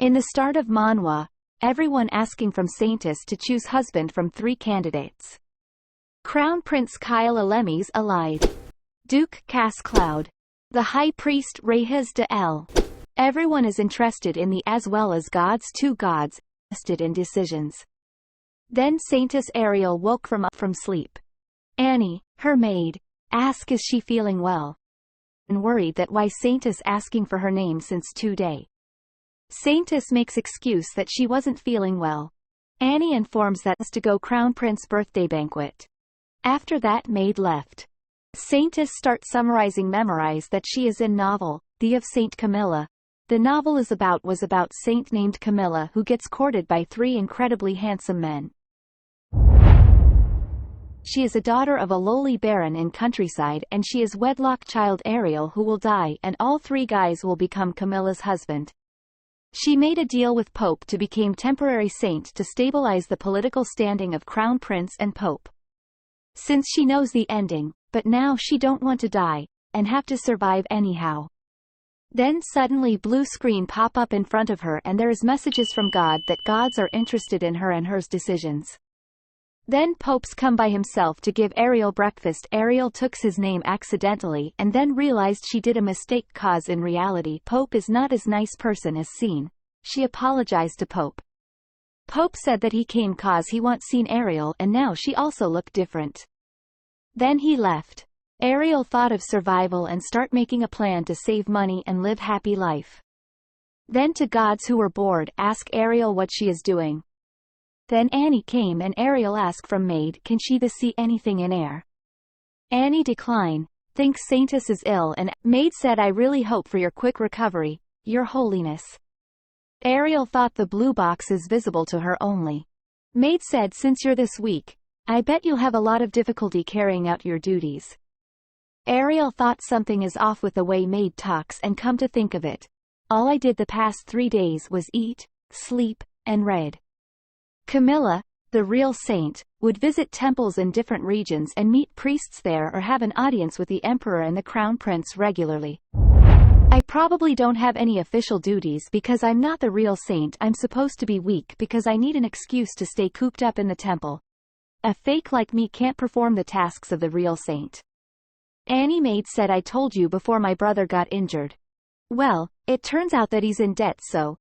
In the start of manhwa, everyone asking from Saintess to choose husband from 3 candidates. Crown Prince Kyle Alemes allied. Duke Cass Cloud. The High Priest Rehaz de El. Everyone is interested in the as well as gods 2 gods, interested in decisions. Then Saintess Ariel woke from sleep. Annie, her maid, asked is she feeling well? And worried that why Saintess asking for her name since 2 days. Saintess makes excuse that she wasn't feeling well. Annie informs that is to go Crown Prince birthday banquet. After that maid left. Saintess start summarizing memorize that she is in novel, The of Saint Camilla. The novel was about saint named Camilla who gets courted by 3 incredibly handsome men. She is a daughter of a lowly baron in countryside and she is wedlock child Ariel who will die and all 3 guys will become Camilla's husband. She made a deal with Pope to become temporary saint to stabilize the political standing of Crown Prince and Pope. Since she knows the ending, but now she don't want to die, and have to survive anyhow. Then suddenly blue screen pop up in front of her and there is messages from God that gods are interested in her and her decisions. Then Pope's come by himself to give Ariel breakfast. Ariel took his name accidentally and then realized she did a mistake cause in reality Pope is not as nice person as seen. She apologized to Pope. Pope said that he came cause he want seen Ariel and now she also looked different. Then he left. Ariel thought of survival and start making a plan to save money and live happy life. Then to gods who were bored ask Ariel what she is doing. Then Annie came and Ariel asked from maid can she see anything in air. Annie declined, thinks Saintess is ill and maid said I really hope for your quick recovery, your holiness. Ariel thought the blue box is visible to her only. Maid said since you're this weak, I bet you'll have a lot of difficulty carrying out your duties. Ariel thought something is off with the way maid talks and come to think of it. All I did the past 3 days was eat, sleep, and read. Camilla, the real saint, would visit temples in different regions and meet priests there or have an audience with the emperor and the crown prince regularly. I probably don't have any official duties because I'm not the real saint. I'm supposed to be weak because I need an excuse to stay cooped up in the temple. A fake like me can't perform the tasks of the real saint. Annie maid said I told you before my brother got injured. Well, it turns out that he's in debt so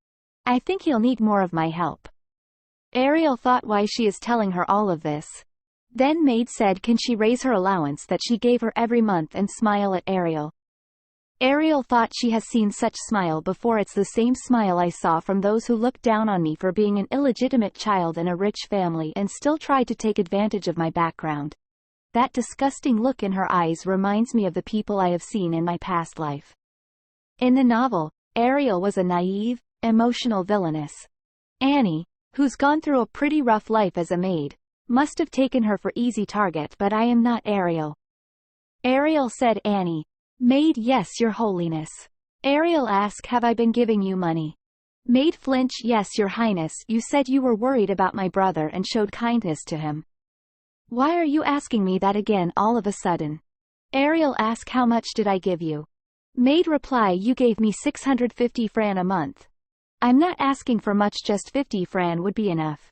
I think he'll need more of my help. Ariel thought why she is telling her all of this. Then maid said can she raise her allowance that she gave her every month and smile at Ariel. Ariel thought she has seen such smile before. It's the same smile I saw from those who looked down on me for being an illegitimate child in a rich family and still tried to take advantage of my background. That disgusting look in her eyes reminds me of the people I have seen in my past life. In the novel, Ariel was a naive, emotional villainess. Annie, who's gone through a pretty rough life as a maid, must have taken her for easy target but I am not Ariel. Ariel said Annie. Maid yes your holiness. Ariel asked have I been giving you money? Maid flinch yes your highness you said you were worried about my brother and showed kindness to him. Why are you asking me that again all of a sudden? Ariel asked how much did I give you? Maid reply you gave me 650 fran a month. I'm not asking for much just 50 fran would be enough.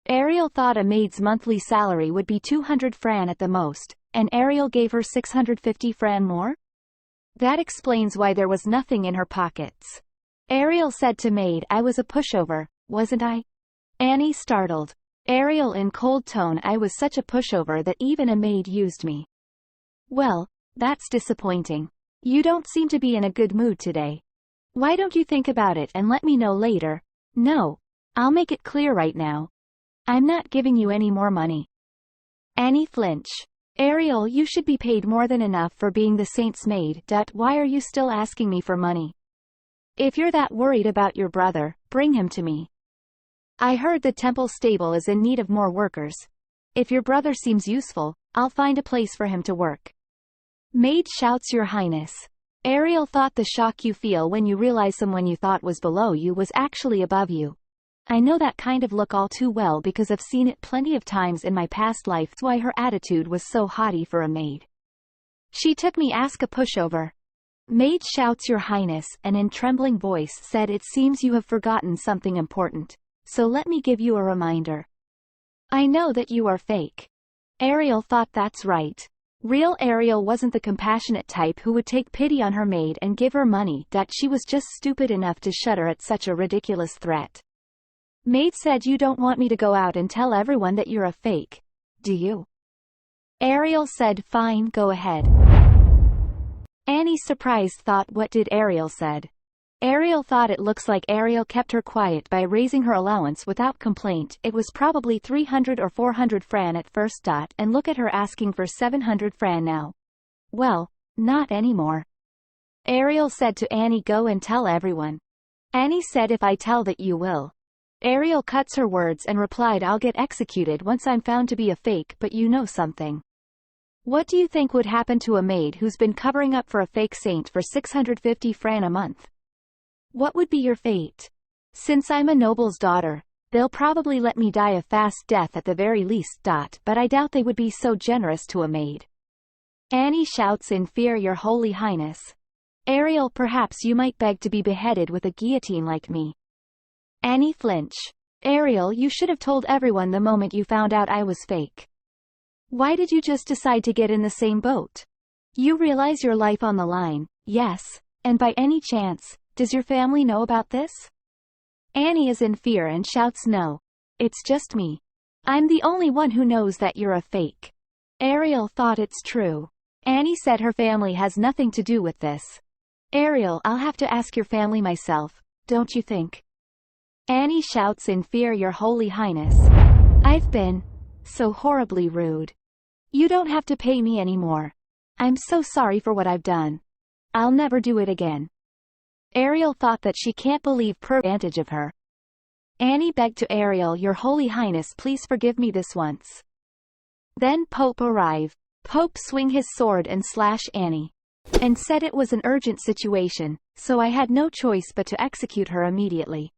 Ariel thought a maid's monthly salary would be 200 fran at the most, and Ariel gave her 650 fran more? That explains why there was nothing in her pockets. Ariel said to maid I was a pushover, wasn't I? Annie startled. Ariel in cold tone I was such a pushover that even a maid used me. Well, that's disappointing. You don't seem to be in a good mood today. Why don't you think about it and let me know later? No. I'll make it clear right now. I'm not giving you any more money. Annie flinch. Ariel you should be paid more than enough for being the saint's maid. Why are you still asking me for money? If you're that worried about your brother, bring him to me. I heard the temple stable is in need of more workers. If your brother seems useful, I'll find a place for him to work. Maid shouts your highness. Ariel thought the shock you feel when you realize someone you thought was below you was actually above you. I know that kind of look all too well because I've seen it plenty of times in my past life. That's why her attitude was so haughty for a maid. She took me ask a pushover. Maid shouts, Your Highness, and in trembling voice said, It seems you have forgotten something important, so let me give you a reminder. I know that you are fake. Ariel thought, That's right. Real Ariel wasn't the compassionate type who would take pity on her maid and give her money, that she was just stupid enough to shudder at such a ridiculous threat. Maid said, You don't want me to go out and tell everyone that you're a fake, do you? Ariel said, Fine, go ahead. Annie, surprised, thought, What did Ariel said? Ariel thought, It looks like Ariel kept her quiet by raising her allowance without complaint. It was probably 300 or 400 fran at first. And look at her asking for 700 fran now. Well, not anymore. Ariel said to Annie, Go and tell everyone. Annie said, If I tell, that you will. Ariel cuts her words and replied, I'll get executed once I'm found to be a fake. But you know something. What do you think would happen to a maid who's been covering up for a fake saint for 650 fran a month? What would be your fate? Since I'm a noble's daughter, they'll probably let me die a fast death at the very least. But I doubt they would be so generous to a maid. Annie shouts in fear, Your Holy Highness. Ariel, perhaps you might beg to be beheaded with a guillotine like me. Annie flinch. Ariel, you should have told everyone the moment you found out I was fake. Why did you just decide to get in the same boat? You realize your life on the line, yes, and by any chance, does your family know about this? Annie is in fear and shouts, No. It's just me. I'm the only one who knows that you're a fake. Ariel thought, It's true. Annie said her family has nothing to do with this. Ariel, I'll have to ask your family myself, don't you think? Annie shouts in fear, Your Holy Highness. I've been so horribly rude. You don't have to pay me anymore. I'm so sorry for what I've done. I'll never do it again. Ariel thought that she can't believe advantage of her. Annie begged to Ariel, Your Holy Highness, please forgive me this once. Then Pope arrived. Pope swing his sword and slash Annie. And said it was an urgent situation, so I had no choice but to execute her immediately.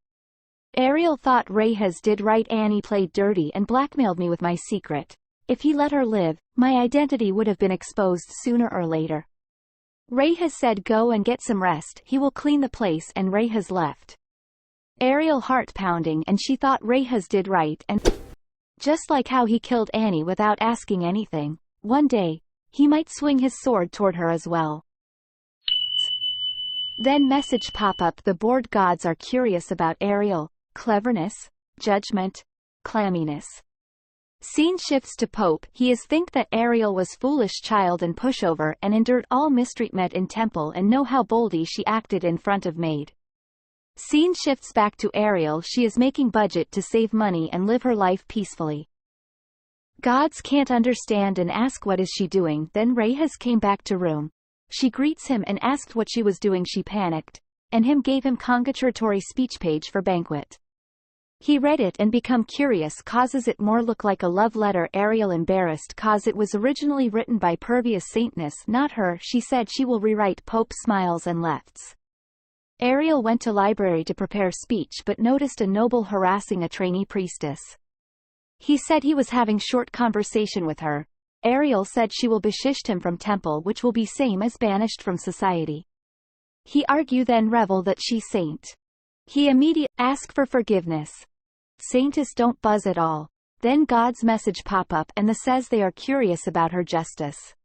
Ariel thought, Rahaz did right. Annie played dirty and blackmailed me with my secret. If he let her live, my identity would have been exposed sooner or later. Rahaz said, Go and get some rest, he will clean the place, and Rahaz left. Ariel heart pounding, and she thought Rahaz did right, and just like how he killed Annie without asking anything, one day, he might swing his sword toward her as well. Then message pop up, the bored gods are curious about Ariel, cleverness, judgment, clamminess. Scene shifts to Pope. He is think that Ariel was foolish child and pushover and endured all mistreatment in temple and know how boldly she acted in front of maid. Scene shifts back to Ariel. She is making budget to save money and live her life peacefully. Gods can't understand and ask what is she doing. Then Rahaz came back to room. She greets him and asked what she was doing. She panicked, and him gave him congratulatory speech page for banquet. He read it and become curious, causes it more look like a love letter. Ariel embarrassed cause it was originally written by pervious Saintess, not her. She said she will rewrite. Pope smiles and lefts. Ariel went to library to prepare speech but noticed a noble harassing a trainee priestess. He said he was having short conversation with her. Ariel said she will beshished him from temple, which will be same as banished from society. He argue then revel that she saint. He immediate ask for forgiveness. Saintess don't buzz at all. Then God's message pop up and the says they are curious about her justice.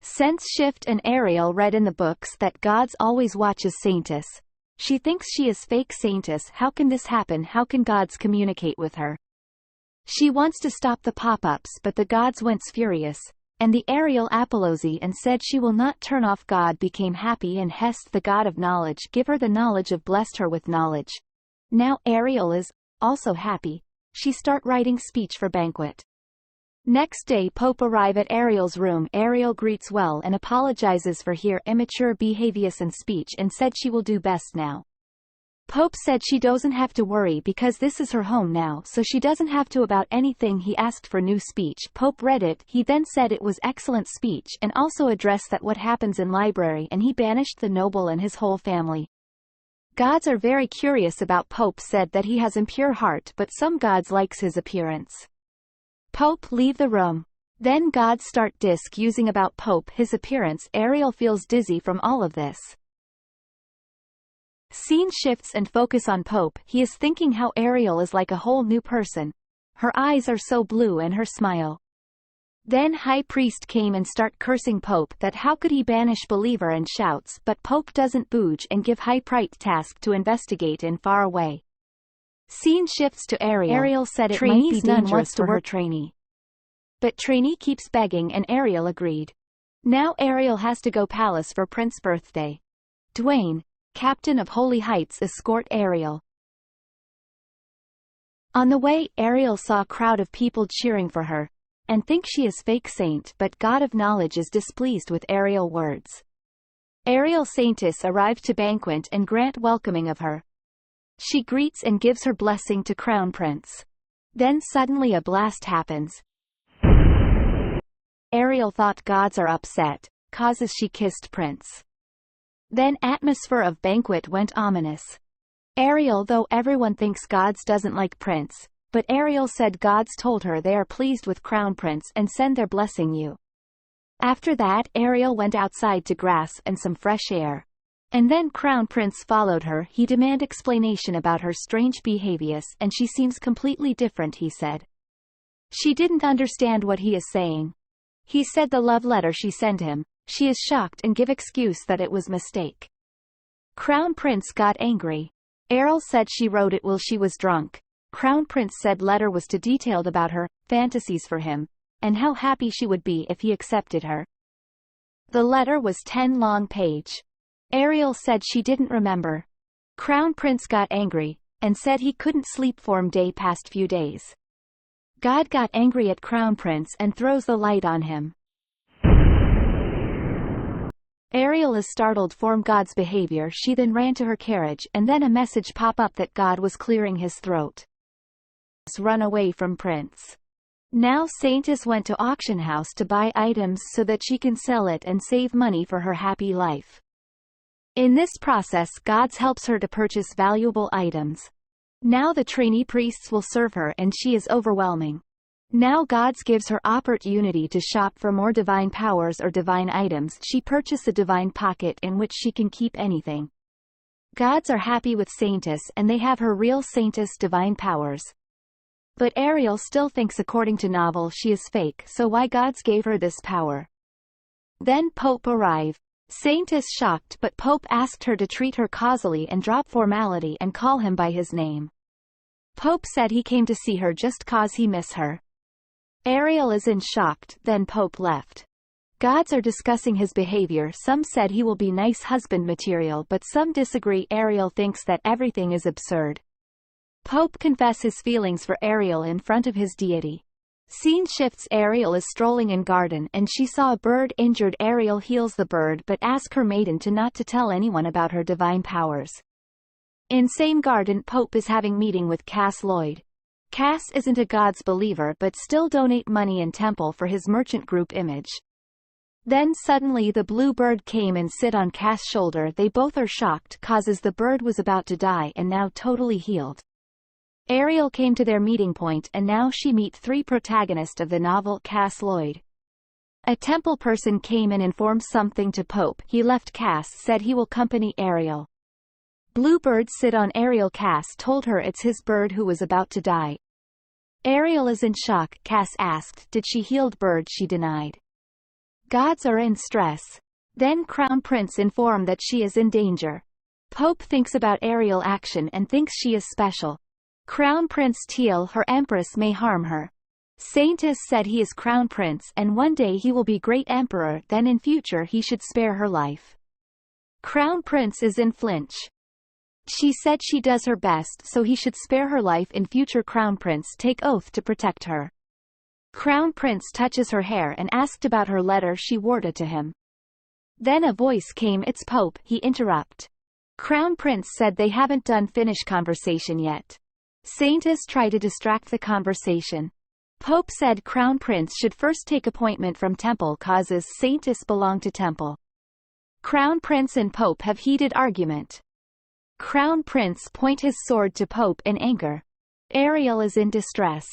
Sense shift, and Ariel read in the books that God's always watches Saintess. She thinks she is fake Saintess. How can this happen? How can gods communicate with her? She wants to stop the pop-ups, but the gods went furious, and the Ariel apology and said she will not turn off. God became happy, and Hest, the god of knowledge, give her the knowledge of blessed her with knowledge. Now Ariel is also happy. She start writing speech for banquet. Next day Pope arrive at Ariel's room. Ariel greets well and apologizes for her immature behavior and speech and said she will do best now. Pope said she doesn't have to worry because this is her home now, so she doesn't have to about anything. He asked for new speech. Pope read it. He then said it was excellent speech and also addressed that what happens in library, and he banished the noble and his whole family. Gods are very curious about Pope. Said that he has impure heart, but some gods likes his appearance. Pope leave the room. Then God start disc using about Pope his appearance. Ariel feels dizzy from all of this. Scene shifts and focus on Pope. He is thinking how Ariel is like a whole new person. Her eyes are so blue and her smile. Then High Priest came and start cursing Pope that how could he banish believer and shouts, but Pope doesn't budge and give High Priest task to investigate in far away. Scene shifts to Ariel. Ariel said it might be dangerous for her trainee. But trainee keeps begging and Ariel agreed. Now Ariel has to go palace for Prince's birthday. Dwayne, captain of Holy Heights, escort Ariel. On the way, Ariel saw a crowd of people cheering for her, and think she is fake saint, but God of Knowledge is displeased with Ariel words. Ariel Saintess arrived to banquet and grant welcoming of her. She greets and gives her blessing to Crown Prince. Then suddenly a blast happens. Ariel thought gods are upset, causes she kissed Prince. Then atmosphere of banquet went ominous. Ariel, though everyone thinks gods doesn't like Prince, but Ariel said gods told her they are pleased with Crown Prince and send their blessing you. After that Ariel went outside to grass and some fresh air. And then Crown Prince followed her. He demand explanation about her strange behaviors and she seems completely different, he said. She didn't understand what he is saying. He said the love letter she sent him. She is shocked and give excuse that it was mistake. Crown Prince got angry. Ariel said she wrote it while she was drunk. Crown Prince said letter was too detailed about her fantasies for him, and how happy she would be if he accepted her. The letter was 10 long page. Ariel said she didn't remember. Crown Prince got angry, and said he couldn't sleep for day past few days. God got angry at Crown Prince and throws the light on him. Ariel is startled from God's behavior. She then ran to her carriage and then a message pop up that God was clearing his throat. Run away from Prince. Now Saintess went to auction house to buy items so that she can sell it and save money for her happy life. In this process God helps her to purchase valuable items. Now the trainee priests will serve her and she is overwhelming. Now God's gives her opportunity to shop for more divine powers or divine items. She purchase a divine pocket in which she can keep anything. Gods are happy with Saintess and they have her real Saintess divine powers. But Ariel still thinks according to novel she is fake, so why gods gave her this power? Then Pope arrive. Saintess shocked, but Pope asked her to treat her causally and drop formality and call him by his name. Pope said he came to see her just cause he miss her. Ariel is in shocked, then Pope left. Gods are discussing his behavior. Some said he will be nice husband material, but some disagree. Ariel thinks that everything is absurd. Pope confess his feelings for Ariel in front of his deity. Scene shifts. Ariel is strolling in garden and she saw a bird injured. Ariel heals the bird but asks her maiden to not to tell anyone about her divine powers. In same garden Pope is having meeting with Cass Lloyd. Cass isn't a God's believer but still donate money in temple for his merchant group image. Then suddenly the blue bird came and sit on Cass' shoulder. They both are shocked causes the bird was about to die and now totally healed. Ariel came to their meeting point and now she meet 3 protagonists of the novel. Cass Lloyd. A temple person came and informed something to Pope. He left. Cass said he will accompany Ariel. Bluebird sit on Ariel. Cass told her it's his bird who was about to die. Ariel is in shock. Cass asked did she healed bird. She denied. Gods are in stress. Then Crown Prince informed that she is in danger. Pope thinks about Ariel action and thinks she is special. Crown Prince Teal her Empress may harm her. Saintess said he is Crown Prince and one day he will be great emperor, then in future he should spare her life. Crown Prince is in flinch. She said she does her best so he should spare her life in future. Crown Prince take oath to protect her. Crown Prince touches her hair and asked about her letter she worded to him. Then a voice came. It's Pope. He interrupt. Crown Prince said they haven't done finish conversation yet. Saintess tried to distract the conversation. Pope said Crown Prince should first take appointment from temple causes Saintess belong to temple. Crown Prince and Pope have heated argument. Crown Prince point his sword to Pope in anger. Ariel is in distress.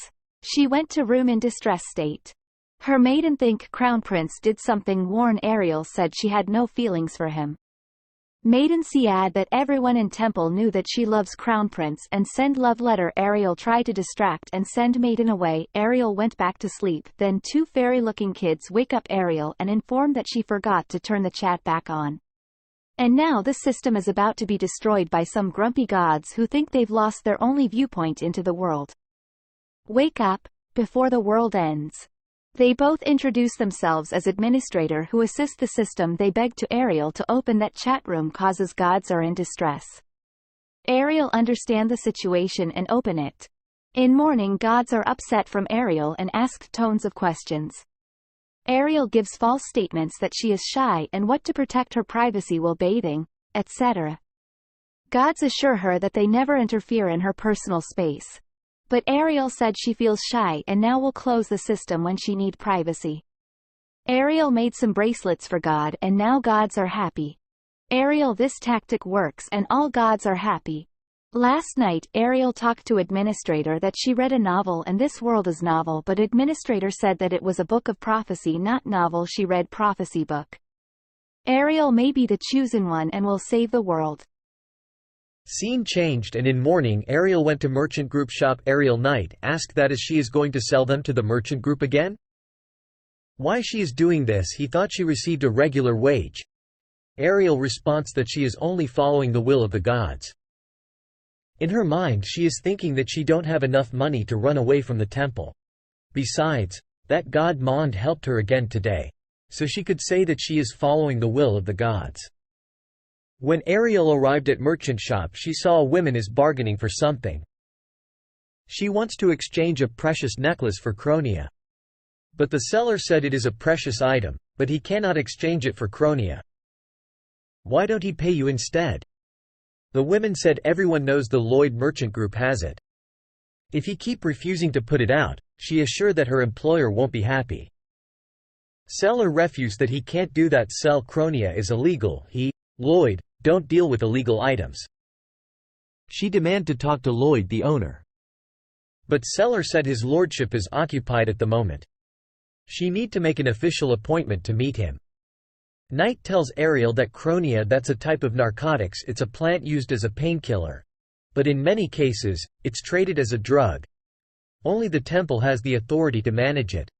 She went to room in distress state. Her maiden think Crown Prince did something warn Ariel said she had no feelings for him. Maiden see add that everyone in temple knew that she loves Crown Prince and send love letter. Ariel tried to distract and send Maiden away. Ariel went back to sleep. Then two fairy looking kids wake up Ariel and inform that she forgot to turn the chat back on. And now this system is about to be destroyed by some grumpy gods who think they've lost their only viewpoint into the world. Wake up, before the world ends. They both introduce themselves as administrator who assist the system. They beg to Ariel to open that chat room causes gods are in distress. Ariel understand the situation and open it. In morning gods are upset from Ariel and ask tones of questions. Ariel gives false statements that she is shy and what to protect her privacy while bathing, etc. Gods assure her that they never interfere in her personal space. But Ariel said she feels shy and now will close the system when she need privacy. Ariel made some bracelets for God and now gods are happy. Ariel this tactic works and all gods are happy. Last night Ariel talked to administrator that she read a novel and this world is novel, but administrator said that it was a book of prophecy not novel. She read prophecy book. Ariel may be the chosen one and will save the world. Scene changed and in morning Ariel went to merchant group shop. Ariel Knight asked that as she is going to sell them to the merchant group again. Why she is doing this? He thought she received a regular wage. Ariel responds that she is only following the will of the gods. In her mind she is thinking that she don't have enough money to run away from the temple. Besides, that god Mond helped her again today, so she could say that she is following the will of the gods. When Ariel arrived at merchant shop she saw a woman is bargaining for something. She wants to exchange a precious necklace for Cronia. But the seller said it is a precious item, but he cannot exchange it for Cronia. Why don't he pay you instead? The women said everyone knows the Lloyd merchant group has it. If he keep refusing to put it out, she is sure that her employer won't be happy. Seller refused that he can't do that. Sell Cronia is illegal. He, Lloyd, don't deal with illegal items. She demand to talk to Lloyd the owner. But seller said his lordship is occupied at the moment. She need to make an official appointment to meet him. Knight tells Ariel that Cronia that's a type of narcotics. It's a plant used as a painkiller. But in many cases, it's traded as a drug. Only the temple has the authority to manage it.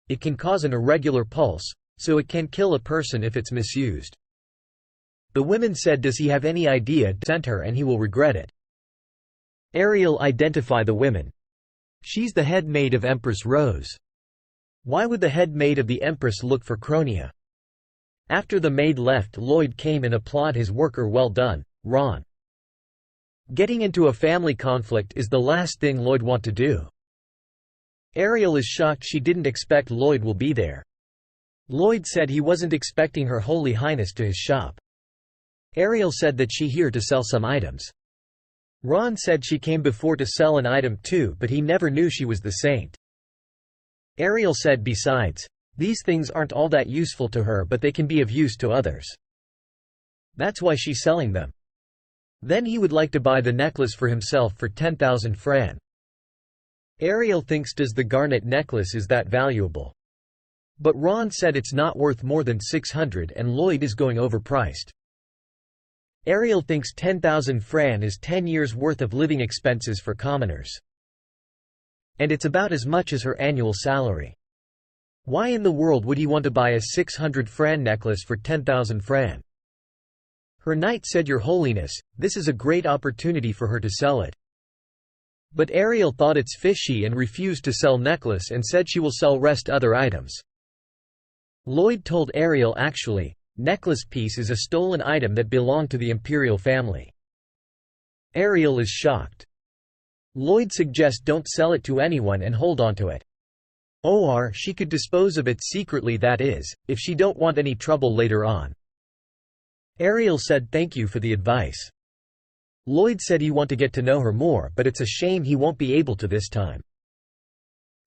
It can cause an irregular pulse, so it can kill a person if it's misused. The women said does he have any idea to send her and he will regret it. Ariel identify the women. She's the head maid of Empress Rose. Why would the head maid of the Empress look for Cronia? After the maid left Lloyd came and applaud his worker. Well done, Ron. Getting into a family conflict is the last thing Lloyd want to do. Ariel is shocked she didn't expect Lloyd will be there. Lloyd said he wasn't expecting Her Holy Highness to his shop. Ariel said that she here to sell some items. Ron said she came before to sell an item too, but he never knew she was the saint. Ariel said besides, these things aren't all that useful to her but they can be of use to others. That's why she's selling them. Then he would like to buy the necklace for himself for 10,000 fran. Ariel thinks does the garnet necklace is that valuable. But Ron said it's not worth more than 600 and Lloyd is going overpriced. Ariel thinks 10,000 fran is 10 years worth of living expenses for commoners. And it's about as much as her annual salary. Why in the world would he want to buy a 600 fran necklace for 10,000 fran? Her knight said Your Holiness, this is a great opportunity for her to sell it. But Ariel thought it's fishy and refused to sell necklace and said she will sell rest other items. Lloyd told Ariel actually, necklace piece is a stolen item that belonged to the imperial family. Ariel is shocked. Lloyd suggests don't sell it to anyone and hold on to it. Or she could dispose of it secretly, that is, if she don't want any trouble later on. Ariel said thank you for the advice. Lloyd said he want to get to know her more but it's a shame he won't be able to this time.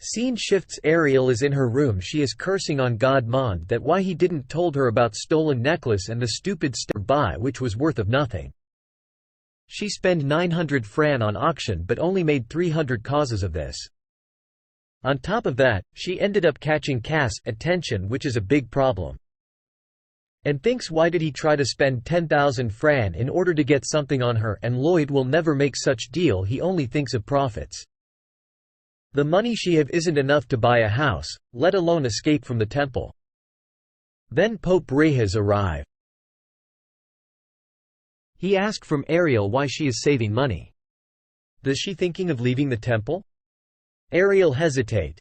Scene shifts. Ariel is in her room. She is cursing on God Mond that why he didn't told her about stolen necklace and the stupid buy which was worth of nothing. She spent 900 fran on auction but only made 300 causes of this. On top of that, she ended up catching Cass' attention, which is a big problem. And thinks, why did he try to spend 10,000 Fran in order to get something on her, and Lloyd will never make such deal, he only thinks of profits. The money she have isn't enough to buy a house, let alone escape from the temple. Then Pope Rahaz arrive. He asks from Ariel why she is saving money. Does she thinking of leaving the temple? Ariel hesitate.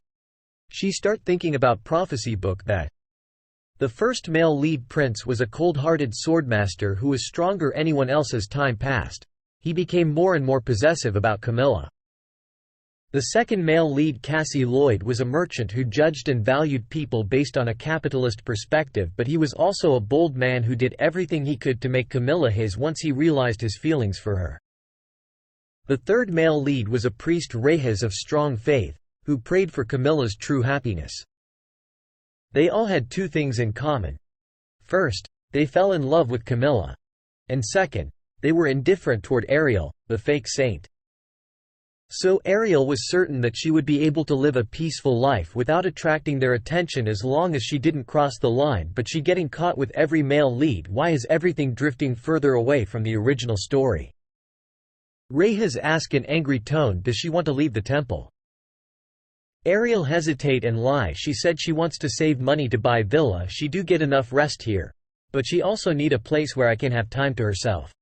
She start thinking about prophecy book that the first male lead prince was a cold-hearted swordmaster who was stronger anyone else as time passed. He became more and more possessive about Camilla. The second male lead Cassie Lloyd was a merchant who judged and valued people based on a capitalist perspective, but he was also a bold man who did everything he could to make Camilla his once he realized his feelings for her. The third male lead was a priest Rahaz of strong faith, who prayed for Camilla's true happiness. They all had two things in common. First, they fell in love with Camilla. And second, they were indifferent toward Ariel, the fake saint. So Ariel was certain that she would be able to live a peaceful life without attracting their attention as long as she didn't cross the line, but she getting caught with every male lead. Why is everything drifting further away from the original story? Rahaz asked in angry tone, does she want to leave the temple? Ariel hesitate and lie. She said she wants to save money to buy villa. She do get enough rest here, but she also need a place where I can have time to herself.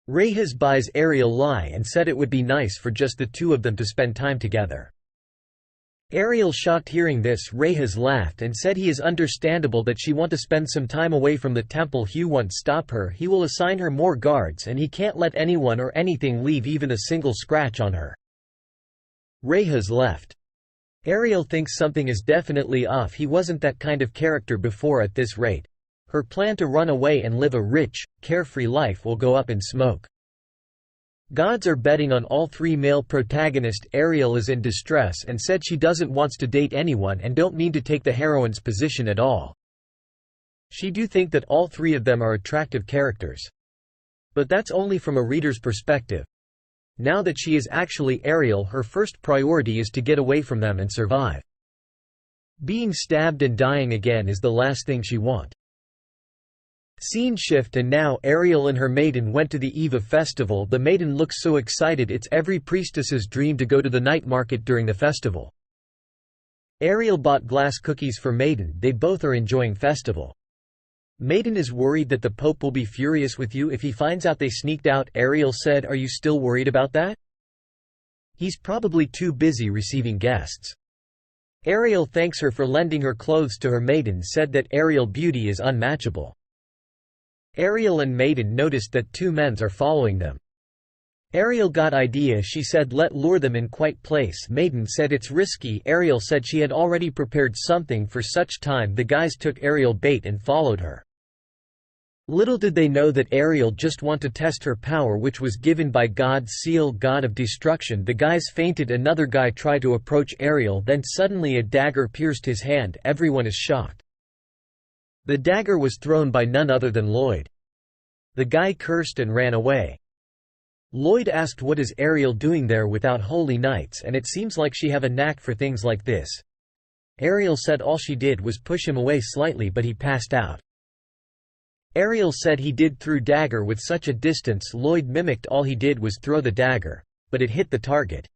Rahaz buys Ariel lie and said it would be nice for just the two of them to spend time together. Ariel shocked hearing this. Rahaz laughed and said he is understandable that she want to spend some time away from the temple. He won't stop her. He will assign her more guards and he can't let anyone or anything leave even a single scratch on her. Rahaz left. Ariel thinks something is definitely off. He wasn't that kind of character before. At this rate, her plan to run away and live a rich, carefree life will go up in smoke. Gods are betting on all three male protagonists. Ariel is in distress and said she doesn't wants to date anyone and don't mean to take the heroine's position at all. She do think that all three of them are attractive characters. But that's only from a reader's perspective. Now that she is actually Ariel, her first priority is to get away from them and survive. Being stabbed and dying again is the last thing she wants. Scene shift and now Ariel and her maiden went to the eve of festival. The maiden looks so excited, it's every priestess's dream to go to the night market during the festival. Ariel bought glass cookies for maiden. They both are enjoying festival. Maiden is worried that the Pope will be furious with you if he finds out they sneaked out. Ariel said, are you still worried about that? He's probably too busy receiving guests. Ariel thanks her for lending her clothes to her maiden, said that Ariel beauty is unmatchable. Ariel and maiden noticed that two men are following them. Ariel got idea. She said let lure them in quiet place. Maiden said it's risky. Ariel said she had already prepared something for such time. The guys took Ariel bait and followed her. Little did they know that Ariel just want to test her power, which was given by God's seal, God of destruction. The guys fainted. Another guy tried to approach Ariel, then suddenly a dagger pierced his hand. Everyone is shocked. The dagger was thrown by none other than Lloyd. The guy cursed and ran away. Lloyd asked what is Ariel doing there without holy nights, and it seems like she have a knack for things like this. Ariel said all she did was push him away slightly, but he passed out. Ariel said he did threw dagger with such a distance. Lloyd mimicked all he did was throw the dagger, but it hit the target.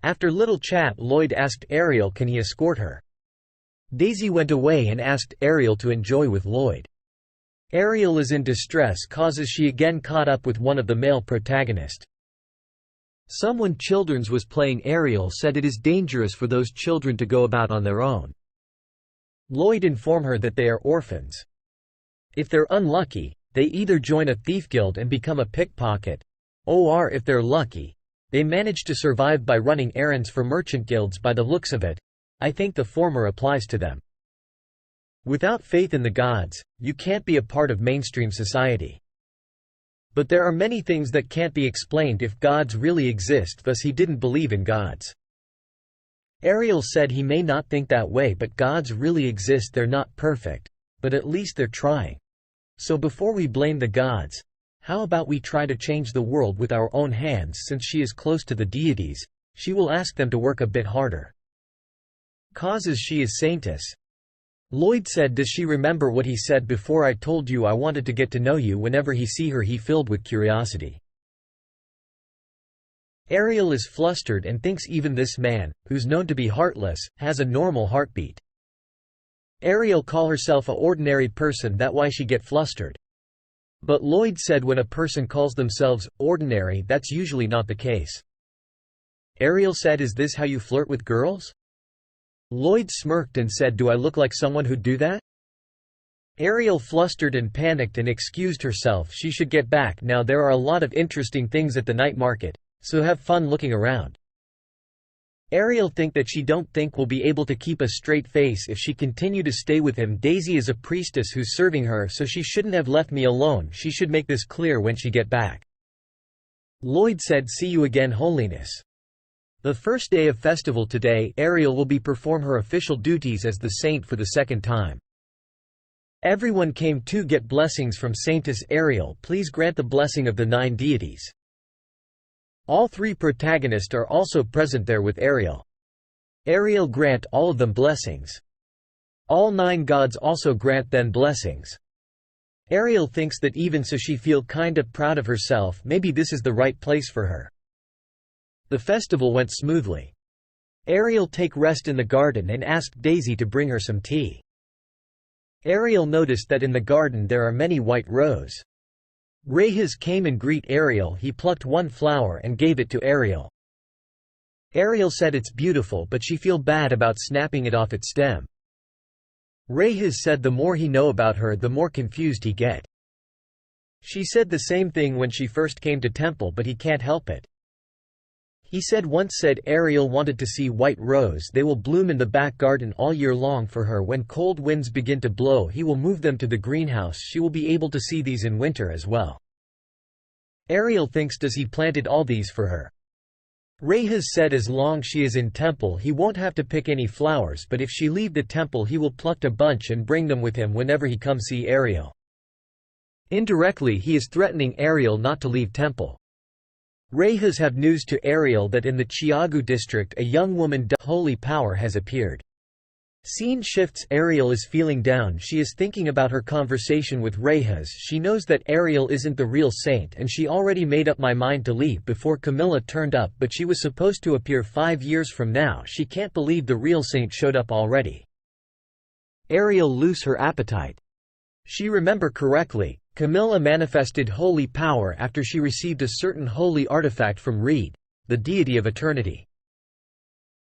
After little chat, Lloyd asked Ariel can he escort her. Daisy went away and asked Ariel to enjoy with Lloyd. Ariel is in distress causes she again caught up with one of the male protagonists. Someone children's was playing. Ariel said it is dangerous for those children to go about on their own. Lloyd informed her that they are orphans. If they're unlucky, they either join a thief guild and become a pickpocket, or if they're lucky, they manage to survive by running errands for merchant guilds. By the looks of it, I think the former applies to them. Without faith in the gods, you can't be a part of mainstream society. But there are many things that can't be explained if gods really exist, thus he didn't believe in gods. Ariel said he may not think that way, but gods really exist. They're not perfect, but at least they're trying. So before we blame the gods, how about we try to change the world with our own hands? Since she is close to the deities, She will ask them to work a bit harder. Causes she is Saintess. Lloyd said, does she remember what he said before? I told you I wanted to get to know you. Whenever he see her he filled with curiosity. Ariel is flustered and thinks even this man, who's known to be heartless, has a normal heartbeat. Ariel call herself a ordinary person, that why she get flustered. But Lloyd said when a person calls themselves ordinary, that's usually not the case. Ariel said, is this how you flirt with girls? Lloyd smirked and said, do I look like someone who'd do that? Ariel flustered and panicked and excused herself. She should get back now. There are a lot of interesting things at the night market, so have fun looking around. Ariel think that she don't think will be able to keep a straight face if she continue to stay with him. Daisy is a priestess who's serving her, so she shouldn't have left me alone. She should make this clear when she get back. Lloyd said, see you again, holiness. The first day of festival today, Ariel will be perform her official duties as the saint for the second time. Everyone came to get blessings from Saintess. Ariel, please grant the blessing of the 9 deities. All 3 protagonists are also present there with Ariel. Ariel grant all of them blessings. All 9 gods also grant them blessings. Ariel thinks that even so she feel kinda proud of herself. Maybe this is the right place for her. The festival went smoothly. Ariel take rest in the garden and asked Daisy to bring her some tea. Ariel noticed that in the garden there are many white roses. Refuge came and greet Ariel. He plucked one flower and gave it to Ariel. Ariel said it's beautiful, but she feel bad about snapping it off its stem. Refuge said the more he know about her the more confused he get. She said the same thing when she first came to temple, but he can't help it. He said once said Ariel wanted to see white rose. They will bloom in the back garden all year long for her. When cold winds begin to blow he will move them to the greenhouse. She will be able to see these in winter as well. Ariel thinks, does he planted all these for her? Refuge said as long she is in temple he won't have to pick any flowers, but if she leave the temple he will pluck a bunch and bring them with him whenever he come see Ariel. Indirectly he is threatening Ariel not to leave temple. Refuge have news to Ariel that in the Chiagu district a young woman holy power has appeared. Scene shifts. Ariel is feeling down. She is thinking about her conversation with Refuge. She knows that Ariel isn't the real saint and she already made up my mind to leave before Camilla turned up, but she was supposed to appear 5 years from now. She can't believe the real saint showed up already. Ariel lose her appetite. She remember correctly, Camilla manifested holy power after she received a certain holy artifact from Reed, the deity of eternity.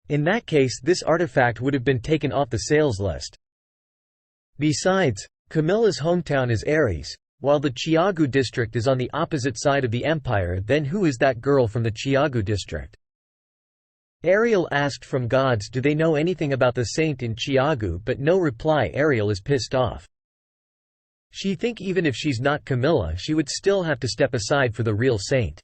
In that case this artifact would have been taken off the sales list. Besides, Camilla's hometown is Ares, while the Chiagu district is on the opposite side of the empire. Then who is that girl from the Chiagu district? Ariel asked from gods, do they know anything about the saint in Chiagu, but no reply. Ariel is pissed off. She think even if she's not Camilla she would still have to step aside for the real saint.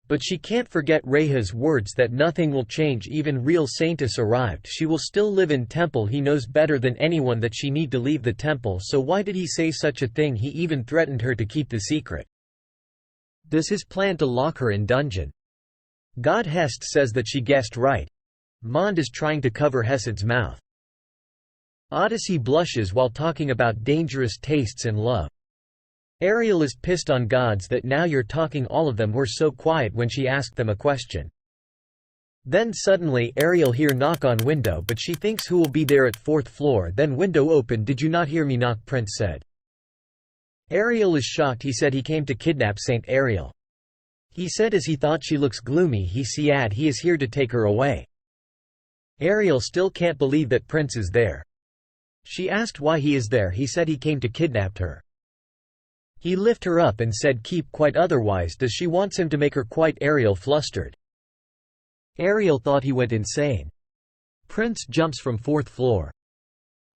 But she can't forget Refuge's words that nothing will change even real Saintess arrived. She will still live in temple. He knows better than anyone that she need to leave the temple, so why did he say such a thing? He even threatened her to keep the secret. Does his plan to lock her in dungeon? God Hest says that she guessed right. Mond is trying to cover Hesed's mouth. Odyssey blushes while talking about dangerous tastes and love. Ariel is pissed on gods that now you're talking. All of them were so quiet when she asked them a question. Then suddenly Ariel hear knock on window, but she thinks who will be there at 4th floor. Then window open. Did you not hear me knock? Prince said. Ariel is shocked. He said he came to kidnap Saint Ariel. He said as he thought she looks gloomy he is here to take her away. Ariel still can't believe that Prince is there. She asked why he is there. He said he came to kidnap her. He lift her up and said keep quiet, otherwise does she wants him to make her quiet. Ariel flustered. Ariel thought he went insane. Prince jumps from 4th floor.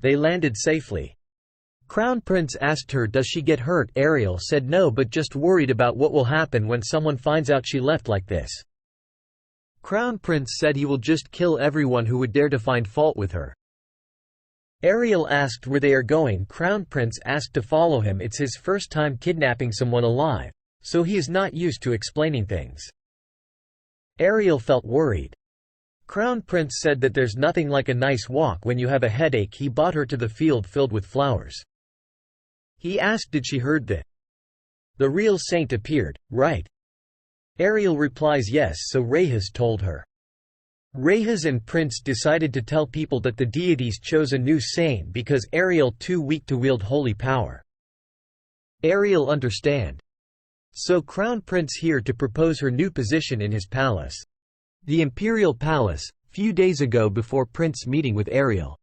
They landed safely. Crown Prince asked her does she get hurt. Ariel said no, but just worried about what will happen when someone finds out she left like this. Crown Prince said he will just kill everyone who would dare to find fault with her. Ariel asked where they are going. Crown Prince asked to follow him. It's his first time kidnapping someone alive, so he is not used to explaining things. Ariel felt worried. Crown Prince said that there's nothing like a nice walk when you have a headache. He brought her to the field filled with flowers. He asked did she heard that the real saint appeared, right? Ariel replies yes, so Rahaz told her. Rahaz and Prince decided to tell people that the deities chose a new saint because Ariel too weak to wield holy power. Ariel understand. So Crown Prince here to propose her new position in his palace. The imperial palace, few days ago before Prince meeting with Ariel.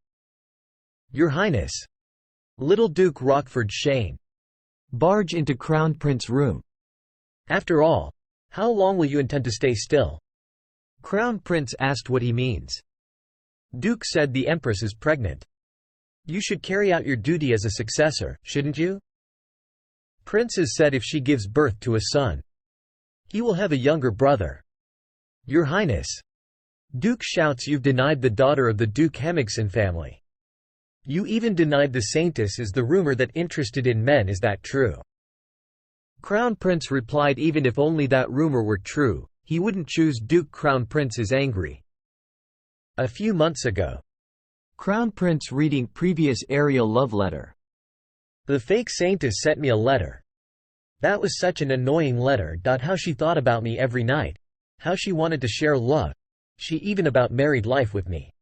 Your Highness. Little Duke Rockford Shane. Barge into Crown Prince room. After all, how long will you intend to stay still? Crown Prince asked what he means. Duke said the Empress is pregnant. You should carry out your duty as a successor, shouldn't you? Princess said if she gives birth to a son, he will have a younger brother. Your Highness. Duke shouts you've denied the daughter of the Duke Hemigson family. You even denied the Saintess is the rumor that interested in men, is that true? Crown Prince replied even if only that rumor were true, he wouldn't choose Duke. Crown Prince is angry. A few months ago. Crown Prince reading previous Ariel love letter. The fake Saintess sent me a letter. That was such an annoying letter. How she thought about me every night. How she wanted to share love. She even about married life with me.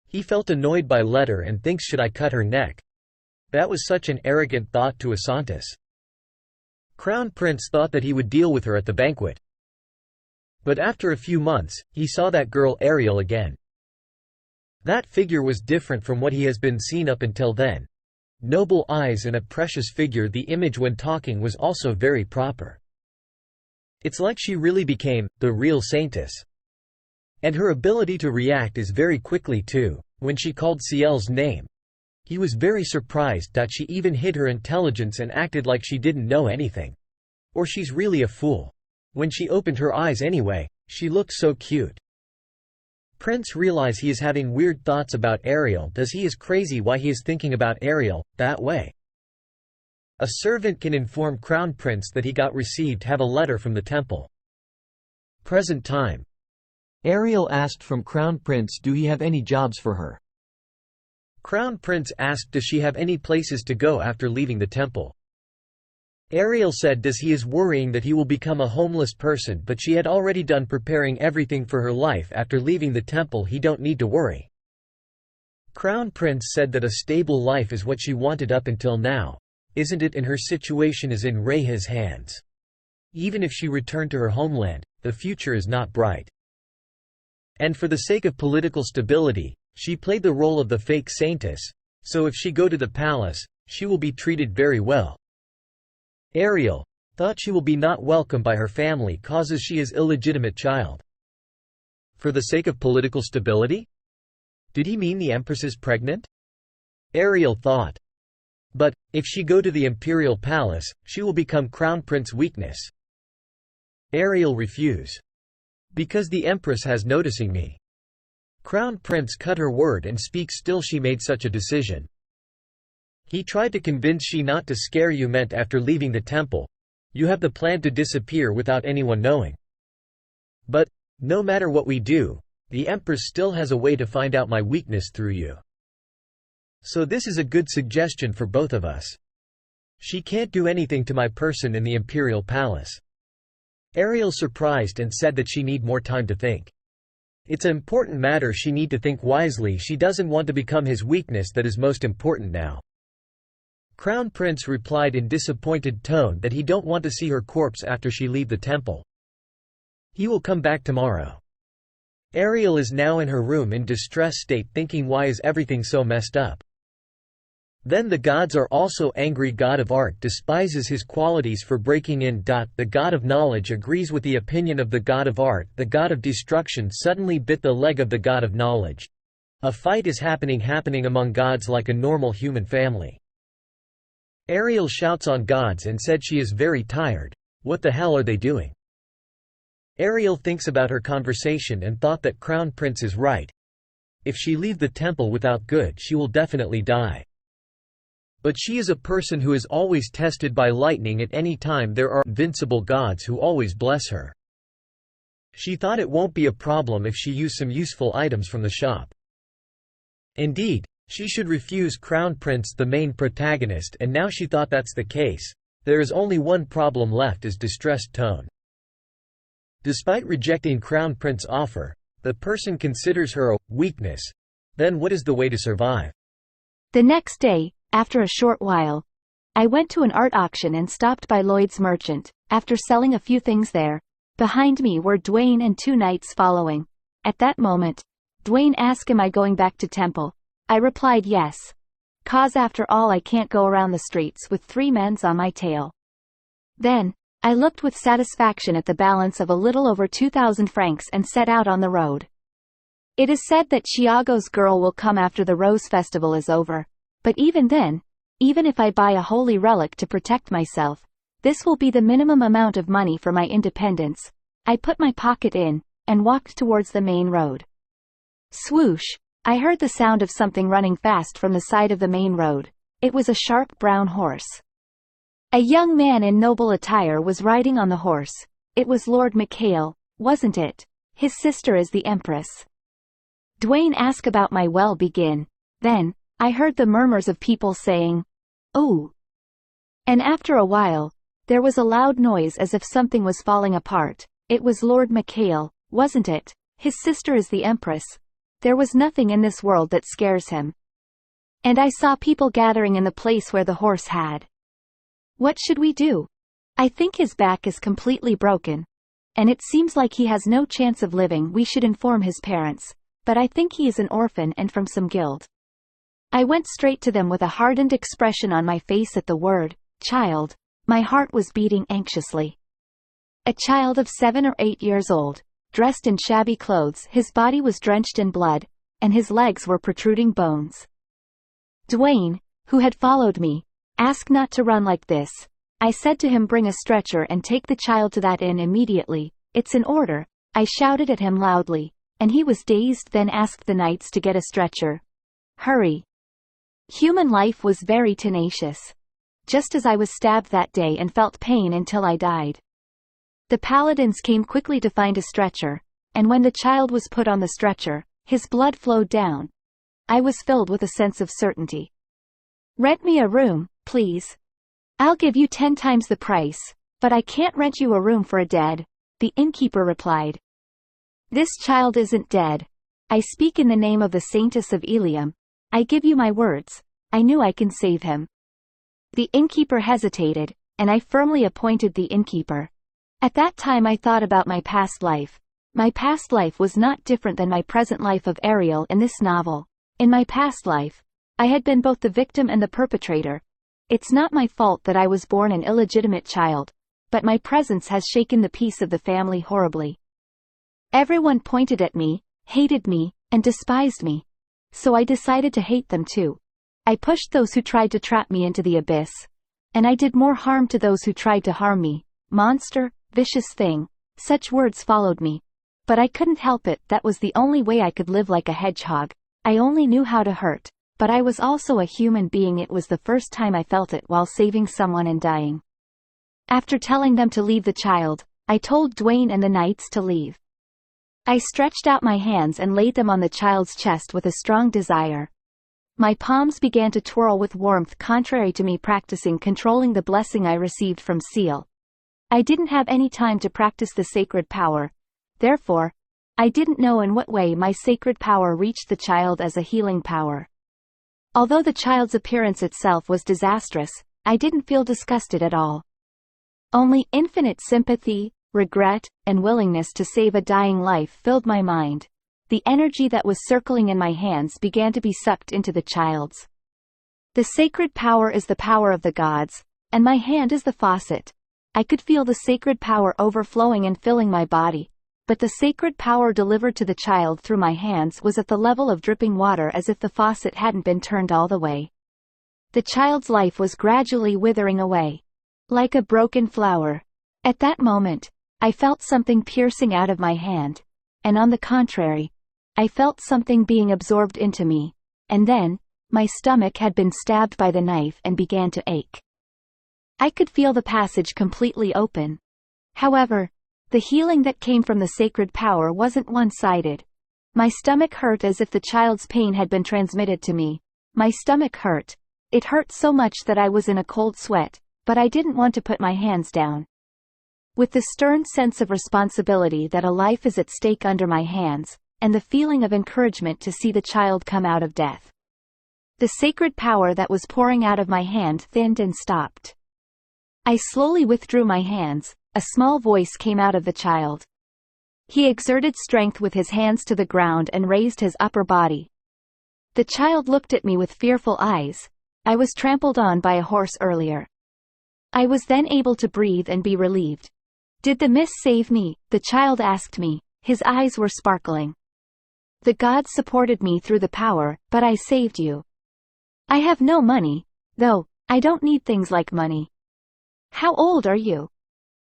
He felt annoyed by letter and thinks should I cut her neck. That was such an arrogant thought to a Saintess. Crown Prince thought that he would deal with her at the banquet. But after a few months, he saw that girl Ariel again. That figure was different from what he has been seen up until then. Noble eyes and a precious figure. The image when talking was also very proper. It's like she really became the real Saintess. And her ability to react is very quickly too. When she called Ciel's name, he was very surprised that she even hid her intelligence and acted like she didn't know anything. Or she's really a fool. When she opened her eyes anyway, she looked so cute. Prince realize he is having weird thoughts about Ariel. Does he is crazy why he is thinking about Ariel that way? A servant can inform Crown Prince that he got received have a letter from the temple. Present time. Ariel asked from Crown Prince do he have any jobs for her. Crown Prince asked does she have any places to go after leaving the temple. Ariel said does he is worrying that he will become a homeless person, but she had already done preparing everything for her life after leaving the temple. He don't need to worry. Crown Prince said that a stable life is what she wanted up until now, isn't it, and her situation is in Rahaz's hands. Even if she returned to her homeland, the future is not bright. And for the sake of political stability, she played the role of the fake Saintess, so if she go to the palace, she will be treated very well. Ariel thought she will be not welcome by her family causes she is illegitimate child. For the sake of political stability? Did he mean the Empress is pregnant? Ariel thought. But, if she go to the imperial palace, she will become Crown Prince weakness. Ariel refuse. Because the Empress has noticing me. Crown Prince cut her word and speak still she made such a decision. He tried to convince she not to scare you meant after leaving the temple. You have the plan to disappear without anyone knowing. But, no matter what we do, the Empress still has a way to find out my weakness through you. So this is a good suggestion for both of us. She can't do anything to my person in the imperial palace. Ariel surprised and said that she need more time to think. It's an important matter, she need to think wisely. She doesn't want to become his weakness that is most important now. Crown Prince replied in disappointed tone that he don't want to see her corpse after she leave the temple. He will come back tomorrow. Ariel is now in her room in distress state thinking why is everything so messed up. Then the gods are also angry. God of art despises his qualities for breaking in. The god of knowledge agrees with the opinion of the god of art. The god of destruction suddenly bit the leg of the god of knowledge. A fight is happening among gods like a normal human family. Ariel shouts on gods and said she is very tired. What the hell are they doing? Ariel thinks about her conversation and thought that Crown Prince is right. If she leave the temple without good she will definitely die. But she is a person who is always tested by lightning at any time. There are invincible gods who always bless her. She thought it won't be a problem if she used some useful items from the shop. Indeed, she should refuse Crown Prince, the main protagonist, and now she thought that's the case. There is only one problem left: is distressed tone. Despite rejecting Crown Prince's offer, the person considers her a weakness. Then what is the way to survive? The next day, after a short while, I went to an art auction and stopped by Lloyd's Merchant. After selling a few things there, behind me were Dwayne and 2 knights following. At that moment, Dwayne asked, "Am I going back to temple?" I replied yes. "'Cause after all I can't go around the streets with 3 men's on my tail." Then, I looked with satisfaction at the balance of a little over 2,000 francs and set out on the road. It is said that Chiago's girl will come after the Rose Festival is over, but even then, even if I buy a holy relic to protect myself, this will be the minimum amount of money for my independence. I put my pocket in, and walked towards the main road. Swoosh! I heard the sound of something running fast from the side of the main road. It was a sharp brown horse. A young man in noble attire was riding on the horse. It was Lord Mikhail, wasn't it? His sister is the Empress. Dwayne asked about my well-being. Then, I heard the murmurs of people saying, "Ooh." And after a while, there was a loud noise as if something was falling apart. It was Lord Mikhail, wasn't it? His sister is the Empress. There was nothing in this world that scares him. And I saw people gathering in the place where the horse had. What should we do? I think his back is completely broken. And it seems like he has no chance of living. We should inform his parents. But I think he is an orphan and from some guild. I went straight to them with a hardened expression on my face at the word, child. My heart was beating anxiously. A child of 7 or 8 years old, dressed in shabby clothes, his body was drenched in blood, and his legs were protruding bones. Dwayne, who had followed me, asked not to run like this. I said to him, "Bring a stretcher and take the child to that inn immediately." "It's an order," I shouted at him loudly, and he was dazed, then asked the knights to get a stretcher. Hurry. Human life was very tenacious. Just as I was stabbed that day and felt pain until I died. The paladins came quickly to find a stretcher, and when the child was put on the stretcher, his blood flowed down. I was filled with a sense of certainty. "Rent me a room, please." "I'll give you 10 times the price, but I can't rent you a room for a dead," the innkeeper replied. "This child isn't dead. I speak in the name of the Saintess of Ilium. I give you my words. I knew I can save him." The innkeeper hesitated, and I firmly appointed the innkeeper. At that time I thought about my past life. My past life was not different than my present life of Ariel in this novel. In my past life, I had been both the victim and the perpetrator. It's not my fault that I was born an illegitimate child, but my presence has shaken the peace of the family horribly. Everyone pointed at me, hated me, and despised me. So I decided to hate them too. I pushed those who tried to trap me into the abyss. And I did more harm to those who tried to harm me. "Monster, vicious thing," such words followed me. But I couldn't help it, that was the only way I could live like a hedgehog. I only knew how to hurt, but I was also a human being. It was the first time I felt it while saving someone and dying. After telling them to leave the child, I told Dwayne and the knights to leave. I stretched out my hands and laid them on the child's chest with a strong desire. My palms began to twirl with warmth, contrary to me practicing controlling the blessing I received from Seal. I didn't have any time to practice the sacred power. Therefore, I didn't know in what way my sacred power reached the child as a healing power. Although the child's appearance itself was disastrous, I didn't feel disgusted at all. Only infinite sympathy, regret, and willingness to save a dying life filled my mind. The energy that was circling in my hands began to be sucked into the child's. The sacred power is the power of the gods, and my hand is the faucet. I could feel the sacred power overflowing and filling my body, but the sacred power delivered to the child through my hands was at the level of dripping water, as if the faucet hadn't been turned all the way. The child's life was gradually withering away, like a broken flower. At that moment, I felt something piercing out of my hand, and on the contrary, I felt something being absorbed into me, and then, my stomach had been stabbed by the knife and began to ache. I could feel the passage completely open. However, The healing that came from the sacred power wasn't one-sided. My stomach hurt as if the child's pain had been transmitted to me. My stomach hurt. It hurt so much that I was in a cold sweat, but I didn't want to put my hands down. With the stern sense of responsibility that a life is at stake under my hands, and the feeling of encouragement to see the child come out of death, the sacred power that was pouring out of my hand thinned and stopped. I slowly withdrew my hands. A small voice came out of the child. He exerted strength with his hands to the ground and raised his upper body. The child looked at me with fearful eyes. I was trampled on by a horse earlier. I was then able to breathe and be relieved. Did the mist save me? The child asked me. His eyes were sparkling. The gods supported me through the power, but I saved you. I have no money, though. I don't need things like money. How old are you?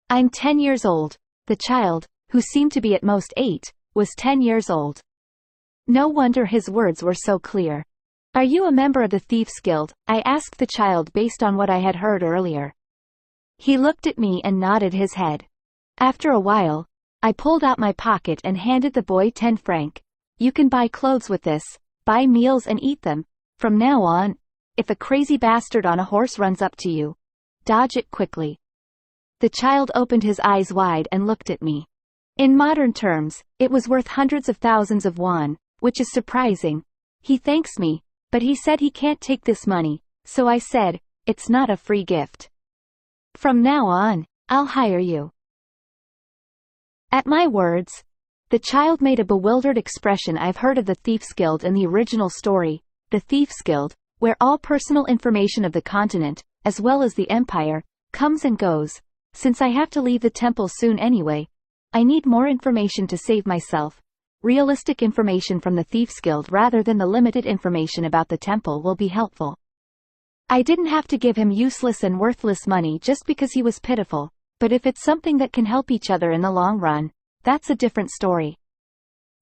I'm 10 years old. The child, who seemed to be at most 8, was 10 years old. No wonder his words were so clear. Are you a member of the Thieves' Guild? I asked the child based on what I had heard earlier. He looked at me and nodded his head. After a while, I pulled out my pocket and handed the boy 10 francs. You can buy clothes with this, buy meals and eat them. From now on, if a crazy bastard on a horse runs up to you, dodge it quickly. The child opened his eyes wide and looked at me. In modern terms, it was worth hundreds of thousands of won, which is surprising. He thanks me, but he said he can't take this money, so I said, it's not a free gift. From now on, I'll hire you. At my words, the child made a bewildered expression. I've heard of the Thieves' Guild in the original story, the Thieves' Guild, where all personal information of the continent, as well as the empire, comes and goes. Since I have to leave the temple soon anyway, I need more information to save myself. Realistic information from the Thieves' Guild rather than the limited information about the temple will be helpful. I didn't have to give him useless and worthless money just because he was pitiful, but if it's something that can help each other in the long run, that's a different story.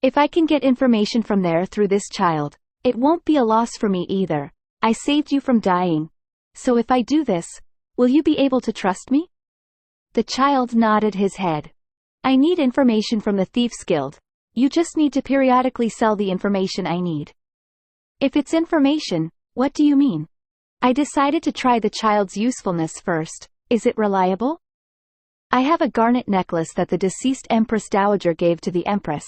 If I can get information from there through this child, it won't be a loss for me either. I saved you from dying. So if I do this, will you be able to trust me? The child nodded his head. I need information from the Thieves' Guild. You just need to periodically sell the information I need. If it's information, what do you mean? I decided to try the child's usefulness first. Is it reliable? I have a garnet necklace that the deceased Empress Dowager gave to the Empress.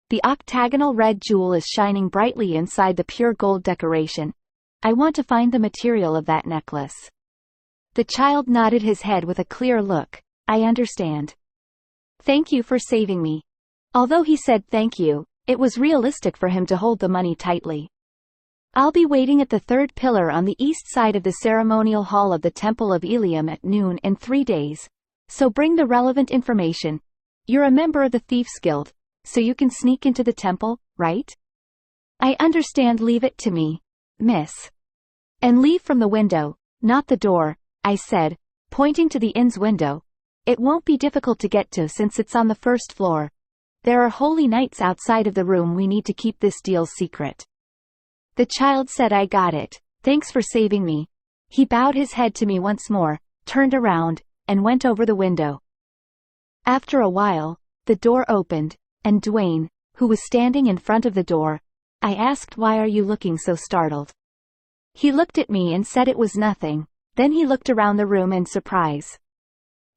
The octagonal red jewel is shining brightly inside the pure gold decoration. I want to find the material of that necklace. The child nodded his head with a clear look. I understand. Thank you for saving me. Although he said thank you, it was realistic for him to hold the money tightly. I'll be waiting at the third pillar on the east side of the ceremonial hall of the Temple of Ilium at noon in 3 days. So bring the relevant information. You're a member of the Thieves' Guild, so you can sneak into the temple, right? I understand. Leave it to me, miss. And leave from the window, not the door, I said, pointing to the inn's window. It won't be difficult to get to since it's on the first floor. There are holy knights outside of the room. We need to keep this deal secret. The child said, I got it. Thanks for saving me. He bowed his head to me once more, turned around, and went over the window. After a while, the door opened, and Dwayne, who was standing in front of the door, I asked, why are you looking so startled? He looked at me and said it was nothing. Then he looked around the room in surprise.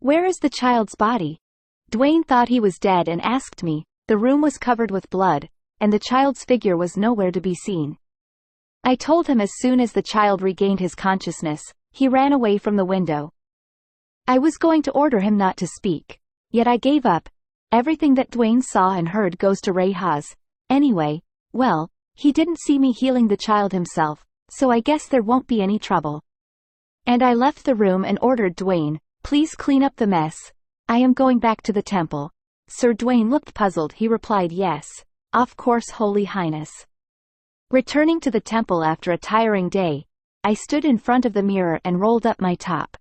Where is the child's body? Dwayne thought he was dead and asked me. The room was covered with blood, and the child's figure was nowhere to be seen. I told him as soon as the child regained his consciousness, he ran away from the window. I was going to order him not to speak, yet I gave up. Everything that Dwayne saw and heard goes to Ray Haas. Anyway, well, he didn't see me healing the child himself, so I guess there won't be any trouble. And I left the room and ordered Dwayne, please clean up the mess. I am going back to the temple. Sir Dwayne looked puzzled. He replied, yes, of course, Holy Highness. Returning to the temple after a tiring day, I stood in front of the mirror and rolled up my top.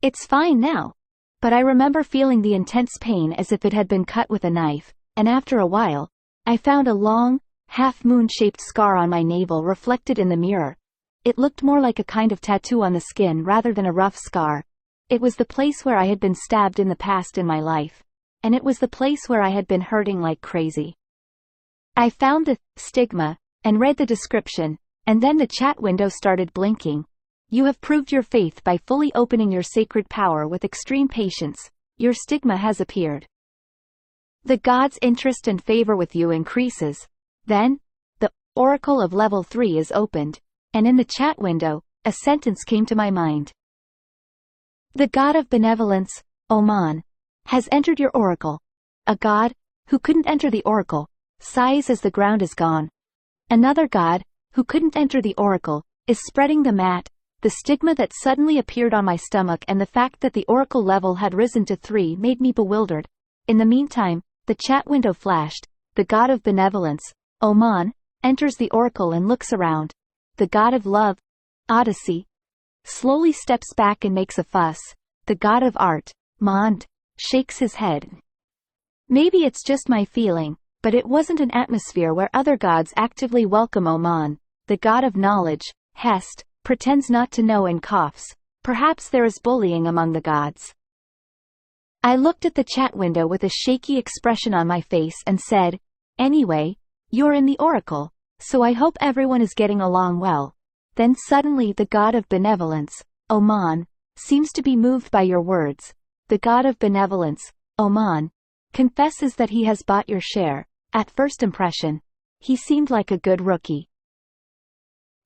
It's fine now. But I remember feeling the intense pain as if it had been cut with a knife, and after a while, I found a long, half-moon-shaped scar on my navel reflected in the mirror. It looked more like a kind of tattoo on the skin rather than a rough scar. It was the place where I had been stabbed in the past in my life. and it was the place where I had been hurting like crazy. I found the stigma and read the description, and then the chat window started blinking. You have proved your faith by fully opening your sacred power with extreme patience. Your stigma has appeared. The god's interest and favor with you increases. Then, the Oracle of Level 3 is opened, and in the chat window, a sentence came to my mind. The god of benevolence, Oman, has entered your oracle. A god, who couldn't enter the oracle, sighs as the ground is gone. Another god, who couldn't enter the oracle, is spreading the mat. The stigma that suddenly appeared on my stomach and the fact that the oracle level had risen to 3 made me bewildered. In the meantime, the chat window flashed. The god of benevolence, Oman, enters the oracle and looks around. The god of love, Odyssey, slowly steps back and makes a fuss. The god of art, Mond, shakes his head. Maybe it's just my feeling, but it wasn't an atmosphere where other gods actively welcome Oman. The god of knowledge, Hest, pretends not to know and coughs. Perhaps there is bullying among the gods. I looked at the chat window with a shaky expression on my face and said, "Anyway, you're in the oracle, so I hope everyone is getting along well." Then suddenly the god of benevolence, Oman, seems to be moved by your words. The god of benevolence, Oman, confesses that he has bought your share. At first impression, he seemed like a good rookie.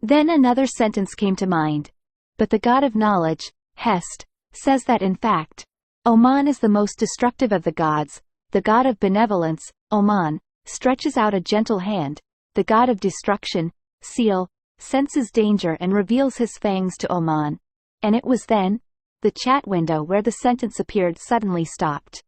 Then another sentence came to mind. But the god of knowledge, Hest, says that in fact, Oman is the most destructive of the gods. The god of benevolence, Oman, stretches out a gentle hand. The god of destruction, Seal, senses danger and reveals his fangs to Oman. And it was then, the chat window where the sentence appeared suddenly stopped.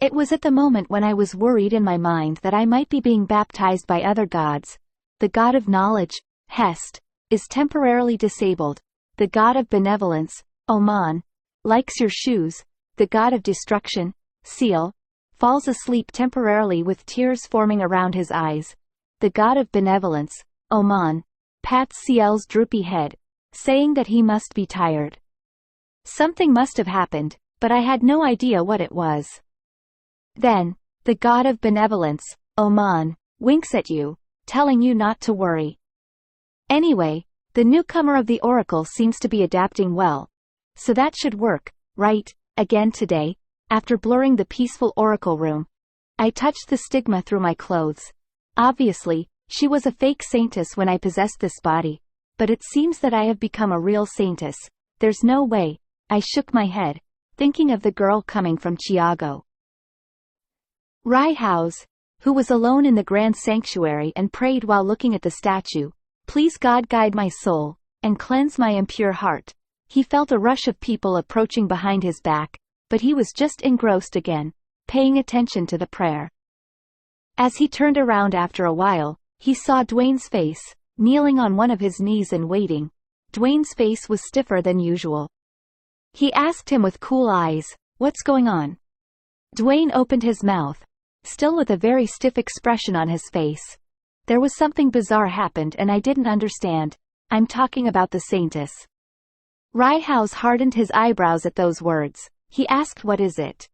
It was at the moment when I was worried in my mind that I might be being baptized by other gods. The god of knowledge, Hest, is temporarily disabled. The god of benevolence, Oman, likes your shoes. The god of destruction, Seal, falls asleep temporarily with tears forming around his eyes. The god of benevolence, Oman, pats Ciel's droopy head, saying that he must be tired. Something must have happened, but I had no idea what it was. Then, the god of benevolence, Oman, winks at you, telling you not to worry. Anyway, the newcomer of the oracle seems to be adapting well. So that should work, right? Again today, after blurring the peaceful oracle room, I touched the stigma through my clothes. Obviously, she was a fake Saintess when I possessed this body, but it seems that I have become a real Saintess. There's no way. I shook my head, thinking of the girl coming from Chiago. House, who was alone in the grand sanctuary and prayed while looking at the statue, "Please God guide my soul, and cleanse my impure heart." He felt a rush of people approaching behind his back, but he was just engrossed again, paying attention to the prayer. As he turned around after a while, he saw Dwayne's face, kneeling on one of his knees and waiting. Dwayne's face was stiffer than usual. He asked him with cool eyes, "What's going on?" Dwayne opened his mouth, still with a very stiff expression on his face. There was something bizarre happened and I didn't understand. I'm talking about the Saintess. House hardened his eyebrows at those words. He asked, "What is it?"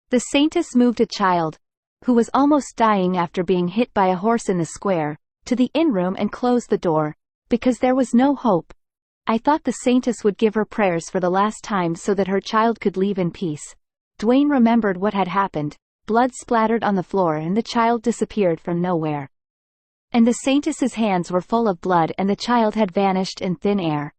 The Saintess moved a child, who was almost dying after being hit by a horse in the square, to the inn room and closed the door, because there was no hope. I thought the Saintess would give her prayers for the last time so that her child could leave in peace. Dwayne remembered what had happened. Blood splattered on the floor and the child disappeared from nowhere. And the Saintess's hands were full of blood and the child had vanished in thin air.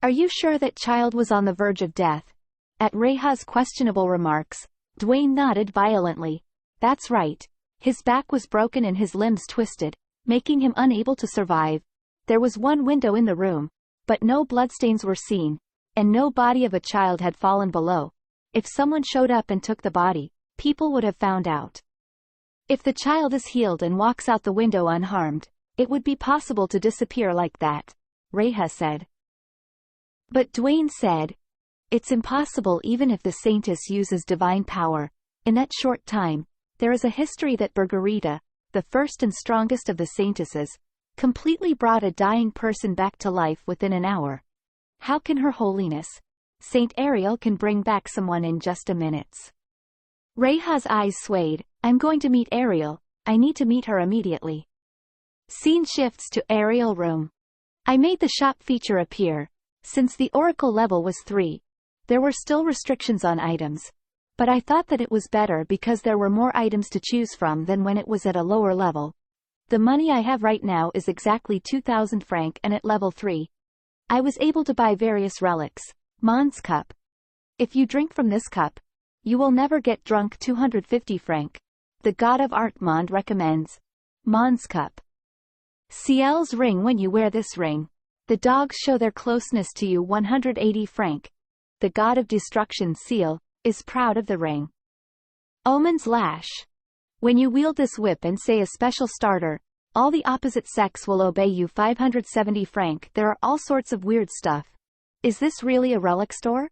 "Are you sure that child was on the verge of death?" At Reha's questionable remarks, Dwayne nodded violently. "That's right. His back was broken and his limbs twisted, making him unable to survive. There was one window in the room, but no bloodstains were seen, and no body of a child had fallen below. If someone showed up and took the body, people would have found out. If the child is healed and walks out the window unharmed, it would be possible to disappear like that," Reha said. But Dwayne said, "It's impossible even if the Saintess uses divine power. In that short time, there is a history that Bergarita, the first and strongest of the Saintesses, completely brought a dying person back to life within an hour. How can Her Holiness, Saint Ariel can bring back someone in just a minute. Reha's eyes swayed. I'm going to meet Ariel. I need to meet her immediately. Scene shifts to Ariel room. I made the shop feature appear. Since the Oracle level was 3, there were still restrictions on items. But I thought that it was better because there were more items to choose from than when it was at a lower level. The money I have right now is exactly 2,000 franc, and at level 3, I was able to buy various relics. Mond's cup. If you drink from this cup, you will never get drunk. 250 franc. The god of art Mond recommends. Mond's cup. Ciel's ring. When you wear this ring, the dogs show their closeness to you. 180 franc. The god of destruction Ciel is proud of the ring. Omen's lash. When you wield this whip and say a special starter, all the opposite sex will obey you. 570 franc. There are all sorts of weird stuff. Is this really a relic store?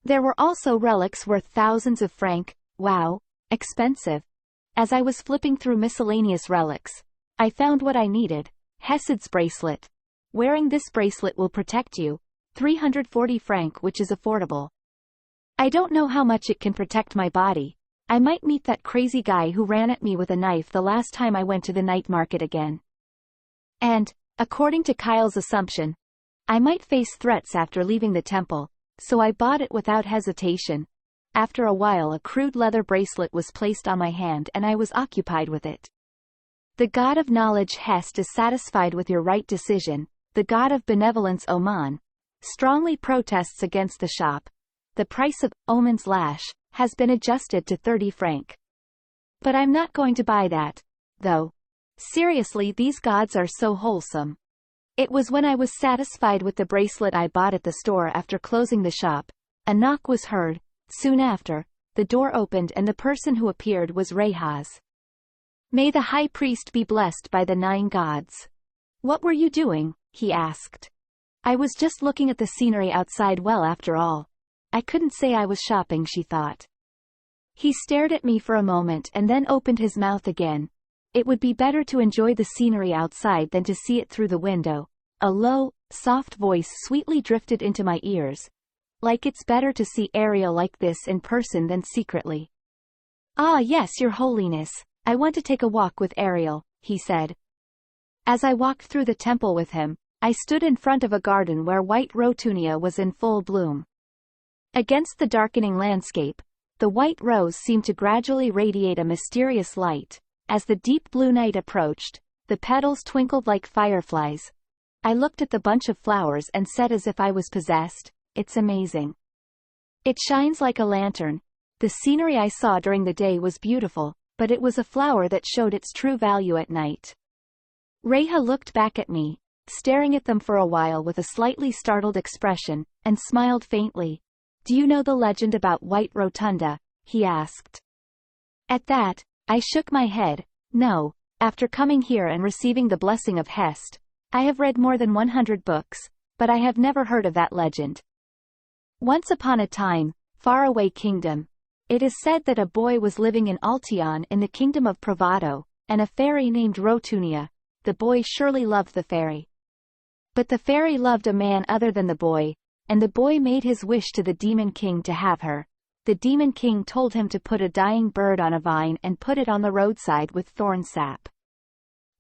There were also relics worth thousands of franc. Wow, expensive. As I was flipping through miscellaneous relics, I found what I needed. Hesid's bracelet. Wearing this bracelet will protect you. 340 franc, which is affordable. I don't know how much it can protect my body. I might meet that crazy guy who ran at me with a knife the last time I went to the night market again. And, according to Kyle's assumption, I might face threats after leaving the temple, so I bought it without hesitation. After a while, a crude leather bracelet was placed on my hand and I was occupied with it. The god of knowledge Hest is satisfied with your right decision. The god of benevolence Oman strongly protests against the shop. The price of Omen's lash has been adjusted to 30 franc. But I'm not going to buy that, though. Seriously, these gods are so wholesome. It was when I was satisfied with the bracelet I bought at the store. After closing the shop, a knock was heard. Soon after, the door opened and the person who appeared was Rehaz. May the high priest be blessed by the 9 gods. What were you doing? He asked. I was just looking at the scenery outside. Well, after all, I couldn't say I was shopping, she thought. He stared at me for a moment and then opened his mouth again. It would be better to enjoy the scenery outside than to see it through the window. A low, soft voice sweetly drifted into my ears. Like it's better to see Ariel like this in person than secretly. Ah yes, your holiness, I want to take a walk with Ariel, he said. As I walked through the temple with him, I stood in front of a garden where white rotunia was in full bloom. Against the darkening landscape, the white rose seemed to gradually radiate a mysterious light. As the deep blue night approached, the petals twinkled like fireflies. I looked at the bunch of flowers and said as if I was possessed, it's amazing. It shines like a lantern. The scenery I saw during the day was beautiful, but it was a flower that showed its true value at night. Reha looked back at me, staring at them for a while with a slightly startled expression, and smiled faintly. Do you know the legend about White Rotunda? He asked. At that, I shook my head. No, after coming here and receiving the blessing of Hest, I have read more than 100 books, but I have never heard of that legend. Once upon a time, far away kingdom, it is said that a boy was living in Altion in the kingdom of Pravado, and a fairy named Rotunia. The boy surely loved the fairy. But the fairy loved a man other than the boy, and the boy made his wish to the demon king to have her. The demon king told him to put a dying bird on a vine and put it on the roadside with thorn sap.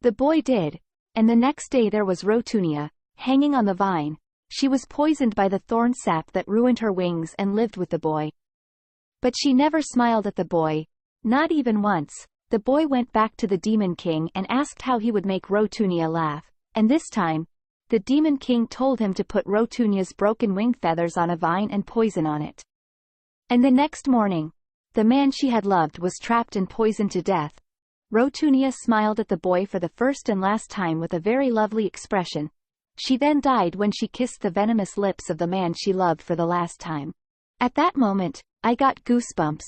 The boy did, and the next day there was Rotunia, hanging on the vine. She was poisoned by the thorn sap that ruined her wings and lived with the boy. But she never smiled at the boy, not even once. The boy went back to the demon king and asked how he would make Rotunia laugh, and this time, the demon king told him to put Rotunia's broken wing feathers on a vine and poison on it. And the next morning, the man she had loved was trapped and poisoned to death. Rotunia smiled at the boy for the first and last time with a very lovely expression. She then died when she kissed the venomous lips of the man she loved for the last time. At that moment, I got goosebumps.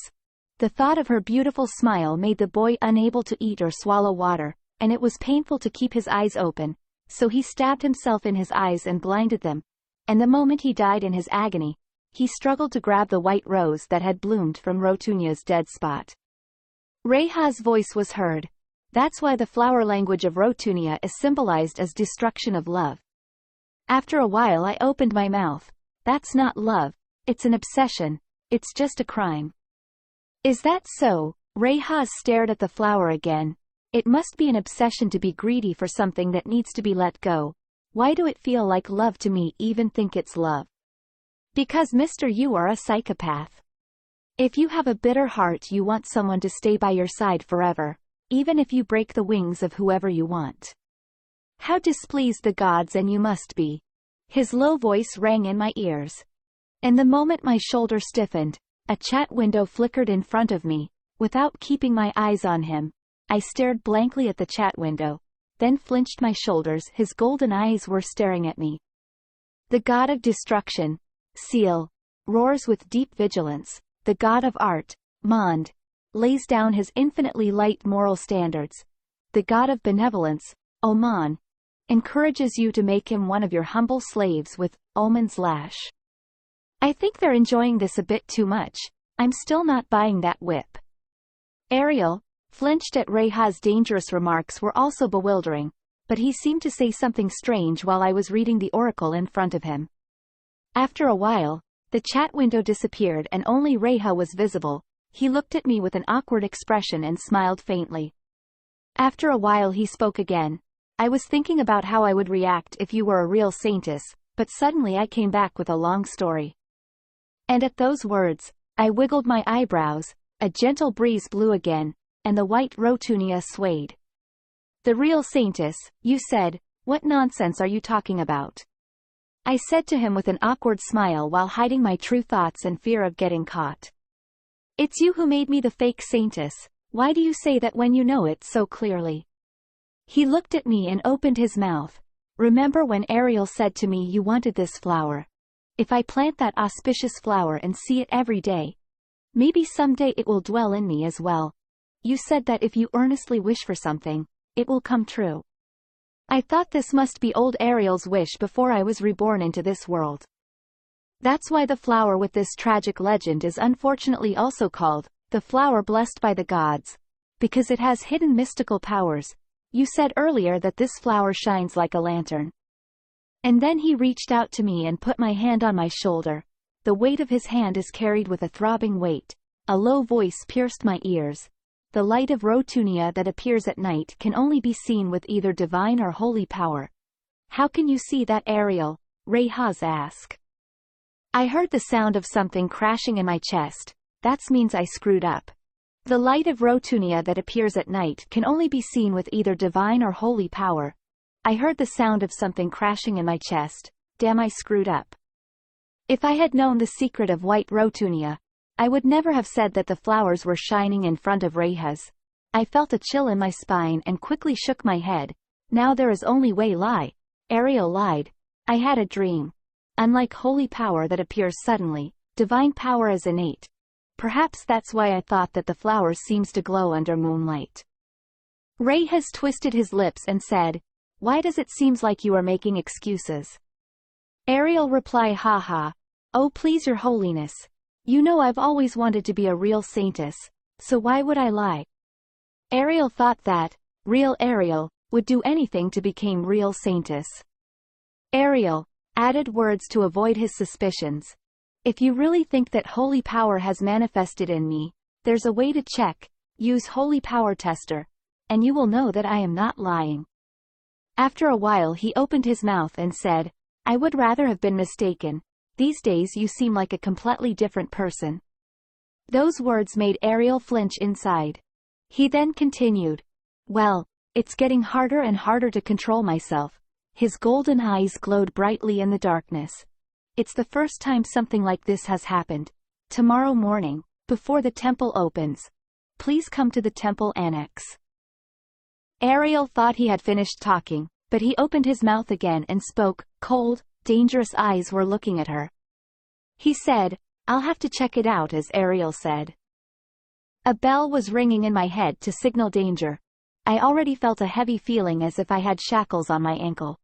The thought of her beautiful smile made the boy unable to eat or swallow water, and it was painful to keep his eyes open, so he stabbed himself in his eyes and blinded them. And the moment he died in his agony, he struggled to grab the white rose that had bloomed from Rotunia's dead spot. Reha's voice was heard. That's why the flower language of Rotunia is symbolized as destruction of love. After a while I opened my mouth. That's not love. It's an obsession. It's just a crime. Is that so? Rehaz stared at the flower again. It must be an obsession to be greedy for something that needs to be let go. Why do it feel like love to me, even think it's love? Because Mr. You are a psychopath. If you have a bitter heart, you want someone to stay by your side forever, even if you break the wings of whoever you want. How displeased the gods and you must be. His low voice rang in my ears. And the moment my shoulder stiffened, a chat window flickered in front of me. Without keeping my eyes on him, I stared blankly at the chat window, then flinched my shoulders. His golden eyes were staring at me. The god of destruction, Seal, roars with deep vigilance. The god of art, Mond, lays down his infinitely light moral standards. The god of benevolence, Oman, encourages you to make him one of your humble slaves with Oman's lash. I think they're enjoying this a bit too much. I'm still not buying that whip. Ariel, flinched at Rehaz's dangerous remarks, were also bewildering, but he seemed to say something strange while I was reading the oracle in front of him. After a while, the chat window disappeared and only Reha was visible. He looked at me with an awkward expression and smiled faintly. After a while he spoke again. I was thinking about how I would react if you were a real Saintess, but suddenly I came back with a long story. And at those words, I wiggled my eyebrows, a gentle breeze blew again, and the white rotunia swayed. The real Saintess, you said? What nonsense are you talking about? I said to him with an awkward smile while hiding my true thoughts and fear of getting caught. It's you who made me the fake Saintess. Why do you say that when you know it so clearly? He looked at me and opened his mouth. Remember when Ariel said to me you wanted this flower? If I plant that auspicious flower and see it every day, maybe someday it will dwell in me as well. You said that if you earnestly wish for something, it will come true. I thought this must be old Ariel's wish before I was reborn into this world. That's why the flower with this tragic legend is unfortunately also called the flower blessed by the gods, because it has hidden mystical powers. You said earlier that this flower shines like a lantern. And then he reached out to me and put my hand on my shoulder. The weight of his hand is carried with a throbbing weight. A low voice pierced my ears. The light of Rotunia that appears at night can only be seen with either divine or holy power. How can you see that, Ariel? Rehaz asked. I heard the sound of something crashing in my chest. That means I screwed up. The light of Rotunia that appears at night can only be seen with either divine or holy power. I heard the sound of something crashing in my chest. Damn, I screwed up. If I had known the secret of white Rotunia, I would never have said that the flowers were shining in front of Rehaz. I felt a chill in my spine and quickly shook my head. Now there is only way lie. Ariel lied. I had a dream. Unlike holy power that appears suddenly, divine power is innate. Perhaps that's why I thought that the flower seems to glow under moonlight. Rehaz twisted his lips and said, why does it seem like you are making excuses? Ariel replied, haha. Oh please your holiness. You know I've always wanted to be a real Saintess, so why would I lie? Ariel thought that, real Ariel, would do anything to become real Saintess. Ariel added words to avoid his suspicions. If you really think that holy power has manifested in me, there's a way to check. Use holy power tester, and you will know that I am not lying. After a while he opened his mouth and said, I would rather have been mistaken. These days you seem like a completely different person. Those words made Ariel flinch inside. He then continued, well, it's getting harder and harder to control myself. His golden eyes glowed brightly in the darkness. It's the first time something like this has happened. Tomorrow morning, before the temple opens, please come to the temple annex. Ariel thought he had finished talking, but he opened his mouth again and spoke. Cold, dangerous eyes were looking at her. He said, I'll have to check it out, as Ariel said. A bell was ringing in my head to signal danger. I already felt a heavy feeling as if I had shackles on my ankle.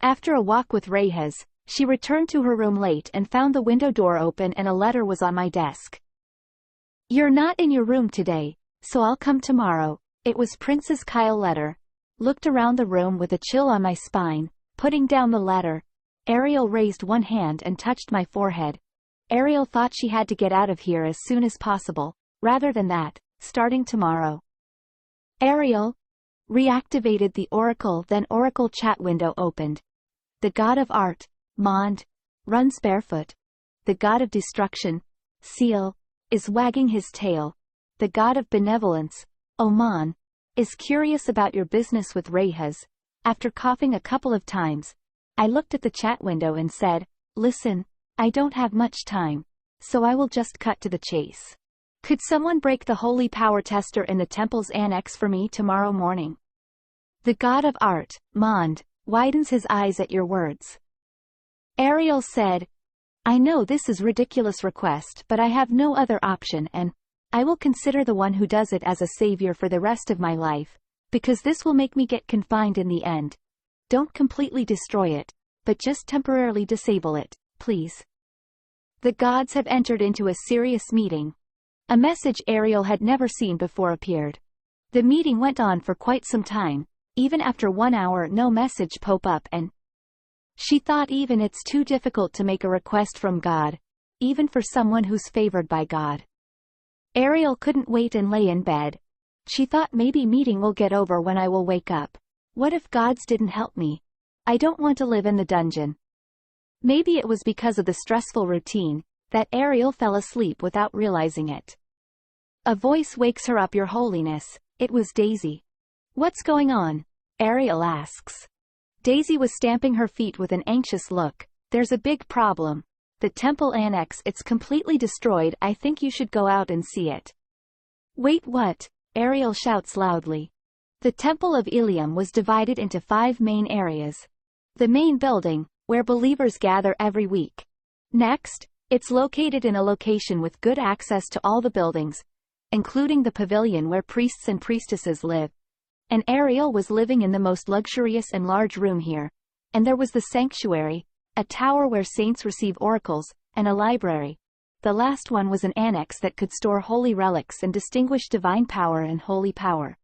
After a walk with Rehaz, she returned to her room late and found the window door open and a letter was on my desk. You're not in your room today, so I'll come tomorrow. It was Princess Kyle letter. Looked around the room with a chill on my spine, putting down the letter. Ariel raised one hand and touched my forehead. Ariel thought she had to get out of here as soon as possible, rather than that, starting tomorrow. Ariel reactivated the oracle, then oracle chat window opened. The god of art, Mond, runs barefoot. The god of destruction, Seal, is wagging his tail. The god of benevolence, Oman, is curious about your business with Rehaz. After coughing a couple of times, I looked at the chat window and said, "Listen, I don't have much time, so I will just cut to the chase. Could someone break the holy power tester in the temple's annex for me tomorrow morning?" The god of art, Mond, widens his eyes at your words. Ariel said, "I know this is ridiculous request, but I have no other option, and I will consider the one who does it as a savior for the rest of my life, because this will make me get confined in the end. Don't completely destroy it, but just temporarily disable it, please." The gods have entered into a serious meeting. A message Ariel had never seen before appeared. The meeting went on for quite some time. Even after 1 hour no message pop up, and she thought even it's too difficult to make a request from God, even for someone who's favored by God. Ariel couldn't wait and lay in bed. She thought maybe meeting will get over when I will wake up. What if gods didn't help me? I don't want to live in the dungeon. Maybe it was because of the stressful routine that Ariel fell asleep without realizing it. A voice wakes her up. "Your Holiness." It was Daisy. "What's going on?" Ariel asks. Daisy was stamping her feet with an anxious look. "There's a big problem. The temple annex, it's completely destroyed. I think you should go out and see it." "Wait, what?" Ariel shouts loudly. The Temple of Ilium was divided into 5 main areas. The main building, where believers gather every week. Next, it's located in a location with good access to all the buildings, including the pavilion where priests and priestesses live. And Ariel was living in the most luxurious and large room here. And there was the sanctuary, a tower where saints receive oracles, and a library. The last one was an annex that could store holy relics and distinguish divine power and holy power.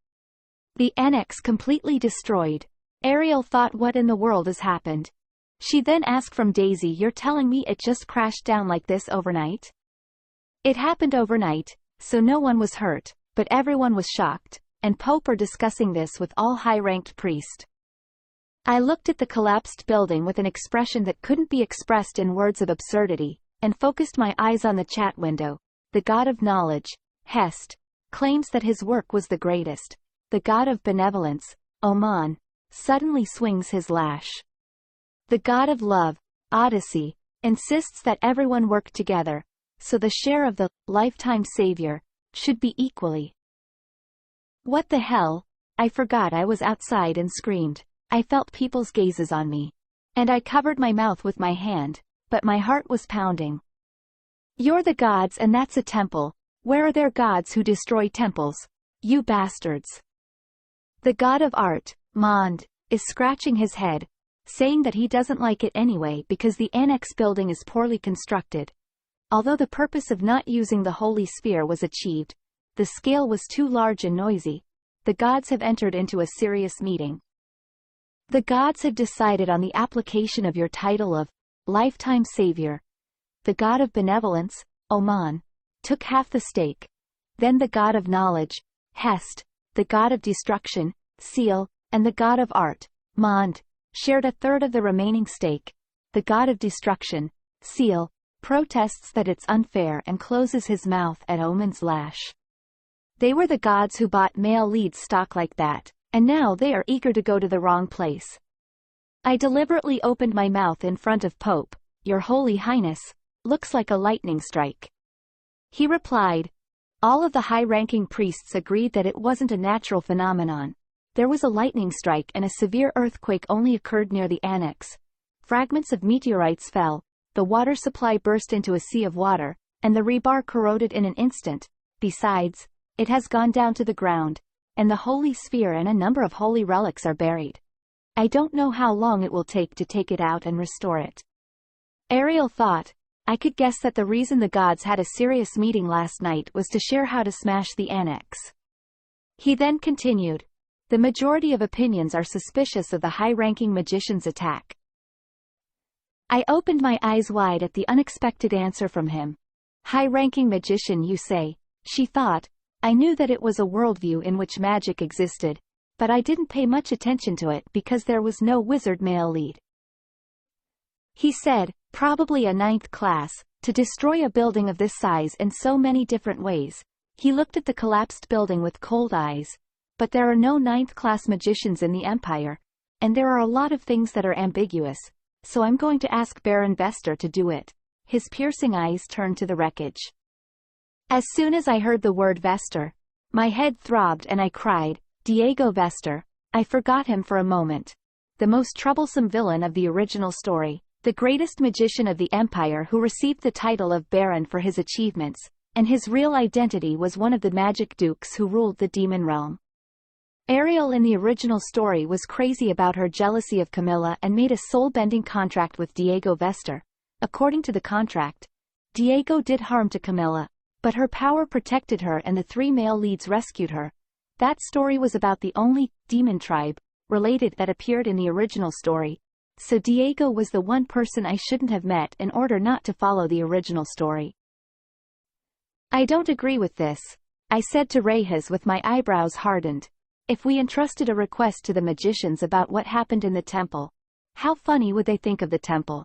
The annex completely destroyed. Ariel thought, what in the world has happened? She then asked from Daisy, "You're telling me it just crashed down like this overnight?" It happened overnight, so no one was hurt, but everyone was shocked, and Pope are discussing this with all high-ranked priests. I looked at the collapsed building with an expression that couldn't be expressed in words of absurdity, and focused my eyes on the chat window. The god of knowledge, Hest, claims that his work was the greatest. The god of benevolence, Oman, suddenly swings his lash. The god of love, Odyssey, insists that everyone work together, so the share of the lifetime savior should be equally. What the hell? I forgot I was outside and screamed. I felt people's gazes on me. And I covered my mouth with my hand, but my heart was pounding. You're the gods and that's a temple. Where are their gods who destroy temples? You bastards. The god of art, Mond, is scratching his head, saying that he doesn't like it anyway because the annex building is poorly constructed. Although the purpose of not using the holy sphere was achieved, the scale was too large and noisy. The gods have entered into a serious meeting. The gods have decided on the application of your title of lifetime savior. The god of benevolence, Oman, took half the stake. Then the god of knowledge, Hest, the god of destruction, Seal, and the god of art, Mond, shared a third of the remaining stake. The god of destruction, Seal, protests that it's unfair and closes his mouth at Oman's lash. They were the gods who bought male lead stock like that, and now they are eager to go to the wrong place. I deliberately opened my mouth in front of Pope. Your Holy Highness, looks like a lightning strike. He replied. All of the high-ranking priests agreed that it wasn't a natural phenomenon. There was a lightning strike and a severe earthquake only occurred near the annex. Fragments of meteorites fell, the water supply burst into a sea of water, and the rebar corroded in an instant. Besides, it has gone down to the ground, and the holy sphere and a number of holy relics are buried. I don't know how long it will take to take it out and restore it. Ariel thought, I could guess that the reason the gods had a serious meeting last night was to share how to smash the annex. He then continued. The majority of opinions are suspicious of the high-ranking magician's attack. I opened my eyes wide at the unexpected answer from him. High-ranking magician, you say? She thought. I knew that it was a worldview in which magic existed, but I didn't pay much attention to it because there was no wizard male lead. He said, probably a 9th class, to destroy a building of this size in so many different ways. He looked at the collapsed building with cold eyes. But there are no 9th class magicians in the Empire, and there are a lot of things that are ambiguous, so I'm going to ask Baron Vester to do it. His piercing eyes turned to the wreckage. As soon as I heard the word Vester, my head throbbed and I cried, Diego Vester. I forgot him for a moment. The most troublesome villain of the original story, the greatest magician of the Empire who received the title of Baron for his achievements, and his real identity was one of the magic dukes who ruled the demon realm. Ariel in the original story was crazy about her jealousy of Camilla and made a soul-bending contract with Diego Vester. According to the contract, Diego did harm to Camilla, but her power protected her and the 3 male leads rescued her. That story was about the only demon tribe related that appeared in the original story, so Diego was the one person I shouldn't have met in order not to follow the original story. I don't agree with this, I said to Reyes with my eyebrows hardened. If we entrusted a request to the magicians about what happened in the temple, how funny would they think of the temple?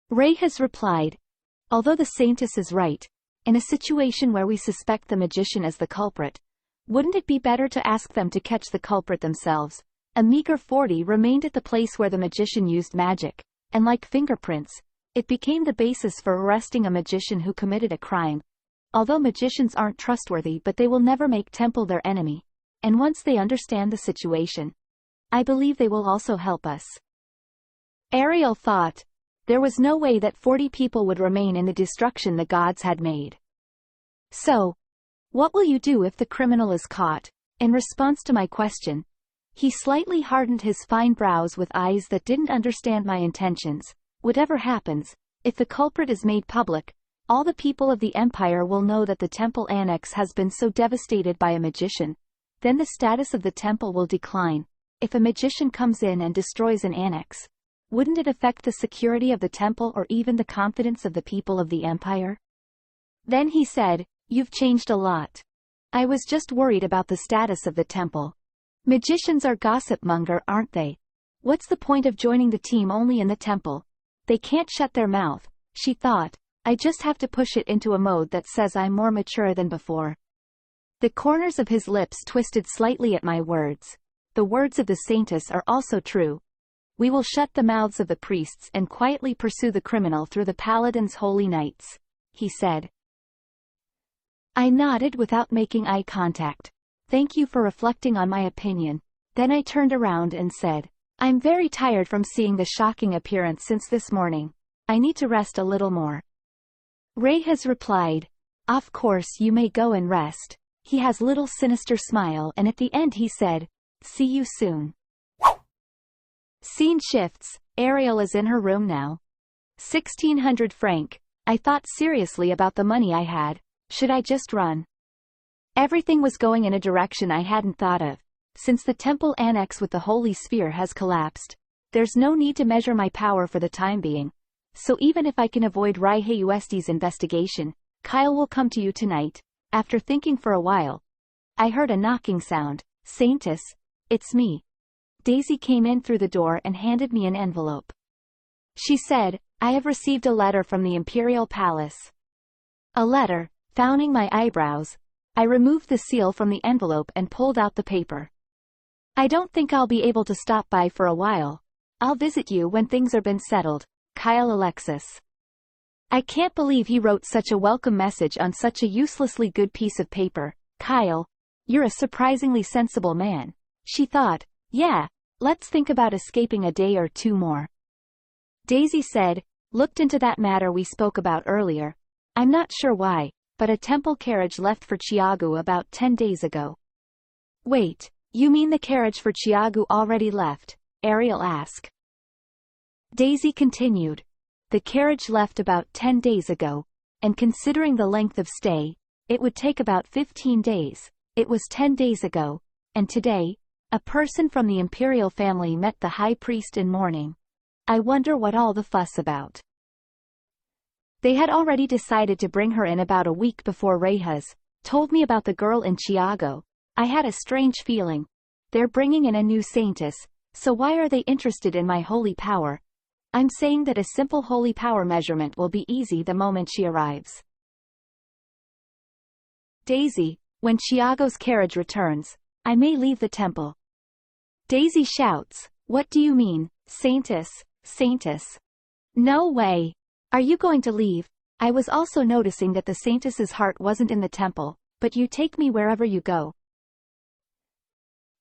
Reyes replied, although the Saintess is right, in a situation where we suspect the magician as the culprit, wouldn't it be better to ask them to catch the culprit themselves? A meager 40 remained at the place where the magician used magic, and like fingerprints, it became the basis for arresting a magician who committed a crime. Although magicians aren't trustworthy, but they will never make temple their enemy. And once they understand the situation, I believe they will also help us. Ariel thought, there was no way that 40 people would remain in the destruction the gods had made. So, what will you do if the criminal is caught? In response to my question, he slightly hardened his fine brows with eyes that didn't understand my intentions. Whatever happens, if the culprit is made public, all the people of the Empire will know that the temple annex has been so devastated by a magician. Then the status of the temple will decline. If a magician comes in and destroys an annex, wouldn't it affect the security of the temple or even the confidence of the people of the Empire? Then he said, you've changed a lot. I was just worried about the status of the temple. Magicians are gossip-monger, aren't they? What's the point of joining the team only in the temple? They can't shut their mouth, she thought. I just have to push it into a mode that says I'm more mature than before. The corners of his lips twisted slightly at my words. The words of the Saintess are also true. We will shut the mouths of the priests and quietly pursue the criminal through the Paladin's holy nights, he said. I nodded without making eye contact. Thank you for reflecting on my opinion. Then I turned around and said, I'm very tired from seeing the shocking appearance since this morning. I need to rest a little more. Reyes replied, of course you may go and rest. He has little sinister smile and at the end he said, see you soon. Scene shifts, Ariel is in her room now. 1600 franc. I thought seriously about the money I had. Should I just run? Everything was going in a direction I hadn't thought of. Since the temple annex with the Holy Sphere has collapsed, there's no need to measure my power for the time being. So even if I can avoid Reyes' investigation, Kyle will come to you tonight. After thinking for a while, I heard a knocking sound. Saintess, it's me. Daisy came in through the door and handed me an envelope. She said, I have received a letter from the Imperial Palace. A letter, frowning my eyebrows. I removed the seal from the envelope and pulled out the paper. I don't think I'll be able to stop by for a while. I'll visit you when things are been settled. Kyle Alexis. I can't believe he wrote such a welcome message on such a uselessly good piece of paper. Kyle, you're a surprisingly sensible man. She thought, yeah, let's think about escaping a day or two more. Daisy said, looked into that matter we spoke about earlier. I'm not sure why, but a temple carriage left for Chiagu about 10 days ago. Wait, you mean the carriage for Chiagu already left? Ariel asked. Daisy continued. The carriage left about 10 days ago, and considering the length of stay, it would take about 15 days. It was 10 days ago, and today, a person from the imperial family met the high priest in mourning. I wonder what all the fuss about. They had already decided to bring her in about a week before Reyes told me about the girl in Chiago. I had a strange feeling. They're bringing in a new Saintess, so why are they interested in my holy power? I'm saying that a simple holy power measurement will be easy the moment she arrives. Daisy, when Chiago's carriage returns, I may leave the temple. Daisy shouts, what do you mean, Saintess, Saintess? No way. Are you going to leave? I was also noticing that the Saintess's heart wasn't in the temple, but you take me wherever you go.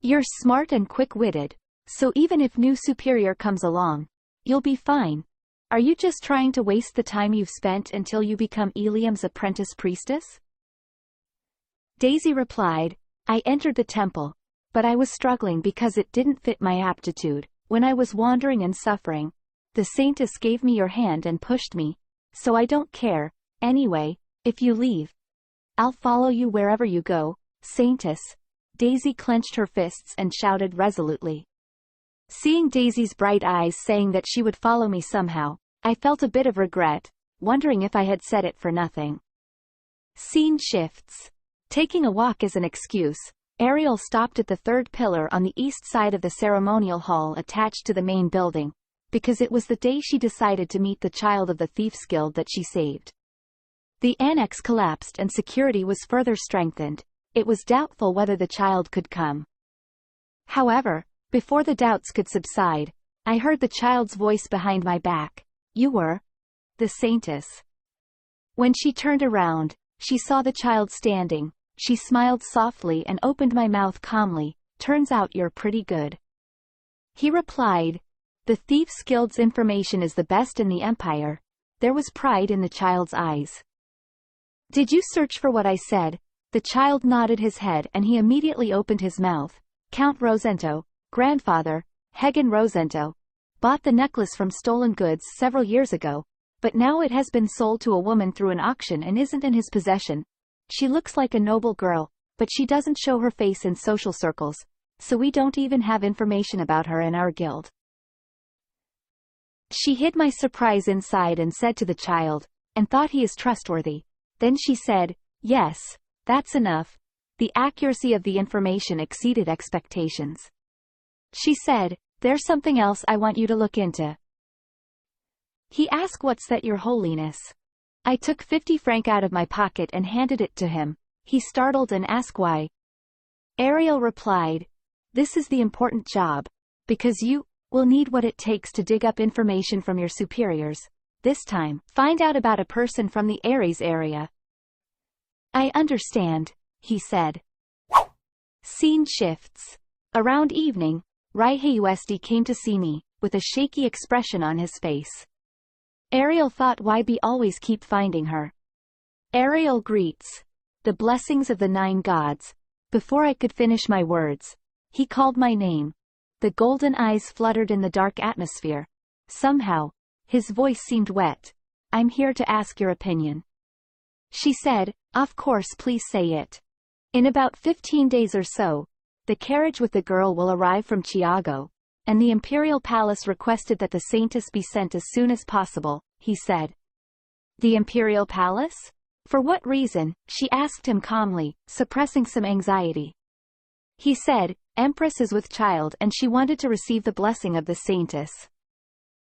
You're smart and quick-witted, so even if new superior comes along, you'll be fine. Are you just trying to waste the time you've spent until you become Eliam's apprentice priestess? Daisy replied, I entered the temple, but I was struggling because it didn't fit my aptitude. When I was wandering and suffering, the Saintess gave me your hand and pushed me, so I don't care. Anyway, if you leave, I'll follow you wherever you go, Saintess. Daisy clenched her fists and shouted resolutely. Seeing Daisy's bright eyes saying that she would follow me somehow, I felt a bit of regret, wondering if I had said it for nothing. Scene shifts. Taking a walk as an excuse, Ariel stopped at the third pillar on the east side of the ceremonial hall attached to the main building, because it was the day she decided to meet the child of the Thieves' Guild that she saved. The annex collapsed and security was further strengthened. It was doubtful whether the child could come. However, before the doubts could subside, I heard the child's voice behind my back. You were the Saintess. When she turned around, she saw the child standing. She smiled softly and opened my mouth calmly. Turns out you're pretty good. He replied, the Thieves' Guild's information is the best in the Empire. There was pride in the child's eyes. Did you search for what I said? The child nodded his head and he immediately opened his mouth. Count Rosento, grandfather, Hagen Rosento, bought the necklace from stolen goods several years ago, but now it has been sold to a woman through an auction and isn't in his possession. She looks like a noble girl, but she doesn't show her face in social circles, so we don't even have information about her in our guild. She hid my surprise inside and said to the child, and thought he is trustworthy. Then she said, yes, that's enough. The accuracy of the information exceeded expectations. She said, there's something else I want you to look into. He asked, what's that, your holiness? I took 50 francs out of my pocket and handed it to him. He startled and asked why. Ariel replied, this is the important job, because you will need what it takes to dig up information from your superiors. This time, find out about a person from the Ares area. I understand, he said. Scene shifts. Around evening, Raiheusd came to see me, with a shaky expression on his face. Ariel thought, why be always keep finding her? Ariel greets. The blessings of the 9 gods. Before I could finish my words, he called my name. The golden eyes fluttered in the dark atmosphere. Somehow, his voice seemed wet. I'm here to ask your opinion. She said, of course, please say it. In about 15 days or so, the carriage with the girl will arrive from Chiago, and the Imperial Palace requested that the Saintess be sent as soon as possible, he said. The Imperial Palace? For what reason? She asked him calmly, suppressing some anxiety. He said, Empress is with child and she wanted to receive the blessing of the Saintess.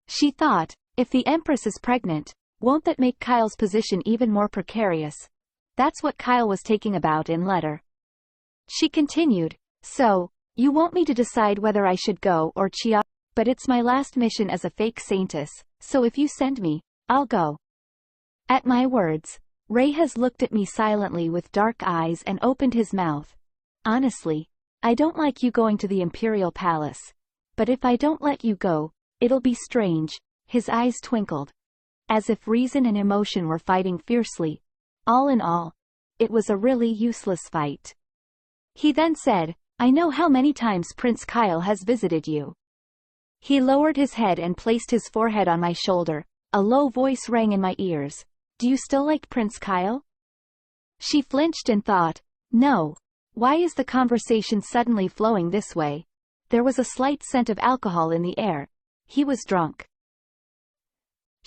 She thought, if the Empress is pregnant, won't that make Kyle's position even more precarious? That's what Kyle was taking about in letter. She continued, so, you want me to decide whether I should go or Chia, but it's my last mission as a fake Saintess, so if you send me, I'll go. At my words, Reyes looked at me silently with dark eyes and opened his mouth. Honestly, I don't like you going to the Imperial Palace, but if I don't let you go, it'll be strange. His eyes twinkled, as if reason and emotion were fighting fiercely. All in all, it was a really useless fight. He then said, I know how many times Prince Kyle has visited you. He lowered his head and placed his forehead on my shoulder. A low voice rang in my ears. Do you still like Prince Kyle? She flinched and thought, no. Why is the conversation suddenly flowing this way? There was a slight scent of alcohol in the air. He was drunk.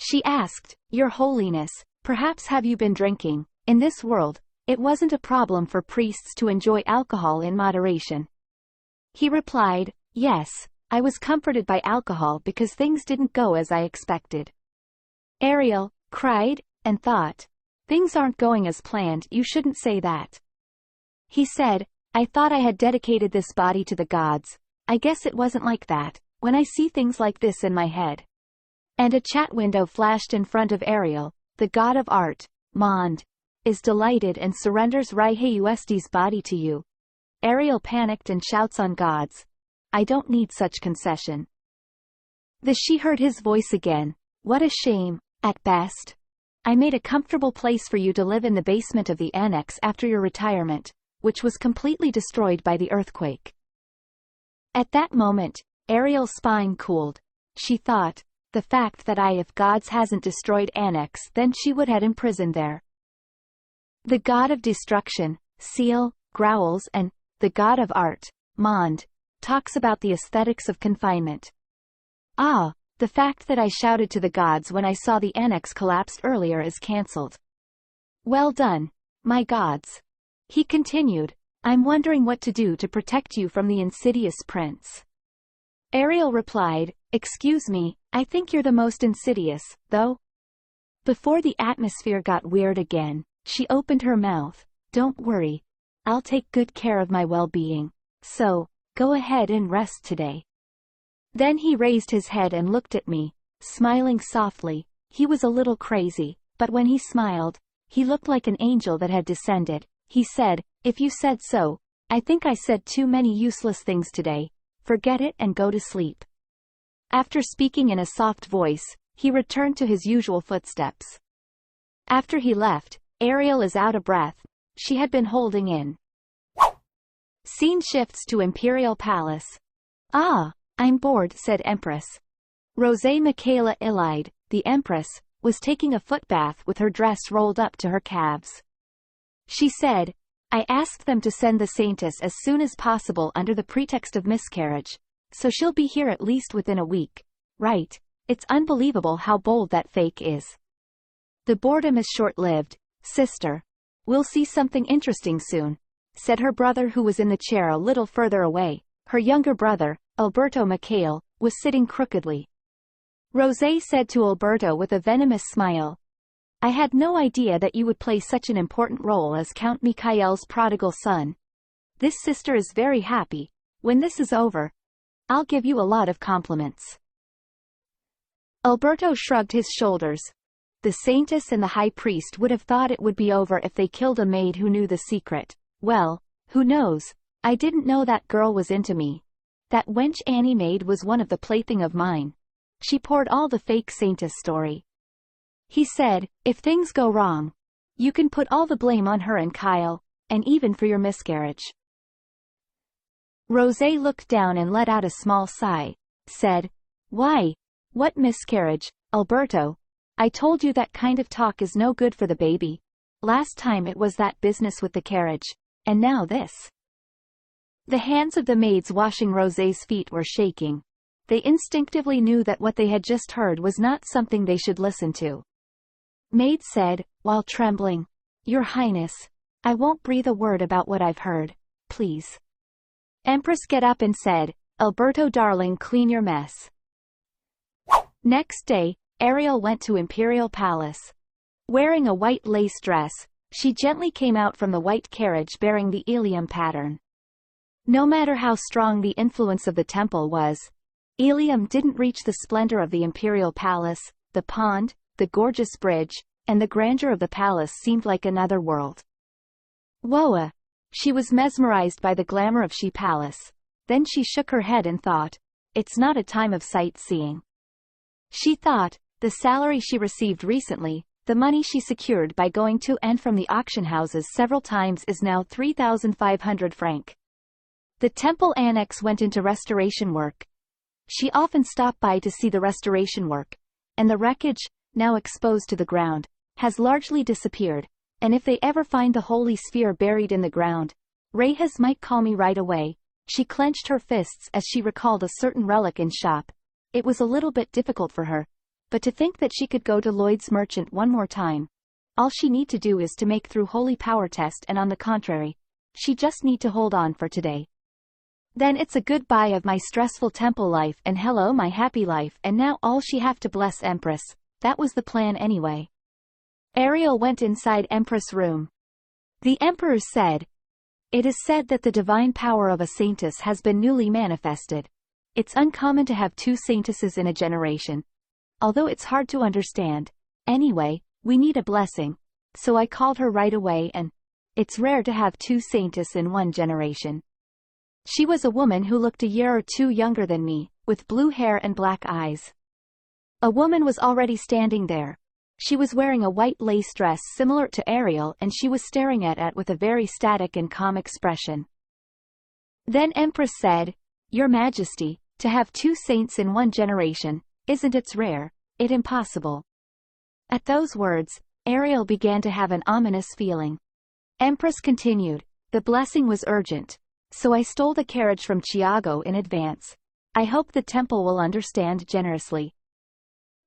She asked, Your Holiness, perhaps have you been drinking? In this world, it wasn't a problem for priests to enjoy alcohol in moderation. He replied, Yes, I was comforted by alcohol because things didn't go as I expected. Ariel cried and thought, Things aren't going as planned, you shouldn't say that. He said, I thought I had dedicated this body to the gods. I guess it wasn't like that, when I see things like this in my head. And a chat window flashed in front of Ariel. The god of art, Mond, is delighted and surrenders Raiheust's body to you. Ariel panicked and shouts on gods. I don't need such concession. She heard his voice again. What a shame, at best. I made a comfortable place for you to live in the basement of the annex after your retirement, which was completely destroyed by the earthquake. At that moment, Ariel's spine cooled. She thought, the fact that if gods hasn't destroyed annex, then she would have imprisoned there. The god of destruction, Seal, growls, and the god of art, Mond, talks about the aesthetics of confinement. Ah, the fact that I shouted to the gods when I saw the annex collapsed earlier is cancelled. Well done, my gods. He continued, I'm wondering what to do to protect you from the insidious prince. Ariel replied, Excuse me, I think you're the most insidious, though. Before the atmosphere got weird again, she opened her mouth. Don't worry. I'll take good care of my well-being. So, go ahead and rest today. Then he raised his head and looked at me, smiling softly. He was a little crazy, but when he smiled, he looked like an angel that had descended. He said, If you said so, I think I said too many useless things today. Forget it and go to sleep. After speaking in a soft voice, he returned to his usual footsteps. After he left, Ariel is out of breath. She had been holding in. Scene shifts to Imperial Palace. Ah, I'm bored, said Empress. Rosé Michaela Ilide, the Empress, was taking a footbath with her dress rolled up to her calves. She said, I asked them to send the Saintess as soon as possible under the pretext of miscarriage, so she'll be here at least within a week. Right, it's unbelievable how bold that fake is. The boredom is short-lived, sister. We'll see something interesting soon, said her brother who was in the chair a little further away. Her younger brother, Alberto Michael, was sitting crookedly. Rosé said to Alberto with a venomous smile, I had no idea that you would play such an important role as Count Mikhail's prodigal son. This sister is very happy. When this is over, I'll give you a lot of compliments. Alberto shrugged his shoulders. The Saintess and the High Priest would have thought it would be over if they killed a maid who knew the secret. Well, who knows? I didn't know that girl was into me. That wench Annie maid was one of the plaything of mine. She poured all the fake Saintess story. He said, if things go wrong, you can put all the blame on her and Kyle, and even for your miscarriage. Rosé looked down and let out a small sigh, said, Why? What miscarriage, Alberto? I told you that kind of talk is no good for the baby. Last time it was that business with the carriage, and now this. The hands of the maids washing Rosé's feet were shaking. They instinctively knew that what they had just heard was not something they should listen to. Maid said, while trembling, Your Highness, I won't breathe a word about what I've heard, please. Empress get up and said, Alberto darling, clean your mess. Next day, Ariel went to Imperial Palace. Wearing a white lace dress, she gently came out from the white carriage bearing the Ilium pattern. No matter how strong the influence of the temple was, Ilium didn't reach the splendor of the Imperial Palace. The pond, the gorgeous bridge, and the grandeur of the palace seemed like another world. Whoa! She was mesmerized by the glamour of She Palace. Then she shook her head and thought, it's not a time of sightseeing. She thought, the salary she received recently, the money she secured by going to and from the auction houses several times is now 3,500 francs. The temple annex went into restoration work. She often stopped by to see the restoration work, and the wreckage, now exposed to the ground, has largely disappeared, and if they ever find the holy sphere buried in the ground, Reyes might call me right away. She clenched her fists as she recalled a certain relic in shop. It was a little bit difficult for her, But to think that she could go to Lloyd's merchant one more time. All she need to do is to make through holy power test, and on the contrary, she just need to hold on for today. Then it's a goodbye of my stressful temple life and hello my happy life, and now all she have to bless Empress. That was the plan anyway. Ariel went inside Empress' room. The Emperor said, "It is said that the divine power of a Saintess has been newly manifested. It's uncommon to have two Saintesses in a generation. Although it's hard to understand. Anyway, we need a blessing. So I called her right away, and it's rare to have two Saintess in one generation." She was a woman who looked a year or two younger than me, with blue hair and black eyes. A woman was already standing there. She was wearing a white lace dress similar to Ariel, and she was staring at it with a very static and calm expression. Then Empress said, "Your Majesty, to have two saints in one generation, isn't it rare, it impossible?" At those words, Ariel began to have an ominous feeling. Empress continued, "The blessing was urgent. So I stole the carriage from Chiago in advance. I hope the temple will understand generously."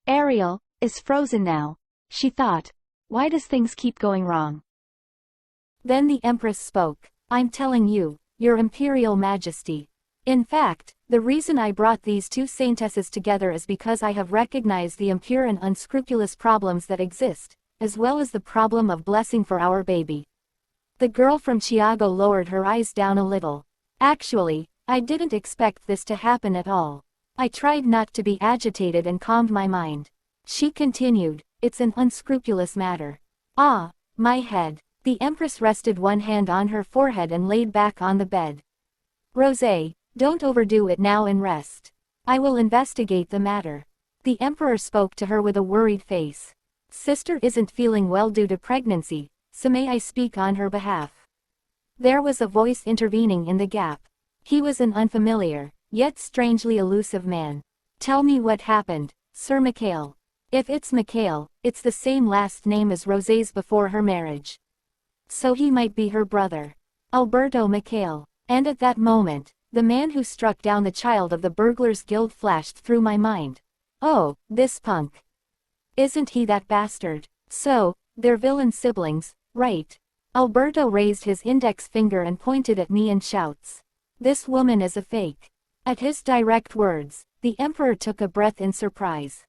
Ariel is frozen now. She thought, why does things keep going wrong? Then the Empress spoke. "I'm telling you, Your Imperial Majesty. In fact, the reason I brought these two Saintesses together is because I have recognized the impure and unscrupulous problems that exist, as well as the problem of blessing for our baby." The girl from Chiago lowered her eyes down a little. "Actually, I didn't expect this to happen at all. I tried not to be agitated and calmed my mind." She continued, "It's an unscrupulous matter." "Ah, my head." The Empress rested one hand on her forehead and laid back on the bed. "Rosé, don't overdo it now and rest. I will investigate the matter." The Emperor spoke to her with a worried face. "Sister isn't feeling well due to pregnancy, so may I speak on her behalf?" There was a voice intervening in the gap. He was an unfamiliar, yet strangely elusive man. "Tell me what happened, Sir Mikhail." "If it's Mikhail, it's the same last name as Rosé's before her marriage. So he might be her brother. Alberto Mikhail." And at that moment, the man who struck down the child of the Burglars Guild flashed through my mind. "Oh, this punk. Isn't he that bastard? So, they're villain siblings, right?" Alberto raised his index finger and pointed at me and shouts, "This woman is a fake." At his direct words, the Emperor took a breath in surprise.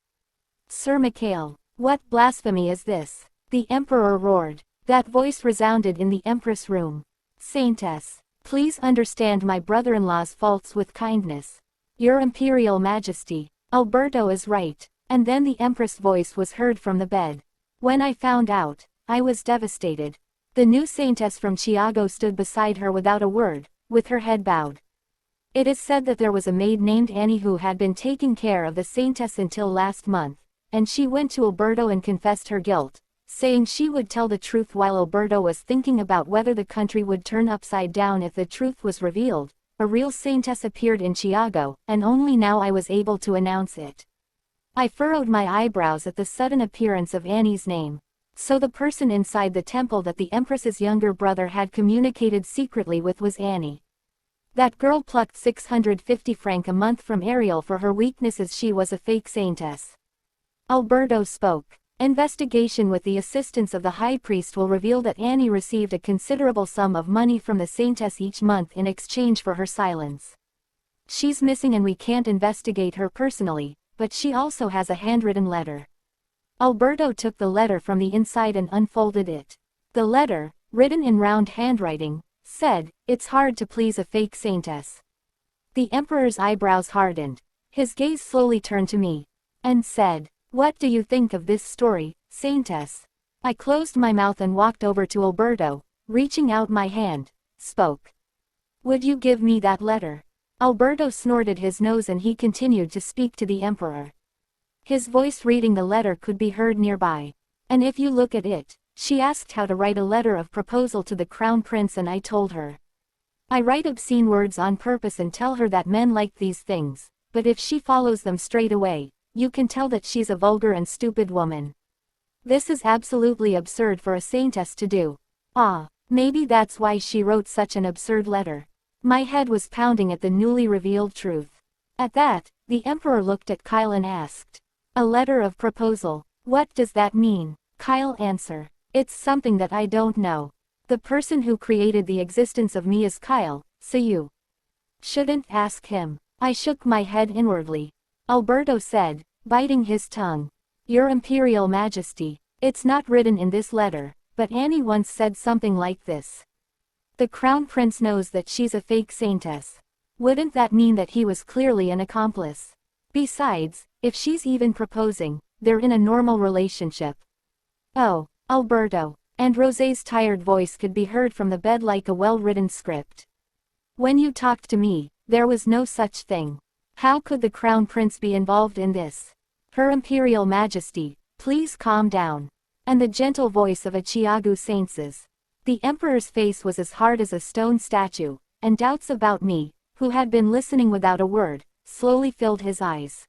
"Sir Mikhail, what blasphemy is this?" the Emperor roared. That voice resounded in the Empress' room. "Saintess, please understand my brother-in-law's faults with kindness. Your Imperial Majesty, Alberto is right." And then the Empress' voice was heard from the bed. "When I found out, I was devastated." The new Saintess from Chiago stood beside her without a word, with her head bowed. It is said that there was a maid named Annie who had been taking care of the Saintess until last month, and she went to Alberto and confessed her guilt, saying she would tell the truth while Alberto was thinking about whether the country would turn upside down if the truth was revealed. A real Saintess appeared in Chiago, and only now I was able to announce it. I furrowed my eyebrows at the sudden appearance of Annie's name. So the person inside the temple that the Empress's younger brother had communicated secretly with was Annie. That girl plucked 650 francs a month from Ariel for her weakness as she was a fake Saintess. Alberto spoke. "Investigation with the assistance of the High Priest will reveal that Annie received a considerable sum of money from the Saintess each month in exchange for her silence. She's missing and we can't investigate her personally, but she also has a handwritten letter." Alberto took the letter from the inside and unfolded it. The letter, written in round handwriting, said, "It's hard to please a fake Saintess." The Emperor's eyebrows hardened. His gaze slowly turned to me, and said, "What do you think of this story, Saintess?" I closed my mouth and walked over to Alberto, reaching out my hand, spoke. "Would you give me that letter?" Alberto snorted his nose and he continued to speak to the Emperor. His voice reading the letter could be heard nearby. "And if you look at it," she asked how to write a letter of proposal to the Crown Prince, and I told her. I write obscene words on purpose and tell her that men like these things, but if she follows them straight away, you can tell that she's a vulgar and stupid woman. This is absolutely absurd for a Saintess to do. Ah, maybe that's why she wrote such an absurd letter. My head was pounding at the newly revealed truth. At that, the Emperor looked at Kyle and asked, A letter of proposal. What does that mean? Kyle answer. It's something that I don't know. The person who created the existence of me is Kyle, so you shouldn't ask him. I shook my head inwardly. Alberto said, biting his tongue. Your Imperial Majesty. It's not written in this letter, but Annie once said something like this. The Crown Prince knows that she's a fake Saintess. Wouldn't that mean that he was clearly an accomplice? Besides, if she's even proposing, they're in a normal relationship. Oh, Alberto. And Rosé's tired voice could be heard from the bed like a well-written script. When you talked to me, there was no such thing. How could the Crown Prince be involved in this? Her Imperial Majesty, please calm down. And the gentle voice of a Chiagu Saintess. The Emperor's face was as hard as a stone statue, and doubts about me, who had been listening without a word, slowly filled his eyes.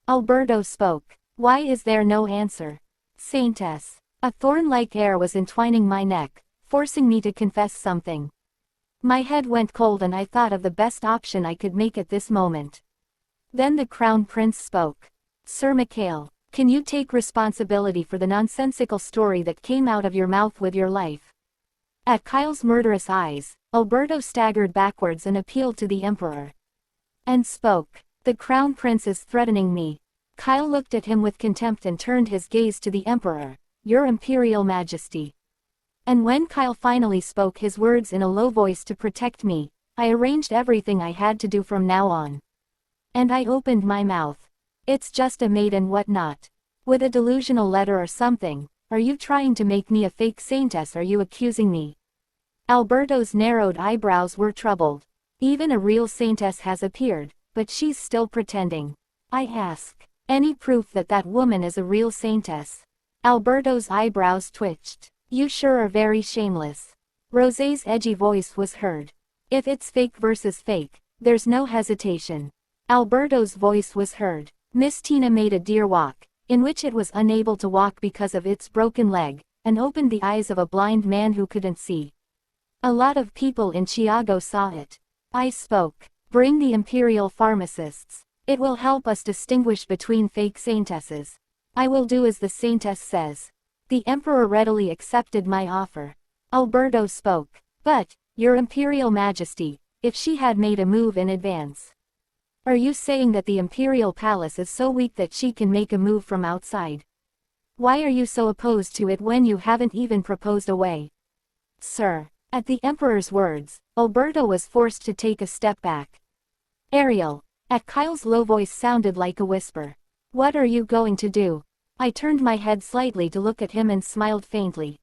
Alberto spoke. Why is there no answer? Saintess. A thorn-like air was entwining my neck, forcing me to confess something. My head went cold and I thought of the best option I could make at this moment. Then the Crown Prince spoke. Sir Mikhail, can you take responsibility for the nonsensical story that came out of your mouth with your life? At Kyle's murderous eyes, Alberto staggered backwards and appealed to the Emperor. And spoke. The Crown Prince is threatening me. Kyle looked at him with contempt and turned his gaze to the Emperor. Your Imperial Majesty. And when Kyle finally spoke his words in a low voice to protect me, I arranged everything I had to do from now on. And I opened my mouth. It's just a maid and whatnot. With a delusional letter or something. Are you trying to make me a fake Saintess? Are you accusing me? Alberto's narrowed eyebrows were troubled. Even a real Saintess has appeared, but she's still pretending. I ask. Any proof that that woman is a real Saintess? Alberto's eyebrows twitched. You sure are very shameless. Rosé's edgy voice was heard. If it's fake versus fake, there's no hesitation. Alberto's voice was heard. Miss Tina made a deer walk, in which it was unable to walk because of its broken leg, and opened the eyes of a blind man who couldn't see. A lot of people in Chiago saw it. I spoke. Bring the Imperial pharmacists. It will help us distinguish between fake Saintesses. I will do as the Saintess says. The Emperor readily accepted my offer. Alberto spoke. But, Your Imperial Majesty, if she had made a move in advance. Are you saying that the Imperial Palace is so weak that she can make a move from outside? Why are you so opposed to it when you haven't even proposed a way? Sir. At the Emperor's words, Alberto was forced to take a step back. Ariel. At Kyle's low voice sounded like a whisper. What are you going to do? I turned my head slightly to look at him and smiled faintly.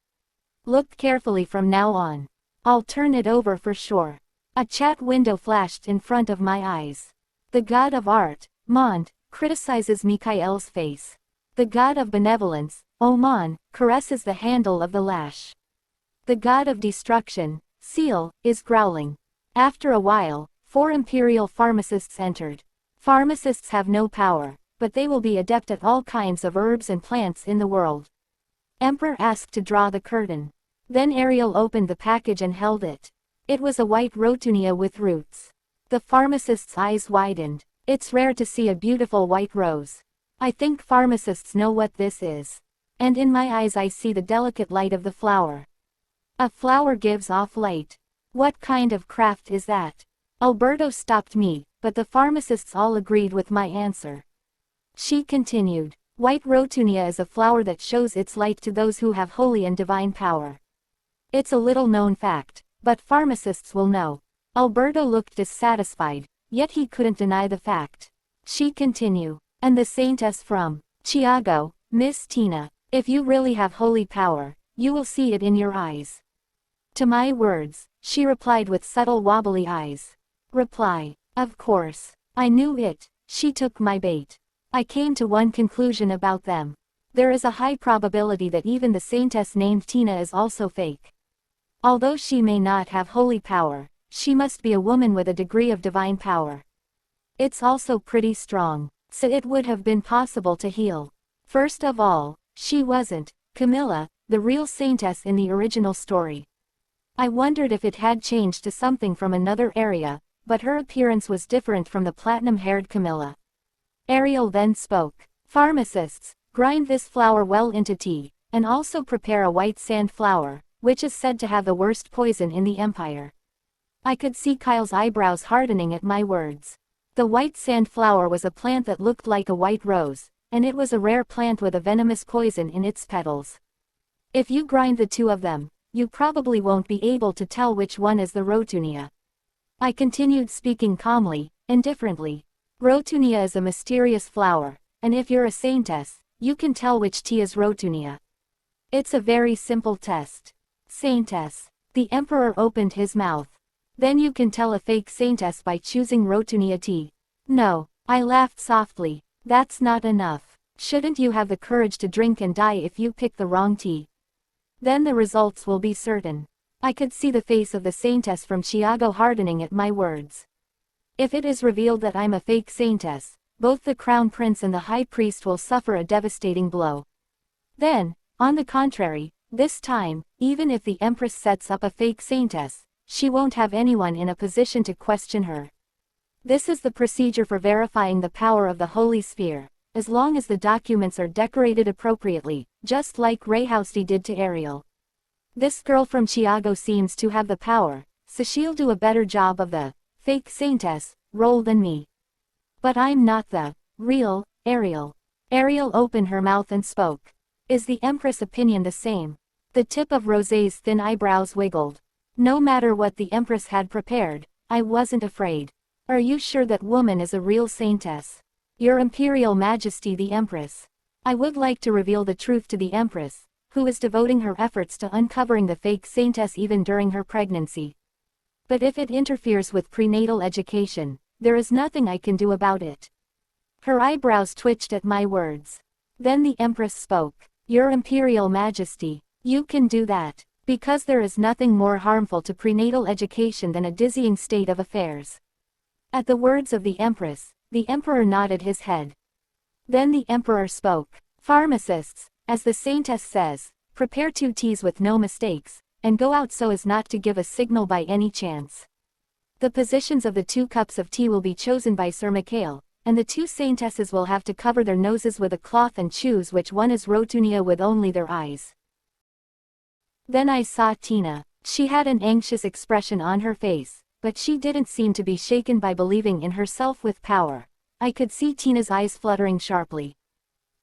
Look carefully from now on. I'll turn it over for sure. A chat window flashed in front of my eyes. The god of art, Mond, criticizes Mikhail's face. The god of benevolence, Oman, caresses the handle of the lash. The god of destruction, Seal, is growling. After a while, 4 imperial pharmacists entered. Pharmacists have no power, but they will be adept at all kinds of herbs and plants in the world. Emperor asked to draw the curtain. Then Ariel opened the package and held it. It was a white rotunia with roots. The pharmacist's eyes widened. It's rare to see a beautiful white rose. I think pharmacists know what this is. And in my eyes I see the delicate light of the flower. A flower gives off light. What kind of craft is that? Alberto stopped me, but the pharmacists all agreed with my answer. She continued. White rotunia is a flower that shows its light to those who have holy and divine power. It's a little known fact, but pharmacists will know. Alberto looked dissatisfied, yet he couldn't deny the fact. She continued. And the Saintess from Chiago, Miss Tina, if you really have holy power, you will see it in your eyes. To my words, she replied with subtle wobbly eyes. Reply. Of course. I knew it. She took my bait. I came to one conclusion about them. There is a high probability that even the Saintess named Tina is also fake. Although she may not have holy power, she must be a woman with a degree of divine power. It's also pretty strong, so it would have been possible to heal. First of all, she wasn't Camilla, the real Saintess in the original story. I wondered if it had changed to something from another area, but her appearance was different from the platinum-haired Camilla. Ariel then spoke. Pharmacists, grind this flour well into tea, and also prepare a white sand flour, which is said to have the worst poison in the empire. I could see Kyle's eyebrows hardening at my words. The white sand flower was a plant that looked like a white rose, and it was a rare plant with a venomous poison in its petals. If you grind the two of them, you probably won't be able to tell which one is the Rotunia. I continued speaking calmly, indifferently. Rotunia is a mysterious flower, and if you're a Saintess, you can tell which tea is Rotunia. It's a very simple test. Saintess. The Emperor opened his mouth. Then you can tell a fake Saintess by choosing Rotunia tea. No, I laughed softly. That's not enough. Shouldn't you have the courage to drink and die if you pick the wrong tea? Then the results will be certain. I could see the face of the Saintess from Chiago hardening at my words. If it is revealed that I'm a fake Saintess, both the Crown Prince and the High Priest will suffer a devastating blow. Then, on the contrary, this time, even if the Empress sets up a fake Saintess, she won't have anyone in a position to question her. This is the procedure for verifying the power of the Holy Sphere, as long as the documents are decorated appropriately, just like Rayhousey did to Ariel. This girl from Chiago seems to have the power, so she'll do a better job of the fake Saintess role than me. But I'm not the real Ariel. Ariel opened her mouth and spoke. Is the Empress' opinion the same? The tip of Rosé's thin eyebrows wiggled. No matter what the Empress had prepared, I wasn't afraid. Are you sure that woman is a real Saintess? Your Imperial Majesty the Empress. I would like to reveal the truth to the Empress, who is devoting her efforts to uncovering the fake Saintess even during her pregnancy. But if it interferes with prenatal education, there is nothing I can do about it. Her eyebrows twitched at my words. Then the Empress spoke. Your Imperial Majesty, you can do that. Because there is nothing more harmful to prenatal education than a dizzying state of affairs. At the words of the Empress, the Emperor nodded his head. Then the Emperor spoke. Pharmacists, as the Saintess says, prepare 2 teas with no mistakes, and go out so as not to give a signal by any chance. The positions of the 2 cups of tea will be chosen by Sir Mikhail, and the 2 Saintesses will have to cover their noses with a cloth and choose which one is Rotunia with only their eyes. Then I saw Tina. She had an anxious expression on her face, but she didn't seem to be shaken by believing in herself with power. I could see Tina's eyes fluttering sharply.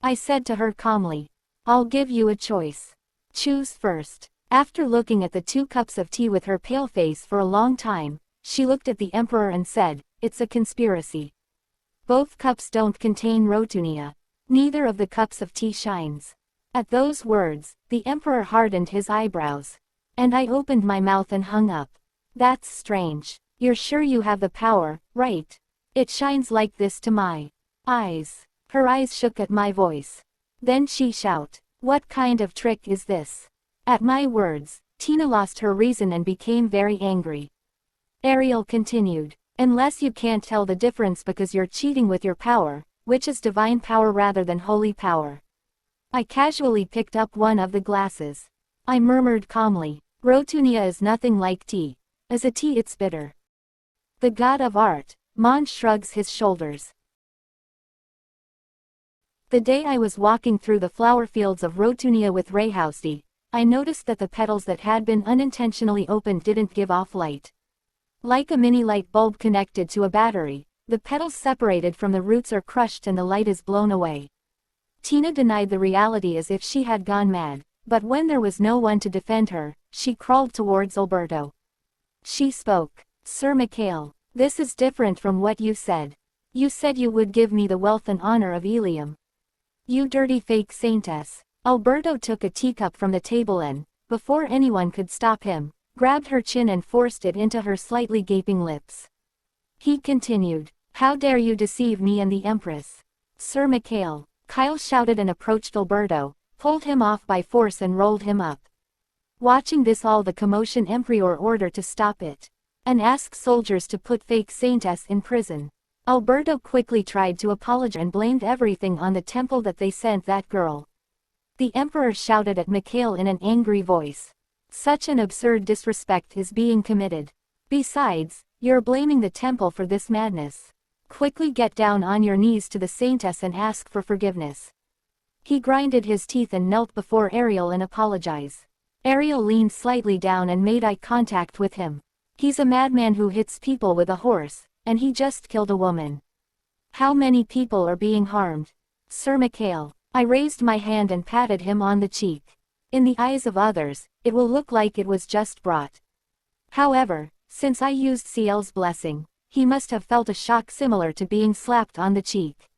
I said to her calmly, I'll give you a choice. Choose first. After looking at the 2 cups of tea with her pale face for a long time, she looked at the Emperor and said, It's a conspiracy. Both cups don't contain Rotunia. Neither of the cups of tea shines. At those words, the Emperor hardened his eyebrows. And I opened my mouth and hung up. That's strange. You're sure you have the power, right? It shines like this to my eyes. Her eyes shook at my voice. Then she shouted, What kind of trick is this? At my words, Tina lost her reason and became very angry. Ariel continued, Unless you can't tell the difference because you're cheating with your power, which is divine power rather than holy power. I casually picked up one of the glasses. I murmured calmly, Rotunia is nothing like tea. As a tea it's bitter. The god of art, Mon shrugs his shoulders. The day I was walking through the flower fields of Rotunia with Rayhousey, I noticed that the petals that had been unintentionally opened didn't give off light. Like a mini light bulb connected to a battery, the petals separated from the roots are crushed and the light is blown away. Tina denied the reality as if she had gone mad, but when there was no one to defend her, she crawled towards Alberto. She spoke. Sir Mikhail, this is different from what you said. You said you would give me the wealth and honor of Ilium. You dirty fake Saintess. Alberto took a teacup from the table and, before anyone could stop him, grabbed her chin and forced it into her slightly gaping lips. He continued, How dare you deceive me and the Empress? Sir Mikhail. Kyle shouted and approached Alberto, pulled him off by force and rolled him up. Watching this all the commotion Emperor ordered to stop it. And asked soldiers to put fake Saintess in prison. Alberto quickly tried to apologize and blamed everything on the temple that they sent that girl. The Emperor shouted at Mikhail in an angry voice. Such an absurd disrespect is being committed. Besides, you're blaming the temple for this madness. Quickly get down on your knees to the Saintess and ask for forgiveness. He grinded his teeth and knelt before Ariel and apologized. Ariel leaned slightly down and made eye contact with him. He's a madman who hits people with a horse, and he just killed a woman. How many people are being harmed? Sir Mikhail. I raised my hand and patted him on the cheek. In the eyes of others, it will look like it was just brought. However, since I used CL's blessing, he must have felt a shock similar to being slapped on the cheek.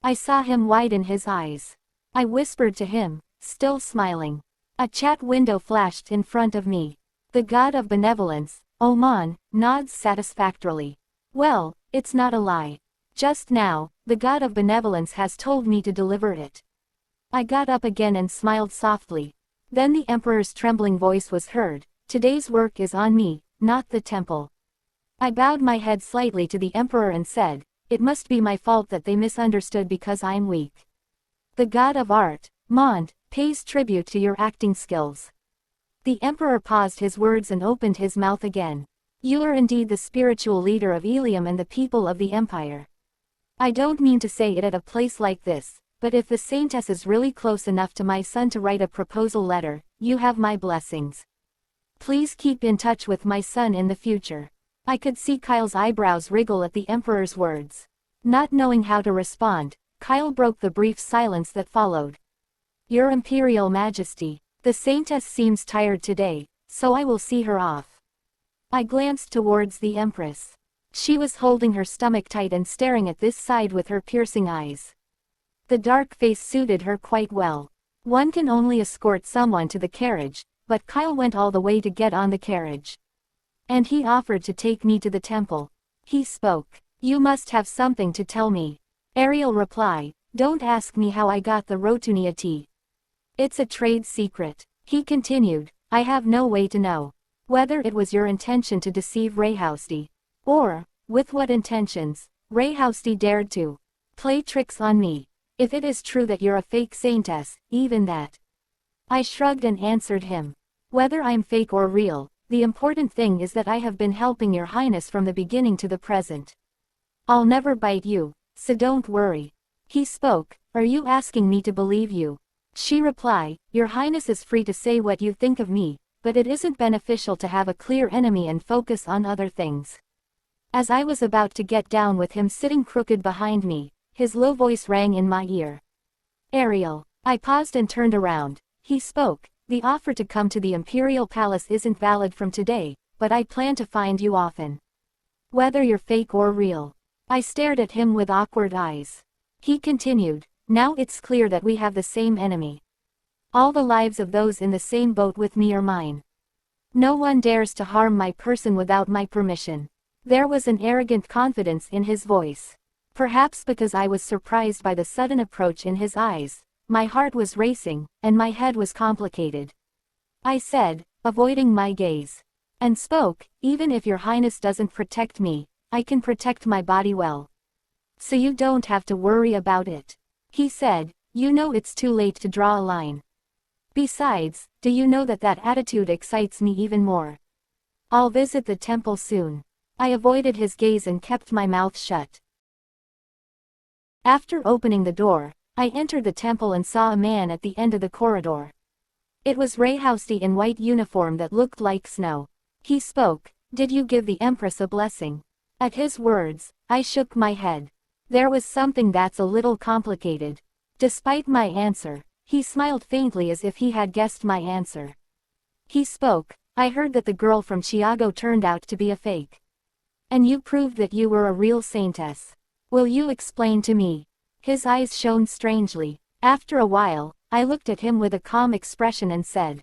I saw him widen his eyes. I whispered to him, still smiling. A chat window flashed in front of me. The god of benevolence, Oman, nods satisfactorily. Well, it's not a lie. Just now, the god of benevolence has told me to deliver it. I got up again and smiled softly. Then the emperor's trembling voice was heard. Today's work is on me, not the temple. I bowed my head slightly to the emperor and said, it must be my fault that they misunderstood because I'm weak. The god of art, Mont, pays tribute to your acting skills. The emperor paused his words and opened his mouth again. You are indeed the spiritual leader of Ilium and the people of the empire. I don't mean to say it at a place like this, but if the Saintess is really close enough to my son to write a proposal letter, you have my blessings. Please keep in touch with my son in the future. I could see Kyle's eyebrows wriggle at the emperor's words. Not knowing how to respond, Kyle broke the brief silence that followed. Your Imperial Majesty, the Saintess seems tired today, so I will see her off. I glanced towards the Empress. She was holding her stomach tight and staring at this side with her piercing eyes. The dark face suited her quite well. One can only escort someone to the carriage, but Kyle went all the way to get on the carriage. And he offered to take me to the temple. He spoke. You must have something to tell me. Ariel replied, don't ask me how I got the Rotunia tea. It's a trade secret. He continued, I have no way to know. Whether it was your intention to deceive Rayhousty, or, with what intentions, Rayhousty dared to play tricks on me. If it is true that you're a fake Saintess, even that. I shrugged and answered him. Whether I'm fake or real, the important thing is that I have been helping your highness from the beginning to the present. I'll never bite you, so don't worry. He spoke, are you asking me to believe you? She replied, your highness is free to say what you think of me, but it isn't beneficial to have a clear enemy and focus on other things. As I was about to get down with him sitting crooked behind me, his low voice rang in my ear. Ariel. I paused and turned around. He spoke, the offer to come to the Imperial Palace isn't valid from today, but I plan to find you often. Whether you're fake or real. I stared at him with awkward eyes. He continued, now it's clear that we have the same enemy. All the lives of those in the same boat with me are mine. No one dares to harm my person without my permission. There was an arrogant confidence in his voice. Perhaps because I was surprised by the sudden approach in his eyes, my heart was racing, and my head was complicated. I said, avoiding my gaze. And spoke, even if your highness doesn't protect me, I can protect my body well. So you don't have to worry about it. He said, you know it's too late to draw a line. Besides, do you know that that attitude excites me even more? I'll visit the temple soon. I avoided his gaze and kept my mouth shut. After opening the door, I entered the temple and saw a man at the end of the corridor. It was Rayhousty in white uniform that looked like snow. He spoke, did you give the Empress a blessing? At his words, I shook my head. There was something that's a little complicated. Despite my answer, he smiled faintly as if he had guessed my answer. He spoke, I heard that the girl from Chiago turned out to be a fake. And you proved that you were a real Saintess. Will you explain to me? His eyes shone strangely. After a while, I looked at him with a calm expression and said,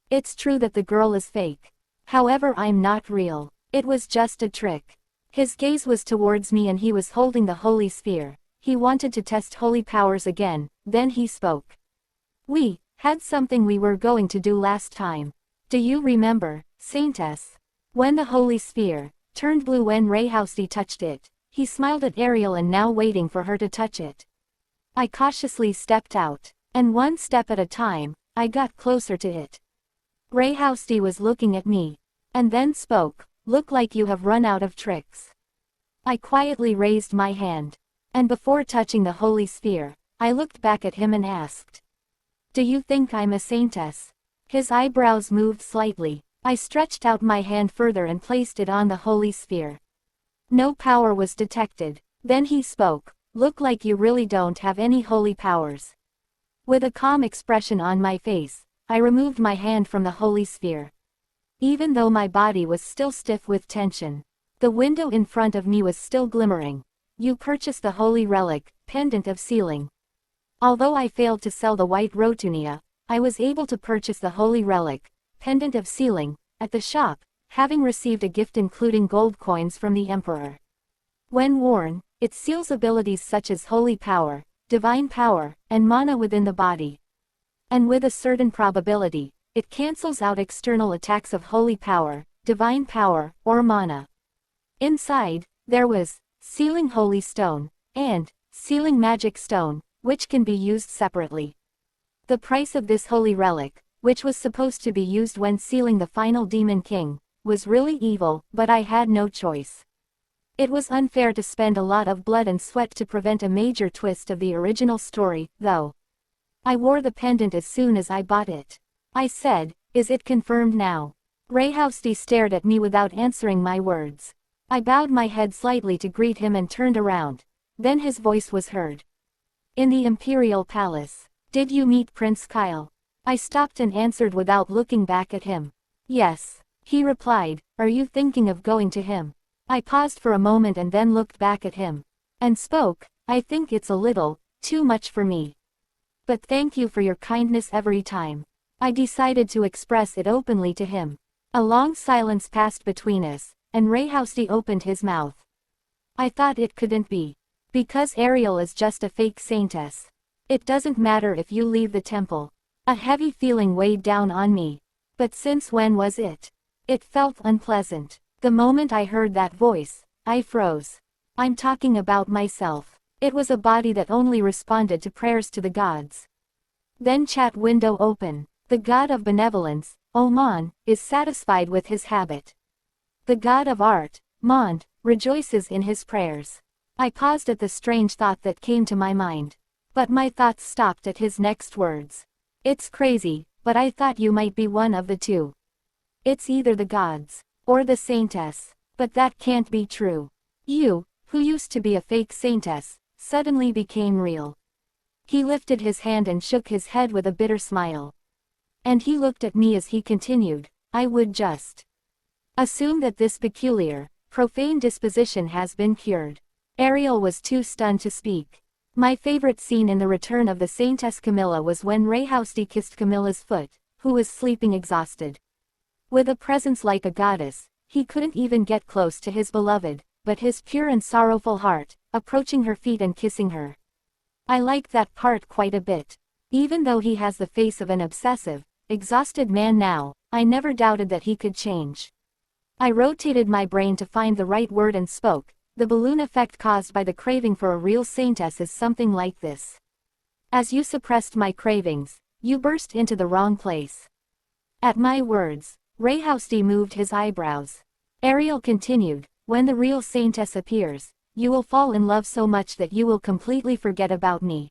it's true that the girl is fake. However, I'm not real. It was just a trick. His gaze was towards me and he was holding the holy sphere. He wanted to test holy powers again, then he spoke. We had something we were going to do last time. Do you remember, Saintess? When the holy sphere turned blue when Rayhousty touched it. He smiled at Ariel and now waiting for her to touch it. I cautiously stepped out, and one step at a time, I got closer to it. Rayhousty was looking at me, and then spoke, look like you have run out of tricks. I quietly raised my hand. And before touching the holy sphere, I looked back at him and asked, "Do you think I'm a saintess?" His eyebrows moved slightly. I stretched out my hand further and placed it on the holy sphere. No power was detected. Then he spoke, "Look like you really don't have any holy powers." With a calm expression on my face, I removed my hand from the holy sphere. Even though my body was still stiff with tension, the window in front of me was still glimmering. "You purchased the holy relic, pendant of sealing." Although I failed to sell the white rotunia, I was able to purchase the holy relic, pendant of sealing, at the shop, having received a gift including gold coins from the emperor. When worn, it seals abilities such as holy power, divine power, and mana within the body. And with a certain probability, it cancels out external attacks of holy power, divine power, or mana. Inside, there was sealing holy stone and sealing magic stone, which can be used separately. The price of this holy relic, which was supposed to be used when sealing the final demon king, was really evil, but I had no choice. It was unfair to spend a lot of blood and sweat to prevent a major twist of the original story, though. I wore the pendant as soon as I bought it. I said, "Is it confirmed now?" Rayhousty stared at me without answering my words. I bowed my head slightly to greet him and turned around. Then his voice was heard. "In the Imperial Palace. Did you meet Prince Kyle?" I stopped and answered without looking back at him. "Yes." He replied, "Are you thinking of going to him?" I paused for a moment and then looked back at him. And spoke, "I think it's a little too much for me. But thank you for your kindness every time." I decided to express it openly to him. A long silence passed between us, and Rayhousty opened his mouth. "I thought it couldn't be. Because Ariel is just a fake saintess. It doesn't matter if you leave the temple." A heavy feeling weighed down on me. But since when was it? It felt unpleasant. The moment I heard that voice, I froze. I'm talking about myself. It was a body that only responded to prayers to the gods. Then chat window open. The god of benevolence, Oman, is satisfied with his habit. The god of art, Mond, rejoices in his prayers. I paused at the strange thought that came to my mind. But my thoughts stopped at his next words. "It's crazy, but I thought you might be one of the two. It's either the gods, or the saintess. But that can't be true. You, who used to be a fake saintess, suddenly became real." He lifted his hand and shook his head with a bitter smile. And he looked at me as he continued, "I would just assume that this peculiar, profane disposition has been cured." Ariel was too stunned to speak. My favorite scene in The Return of the Saintess Camilla was when Rayhousty kissed Camilla's foot, who was sleeping exhausted. With a presence like a goddess, he couldn't even get close to his beloved, but his pure and sorrowful heart, approaching her feet and kissing her. I liked that part quite a bit. Even though he has the face of an obsessive, exhausted man now, I never doubted that he could change. I rotated my brain to find the right word and spoke. "The balloon effect caused by the craving for a real saintess is something like this. As you suppressed my cravings, you burst into the wrong place." At my words, Rayhousty moved his eyebrows. Ariel continued, "When the real saintess appears, you will fall in love so much that you will completely forget about me.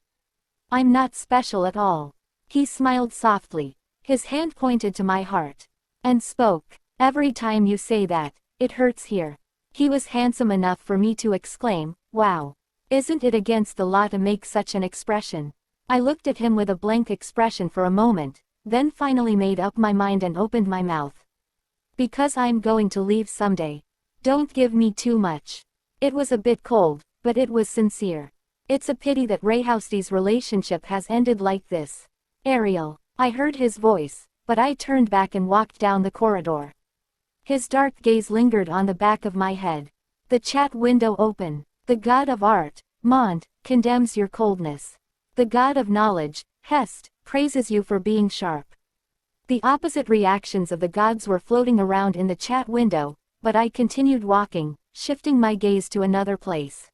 I'm not special at all." He smiled softly. His hand pointed to my heart. And spoke, "Every time you say that, it hurts here." He was handsome enough for me to exclaim, "Wow. Isn't it against the law to make such an expression?" I looked at him with a blank expression for a moment, then finally made up my mind and opened my mouth. "Because I'm going to leave someday. Don't give me too much." It was a bit cold, but it was sincere. It's a pity that Rayhousty's relationship has ended like this. "Ariel." I heard his voice, but I turned back and walked down the corridor. His dark gaze lingered on the back of my head. The chat window open. "The god of art, Mond, condemns your coldness. The god of knowledge, Hest, praises you for being sharp." The opposite reactions of the gods were floating around in the chat window, but I continued walking, shifting my gaze to another place.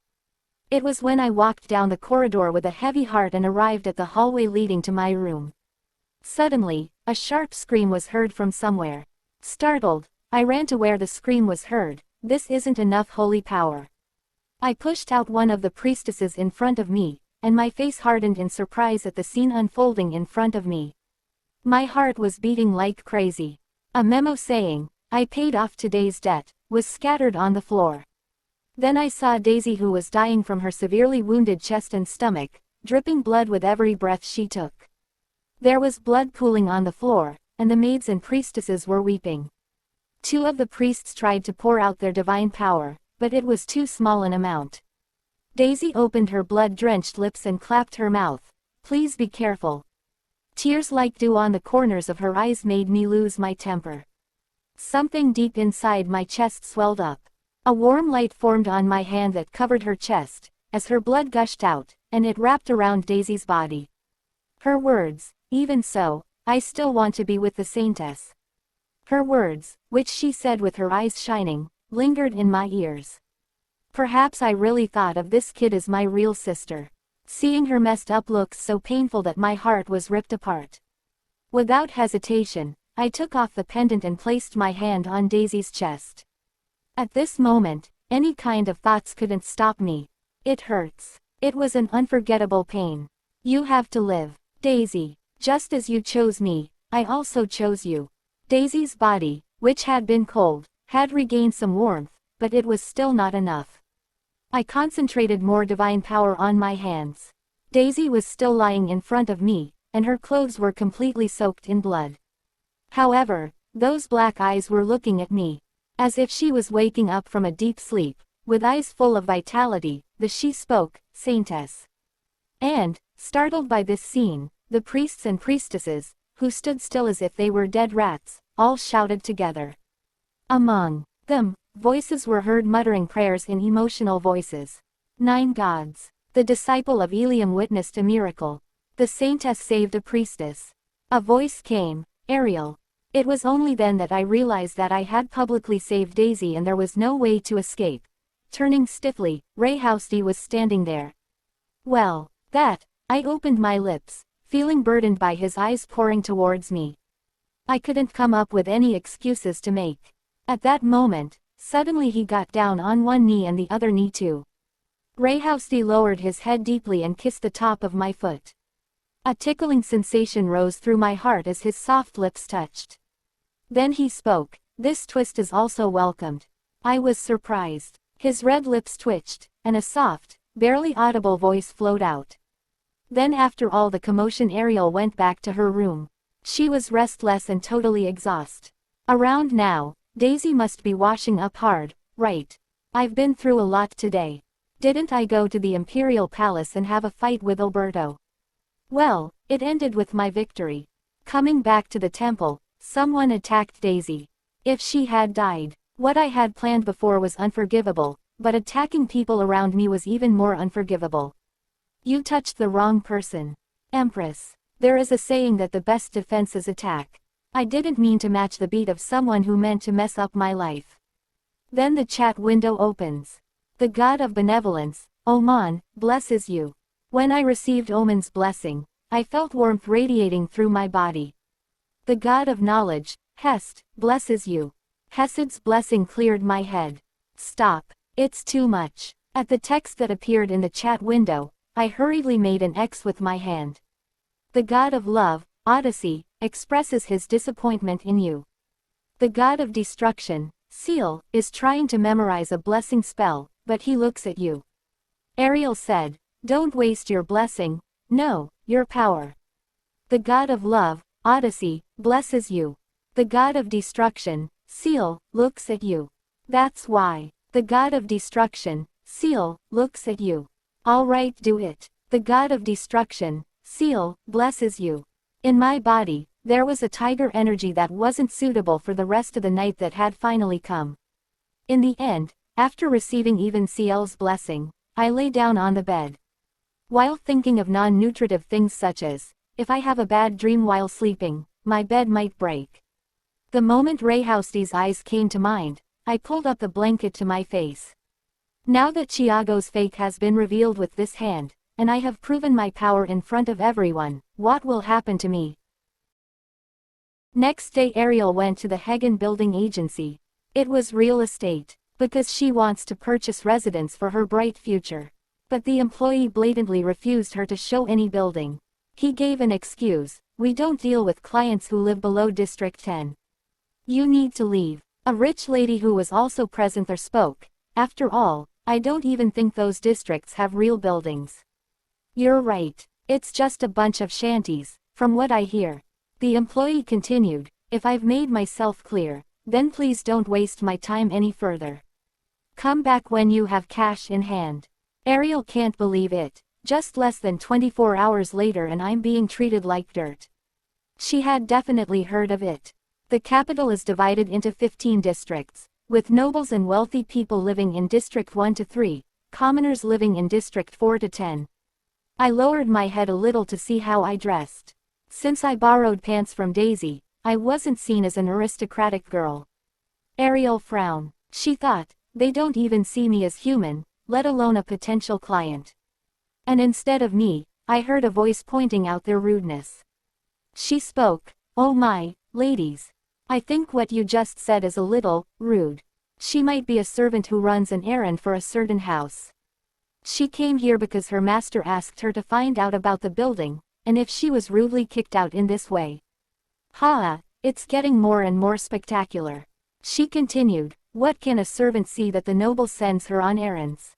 It was when I walked down the corridor with a heavy heart and arrived at the hallway leading to my room. Suddenly, a sharp scream was heard from somewhere. Startled, I ran to where the scream was heard. "This isn't enough holy power. I pushed out one of the priestesses in front of me, and my face hardened in surprise at the scene unfolding in front of me. My heart was beating like crazy. A memo saying, "I paid off today's debt," was scattered on the floor. Then I saw Daisy, who was dying from her severely wounded chest and stomach, dripping blood with every breath she took. There was blood pooling on the floor, and the maids and priestesses were weeping. Two of the priests tried to pour out their divine power, but it was too small an amount. Daisy opened her blood-drenched lips and clapped her mouth. "Please be careful." Tears like dew on the corners of her eyes made me lose my temper. Something deep inside my chest swelled up. A warm light formed on my hand that covered her chest, as her blood gushed out, and it wrapped around Daisy's body. Her words, "Even so, I still want to be with the Saintess." Her words, which she said with her eyes shining, lingered in my ears. Perhaps I really thought of this kid as my real sister. Seeing her messed up looks so painful that my heart was ripped apart. Without hesitation, I took off the pendant and placed my hand on Daisy's chest. At this moment, any kind of thoughts couldn't stop me. "It hurts." It was an unforgettable pain. "You have to live, Daisy. Just as you chose me, I also chose you." Daisy's body, which had been cold, had regained some warmth, but it was still not enough. I concentrated more divine power on my hands. Daisy was still lying in front of me, and her clothes were completely soaked in blood. However, those black eyes were looking at me, as if she was waking up from a deep sleep. With eyes full of vitality, she spoke, "Saintess." And, startled by this scene, the priests and priestesses, who stood still as if they were dead rats, all shouted together. Among them, voices were heard muttering prayers in emotional voices. 9 gods. The disciple of Ilium witnessed a miracle. The Saintess saved a priestess. A voice came, "Ariel." It was only then that I realized that I had publicly saved Daisy and there was no way to escape. Turning stiffly, Rayhousty was standing there. "Well, that," I opened my lips, feeling burdened by his eyes pouring towards me. I couldn't come up with any excuses to make. At that moment, suddenly he got down on one knee and the other knee too. Rayhousty lowered his head deeply and kissed the top of my foot. A tickling sensation rose through my heart as his soft lips touched. Then he spoke, "This twist is also welcomed." I was surprised. His red lips twitched, and a soft, barely audible voice flowed out. Then after all the commotion, Ariel went back to her room. She was restless and totally exhausted. Around now, Daisy must be washing up hard, right? I've been through a lot today. Didn't I go to the Imperial Palace and have a fight with Alberto? Well, it ended with my victory. Coming back to the temple, someone attacked Daisy. If she had died, what I had planned before was unforgivable, but attacking people around me was even more unforgivable. You touched the wrong person. Empress. There is a saying that the best defense is attack. I didn't mean to match the beat of someone who meant to mess up my life. Then the chat window opens. The god of benevolence, Oman, blesses you. When I received Oman's blessing, I felt warmth radiating through my body. The god of knowledge, Hest, blesses you. Hesed's blessing cleared my head. Stop. It's too much. At the text that appeared in the chat window, I hurriedly made an X with my hand. The god of love, Odyssey, expresses his disappointment in you. The god of destruction, Seal, is trying to memorize a blessing spell, but he looks at you. Ariel said, "Don't waste your blessing, no, your power." The god of love, Odyssey, blesses you. The god of destruction, Seal, looks at you. That's why. The god of destruction, Seal, looks at you. Alright, do it. The god of destruction, Seal, blesses you. In my body, there was a tiger energy that wasn't suitable for the rest of the night that had finally come. In the end, after receiving even Ciel's blessing, I lay down on the bed. While thinking of non-nutritive things such as, if I have a bad dream while sleeping, my bed might break. The moment Rayhousty's eyes came to mind, I pulled up the blanket to my face. Now that Chiago's fake has been revealed with this hand, and I have proven my power in front of everyone, what will happen to me? Next day Ariel went to the Hagen Building Agency. It was real estate. because she wants to purchase residence for her bright future. But the employee blatantly refused her to show any building. He gave an excuse: "We don't deal with clients who live below District 10. You need to leave." A rich lady who was also present there spoke: "After all, I don't even think those districts have real buildings." "You're right. It's just a bunch of shanties, from what I hear." The employee continued: "If I've made myself clear, then please don't waste my time any further. Come back when you have cash in hand." Ariel can't believe it. Just less than 24 hours later and I'm being treated like dirt. She had definitely heard of it. The capital is divided into 15 districts, with nobles and wealthy people living in District 1 to 3, commoners living in District 4 to 10. I lowered my head a little to see how I dressed. Since I borrowed pants from Daisy, I wasn't seen as an aristocratic girl. Ariel frowned. She thought, they don't even see me as human, let alone a potential client. And instead of me, I heard a voice pointing out their rudeness. She spoke: "Oh my, ladies. I think what you just said is a little rude." She might be a servant who runs an errand for a certain house. She came here because her master asked her to find out about the building, and if she was rudely kicked out in this way. It's getting more and more spectacular. She continued: "What can a servant see that the noble sends her on errands?"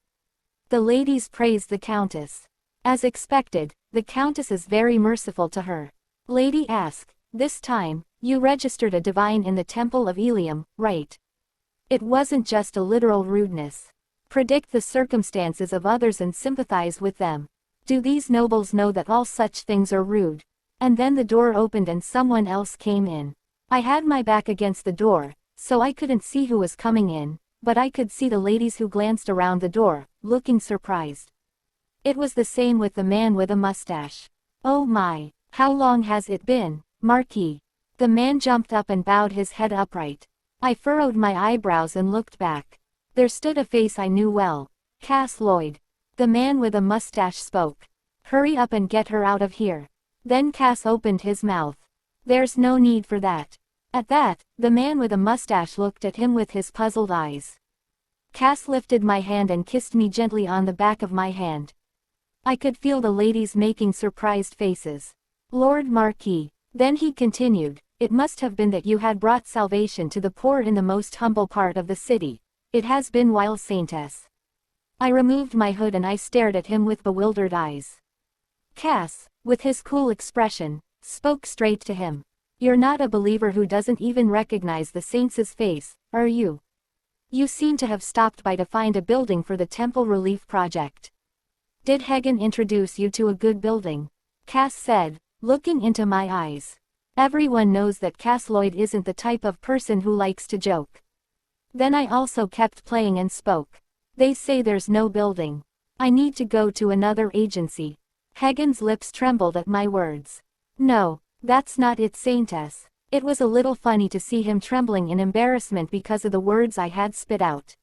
The ladies praised the countess. As expected, the countess is very merciful to her. Lady asked: "This time, you registered a divine in the Temple of Ilium, right?" It wasn't just a literal rudeness. Predict the circumstances of others and sympathize with them. Do these nobles know that all such things are rude? And then the door opened and someone else came in. I had my back against the door, so I couldn't see who was coming in, but I could see the ladies who glanced around the door, looking surprised. It was the same with the man with a mustache. "Oh my, how long has it been, Marquis?" The man jumped up and bowed his head upright. I furrowed my eyebrows and looked back. There stood a face I knew well: Cass Lloyd. The man with a mustache spoke: "Hurry up and get her out of here." Then Cass opened his mouth. "There's no need for that." At that, the man with a mustache looked at him with his puzzled eyes. Cass lifted my hand and kissed me gently on the back of my hand. I could feel the ladies making surprised faces. "Lord Marquis." Then he continued: "It must have been that you had brought salvation to the poor in the most humble part of the city. It has been while, Saintess." I removed my hood and I stared at him with bewildered eyes. Cass, with his cool expression, spoke straight to him. "You're not a believer who doesn't even recognize the saint's face, are you? You seem to have stopped by to find a building for the temple relief project. Did Hagen introduce you to a good building?" Cass said, looking into my eyes. Everyone knows that Cass Lloyd isn't the type of person who likes to joke. Then I also kept playing and spoke. "They say there's no building. I need to go to another agency." Hagen's lips trembled at my words. "No, that's not it, Saintess." It was a little funny to see him trembling in embarrassment because of the words I had spit out.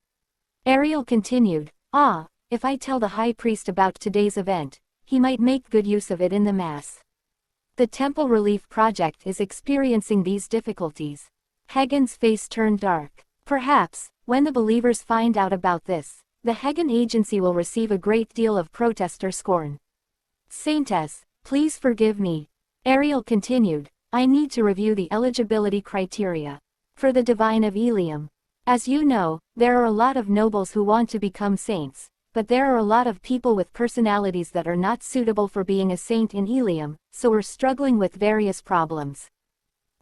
Ariel continued: If I tell the high priest about today's event, he might make good use of it in the mass. The temple relief project is experiencing these difficulties." Hagen's face turned dark. "Perhaps, when the believers find out about this, the Hagen agency will receive a great deal of protest or scorn." "Saintess, please forgive me." Ariel continued: "I need to review the eligibility criteria for the Divine of Ilium. As you know, there are a lot of nobles who want to become saints, but there are a lot of people with personalities that are not suitable for being a saint in Ilium, so we're struggling with various problems."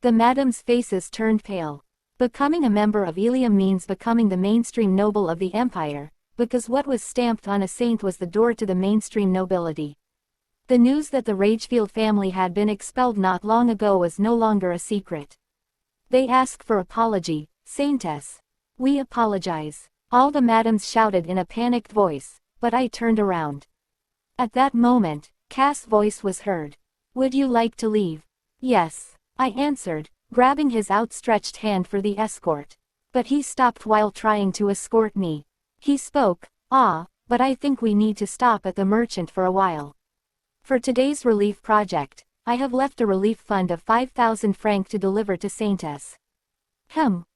The madams' faces turned pale. Becoming a member of Ilium means becoming the mainstream noble of the empire, because what was stamped on a saint was the door to the mainstream nobility. The news that the Ragefield family had been expelled not long ago was no longer a secret. "They ask for apology, Saintess." "We apologize," all the madams shouted in a panicked voice, but I turned around. At that moment, Cass' voice was heard. "Would you like to leave?" "Yes," I answered, grabbing his outstretched hand for the escort. But he stopped while trying to escort me. He spoke: But I think we need to stop at the merchant for a while. For today's relief project, I have left a relief fund of 5,000 francs to deliver to Saintess."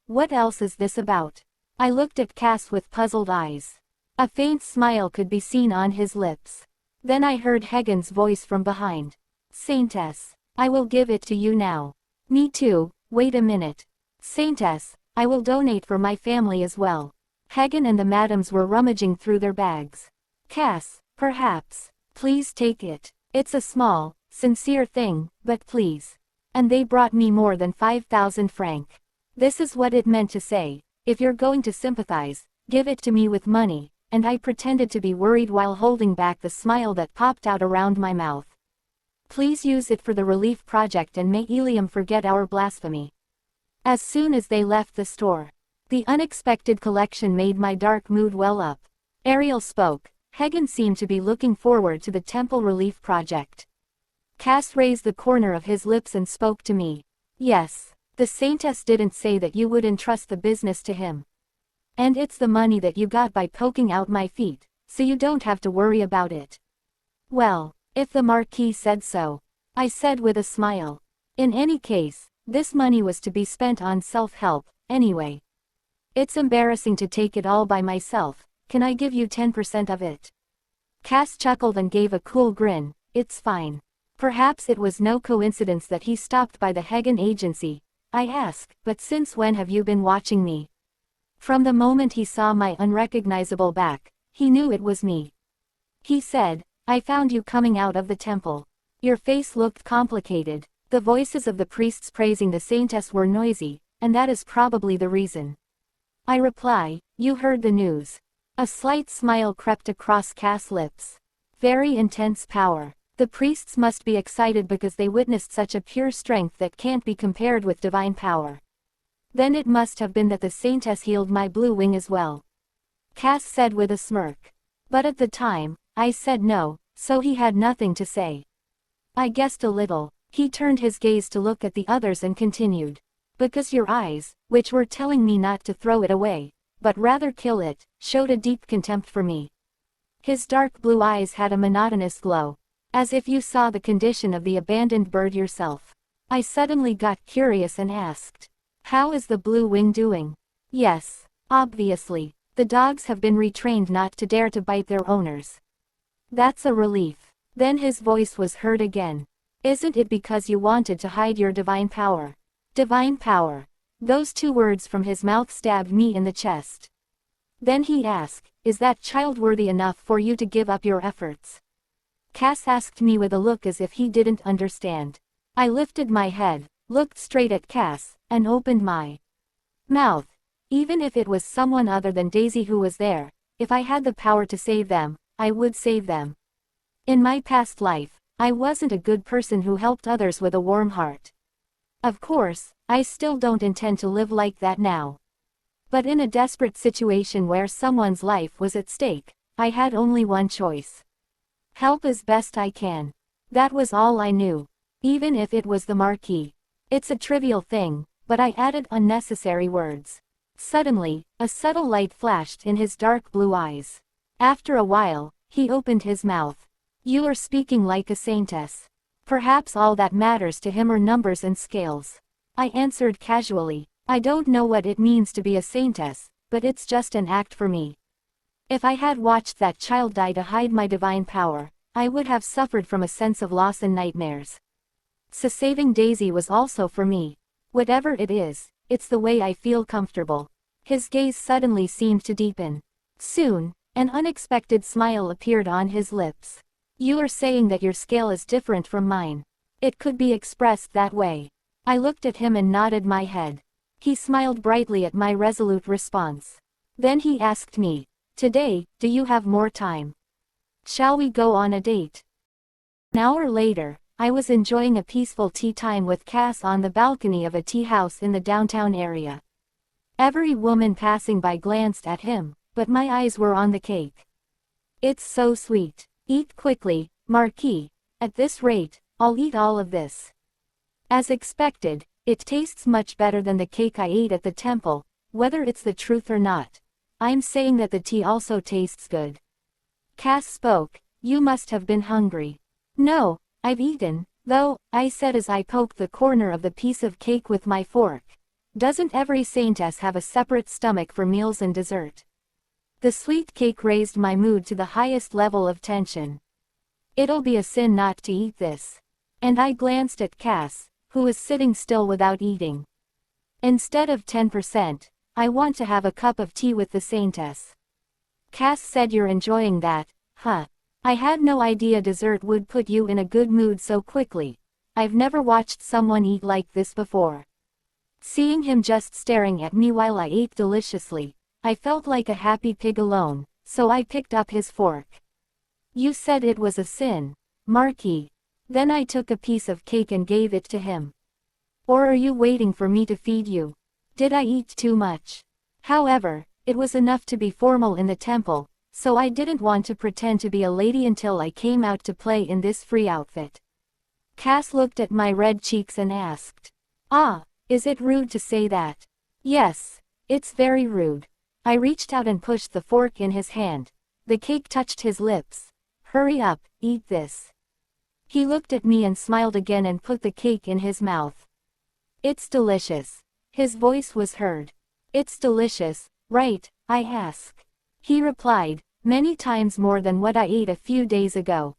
"What else is this about?" I looked at Cass with puzzled eyes. A faint smile could be seen on his lips. Then I heard Hagen's voice from behind. Saintess, I will give it to you now. Me too, wait a minute. Saintess, I will donate for my family as well. Hagen and the madams were rummaging through their bags. Cass, perhaps. Please take it. It's a small, sincere thing, but please. And they brought me more than 5,000 francs. This is what it meant to say, if you're going to sympathize, give it to me with money, and I pretended to be worried while holding back the smile that popped out around my mouth. Please use it for the relief project and may Ilium forget our blasphemy. As soon as they left the store, the unexpected collection made my dark mood well up. Ariel spoke. Hagen seemed to be looking forward to the temple relief project. Cass raised the corner of his lips and spoke to me. Yes, the Saintess didn't say that you would entrust the business to him. And it's the money that you got by poking out my feet, so you don't have to worry about it. Well, if the Marquis said so, I said with a smile. In any case, this money was to be spent on self-help, anyway. It's embarrassing to take it all by myself. Can I give you 10% of it? Cass chuckled and gave a cool grin. It's fine. Perhaps it was no coincidence that he stopped by the Hagen agency. I asked, but since when have you been watching me? From the moment he saw my unrecognizable back, he knew it was me. He said, I found you coming out of the temple. Your face looked complicated. The voices of the priests praising the Saintess were noisy, and that is probably the reason. I reply, you heard the news. A slight smile crept across Cass' lips. Very intense power. The priests must be excited because they witnessed such a pure strength that can't be compared with divine power. Then it must have been that the Saintess healed my blue wing as well. Cass said with a smirk. But at the time, I said no, so he had nothing to say. I guessed a little. He turned his gaze to look at the others and continued. Because your eyes, which were telling me not to throw it away, but rather kill it, showed a deep contempt for me. His dark blue eyes had a monotonous glow. As if you saw the condition of the abandoned bird yourself. I suddenly got curious and asked. How is the blue wing doing? Yes, obviously. The dogs have been retrained not to dare to bite their owners. That's a relief. Then his voice was heard again. Isn't it because you wanted to hide your divine power? Divine power. Those two words from his mouth stabbed me in the chest. Then he asked, is that child worthy enough for you to give up your efforts? Cass asked me with a look as if he didn't understand. I lifted my head, looked straight at Cass, and opened my mouth. Even if it was someone other than Daisy who was there, if I had the power to save them, I would save them. In my past life, I wasn't a good person who helped others with a warm heart. Of course, I still don't intend to live like that now. But in a desperate situation where someone's life was at stake, I had only one choice. Help as best I can. That was all I knew. Even if it was the Marquis. It's a trivial thing, but I added unnecessary words. Suddenly, a subtle light flashed in his dark blue eyes. After a while, he opened his mouth. You are speaking like a saintess. Perhaps all that matters to him are numbers and scales. I answered casually. I don't know what it means to be a saintess, but it's just an act for me. If I had watched that child die to hide my divine power, I would have suffered from a sense of loss and nightmares. So saving Daisy was also for me. Whatever it is, it's the way I feel comfortable. His gaze suddenly seemed to deepen. Soon, an unexpected smile appeared on his lips. You are saying that your scale is different from mine. It could be expressed that way. I looked at him and nodded my head. He smiled brightly at my resolute response. Then he asked me, today, do you have more time? Shall we go on a date? An hour later, I was enjoying a peaceful tea time with Cass on the balcony of a tea house in the downtown area. Every woman passing by glanced at him, but my eyes were on the cake. It's so sweet. Eat quickly, Marquis. At this rate, I'll eat all of this. As expected, it tastes much better than the cake I ate at the temple, whether it's the truth or not. I'm saying that the tea also tastes good. Cass spoke. You must have been hungry. No, I've eaten, though, I said as I poked the corner of the piece of cake with my fork. Doesn't every Saintess have a separate stomach for meals and dessert? The sweet cake raised my mood to the highest level of tension. It'll be a sin not to eat this. And I glanced at Cass, who was sitting still without eating. Instead of 10%, I want to have a cup of tea with the Saintess. Cass said you're enjoying that, huh? I had no idea dessert would put you in a good mood so quickly. I've never watched someone eat like this before. Seeing him just staring at me while I ate deliciously, I felt like a happy pig alone, so I picked up his fork. You said it was a sin, Marquis. Then I took a piece of cake and gave it to him. Or are you waiting for me to feed you? Did I eat too much? However, it was enough to be formal in the temple, so I didn't want to pretend to be a lady until I came out to play in this free outfit. Cass looked at my red cheeks and asked, "Ah, is it rude to say that?" "Yes, it's very rude." I reached out and pushed the fork in his hand. The cake touched his lips. "Hurry up, eat this." He looked at me and smiled again and put the cake in his mouth. "It's delicious." His voice was heard. "It's delicious, right?" I asked. He replied, "Many times more than what I ate a few days ago."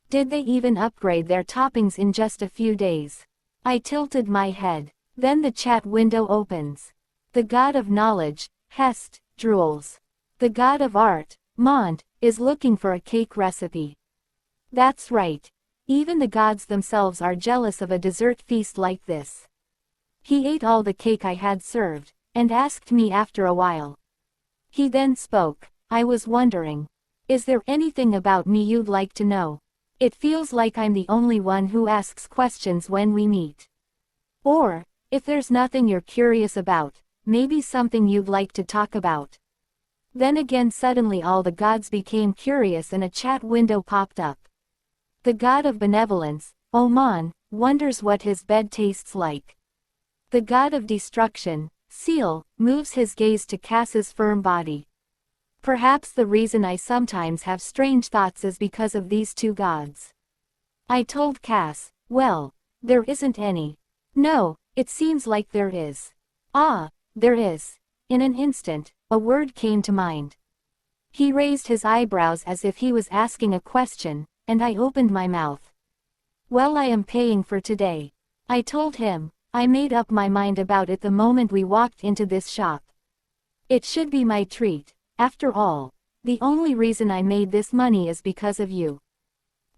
Did they even upgrade their toppings in just a few days? I tilted my head. Then the chat window opens. The god of knowledge, Hest, drools. The god of art, Mont, is looking for a cake recipe. That's right. Even the gods themselves are jealous of a dessert feast like this. He ate all the cake I had served, and asked me after a while. He then spoke. "I was wondering. Is there anything about me you'd like to know? It feels like I'm the only one who asks questions when we meet. Or, if there's nothing you're curious about, maybe something you'd like to talk about." Then again suddenly all the gods became curious and a chat window popped up. The god of benevolence, Oman, wonders what his bed tastes like. The god of destruction, Seal, moves his gaze to Cass's firm body. Perhaps the reason I sometimes have strange thoughts is because of these two gods. I told Cass, "Well, there isn't any." "No, it seems like there is." "Ah, there is." In an instant, a word came to mind. He raised his eyebrows as if he was asking a question, and I opened my mouth. "Well, I am paying for today." I told him. I made up my mind about it the moment we walked into this shop. It should be my treat. After all, the only reason I made this money is because of you.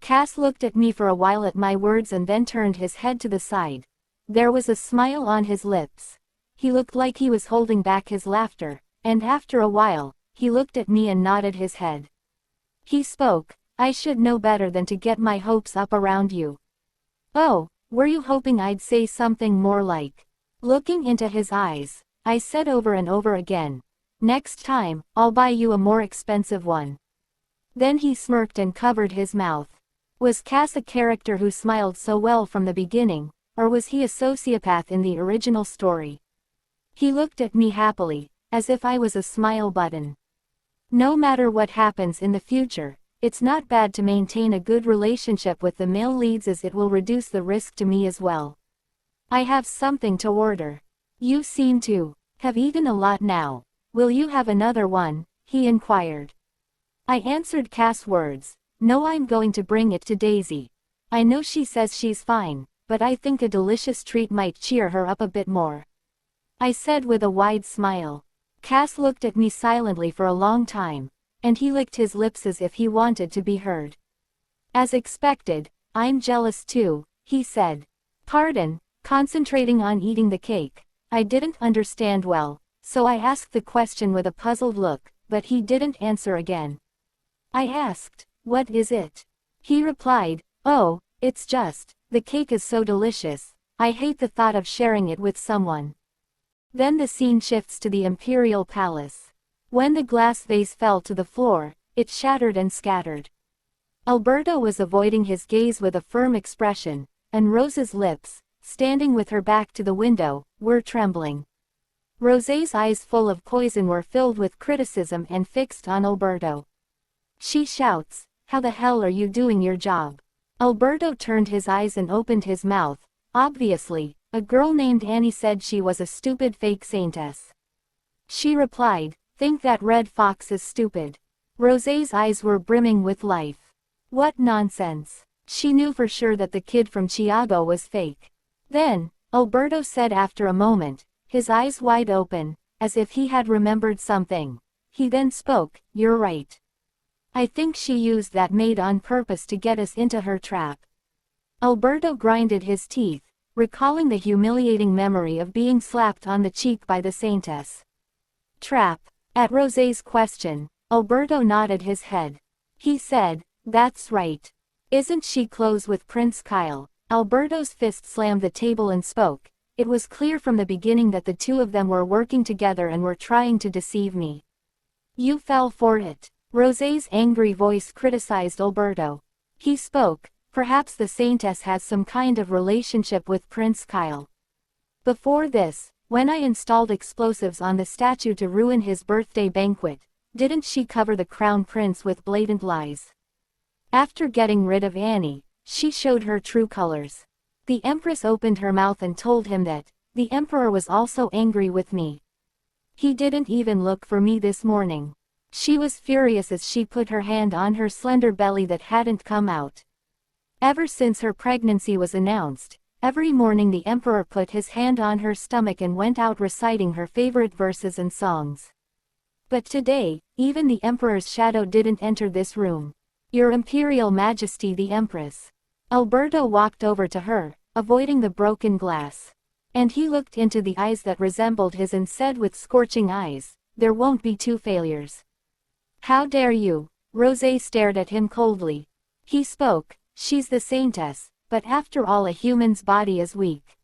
Cass looked at me for a while at my words and then turned his head to the side. There was a smile on his lips. He looked like he was holding back his laughter, and after a while, he looked at me and nodded his head. He spoke. "I should know better than to get my hopes up around you." "Oh, were you hoping I'd say something more like?" Looking into his eyes, I said over and over again, "Next time, I'll buy you a more expensive one." Then he smirked and covered his mouth. Was Cass a character who smiled so well from the beginning, or was he a sociopath in the original story? He looked at me happily, as if I was a smile button. No matter what happens in the future, it's not bad to maintain a good relationship with the male leads as it will reduce the risk to me as well. "I have something to order. You seem to have eaten a lot now. Will you have another one?" he inquired. I answered Cass' words. "No, I'm going to bring it to Daisy. I know she says she's fine, but I think a delicious treat might cheer her up a bit more," I said with a wide smile. Cass looked at me silently for a long time, and he licked his lips as if he wanted to be heard. "As expected, I'm jealous too," he said. "Pardon." Concentrating on eating the cake, I didn't understand well, so I asked the question with a puzzled look, but he didn't answer again. I asked, "What is it?" He replied, "Oh, it's just, the cake is so delicious, I hate the thought of sharing it with someone." Then the scene shifts to the imperial palace. When the glass vase fell to the floor, it shattered and scattered. Alberto was avoiding his gaze with a firm expression, and Rose's lips, standing with her back to the window, were trembling. Rose's eyes full of poison were filled with criticism and fixed on Alberto. She shouts, "How the hell are you doing your job?" Alberto turned his eyes and opened his mouth. Obviously, A girl named Annie said she was a stupid fake saintess. She replied, "Think that red fox is stupid." Rosé's eyes were brimming with life. What nonsense. She knew for sure that the kid from Chiago was fake. Then, Alberto said after a moment, his eyes wide open, as if he had remembered something. He then spoke, "You're right. I think she used that maid on purpose to get us into her trap." Alberto grinded his teeth, recalling the humiliating memory of being slapped on the cheek by the Saintess. Trap. At Rosé's question, Alberto nodded his head. He said, "That's right. Isn't she close with Prince Kyle?" Alberto's fist slammed the table and spoke. "It was clear from the beginning that the two of them were working together and were trying to deceive me. You fell for it." Rosé's angry voice criticized Alberto. He spoke, "Perhaps the Saintess has some kind of relationship with Prince Kyle. Before this, when I installed explosives on the statue to ruin his birthday banquet, didn't she cover the crown prince with blatant lies? After getting rid of Annie, she showed her true colors. The Empress opened her mouth and told him that the Emperor was also angry with me. He didn't even look for me this morning." She was furious as she put her hand on her slender belly that hadn't come out. Ever since her pregnancy was announced, every morning the Emperor put his hand on her stomach and went out reciting her favorite verses and songs. But today, even the Emperor's shadow didn't enter this room. "Your Imperial Majesty the Empress." Alberto walked over to her, avoiding the broken glass. And he looked into the eyes that resembled his and said with scorching eyes, "There won't be two failures." "How dare you?" Rosé stared at him coldly. He spoke, "She's the Saintess, but after all a human's body is weak."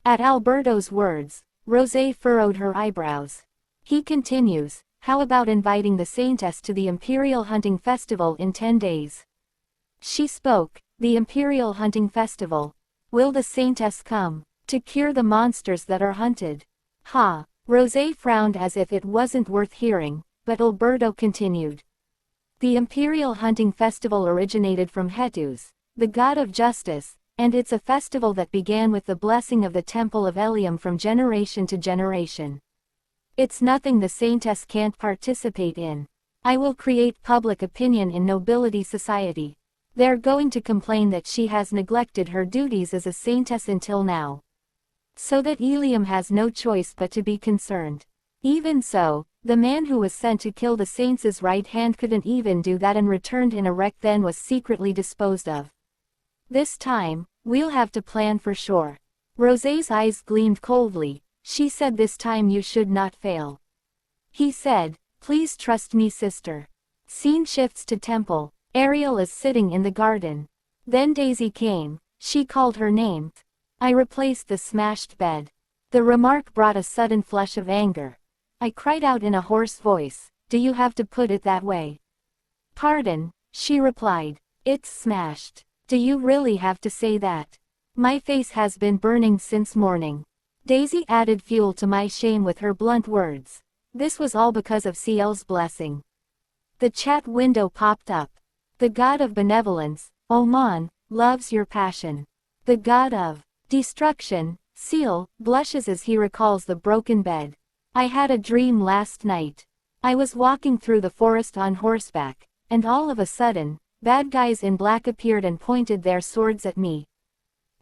At Alberto's words, Rosé furrowed her eyebrows. He continues, "How about inviting the Saintess to the Imperial Hunting Festival in 10 days? She spoke, "The Imperial Hunting Festival. Will the Saintess come? To cure the monsters that are hunted?" "Ha!" Rosé frowned as if it wasn't worth hearing, but Alberto continued. "The Imperial Hunting Festival originated from Hetus, the god of justice, and it's a festival that began with the blessing of the Temple of Elium from generation to generation. It's nothing the Saintess can't participate in. I will create public opinion in nobility society. They're going to complain that she has neglected her duties as a Saintess until now. So that Elium has no choice but to be concerned. Even so, the man who was sent to kill the saints' right hand couldn't even do that and returned in a wreck, then was secretly disposed of. This time, we'll have to plan for sure." Rosé's eyes gleamed coldly. She said, "This time you should not fail." He said, "Please trust me, sister." Scene shifts to temple. Ariel is sitting in the garden. Then Daisy came. She called her name. I replaced the smashed bed. The remark brought a sudden flush of anger. I cried out in a hoarse voice, "Do you have to put it that way?" "Pardon," she replied. "It's smashed. Do you really have to say that? My face has been burning since morning." Daisy added fuel to my shame with her blunt words. This was all because of CL's blessing. The chat window popped up. "The god of benevolence, Oman, loves your passion. The god of destruction, Seal, blushes as he recalls the broken bed. I had a dream last night. I was walking through the forest on horseback, and all of a sudden, bad guys in black appeared and pointed their swords at me.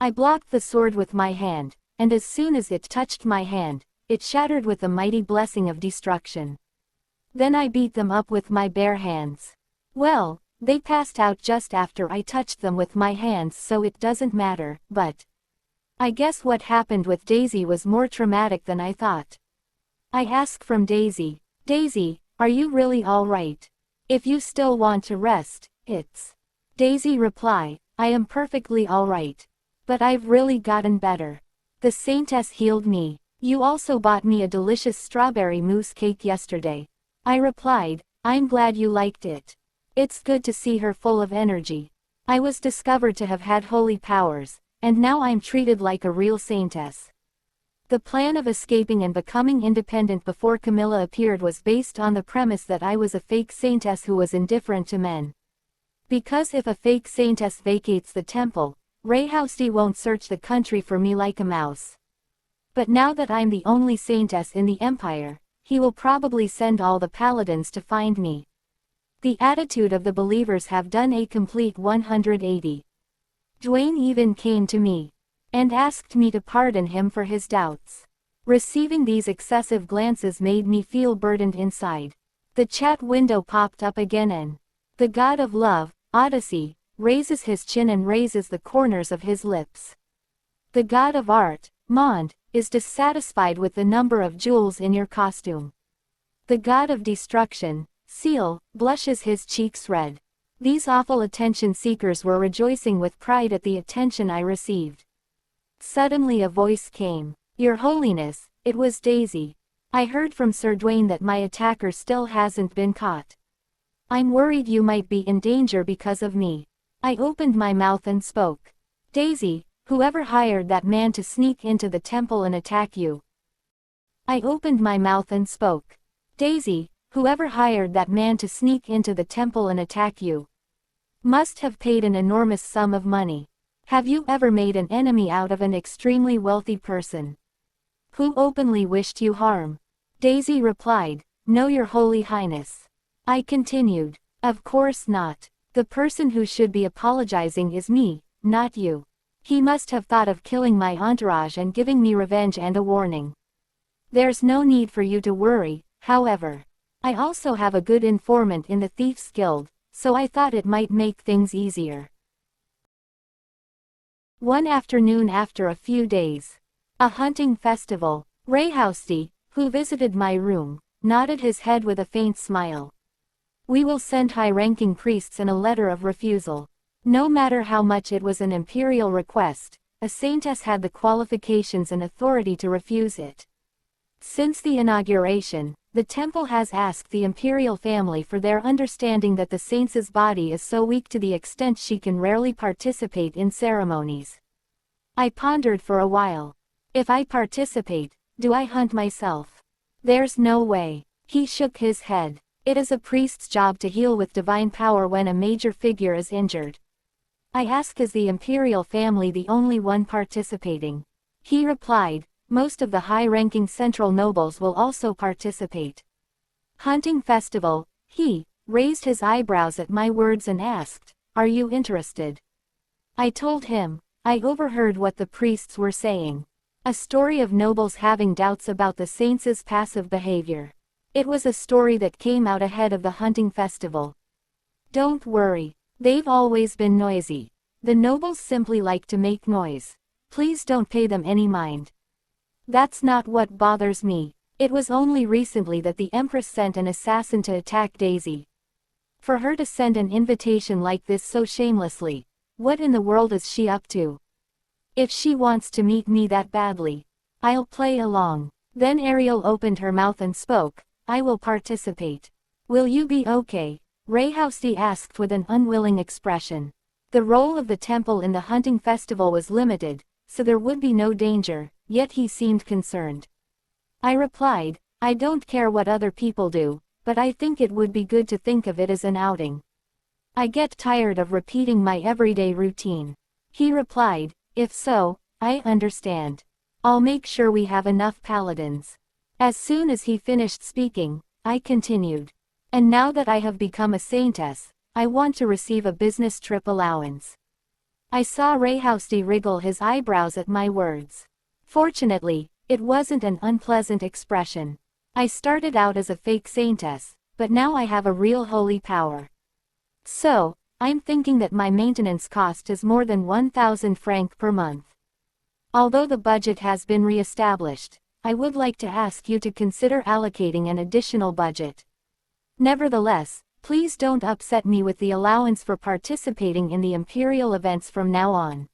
I blocked the sword with my hand, and as soon as it touched my hand, it shattered with the mighty blessing of destruction. Then I beat them up with my bare hands. Well, they passed out just after I touched them with my hands, so it doesn't matter, but I guess what happened with Daisy was more traumatic than I thought." I ask from Daisy, "Daisy, are you really all right? If you still want to rest, it's..." Daisy reply, "I am perfectly all right. But I've really gotten better. The Saintess healed me. You also bought me a delicious strawberry mousse cake yesterday." I replied, "I'm glad you liked it. It's good to see her full of energy. I was discovered to have had holy powers, and now I'm treated like a real Saintess." The plan of escaping and becoming independent before Camilla appeared was based on the premise that I was a fake Saintess who was indifferent to men. Because if a fake Saintess vacates the temple, Rayhousty won't search the country for me like a mouse. But now that I'm the only Saintess in the Empire, he will probably send all the paladins to find me. The attitude of the believers have done a complete 180. Dwayne even came to me and asked me to pardon him for his doubts. Receiving these excessive glances made me feel burdened inside. The chat window popped up again and the god of love, Odyssey, raises his chin and raises the corners of his lips. The god of art, Mond, is dissatisfied with the number of jewels in your costume. The god of destruction, Seal, blushes his cheeks red. These awful attention seekers were rejoicing with pride at the attention I received. Suddenly a voice came. Your Holiness, it was Daisy. I heard from Sir Dwayne that my attacker still hasn't been caught. I'm worried you might be in danger because of me. I opened my mouth and spoke. Daisy, whoever hired that man to sneak into the temple and attack you. I opened my mouth and spoke. Daisy, whoever hired that man to sneak into the temple and attack you must have paid an enormous sum of money. Have you ever made an enemy out of an extremely wealthy person who openly wished you harm? Daisy replied, No, Your Holy Highness. I continued, Of course not. The person who should be apologizing is me, not you. He must have thought of killing my entourage and giving me revenge and a warning. There's no need for you to worry, however. I also have a good informant in the Thieves Guild, so I thought it might make things easier. One afternoon after a few days. A hunting festival. Rayhousty, who visited my room, nodded his head with a faint smile. We will send high-ranking priests in a letter of refusal. No matter how much it was an imperial request, a Saintess had the qualifications and authority to refuse it. Since the inauguration, the temple has asked the imperial family for their understanding that the saint's body is so weak to the extent she can rarely participate in ceremonies. I pondered for a while. If I participate, do I hunt myself? There's no way. He shook his head. It is a priest's job to heal with divine power when a major figure is injured. I asked, is the imperial family the only one participating? He replied, most of the high-ranking central nobles will also participate. Hunting festival, he raised his eyebrows at my words and asked, are you interested? I told him, I overheard what the priests were saying. A story of nobles having doubts about the saints' passive behavior. It was a story that came out ahead of the hunting festival. Don't worry, they've always been noisy. The nobles simply like to make noise. Please don't pay them any mind. That's not what bothers me. It was only recently that the Empress sent an assassin to attack Daisy. For her to send an invitation like this so shamelessly, what in the world is she up to? If she wants to meet me that badly, I'll play along. Then Ariel opened her mouth and spoke, I will participate. Will you be okay? Rayhousty asked with an unwilling expression. The role of the temple in the hunting festival was limited, so there would be no danger, yet he seemed concerned. I replied, I don't care what other people do, but I think it would be good to think of it as an outing. I get tired of repeating my everyday routine. He replied, if so, I understand. I'll make sure we have enough paladins. As soon as he finished speaking, I continued. And now that I have become a saintess, I want to receive a business trip allowance. I saw Rayhousty wriggle his eyebrows at my words. Fortunately, it wasn't an unpleasant expression. I started out as a fake saintess, but now I have a real holy power. So, I'm thinking that my maintenance cost is more than 1,000 francs per month. Although the budget has been re-established, I would like to ask you to consider allocating an additional budget. Nevertheless, please don't upset me with the allowance for participating in the imperial events from now on.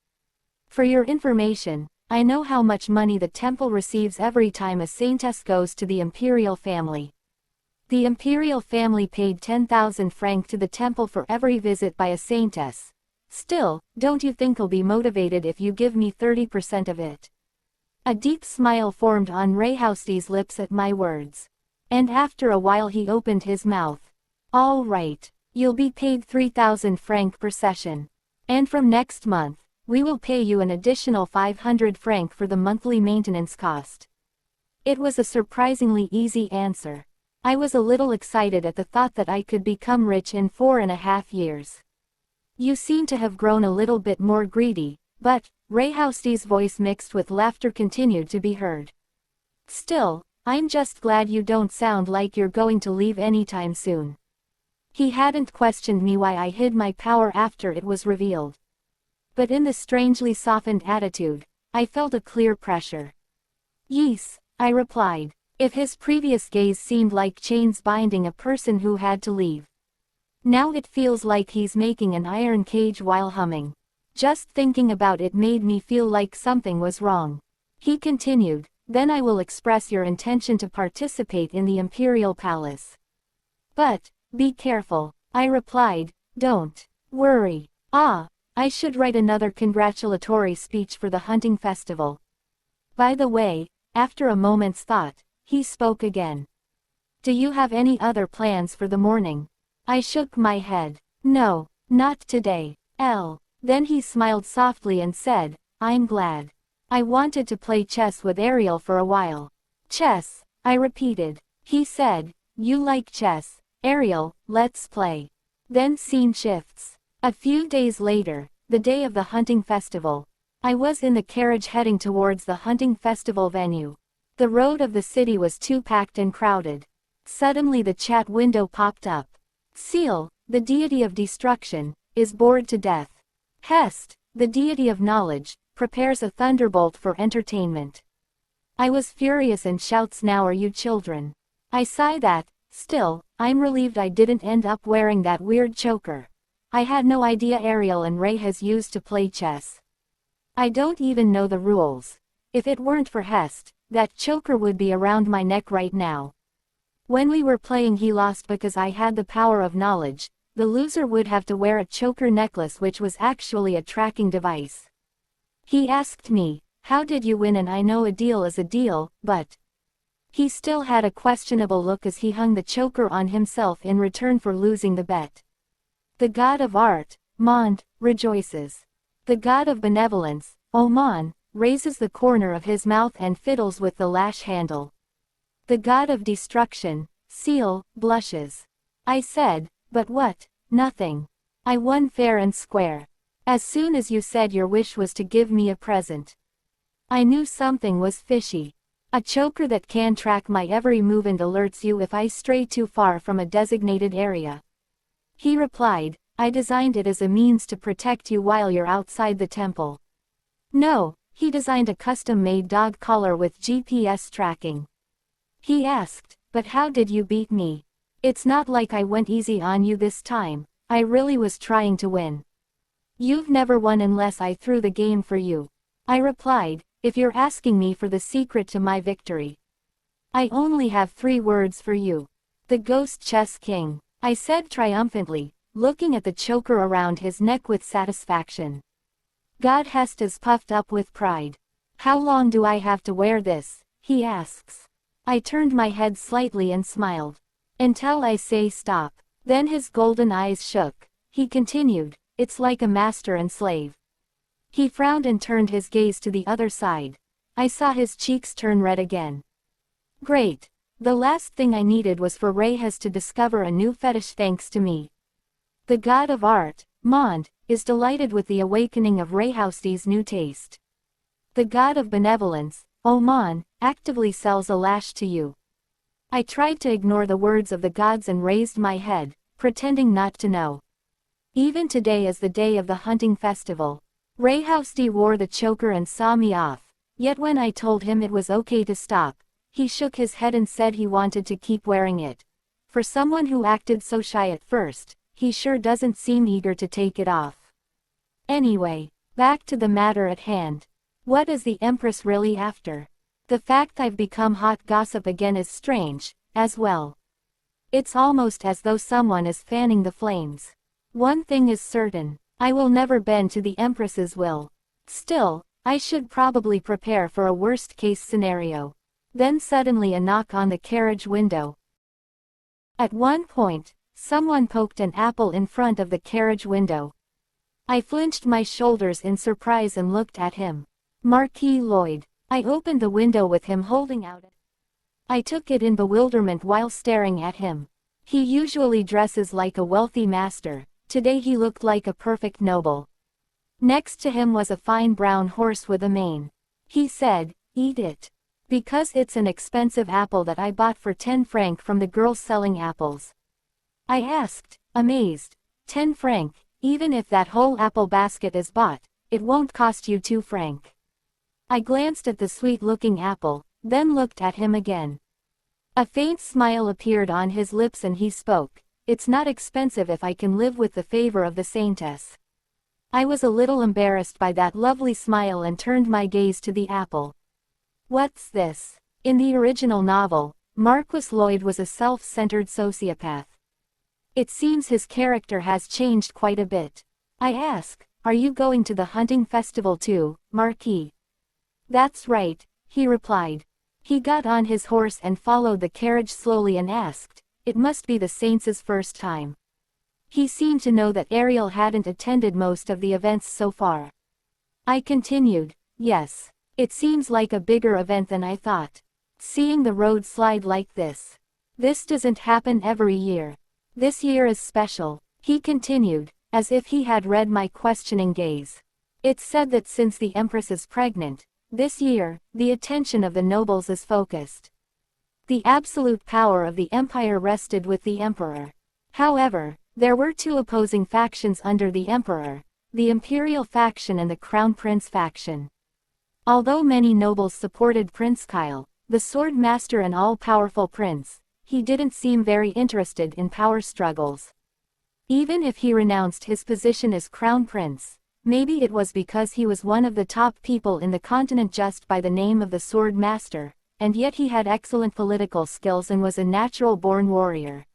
For your information, I know how much money the temple receives every time a saintess goes to the imperial family. The imperial family paid 10,000 francs to the temple for every visit by a saintess. Still, don't you think I'll be motivated if you give me 30% of it? A deep smile formed on Rayhousty's lips at my words. And after a while he opened his mouth. All right, you'll be paid 3,000 francs per session. And from next month, we will pay you an additional 500 franc for the monthly maintenance cost. It was a surprisingly easy answer. I was a little excited at the thought that I could become rich in 4.5 years. You seem to have grown a little bit more greedy, but, Rayhousty's voice mixed with laughter continued to be heard. Still, I'm just glad you don't sound like you're going to leave anytime soon. He hadn't questioned me why I hid my power after it was revealed. But in the strangely softened attitude, I felt a clear pressure. Yes, I replied. If his previous gaze seemed like chains binding a person who had to leave. Now it feels like he's making an iron cage while humming. Just thinking about it made me feel like something was wrong. He continued, then I will express your intention to participate in the Imperial Palace. But, be careful, I replied, don't worry. I should write another congratulatory speech for the hunting festival. By the way, after a moment's thought, he spoke again. Do you have any other plans for the morning? I shook my head. No, not today. Then he smiled softly and said, I'm glad. I wanted to play chess with Ariel for a while. Chess, I repeated. He said, you like chess, Ariel, let's play. Then scene shifts. A few days later, the day of the hunting festival. I was in the carriage heading towards the hunting festival venue. The road of the city was too packed and crowded. Suddenly the chat window popped up. Seal, the deity of destruction, is bored to death. Hest, the deity of knowledge, prepares a thunderbolt for entertainment. I was furious and shouts, now are you children? I sigh that, still, I'm relieved I didn't end up wearing that weird choker. I had no idea Ariel and Ray has used to play chess. I don't even know the rules. If it weren't for Hest, that choker would be around my neck right now. When we were playing he lost because I had the power of knowledge. The loser would have to wear a choker necklace which was actually a tracking device. He asked me, how did you win? And I know a deal is a deal, but... He still had a questionable look as he hung the choker on himself in return for losing the bet. The god of art, Mond, rejoices. The god of benevolence, Oman, raises the corner of his mouth and fiddles with the lash handle. The god of destruction, Seal, blushes. I said, but what? Nothing. I won fair and square. As soon as you said your wish was to give me a present. I knew something was fishy. A choker that can track my every move and alerts you if I stray too far from a designated area. He replied, I designed it as a means to protect you while you're outside the temple. No, he designed a custom-made dog collar with GPS tracking. He asked, but how did you beat me? It's not like I went easy on you this time, I really was trying to win. You've never won unless I threw the game for you. I replied, if you're asking me for the secret to my victory. I only have 3 words for you. The Ghost Chess King, I said triumphantly, looking at the choker around his neck with satisfaction. God Hest is puffed up with pride. How long do I have to wear this? He asks. I turned my head slightly and smiled. Until I say stop. Then his golden eyes shook. He continued, it's like a master and slave. He frowned and turned his gaze to the other side. I saw his cheeks turn red again. Great. The last thing I needed was for Rayhas to discover a new fetish thanks to me. The god of art, Mond, is delighted with the awakening of Rayhousty's new taste. The god of benevolence, Oman, actively sells a lash to you. I tried to ignore the words of the gods and raised my head, pretending not to know. Even today is the day of the hunting festival. Rayhousty wore the choker and saw me off, yet when I told him it was okay to stop, he shook his head and said he wanted to keep wearing it. For someone who acted so shy at first, he sure doesn't seem eager to take it off. Anyway, back to the matter at hand. What is the Empress really after? The fact I've become hot gossip again is strange, as well. It's almost as though someone is fanning the flames. One thing is certain, I will never bend to the Empress's will. Still, I should probably prepare for a worst-case scenario. Then suddenly a knock on the carriage window. At one point, someone poked an apple in front of the carriage window. I flinched my shoulders in surprise and looked at him. Marquis Lloyd. I opened the window with him holding out it. I took it in bewilderment while staring at him. He usually dresses like a wealthy master. Today he looked like a perfect noble. Next to him was a fine brown horse with a mane. He said, "Eat it. Because it's an expensive apple that I bought for 10 francs from the girl selling apples." I asked, amazed. 10 francs, even if that whole apple basket is bought, it won't cost you 2 francs. I glanced at the sweet-looking apple, then looked at him again. A faint smile appeared on his lips and he spoke, "It's not expensive if I can live with the favor of the Saintess." I was a little embarrassed by that lovely smile and turned my gaze to the apple. What's this? In the original novel, Marquis Lloyd was a self-centered sociopath. It seems his character has changed quite a bit. I ask, "Are you going to the hunting festival too, Marquis?" "That's right," he replied. He got on his horse and followed the carriage slowly and asked, "It must be the Saints' first time." He seemed to know that Ariel hadn't attended most of the events so far. I continued, "Yes. It seems like a bigger event than I thought. Seeing the road slide like this. This doesn't happen every year. This year is special," he continued, as if he had read my questioning gaze. "It's said that since the Empress is pregnant, this year, the attention of the nobles is focused. The absolute power of the empire rested with the emperor. However, there were 2 opposing factions under the emperor, the imperial faction and the crown prince faction. Although many nobles supported Prince Kyle, the sword master and all-powerful prince, he didn't seem very interested in power struggles. Even if he renounced his position as crown prince, maybe it was because he was one of the top people in the continent just by the name of the sword master, and yet he had excellent political skills and was a natural-born warrior.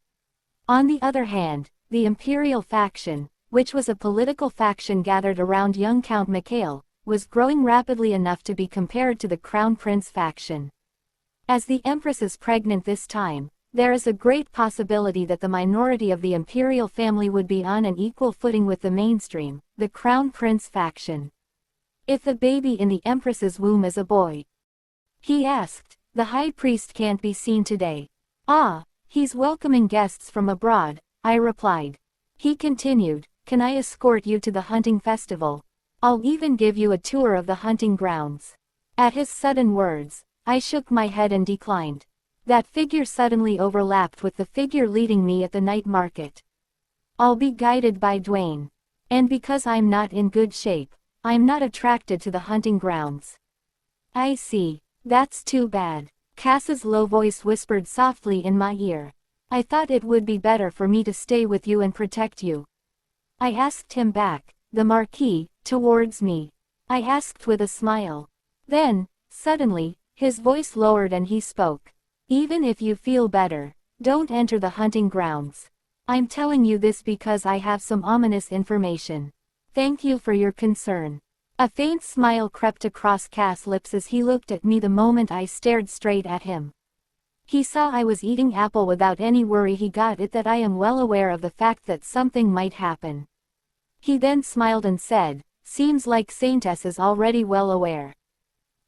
On the other hand, the imperial faction, which was a political faction gathered around young Count Mikhail, was growing rapidly enough to be compared to the crown prince faction. As the Empress is pregnant this time, there is a great possibility that the minority of the imperial family would be on an equal footing with the mainstream, the crown prince faction. "If the baby in the Empress's womb is a boy?" he asked. "The high priest can't be seen today." "Ah, he's welcoming guests from abroad," I replied. He continued, "Can I escort you to the hunting festival? I'll even give you a tour of the hunting grounds." At his sudden words, I shook my head and declined. That figure suddenly overlapped with the figure leading me at the night market. "I'll be guided by Dwayne. And because I'm not in good shape, I'm not attracted to the hunting grounds." "I see. That's too bad." Cass's low voice whispered softly in my ear. "I thought it would be better for me to stay with you and protect you." I asked him back, the Marquis, towards me. I asked with a smile. Then, suddenly, his voice lowered and he spoke. "Even if you feel better, don't enter the hunting grounds. I'm telling you this because I have some ominous information. Thank you for your concern." A faint smile crept across Cass' lips as he looked at me the moment I stared straight at him. He saw I was eating apple without any worry. He got it that I am well aware of the fact that something might happen. He then smiled and said, "Seems like Saintess is already well aware.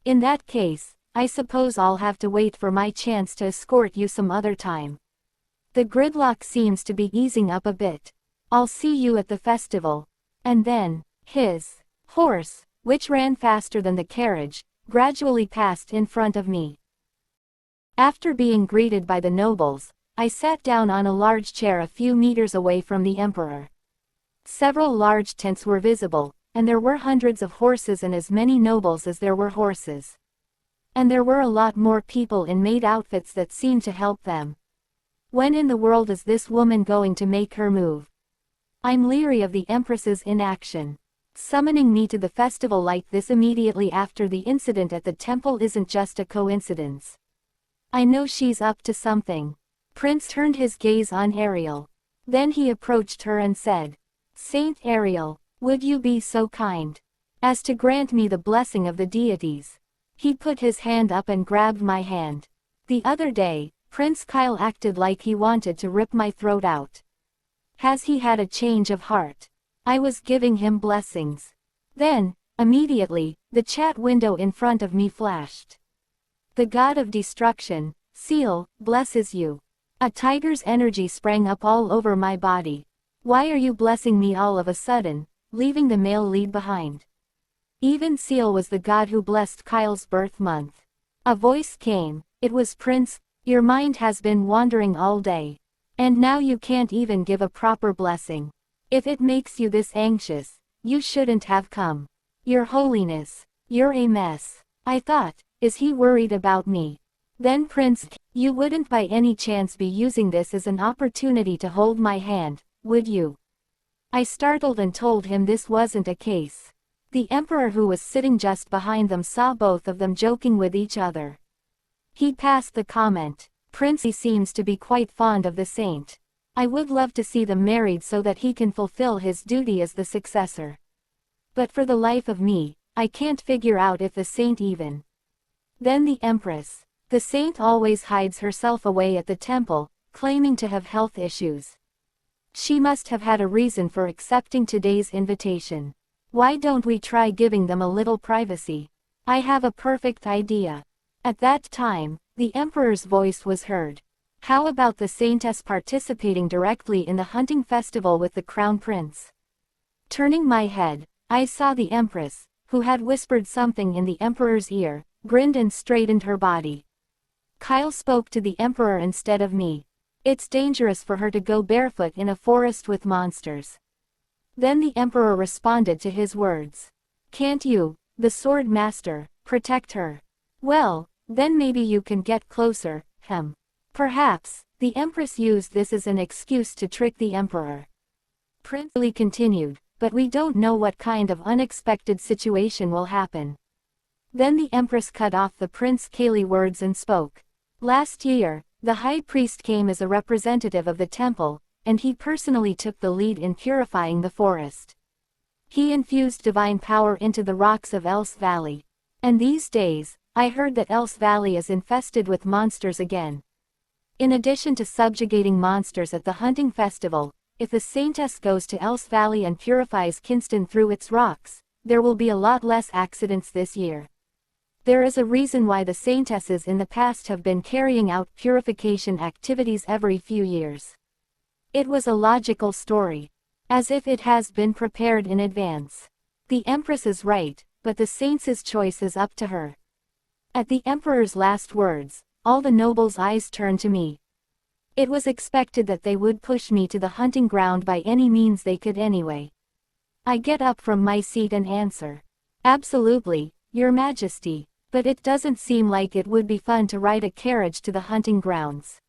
In that case, I suppose I'll have to wait for my chance to escort you some other time. The gridlock seems to be easing up a bit. I'll see you at the festival." And then, his horse, which ran faster than the carriage, gradually passed in front of me. After being greeted by the nobles, I sat down on a large chair a few meters away from the emperor. Several large tents were visible, and there were hundreds of horses and as many nobles as there were horses. And there were a lot more people in maid outfits that seemed to help them. When in the world is this woman going to make her move? I'm leery of the Empress's inaction. Summoning me to the festival like this immediately after the incident at the temple isn't just a coincidence. I know she's up to something. Prince turned his gaze on Ariel. Then he approached her and said, "Saint Ariel, would you be so kind as to grant me the blessing of the deities?" He put his hand up and grabbed my hand. The other day, Prince Kyle acted like he wanted to rip my throat out. Has he had a change of heart? I was giving him blessings. Then, immediately, the chat window in front of me flashed. The god of destruction, Seal, blesses you. A tiger's energy sprang up all over my body. Why are you blessing me all of a sudden, leaving the male lead behind? Even Seal was the god who blessed Kyle's birth month. A voice came. It was Prince. Your mind has been wandering all day. And now you can't even give a proper blessing. If it makes you this anxious, you shouldn't have come. Your Holiness, you're a mess. I thought, is he worried about me? Then Prince, you wouldn't by any chance be using this as an opportunity to hold my hand, would you? I startled and told him this wasn't a case. The Emperor who was sitting just behind them saw both of them joking with each other. He passed the comment. Prince, he seems to be quite fond of the saint. I would love to see them married so that he can fulfill his duty as the successor. But for the life of me, I can't figure out if the saint even. Then the Empress. The saint always hides herself away at the temple, claiming to have health issues. She must have had a reason for accepting today's invitation. Why don't we try giving them a little privacy? I have a perfect idea. At that time, the Emperor's voice was heard. How about the Saintess participating directly in the hunting festival with the Crown Prince? Turning my head, I saw the Empress, who had whispered something in the Emperor's ear, grinned and straightened her body. Kyle spoke to the Emperor instead of me. It's dangerous for her to go barefoot in a forest with monsters. Then the Emperor responded to his words. Can't you, the Sword Master, protect her? Well, then maybe you can get closer, Perhaps, the Empress used this as an excuse to trick the Emperor. Prince Lee continued, but we don't know what kind of unexpected situation will happen. Then the Empress cut off the Prince Kaylee words and spoke. Last year, the High Priest came as a representative of the temple, and he personally took the lead in purifying the forest. He infused divine power into the rocks of Else Valley. And these days, I heard that Else Valley is infested with monsters again. In addition to subjugating monsters at the hunting festival, if the Saintess goes to Else Valley and purifies Kinston through its rocks, there will be a lot less accidents this year. There is a reason why the Saintesses in the past have been carrying out purification activities every few years. It was a logical story. As if it has been prepared in advance. The Empress is right, but the Saint's choice is up to her. At the Emperor's last words, all the nobles' eyes turned to me. It was expected that they would push me to the hunting ground by any means they could anyway. I get up from my seat and answer. Absolutely, Your Majesty, but it doesn't seem like it would be fun to ride a carriage to the hunting grounds.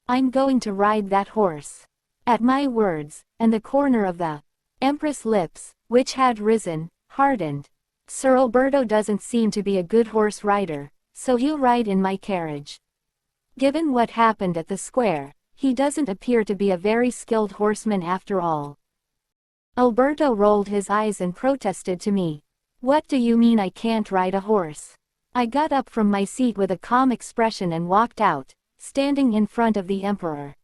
I'm going to ride that horse. At my words, and the corner of the Empress' lips, which had risen, hardened. Sir Alberto doesn't seem to be a good horse rider, so he'll ride in my carriage. Given what happened at the square, he doesn't appear to be a very skilled horseman after all. Alberto rolled his eyes and protested to me. What do you mean I can't ride a horse? I got up from my seat with a calm expression and walked out, standing in front of the Emperor.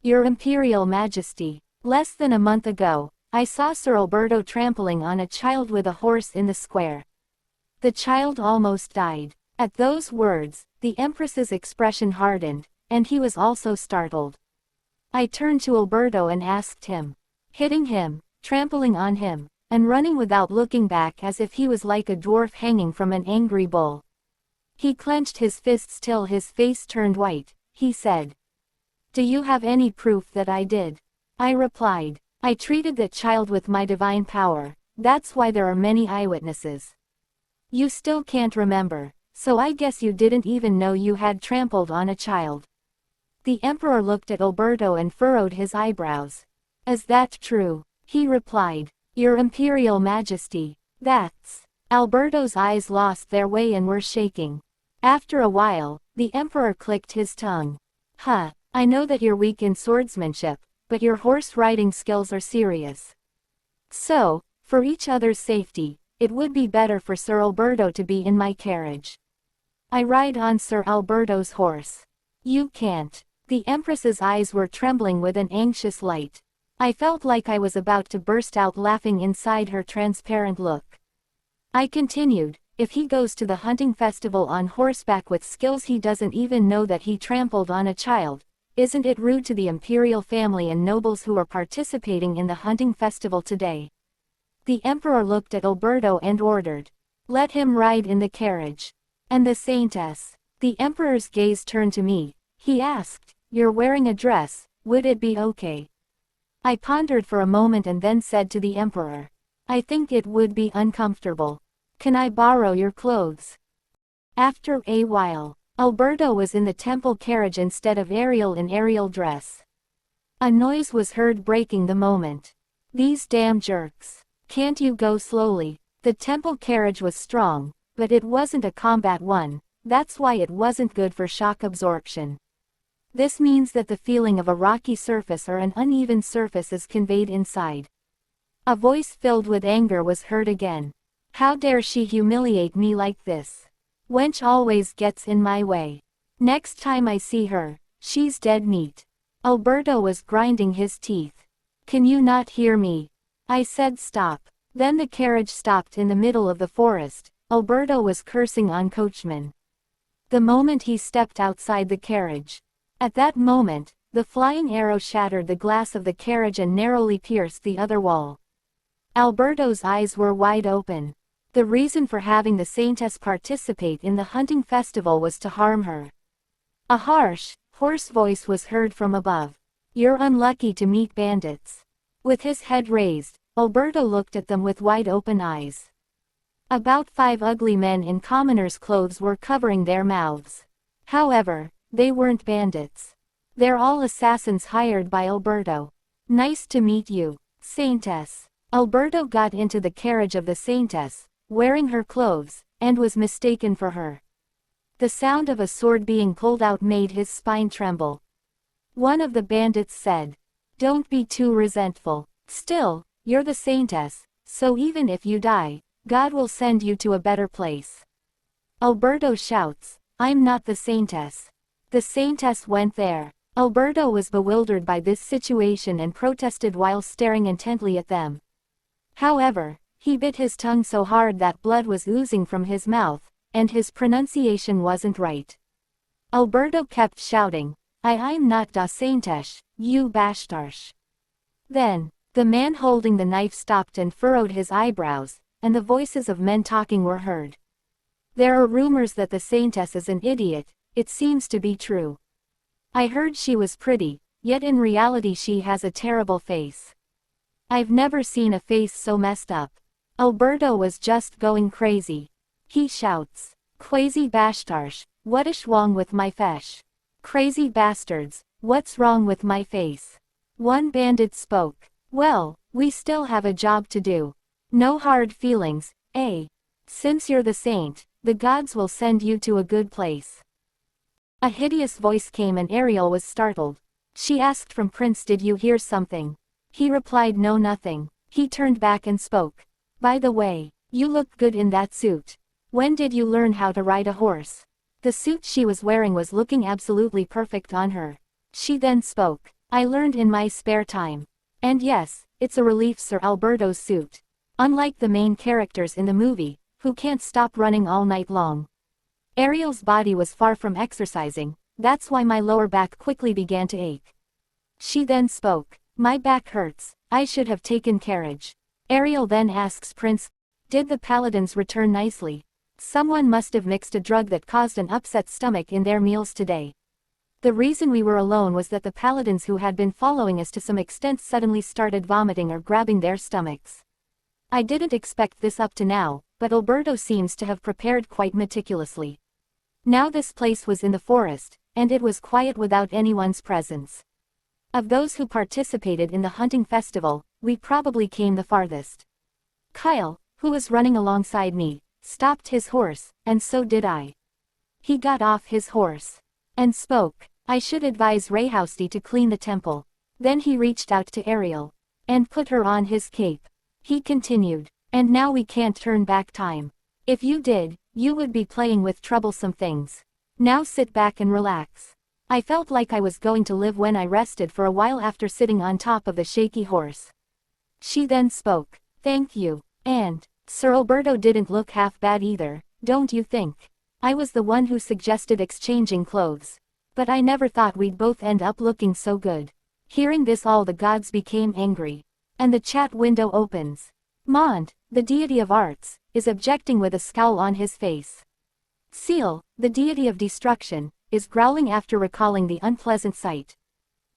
Your Imperial Majesty, less than a month ago, I saw Sir Alberto trampling on a child with a horse in the square. The child almost died. At those words, the Empress's expression hardened, and he was also startled. I turned to Alberto and asked him. Hitting him, trampling on him, and running without looking back as if he was like a dwarf hanging from an angry bull. He clenched his fists till his face turned white. He said. Do you have any proof that I did? I replied. I treated that child with my divine power, that's why there are many eyewitnesses. You still can't remember, so I guess you didn't even know you had trampled on a child. The Emperor looked at Alberto and furrowed his eyebrows. Is that true? He replied. Your Imperial Majesty, that's. Alberto's eyes lost their way and were shaking. After a while, the Emperor clicked his tongue. I know that you're weak in swordsmanship, but your horse riding skills are serious. So, for each other's safety, it would be better for Sir Alberto to be in my carriage. I ride on Sir Alberto's horse. You can't. The Empress's eyes were trembling with an anxious light. I felt like I was about to burst out laughing inside her transparent look. I continued, if he goes to the hunting festival on horseback with skills he doesn't even know that he trampled on a child, isn't it rude to the imperial family and nobles who are participating in the hunting festival today? The emperor looked at Alberto and ordered, let him ride in the carriage. And the Saintess. The emperor's gaze turned to me. He asked, you're wearing a dress, would it be okay? I pondered for a moment and then said to the emperor, I think it would be uncomfortable. Can I borrow your clothes? After a while, Alberto was in the temple carriage instead of Ariel in aerial dress. A noise was heard breaking the moment. These damn jerks. Can't you go slowly? The temple carriage was strong, but it wasn't a combat one, that's why it wasn't good for shock absorption. This means that the feeling of a rocky surface or an uneven surface is conveyed inside. A voice filled with anger was heard again. How dare she humiliate me like this? Wench always gets in my way. Next time I see her, she's dead meat. Alberto was grinding his teeth. Can you not hear me? I said stop. Then the carriage stopped in the middle of the forest. Alberto was cursing on coachman. The moment he stepped outside the carriage. At that moment, the flying arrow shattered the glass of the carriage and narrowly pierced the other wall. Alberto's eyes were wide open. The reason for having the Saintess participate in the hunting festival was to harm her. A harsh, hoarse voice was heard from above. You're unlucky to meet bandits. With his head raised, Alberto looked at them with wide open eyes. About 5 ugly men in commoners' clothes were covering their mouths. However, they weren't bandits. They're all assassins hired by Alberto. Nice to meet you, Saintess. Alberto got into the carriage of the Saintess, wearing her clothes, and was mistaken for her. The sound of a sword being pulled out made his spine tremble. One of the bandits said, don't be too resentful. Still, you're the Saintess, so even if you die, God will send you to a better place. Alberto shouts, I'm not the Saintess. The Saintess went there. Alberto was bewildered by this situation and protested while staring intently at them. However, he bit his tongue so hard that blood was oozing from his mouth, and his pronunciation wasn't right. Alberto kept shouting, I'm not da Saintess, you bastards. Then, the man holding the knife stopped and furrowed his eyebrows, and the voices of men talking were heard. There are rumors that the Saintess is an idiot, it seems to be true. I heard she was pretty, yet in reality she has a terrible face. I've never seen a face so messed up. Alberto was just going crazy. He shouts, Crazy bastards, what is wrong with my face? Crazy bastards, what's wrong with my face? One bandit spoke, well, we still have a job to do. No hard feelings, eh? Since you're the saint, the gods will send you to a good place. A hideous voice came and Ariel was startled. She asked from Prince, did you hear something? He replied, no, nothing. He turned back and spoke. By the way, you look good in that suit. When did you learn how to ride a horse? The suit she was wearing was looking absolutely perfect on her. She then spoke. I learned in my spare time. And yes, it's a relief, Sir Alberto's suit. Unlike the main characters in the movie, who can't stop running all night long. Ariel's body was far from exercising, that's why my lower back quickly began to ache. She then spoke. My back hurts, I should have taken carriage. Ariel then asks Prince, did the paladins return nicely? Someone must have mixed a drug that caused an upset stomach in their meals today. The reason we were alone was that the paladins who had been following us to some extent suddenly started vomiting or grabbing their stomachs. I didn't expect this up to now, but Alberto seems to have prepared quite meticulously. Now this place was in the forest, and it was quiet without anyone's presence. Of those who participated in the hunting festival, we probably came the farthest. Kyle, who was running alongside me, stopped his horse, and so did I. He got off his horse and spoke. I should advise Rayhousty to clean the temple. Then he reached out to Ariel and put her on his cape. He continued, and now we can't turn back time. If you did, you would be playing with troublesome things. Now sit back and relax. I felt like I was going to live when I rested for a while after sitting on top of the shaky horse. She then spoke. Thank you. And Sir Alberto didn't look half bad either, don't you think? I was the one who suggested exchanging clothes. But I never thought we'd both end up looking so good. Hearing this, all the gods became angry. And the chat window opens. Mond, the deity of arts, is objecting with a scowl on his face. Seal, the deity of destruction, is growling after recalling the unpleasant sight.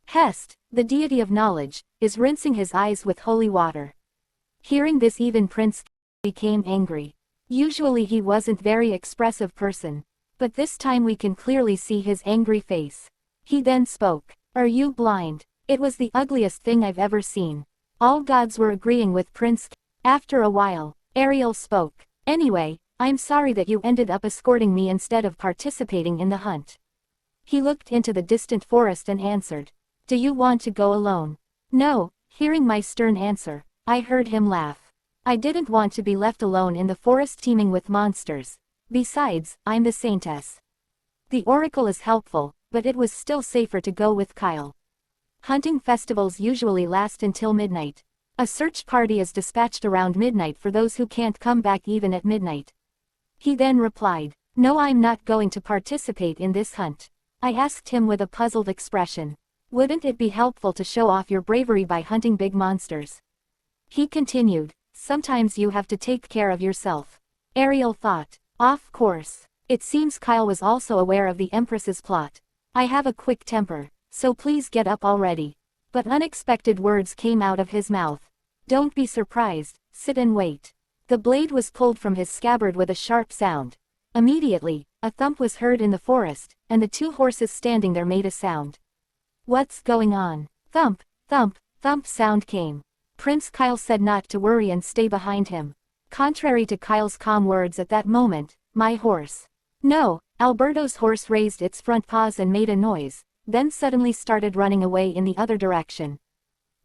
Hest, the deity of knowledge, is rinsing his eyes with holy water. Hearing this, even Prince became angry. Usually he wasn't very expressive person, but this time we can clearly see his angry face. He then spoke. Are you blind? It was the ugliest thing I've ever seen. All gods were agreeing with Prince. After a while, Ariel spoke. Anyway, I'm sorry that you ended up escorting me instead of participating in the hunt. He looked into the distant forest and answered. Do you want to go alone? No. Hearing my stern answer, I heard him laugh. I didn't want to be left alone in the forest teeming with monsters. Besides, I'm the Saintess. The oracle is helpful, but it was still safer to go with Kyle. Hunting festivals usually last until midnight. A search party is dispatched around midnight for those who can't come back even at midnight. He then replied, No, I'm not going to participate in this hunt. I asked him with a puzzled expression. Wouldn't it be helpful to show off your bravery by hunting big monsters? He continued, Sometimes you have to take care of yourself. Ariel thought, Of course. It seems Kyle was also aware of the Empress's plot. I have a quick temper, so please get up already. But unexpected words came out of his mouth. Don't be surprised, sit and wait. The blade was pulled from his scabbard with a sharp sound. Immediately, a thump was heard in the forest, and the two horses standing there made a sound. What's going on? Thump, thump, thump sound came. Prince Kyle said not to worry and stay behind him. Contrary to Kyle's calm words at that moment, my horse. No, Alberto's horse raised its front paws and made a noise, then suddenly started running away in the other direction.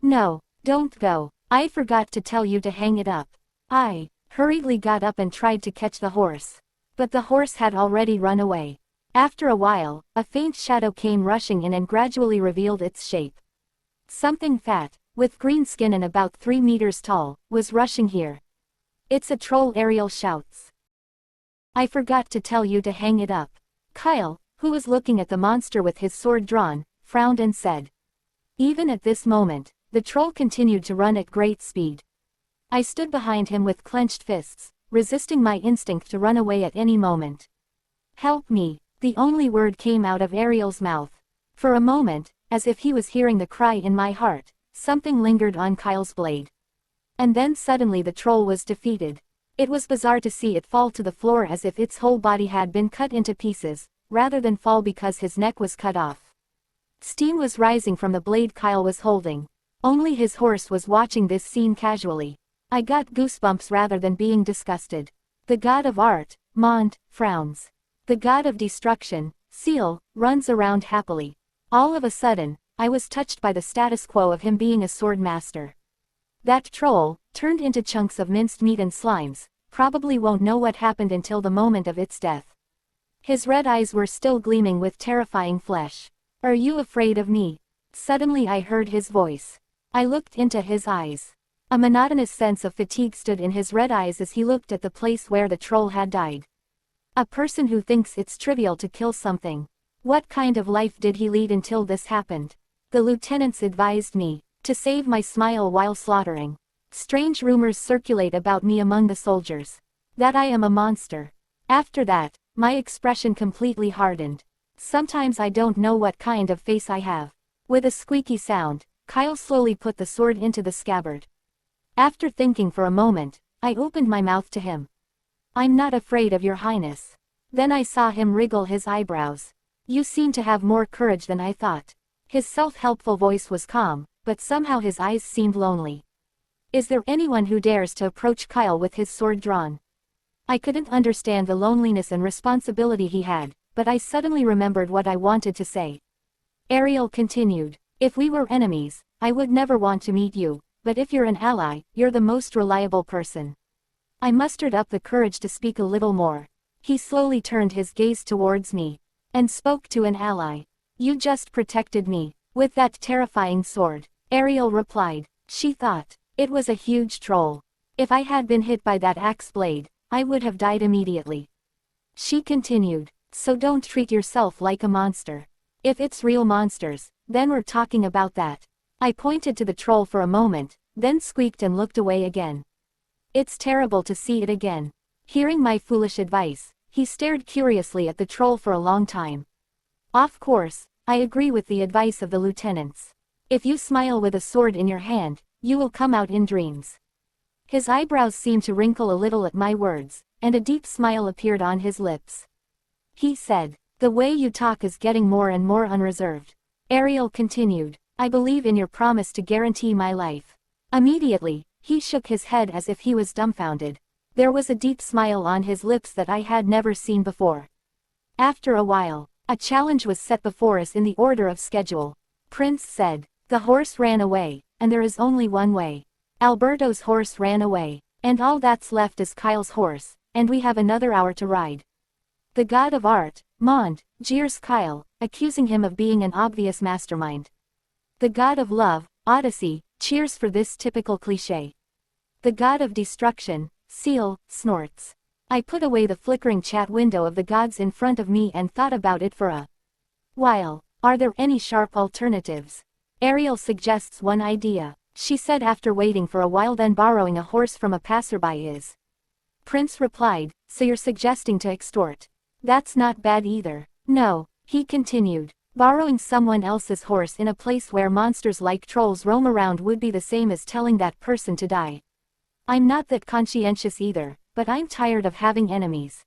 No, don't go. I forgot to tell you to hang it up. I hurriedly got up and tried to catch the horse. But the horse had already run away. After a while, a faint shadow came rushing in and gradually revealed its shape. Something fat, with green skin and about 3 meters tall, was rushing here. It's a troll, Ariel shouts. I forgot to tell you to hang it up. Kyle, who was looking at the monster with his sword drawn, frowned and said. Even at this moment, the troll continued to run at great speed. I stood behind him with clenched fists, resisting my instinct to run away at any moment. Help me, the only word came out of Ariel's mouth. For a moment, as if he was hearing the cry in my heart, something lingered on Kyle's blade. And then suddenly the troll was defeated. It was bizarre to see it fall to the floor as if its whole body had been cut into pieces, rather than fall because his neck was cut off. Steam was rising from the blade Kyle was holding. Only his horse was watching this scene casually. I got goosebumps rather than being disgusted. The god of art, Mond, frowns. The god of destruction, Seal, runs around happily. All of a sudden, I was touched by the status quo of him being a sword master. That troll, turned into chunks of minced meat and slimes, probably won't know what happened until the moment of its death. His red eyes were still gleaming with terrifying flesh. Are you afraid of me? Suddenly I heard his voice. I looked into his eyes. A monotonous sense of fatigue stood in his red eyes as he looked at the place where the troll had died. A person who thinks it's trivial to kill something. What kind of life did he lead until this happened? The lieutenants advised me to save my smile while slaughtering. Strange rumors circulate about me among the soldiers. That I am a monster. After that, my expression completely hardened. Sometimes I don't know what kind of face I have. With a squeaky sound, Kyle slowly put the sword into the scabbard. After thinking for a moment, I opened my mouth to him. I'm not afraid of your highness. Then I saw him wriggle his eyebrows. You seem to have more courage than I thought. His self-helpful voice was calm, but somehow his eyes seemed lonely. Is there anyone who dares to approach Kyle with his sword drawn? I couldn't understand the loneliness and responsibility he had, but I suddenly remembered what I wanted to say. Ariel continued. If we were enemies, I would never want to meet you, but if you're an ally, you're the most reliable person. I mustered up the courage to speak a little more. He slowly turned his gaze towards me, and spoke to an ally. You just protected me with that terrifying sword, Ariel replied. She thought it was a huge troll. If I had been hit by that axe blade, I would have died immediately. She continued, so don't treat yourself like a monster. If it's real monsters, then we're talking about that. I pointed to the troll for a moment, then squeaked and looked away again. It's terrible to see it again. Hearing my foolish advice, he stared curiously at the troll for a long time. Of course, I agree with the advice of the lieutenants. If you smile with a sword in your hand, you will come out in dreams. His eyebrows seemed to wrinkle a little at my words, and a deep smile appeared on his lips. He said, the way you talk is getting more and more unreserved. Ariel continued, I believe in your promise to guarantee my life. Immediately, he shook his head as if he was dumbfounded. There was a deep smile on his lips that I had never seen before. After a while, a challenge was set before us in the order of schedule. Prince said, the horse ran away, and there is only one way. Alberto's horse ran away, and all that's left is Kyle's horse, and we have another hour to ride. The god of art, Mond, jeers Kyle, accusing him of being an obvious mastermind. The god of love, Odyssey, cheers for this typical cliché. The god of destruction, Seal, snorts. I put away the flickering chat window of the gods in front of me and thought about it for a while. Are there any sharp alternatives? Ariel suggests one idea, she said after waiting for a while, then borrowing a horse from a passerby is. Prince replied, so you're suggesting to extort. That's not bad either. No, he continued. Borrowing someone else's horse in a place where monsters like trolls roam around would be the same as telling that person to die. I'm not that conscientious either, but I'm tired of having enemies.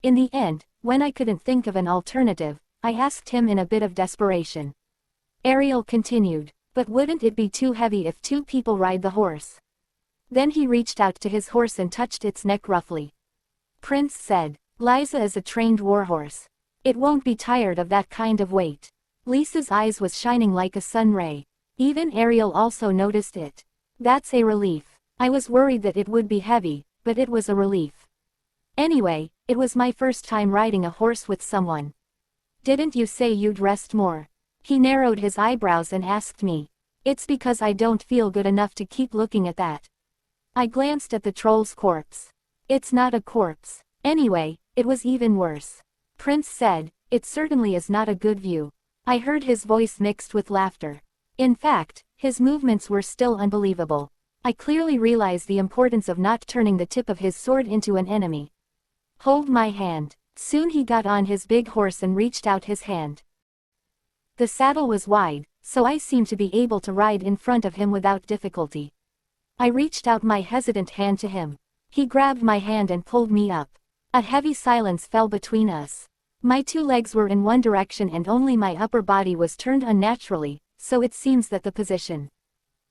In the end, when I couldn't think of an alternative, I asked him in a bit of desperation. Ariel continued, but wouldn't it be too heavy if two people ride the horse? Then he reached out to his horse and touched its neck roughly. Prince said, Liza is a trained warhorse. It won't be tired of that kind of weight. Lisa's eyes was shining like a sun ray. Even Ariel also noticed it. That's a relief. I was worried that it would be heavy, but it was a relief. Anyway, it was my first time riding a horse with someone. Didn't you say you'd rest more? He narrowed his eyebrows and asked me. It's because I don't feel good enough to keep looking at that. I glanced at the troll's corpse. It's not a corpse. Anyway, it was even worse. Prince said, it certainly is not a good view. I heard his voice mixed with laughter. In fact, his movements were still unbelievable. I clearly realized the importance of not turning the tip of his sword into an enemy. Hold my hand. Soon he got on his big horse and reached out his hand. The saddle was wide, so I seemed to be able to ride in front of him without difficulty. I reached out my hesitant hand to him. He grabbed my hand and pulled me up. A heavy silence fell between us. My two legs were in one direction and only my upper body was turned unnaturally, so it seems that the position.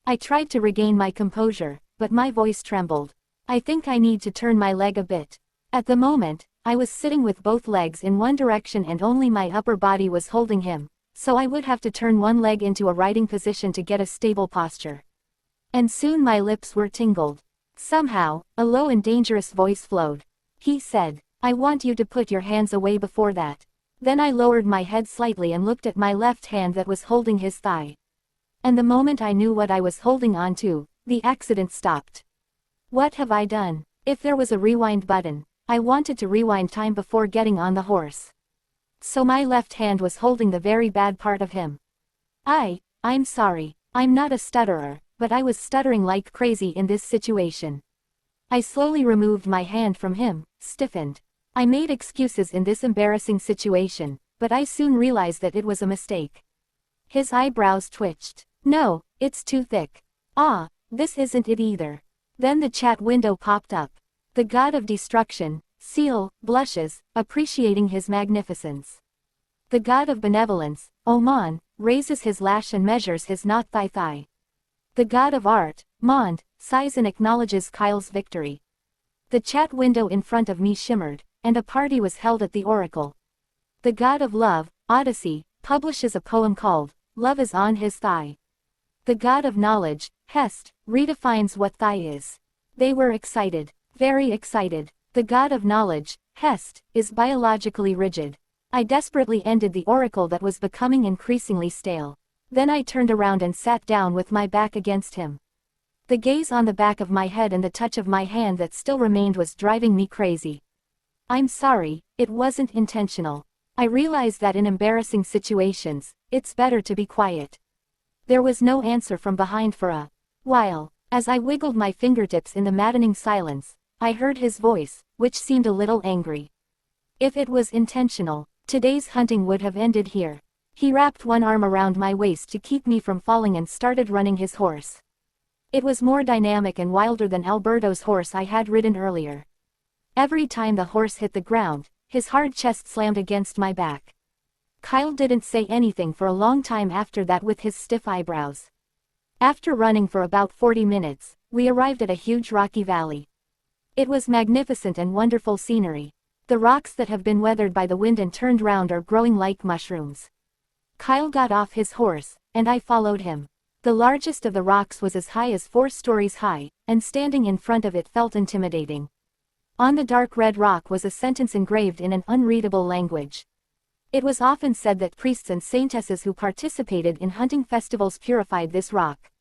I tried to regain my composure, but my voice trembled. I think I need to turn my leg a bit. At the moment, I was sitting with both legs in one direction and only my upper body was holding him, so I would have to turn one leg into a riding position to get a stable posture. And soon my lips were tingled. Somehow, a low and dangerous voice flowed. He said, I want you to put your hands away before that. Then I lowered my head slightly and looked at my left hand that was holding his thigh. And the moment I knew what I was holding on to, the accident stopped. What have I done? If there was a rewind button, I wanted to rewind time before getting on the horse. So my left hand was holding the very bad part of him. I'm sorry. I'm not a stutterer, but I was stuttering like crazy in this situation. I slowly removed my hand from him, stiffened. I made excuses in this embarrassing situation, but I soon realized that it was a mistake. His eyebrows twitched. No, it's too thick. This isn't it either. Then the chat window popped up. The god of destruction, Seal, blushes, appreciating his magnificence. The god of benevolence, Oman, raises his lash and measures his not thigh. The god of art, Mond, sighs and acknowledges Kyle's victory. The chat window in front of me shimmered, and a party was held at the oracle. The god of love, Odyssey, publishes a poem called, Love is on his thigh. The god of knowledge, Hest, redefines what thigh is. They were excited. Very excited. The god of knowledge, Hest, is biologically rigid. I desperately ended the oracle that was becoming increasingly stale. Then I turned around and sat down with my back against him. The gaze on the back of my head and the touch of my hand that still remained was driving me crazy. I'm sorry, it wasn't intentional. I realized that in embarrassing situations, it's better to be quiet. There was no answer from behind for a while. As I wiggled my fingertips in the maddening silence, I heard his voice, which seemed a little angry. If it was intentional, today's hunting would have ended here. He wrapped one arm around my waist to keep me from falling and started running his horse. It was more dynamic and wilder than Alberto's horse I had ridden earlier. Every time the horse hit the ground, his hard chest slammed against my back. Kyle didn't say anything for a long time after that with his stiff eyebrows. After running for about 40 minutes, we arrived at a huge rocky valley. It was magnificent and wonderful scenery. The rocks that have been weathered by the wind and turned round are growing like mushrooms. Kyle got off his horse, and I followed him. The largest of the rocks was as high as 4 stories high, and standing in front of it felt intimidating. On the dark red rock was a sentence engraved in an unreadable language. It was often said that priests and saintesses who participated in hunting festivals purified this rock.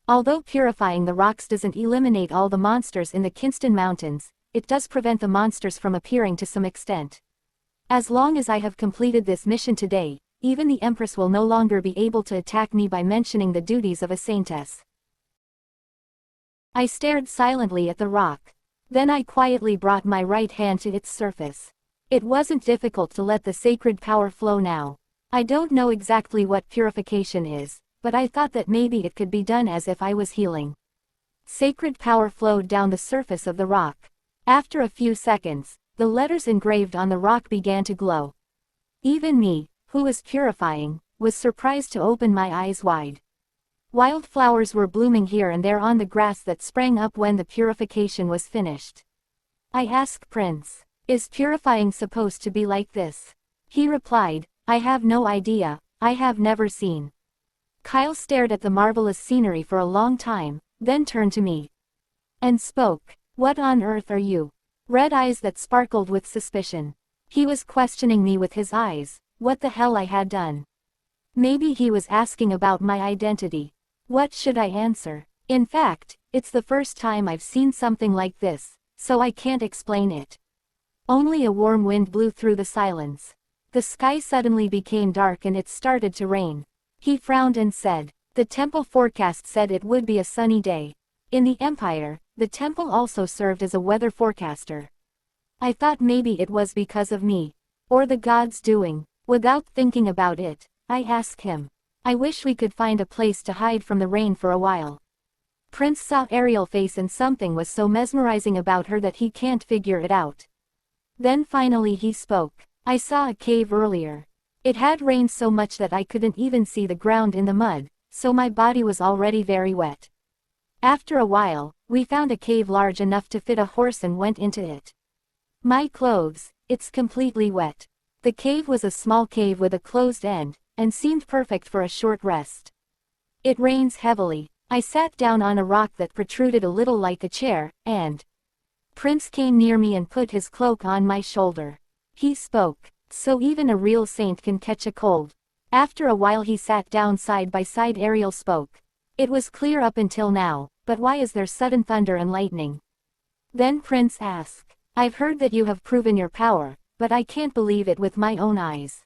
Although purifying the rocks doesn't eliminate all the monsters in the Kinston Mountains, it does prevent the monsters from appearing to some extent. As long as I have completed this mission today, even the Empress will no longer be able to attack me by mentioning the duties of a saintess. I stared silently at the rock. Then I quietly brought my right hand to its surface. It wasn't difficult to let the sacred power flow now. I don't know exactly what purification is, but I thought that maybe it could be done as if I was healing. Sacred power flowed down the surface of the rock. After a few seconds, the letters engraved on the rock began to glow. Even me, who was purifying, was surprised to open my eyes wide. Wildflowers were blooming here and there on the grass that sprang up when the purification was finished. I asked Prince, "Is purifying supposed to be like this?" He replied, "I have no idea, I have never seen." Kyle stared at the marvelous scenery for a long time, then turned to me and spoke. "What on earth are you?" Red eyes that sparkled with suspicion. He was questioning me with his eyes, what the hell I had done. Maybe he was asking about my identity. What should I answer? In fact, it's the first time I've seen something like this, so I can't explain it. Only a warm wind blew through the silence. The sky suddenly became dark and it started to rain. He frowned and said, "The temple forecast said it would be a sunny day." In the Empire, the temple also served as a weather forecaster. I thought maybe it was because of me, or the gods doing. Without thinking about it, I asked him, "I wish we could find a place to hide from the rain for a while." Prince saw Ariel's face and something was so mesmerizing about her that he can't figure it out. Then finally he spoke. "I saw a cave earlier. It had rained so much that I couldn't even see the ground in the mud, so my body was already very wet. After a while, we found a cave large enough to fit a horse and went into it. My clothes, it's completely wet." The cave was a small cave with a closed end, and seemed perfect for a short rest. "It rains heavily." I sat down on a rock that protruded a little like a chair, and Prince came near me and put his cloak on my shoulder. He spoke, "So even a real saint can catch a cold." After a while he sat down side by side. Ariel spoke. "It was clear up until now, but why is there sudden thunder and lightning?" Then Prince asked, "I've heard that you have proven your power, but I can't believe it with my own eyes."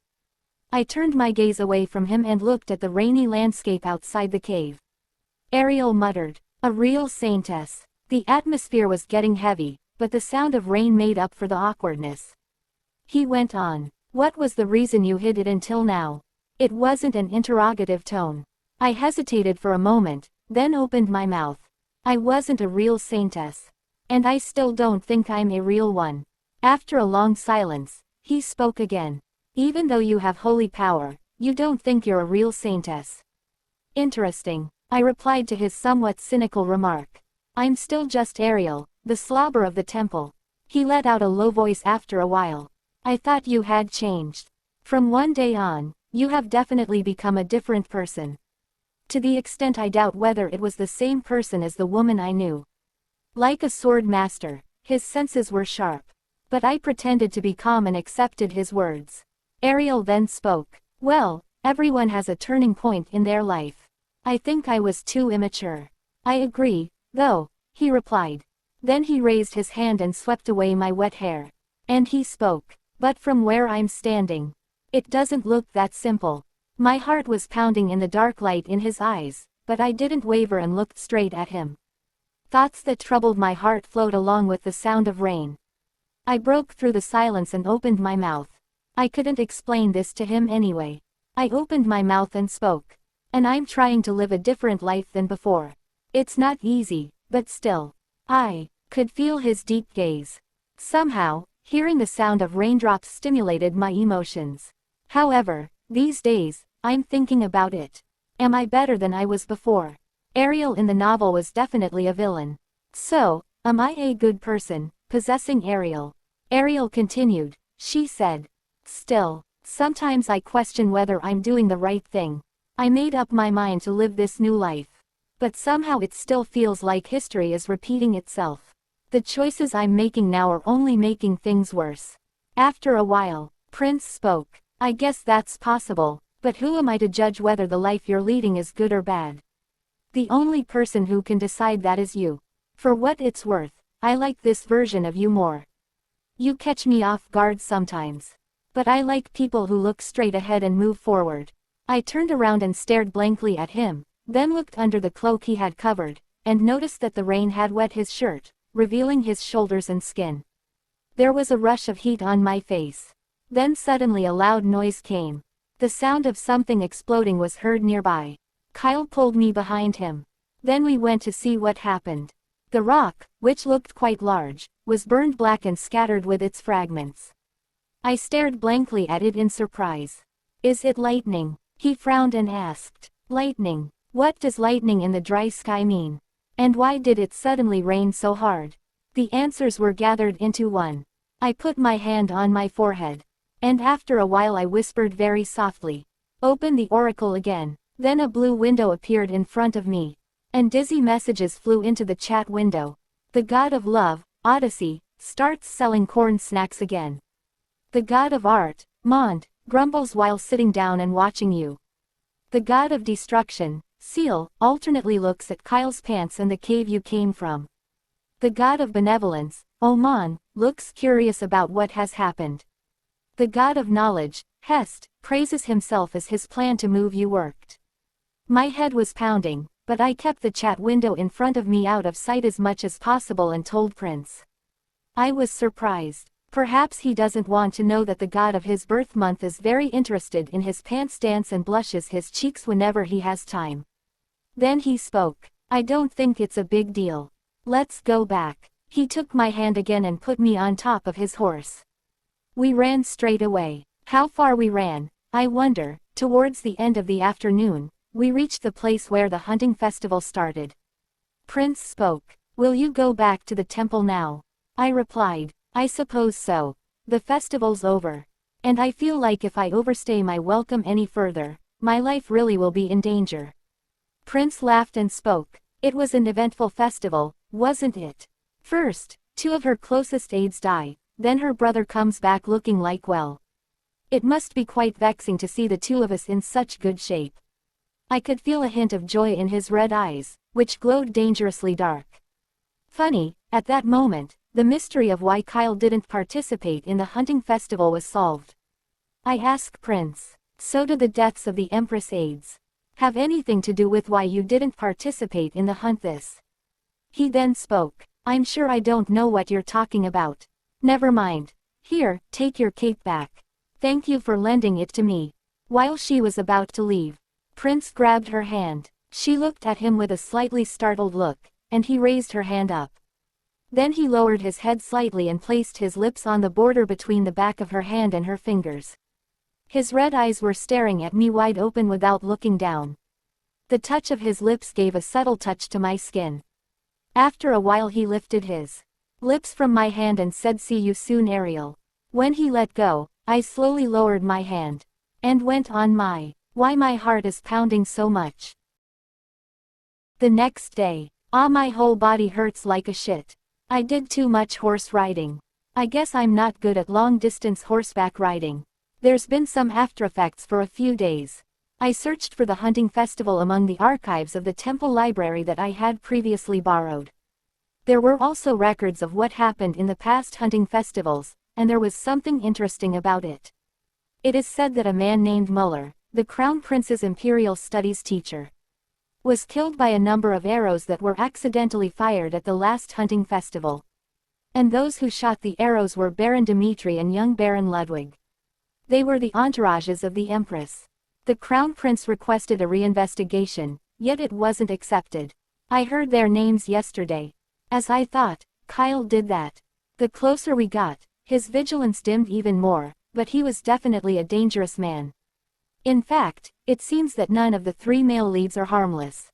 I turned my gaze away from him and looked at the rainy landscape outside the cave. Ariel muttered, "A real saintess." The atmosphere was getting heavy, but the sound of rain made up for the awkwardness. He went on, "What was the reason you hid it until now?" It wasn't an interrogative tone. I hesitated for a moment, then opened my mouth. "I wasn't a real saintess. And I still don't think I'm a real one." After a long silence, he spoke again. "Even though you have holy power, you don't think you're a real saintess." "Interesting," I replied to his somewhat cynical remark. "I'm still just Ariel, the slobber of the temple." He let out a low voice after a while. "I thought you had changed. From one day on, you have definitely become a different person. To the extent I doubt whether it was the same person as the woman I knew." Like a sword master, his senses were sharp. But I pretended to be calm and accepted his words. Ariel then spoke. Well, everyone has a turning point in their life. I think I was too immature. I agree, though, he replied. Then he raised his hand and swept away my wet hair. And he spoke. But from where I'm standing, it doesn't look that simple. My heart was pounding in the dark light in his eyes, but I didn't waver and looked straight at him. Thoughts that troubled my heart flowed along with the sound of rain. I broke through the silence and opened my mouth. I couldn't explain this to him anyway. I opened my mouth and spoke. And I'm trying to live a different life than before. It's not easy, but still. I could feel his deep gaze. Somehow, hearing the sound of raindrops stimulated my emotions. However, these days, I'm thinking about it. Am I better than I was before? Ariel in the novel was definitely a villain. So, am I a good person, possessing Ariel? Ariel continued. She said. Still, sometimes I question whether I'm doing the right thing. I made up my mind to live this new life. But somehow it still feels like history is repeating itself. The choices I'm making now are only making things worse. After a while, Prince spoke. I guess that's possible, but who am I to judge whether the life you're leading is good or bad? The only person who can decide that is you. For what it's worth, I like this version of you more. You catch me off guard sometimes. But I like people who look straight ahead and move forward. I turned around and stared blankly at him, then looked under the cloak he had covered, and noticed that the rain had wet his shirt, revealing his shoulders and skin. There was a rush of heat on my face. Then suddenly a loud noise came. The sound of something exploding was heard nearby. Kyle pulled me behind him. Then we went to see what happened. The rock, which looked quite large, was burned black and scattered with its fragments. I stared blankly at it in surprise. Is it lightning? He frowned and asked. Lightning? What does lightning in the dry sky mean? And why did it suddenly rain so hard? The answers were gathered into one. I put my hand on my forehead. And after a while I whispered very softly. Open the oracle again. Then a blue window appeared in front of me. And dizzy messages flew into the chat window. The god of love, Odyssey, starts selling corn snacks again. The god of art, Mond, grumbles while sitting down and watching you. The god of destruction, Seal, alternately looks at Kyle's pants and the cave you came from. The god of benevolence, Oman, looks curious about what has happened. The god of knowledge, Hest, praises himself as his plan to move you worked. My head was pounding, but I kept the chat window in front of me out of sight as much as possible and told Prince. I was surprised. Perhaps he doesn't want to know that the god of his birth month is very interested in his pants dance and blushes his cheeks whenever he has time. Then he spoke. I don't think it's a big deal. Let's go back. He took my hand again and put me on top of his horse. We ran straight away. How far we ran, I wonder. Towards the end of the afternoon, we reached the place where the hunting festival started. Prince spoke. Will you go back to the temple now? I replied. I suppose so. The festival's over. And I feel like if I overstay my welcome any further, my life really will be in danger. Prince laughed and spoke. It was an eventful festival, wasn't it? First, 2 of her closest aides die, then her brother comes back looking like well. It must be quite vexing to see the 2 of us in such good shape. I could feel a hint of joy in his red eyes, which glowed dangerously dark. Funny, at that moment, the mystery of why Kyle didn't participate in the hunting festival was solved. I asked Prince, so do the deaths of the Empress aides have anything to do with why you didn't participate in the hunt this? He then spoke. I'm sure I don't know what you're talking about. Never mind. Here, take your cape back. Thank you for lending it to me. While she was about to leave, Prince grabbed her hand. She looked at him with a slightly startled look, and he raised her hand up. Then he lowered his head slightly and placed his lips on the border between the back of her hand and her fingers. His red eyes were staring at me wide open without looking down. The touch of his lips gave a subtle touch to my skin. After a while he lifted his lips from my hand and said, "See you soon, Ariel." When he let go, I slowly lowered my hand. And went on why my heart is pounding so much. The next day. My whole body hurts like a shit. I did too much horse riding. I guess I'm not good at long-distance horseback riding. There's been some aftereffects for a few days. I searched for the hunting festival among the archives of the temple library that I had previously borrowed. There were also records of what happened in the past hunting festivals, and there was something interesting about it. It is said that a man named Muller, the Crown Prince's imperial studies teacher, was killed by a number of arrows that were accidentally fired at the last hunting festival. And those who shot the arrows were Baron Dmitri and young Baron Ludwig. They were the entourages of the Empress. The Crown Prince requested a reinvestigation, yet it wasn't accepted. I heard their names yesterday. As I thought, Kyle did that. The closer we got, his vigilance dimmed even more, but he was definitely a dangerous man. In fact, it seems that none of the three male leads are harmless.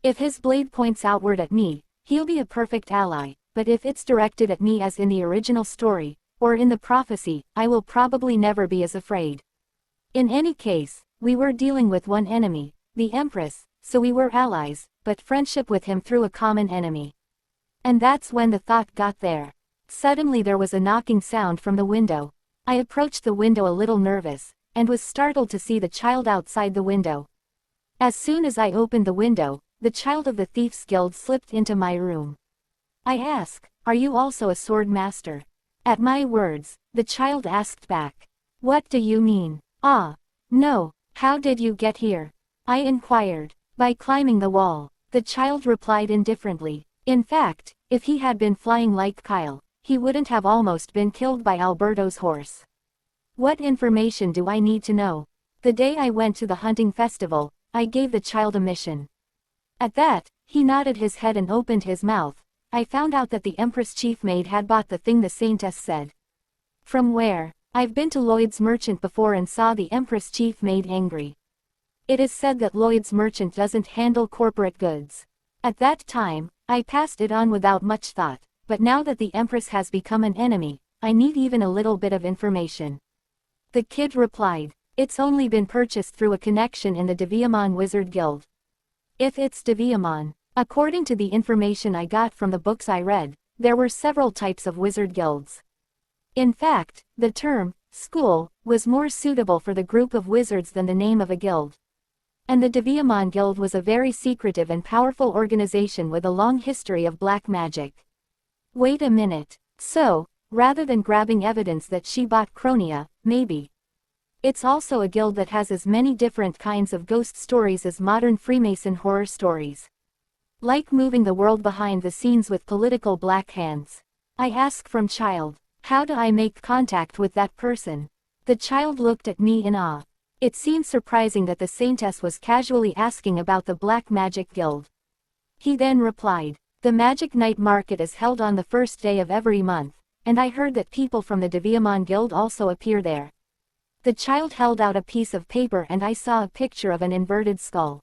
If his blade points outward at me, he'll be a perfect ally, but if it's directed at me as in the original story, or in the prophecy, I will probably never be as afraid. In any case, we were dealing with one enemy, the Empress, so we were allies, but friendship with him through a common enemy. And that's when the thought got there. Suddenly there was a knocking sound from the window. I approached the window a little nervous, and was startled to see the child outside the window. As soon as I opened the window, the child of the Thieves' Guild slipped into my room. I asked, "Are you also a sword master?" At my words, the child asked back, "What do you mean?" "Ah, no, how did you get here?" I inquired. "By climbing the wall," the child replied indifferently. In fact, if he had been flying like Kyle, he wouldn't have almost been killed by Alberto's horse. What information do I need to know? The day I went to the hunting festival, I gave the child a mission. At that, he nodded his head and opened his mouth. I found out that the Empress chief maid had bought the thing the Saintess said. From where? I've been to Lloyd's Merchant before and saw the Empress chief maid angry. It is said that Lloyd's Merchant doesn't handle corporate goods. At that time, I passed it on without much thought, but now that the Empress has become an enemy, I need even a little bit of information. The kid replied, "It's only been purchased through a connection in the Deviamon Wizard Guild." If it's Deviamon, according to the information I got from the books I read, there were several types of wizard guilds. In fact, the term, school, was more suitable for the group of wizards than the name of a guild. And the Deviamon Guild was a very secretive and powerful organization with a long history of black magic. Wait a minute. So, rather than grabbing evidence that she bought Cronia, maybe it's also a guild that has as many different kinds of ghost stories as modern Freemason horror stories. Like moving the world behind the scenes with political black hands. I ask from child, "How do I make contact with that person?" The child looked at me in awe. It seemed surprising that the Saintess was casually asking about the Black Magic Guild. He then replied, "The Magic Night Market is held on the first day of every month, and I heard that people from the Deviamon Guild also appear there." The child held out a piece of paper and I saw a picture of an inverted skull.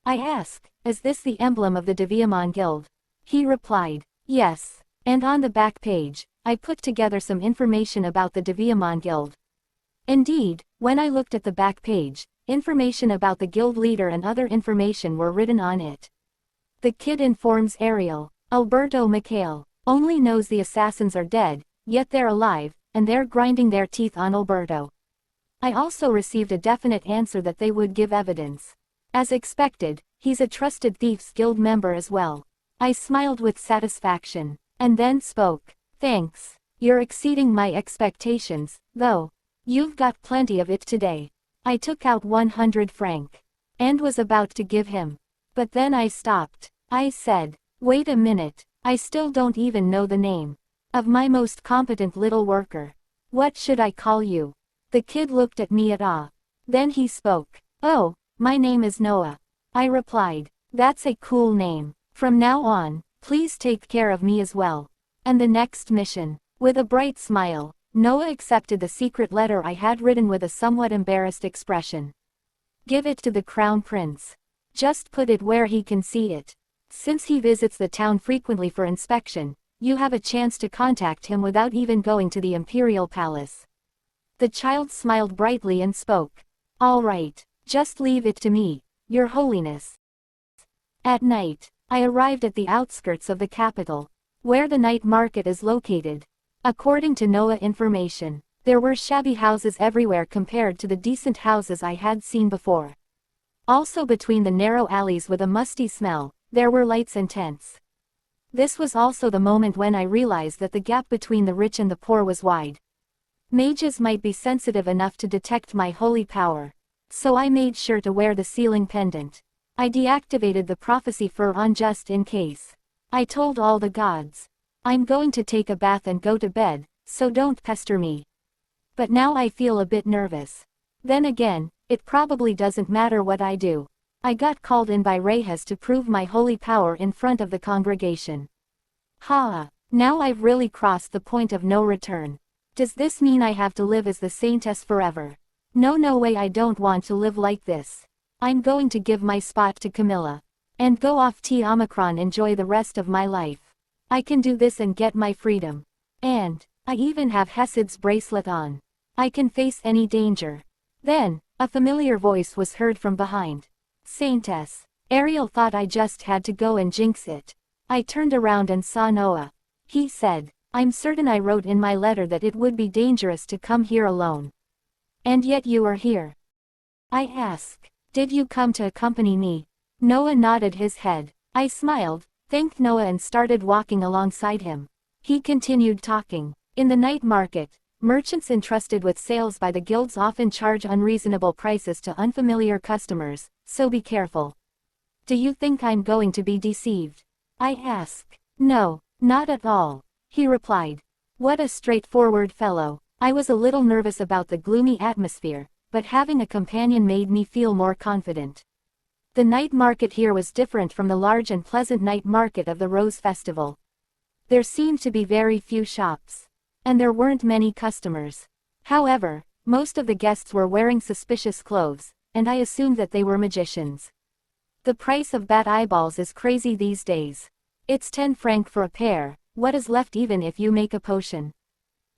I asked, "Is this the emblem of the Deviamon Guild?" He replied, "Yes." And on the back page, I put together some information about the Deviamon Guild. Indeed, when I looked at the back page, information about the guild leader and other information were written on it. The kid informs Ariel, "Alberto Mikhail only knows the assassins are dead, yet they're alive, and they're grinding their teeth on Alberto." I also received a definite answer that they would give evidence. As expected, he's a trusted Thieves Guild member as well. I smiled with satisfaction, and then spoke. "Thanks. You're exceeding my expectations, though. You've got plenty of it today." I took out 100 franc. And was about to give him. But then I stopped. I said, "Wait a minute, I still don't even know the name of my most competent little worker. What should I call you?" The kid looked at me at awe. Then he spoke. "Oh, my name is Noah." I replied, "That's a cool name. From now on, please take care of me as well." And the next mission. With a bright smile, Noah accepted the secret letter I had written with a somewhat embarrassed expression. "Give it to the Crown Prince. Just put it where he can see it. Since he visits the town frequently for inspection, you have a chance to contact him without even going to the Imperial Palace." The child smiled brightly and spoke. "All right, just leave it to me, Your Holiness." At night, I arrived at the outskirts of the capital, where the night market is located. According to Noah information, There were shabby houses everywhere compared to the decent houses I had seen before. Also between the narrow alleys with a musty smell, there were lights and tents. This was also the moment when I realized that the gap between the rich and the poor was wide. Mages might be sensitive enough to detect my holy power. So I made sure to wear the ceiling pendant. I deactivated the prophecy fur on just in case. I told all the gods, I'm going to take a bath and go to bed, so don't pester me. But now I feel a bit nervous. Then again, it probably doesn't matter what I do. I got called in by Reyes to prove my holy power in front of the congregation. Now I've really crossed the point of no return. Does this mean I have to live as the Saintess forever? No way, I don't want to live like this. I'm going to give my spot to Camilla. And go off to Omicron, enjoy the rest of my life. I can do this and get my freedom. And, I even have Hesid's bracelet on. I can face any danger. Then, a familiar voice was heard from behind. Saintess. Ariel thought I just had to go and jinx it. I turned around and saw Noah. He said, I'm certain I wrote in my letter that it would be dangerous to come here alone. And yet you are here. I asked, did you come to accompany me? Noah nodded his head. I smiled, thanked Noah and started walking alongside him. He continued talking. In the night market, merchants entrusted with sales by the guilds often charge unreasonable prices to unfamiliar customers, so be careful. Do you think I'm going to be deceived? I asked. No, not at all. He replied. What a straightforward fellow. I was a little nervous about the gloomy atmosphere, but having a companion made me feel more confident. The night market here was different from the large and pleasant night market of the Rose Festival. There seemed to be very few shops. And there weren't many customers. However, most of the guests were wearing suspicious clothes, and I assumed that they were magicians. The price of bat eyeballs is crazy these days. It's 10 francs for a pair, what is left even if you make a potion?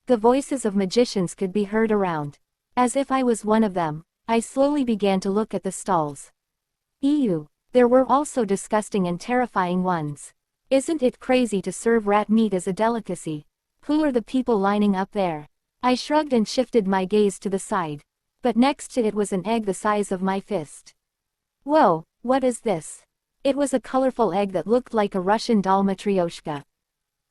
The voices of magicians could be heard around. As if I was one of them, I slowly began to look at the stalls. Ew, there were also disgusting and terrifying ones. Isn't it crazy to serve rat meat as a delicacy? Who are the people lining up there? I shrugged and shifted my gaze to the side. But next to it was an egg the size of my fist. Whoa, what is this? It was a colorful egg that looked like a Russian doll matryoshka.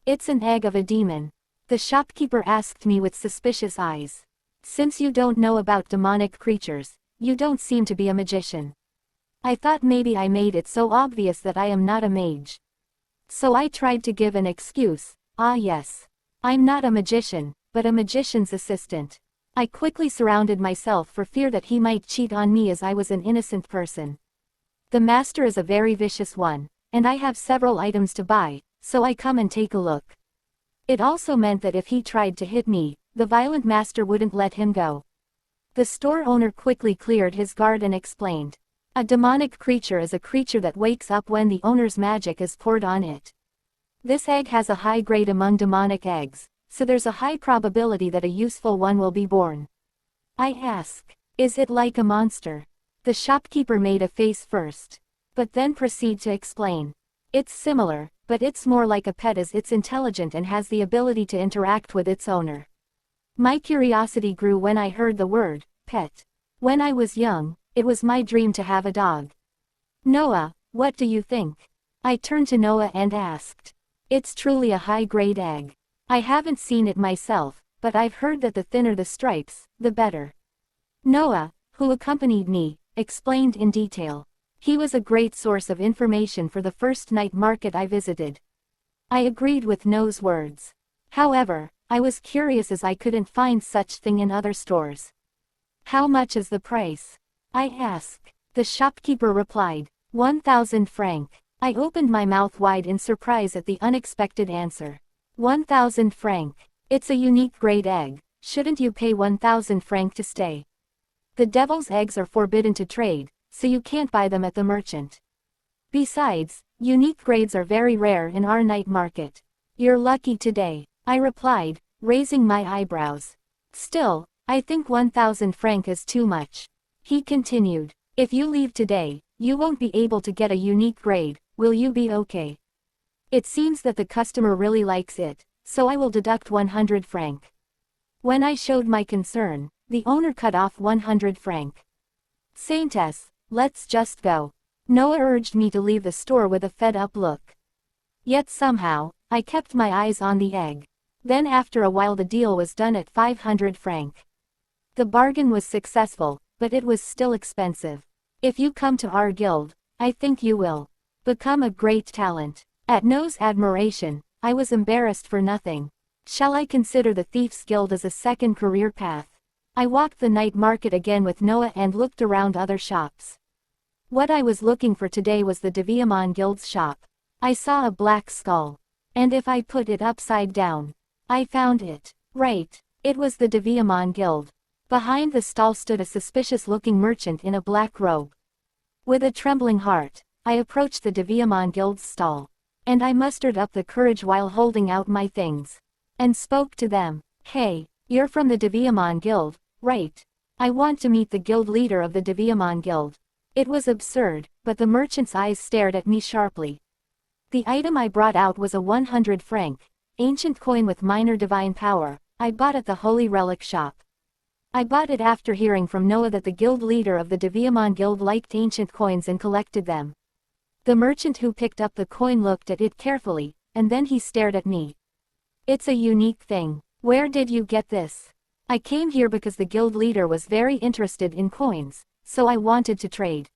It's an egg of a demon. The shopkeeper asked me with suspicious eyes. Since you don't know about demonic creatures, you don't seem to be a magician. I thought maybe I made it so obvious that I am not a mage. So I tried to give an excuse. Yes. I'm not a magician, but a magician's assistant. I quickly surrounded myself for fear that he might cheat on me as I was an innocent person. The master is a very vicious one, and I have several items to buy, so I come and take a look. It also meant that if he tried to hit me, the violent master wouldn't let him go. The store owner quickly cleared his guard and explained. A demonic creature is a creature that wakes up when the owner's magic is poured on it. This egg has a high grade among demonic eggs, so there's a high probability that a useful one will be born. I ask, is it like a monster? The shopkeeper made a face first, but then proceeded to explain. It's similar, but it's more like a pet as it's intelligent and has the ability to interact with its owner. My curiosity grew when I heard the word, pet. When I was young, it was my dream to have a dog. Noah, what do you think? I turned to Noah and asked. It's truly a high-grade egg. I haven't seen it myself, but I've heard that the thinner the stripes, the better. Noah, who accompanied me, explained in detail. He was a great source of information for the first night market I visited. I agreed with Noah's words. However, I was curious as I couldn't find such thing in other stores. How much is the price? I asked. The shopkeeper replied, 1,000 francs. I opened my mouth wide in surprise at the unexpected answer. 1,000 francs. It's a unique grade egg. Shouldn't you pay 1,000 francs to stay? The devil's eggs are forbidden to trade, so you can't buy them at the merchant. Besides, unique grades are very rare in our night market. You're lucky today, I replied, raising my eyebrows. Still, I think 1,000 francs is too much. He continued, if you leave today, you won't be able to get a unique grade, will you be okay? It seems that the customer really likes it, so I will deduct 100 francs. When I showed my concern, the owner cut off 100 franc. Saintess, let's just go. Noah urged me to leave the store with a fed-up look. Yet somehow, I kept my eyes on the egg. Then after a while the deal was done at 500 franc. The bargain was successful, but it was still expensive. If you come to our guild, I think you will become a great talent. At Noah's admiration, I was embarrassed for nothing. Shall I consider the Thieves Guild as a second career path? I walked the night market again with Noah and looked around other shops. What I was looking for today was the Deviamon Guild's shop. I saw a black skull. And if I put it upside down, I found it. Right. It was the Deviamon Guild. Behind the stall stood a suspicious-looking merchant in a black robe. With a trembling heart, I approached the Deviamon Guild's stall. And I mustered up the courage while holding out my things. And spoke to them. Hey, you're from the Deviamon Guild, right? I want to meet the guild leader of the Deviamon Guild. It was absurd, but the merchant's eyes stared at me sharply. The item I brought out was a 100 franc, ancient coin with minor divine power, I bought at the Holy Relic shop. I bought it after hearing from Noah that the guild leader of the Deviamon Guild liked ancient coins and collected them. The merchant who picked up the coin looked at it carefully, and then he stared at me. It's a unique thing. Where did you get this? I came here because the guild leader was very interested in coins, so I wanted to trade.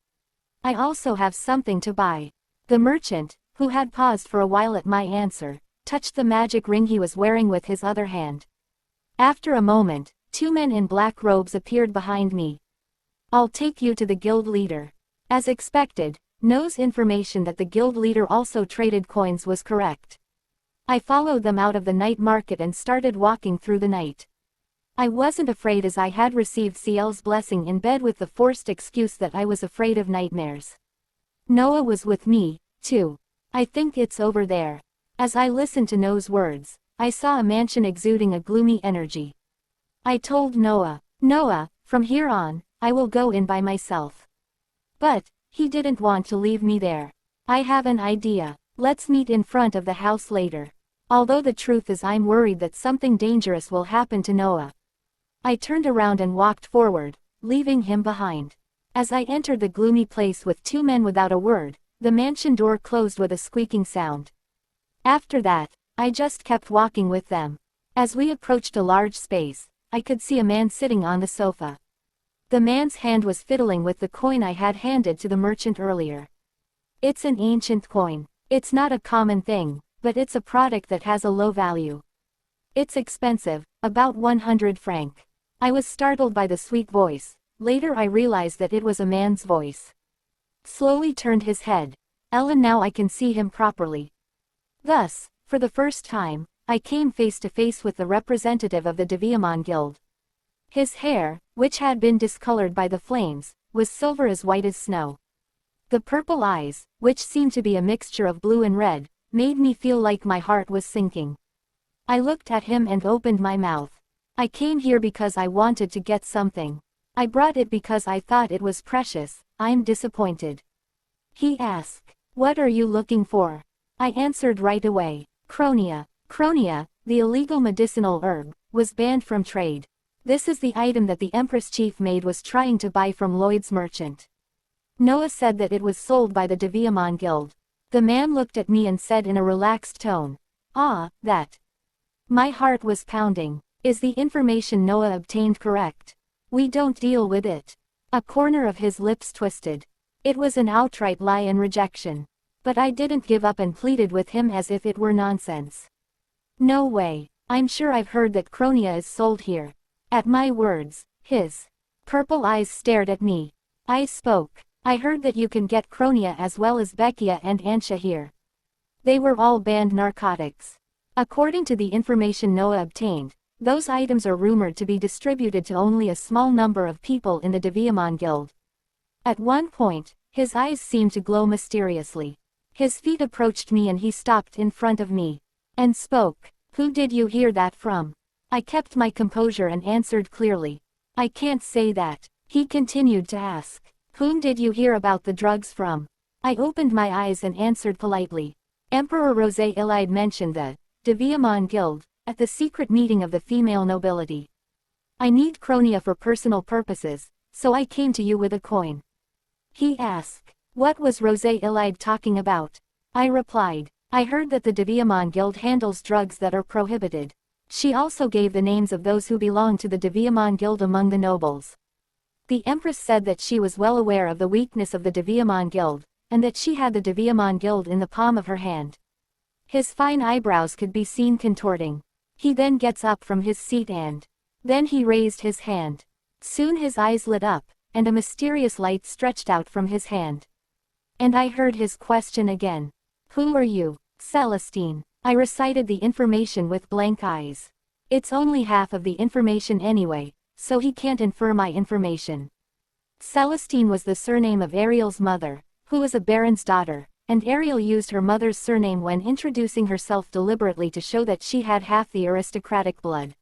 I also have something to buy. The merchant, who had paused for a while at my answer, touched the magic ring he was wearing with his other hand. After a moment, 2 men in black robes appeared behind me. I'll take you to the guild leader. As expected, Noah's information that the guild leader also traded coins was correct. I followed them out of the night market and started walking through the night. I wasn't afraid as I had received Ciel's blessing in bed with the forced excuse that I was afraid of nightmares. Noah was with me, too. I think it's over there. As I listened to Noah's words, I saw a mansion exuding a gloomy energy. I told Noah, from here on, I will go in by myself. But he didn't want to leave me there. I have an idea. Let's meet in front of the house later. Although the truth is I'm worried that something dangerous will happen to Noah. I turned around and walked forward, leaving him behind. As I entered the gloomy place with 2 men without a word, the mansion door closed with a squeaking sound. After that, I just kept walking with them. As we approached a large space, I could see a man sitting on the sofa. The man's hand was fiddling with the coin I had handed to the merchant earlier. It's an ancient coin. It's not a common thing, but it's a product that has a low value. It's expensive, about 100 franc. I was startled by the sweet voice. Later I realized that it was a man's voice. Slowly turned his head. Ellen, now I can see him properly. Thus, for the first time, I came face to face with the representative of the Deviamon Guild. His hair, which had been discolored by the flames, was silver as white as snow. The purple eyes, which seemed to be a mixture of blue and red, made me feel like my heart was sinking. I looked at him and opened my mouth. I came here because I wanted to get something. I brought it because I thought it was precious. I'm disappointed. He asked, what are you looking for? I answered right away. Chronia. Chronia, the illegal medicinal herb, was banned from trade. This is the item that the Empress chief maid was trying to buy from Lloyd's merchant. Noah said that it was sold by the Deviamon Guild. The man looked at me and said in a relaxed tone, ah, that. My heart was pounding. Is the information Noah obtained correct? We don't deal with it. A corner of his lips twisted. It was an outright lie and rejection. But I didn't give up and pleaded with him as if it were nonsense. No way. I'm sure I've heard that Chronia is sold here. At my words, his purple eyes stared at me. I spoke. I heard that you can get Chronia as well as Beckia and Ansha here. They were all banned narcotics. According to the information Noah obtained, those items are rumored to be distributed to only a small number of people in the Deviamon Guild. At one point, his eyes seemed to glow mysteriously. His feet approached me and he stopped in front of me. And spoke. Who did you hear that from? I kept my composure and answered clearly. I can't say that. He continued to ask. Whom did you hear about the drugs from? I opened my eyes and answered politely. Emperor Rosé Elide mentioned the Deviamon Guild at the secret meeting of the female nobility. I need chronia for personal purposes, so I came to you with a coin. He asked, what was Rosé Illide talking about? I replied, I heard that the Deviamon Guild handles drugs that are prohibited. She also gave the names of those who belong to the Deviamon Guild among the nobles. The Empress said that she was well aware of the weakness of the Deviamon Guild, and that she had the Deviamon Guild in the palm of her hand. His fine eyebrows could be seen contorting. He then gets up from his seat and then he raised his hand. Soon his eyes lit up, and a mysterious light stretched out from his hand. And I heard his question again. Who are you, Celestine? I recited the information with blank eyes. It's only half of the information anyway, so he can't infer my information. Celestine was the surname of Ariel's mother, who was a baron's daughter, and Ariel used her mother's surname when introducing herself deliberately to show that she had half the aristocratic blood.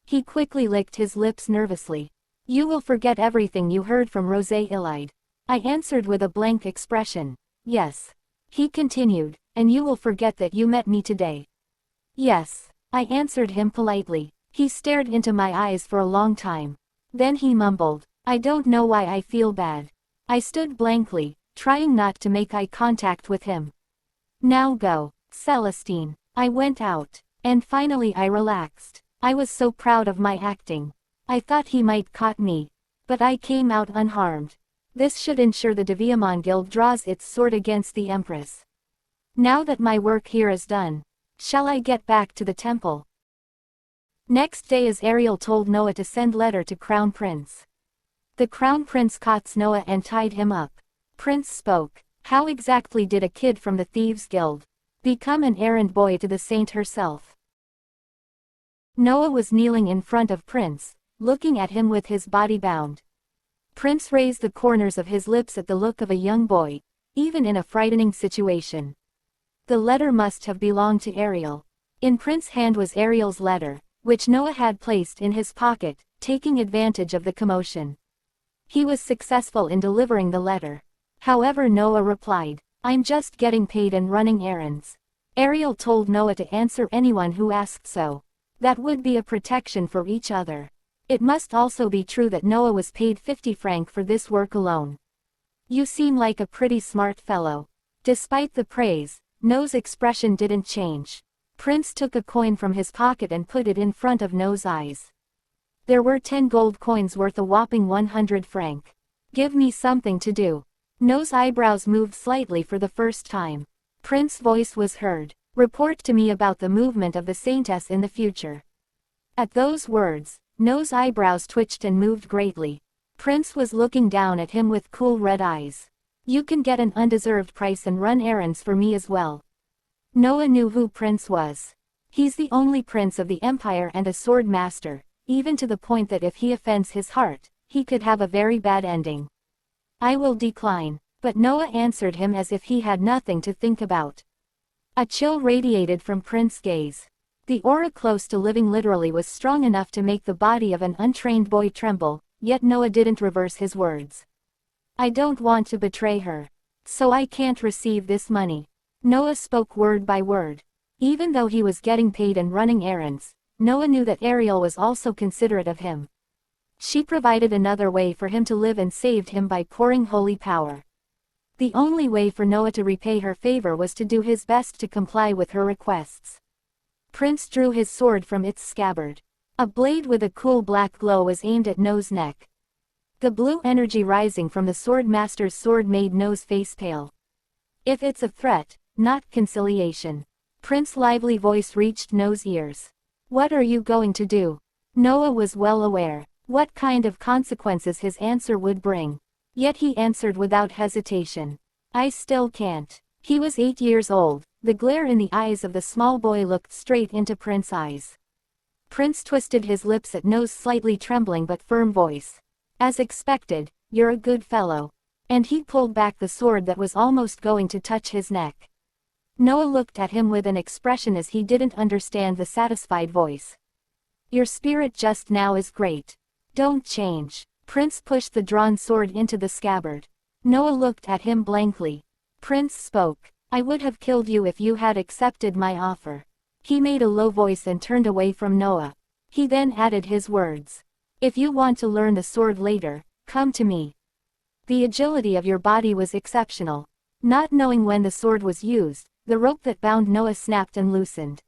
He quickly licked his lips nervously. You will forget everything you heard from Rosé Illide. I answered with a blank expression. Yes. He continued, and you will forget that you met me today. Yes. I answered him politely. He stared into my eyes for a long time. Then he mumbled, I don't know why I feel bad. I stood blankly, trying not to make eye contact with him. Now go, Celestine. I went out, and finally I relaxed. I was so proud of my acting. I thought he might caught me, but I came out unharmed. This should ensure the Deviamon Guild draws its sword against the Empress. Now that my work here is done, shall I get back to the temple? Next day as Ariel told Noah to send letter to Crown Prince. The Crown Prince caught Noah and tied him up. Prince spoke, how exactly did a kid from the Thieves Guild become an errand boy to the saint herself? Noah was kneeling in front of Prince, looking at him with his body bound. Prince raised the corners of his lips at the look of a young boy, even in a frightening situation. The letter must have belonged to Ariel. In Prince's hand was Ariel's letter, which Noah had placed in his pocket, taking advantage of the commotion. He was successful in delivering the letter. However, Noah replied, I'm just getting paid and running errands. Ariel told Noah to answer anyone who asked so. That would be a protection for each other. It must also be true that Noah was paid 50 francs for this work alone. You seem like a pretty smart fellow. Despite the praise, Noah's expression didn't change. Prince took a coin from his pocket and put it in front of Noah's eyes. There were 10 gold coins worth a whopping 100 francs. Give me something to do. Noah's eyebrows moved slightly for the first time. Prince's voice was heard. Report to me about the movement of the Saintess in the future. At those words, Noah's eyebrows twitched and moved greatly. Prince was looking down at him with cool red eyes. You can get an undeserved price and run errands for me as well. Noah knew who Prince was. He's the only prince of the empire and a sword master, even to the point that if he offends his heart, he could have a very bad ending. I will decline, but Noah answered him as if he had nothing to think about. A chill radiated from Prince's gaze. The aura close to living literally was strong enough to make the body of an untrained boy tremble, yet Noah didn't reverse his words. I don't want to betray her. So I can't receive this money. Noah spoke word by word. Even though he was getting paid and running errands, Noah knew that Ariel was also considerate of him. She provided another way for him to live and saved him by pouring holy power. The only way for Noah to repay her favor was to do his best to comply with her requests. Prince drew his sword from its scabbard. A blade with a cool black glow was aimed at Noah's neck. The blue energy rising from the sword master's sword made Noah's face pale. If it's a threat, not conciliation. Prince's lively voice reached Noah's ears. What are you going to do? Noah was well aware what kind of consequences his answer would bring. Yet he answered without hesitation. I still can't. He was 8 years old. The glare in the eyes of the small boy looked straight into Prince's eyes. Prince twisted his lips at Noah's slightly trembling but firm voice. As expected, you're a good fellow. And he pulled back the sword that was almost going to touch his neck. Noah looked at him with an expression as he didn't understand the satisfied voice. Your spirit just now is great. Don't change. Prince pushed the drawn sword into the scabbard. Noah looked at him blankly. Prince spoke. I would have killed you if you had accepted my offer. He made a low voice and turned away from Noah. He then added his words. If you want to learn the sword later, come to me. The agility of your body was exceptional. Not knowing when the sword was used, the rope that bound Noah snapped and loosened.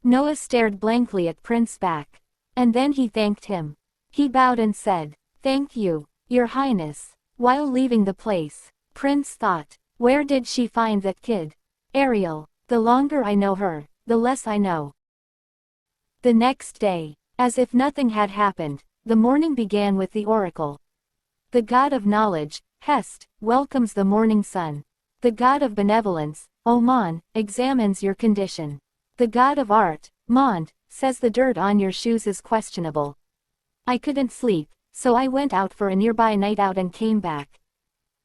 Noah stared blankly at Prince's back. And then he thanked him. He bowed and said, "Thank you, Your Highness." While leaving the place, Prince thought, where did she find that kid? Ariel. The longer I know her, the less I know. The next day, as if nothing had happened, the morning began with the oracle. The god of knowledge, Hest, welcomes the morning sun. The god of benevolence, Oman, examines your condition. The god of art, Mond, says the dirt on your shoes is questionable. I couldn't sleep, so I went out for a nearby night out and came back.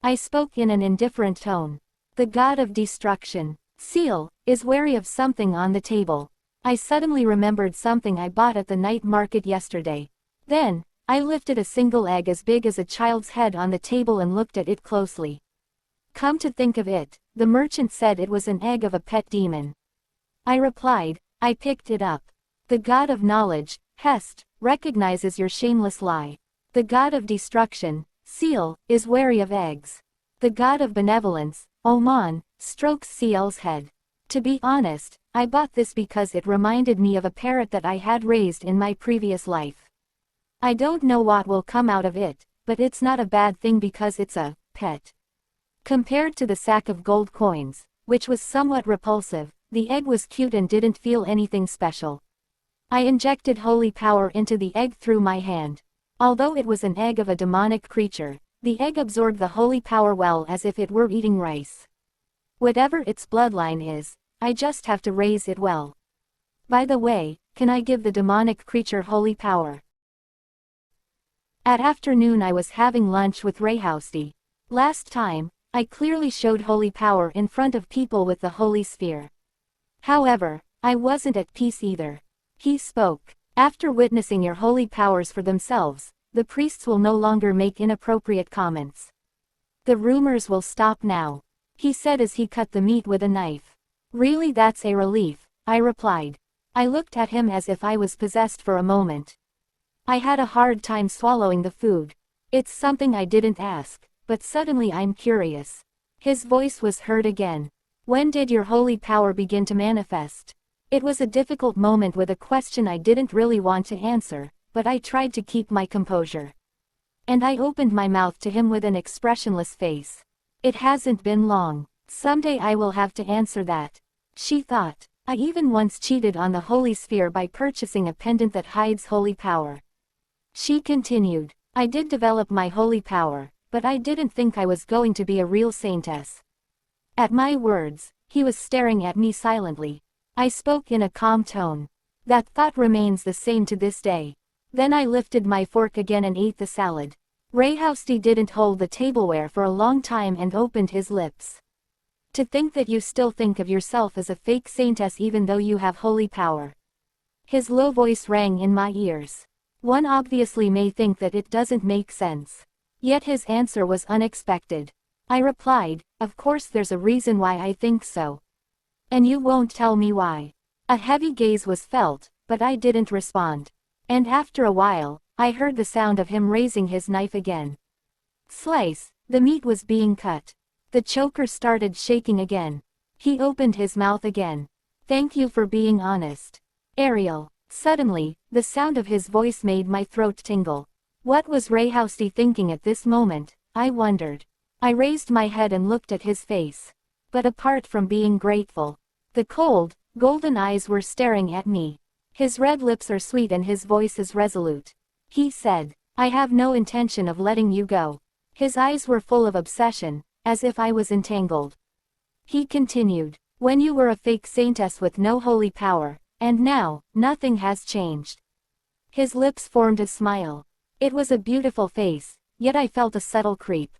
I spoke in an indifferent tone. The god of destruction, Seal, is wary of something on the table. I suddenly remembered something I bought at the night market yesterday. Then, I lifted a single egg as big as a child's head on the table and looked at it closely. Come to think of it, the merchant said it was an egg of a pet demon. I replied, I picked it up. The god of knowledge, Hest, recognizes your shameless lie. The god of destruction, Seal, is wary of eggs. The god of benevolence, Oman, strokes Seal's head. To be honest, I bought this because it reminded me of a parrot that I had raised in my previous life. I don't know what will come out of it, but it's not a bad thing because it's a pet. Compared to the sack of gold coins, which was somewhat repulsive, the egg was cute and didn't feel anything special. I injected holy power into the egg through my hand. Although it was an egg of a demonic creature, the egg absorbed the holy power well as if it were eating rice. Whatever its bloodline is, I just have to raise it well. By the way, can I give the demonic creature holy power? At afternoon I was having lunch with Rayhousty. Last time, I clearly showed holy power in front of people with the holy sphere. However, I wasn't at peace either. He spoke. After witnessing your holy powers for themselves, the priests will no longer make inappropriate comments. The rumors will stop now, he said as he cut the meat with a knife. Really, that's a relief, I replied. I looked at him as if I was possessed for a moment. I had a hard time swallowing the food. It's something I didn't ask, but suddenly I'm curious. His voice was heard again. When did your holy power begin to manifest? It was a difficult moment with a question I didn't really want to answer, but I tried to keep my composure. And I opened my mouth to him with an expressionless face. It hasn't been long. Someday I will have to answer that. She thought. I even once cheated on the holy sphere by purchasing a pendant that hides holy power. She continued. I did develop my holy power, but I didn't think I was going to be a real saintess. At my words, he was staring at me silently. I spoke in a calm tone. That thought remains the same to this day. Then I lifted my fork again and ate the salad. Rayhousty didn't hold the tableware for a long time and opened his lips. To think that you still think of yourself as a fake saintess even though you have holy power. His low voice rang in my ears. One obviously may think that it doesn't make sense. Yet his answer was unexpected. I replied, of course there's a reason why I think so. And you won't tell me why. A heavy gaze was felt, but I didn't respond. And after a while, I heard the sound of him raising his knife again. Slice, the meat was being cut. The choker started shaking again. He opened his mouth again. Thank you for being honest, Ariel. Suddenly, the sound of his voice made my throat tingle. What was Rayhousty thinking at this moment, I wondered. I raised my head and looked at his face. But apart from being grateful, the cold, golden eyes were staring at me. His red lips are sweet and his voice is resolute. He said, I have no intention of letting you go. His eyes were full of obsession, as if I was entangled. He continued, when you were a fake saintess with no holy power, and now, nothing has changed. His lips formed a smile. It was a beautiful face, yet I felt a subtle creep.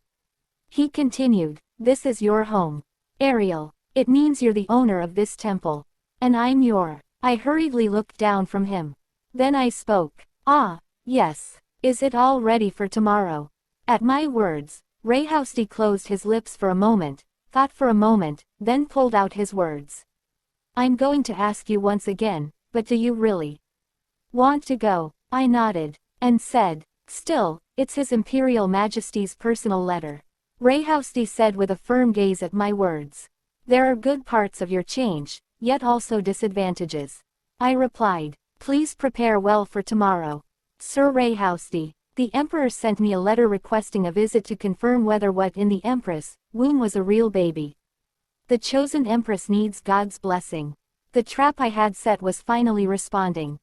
He continued, this is your home, Ariel. It means you're the owner of this temple. And I'm your. I hurriedly looked down from him. Then I spoke. Ah, yes. Is it all ready for tomorrow? At my words, Rayhousty closed his lips for a moment, thought for a moment, then pulled out his words. I'm going to ask you once again, but do you really want to go? I nodded. and said, "Still, it's His Imperial Majesty's personal letter." Rayhousty said with a firm gaze at my words. "There are good parts of your change, yet also disadvantages." I replied, "Please prepare well for tomorrow. Sir Rayhousty, the Emperor sent me a letter requesting a visit to confirm whether what in the Empress' womb was a real baby. The chosen Empress needs God's blessing." The trap I had set was finally responding.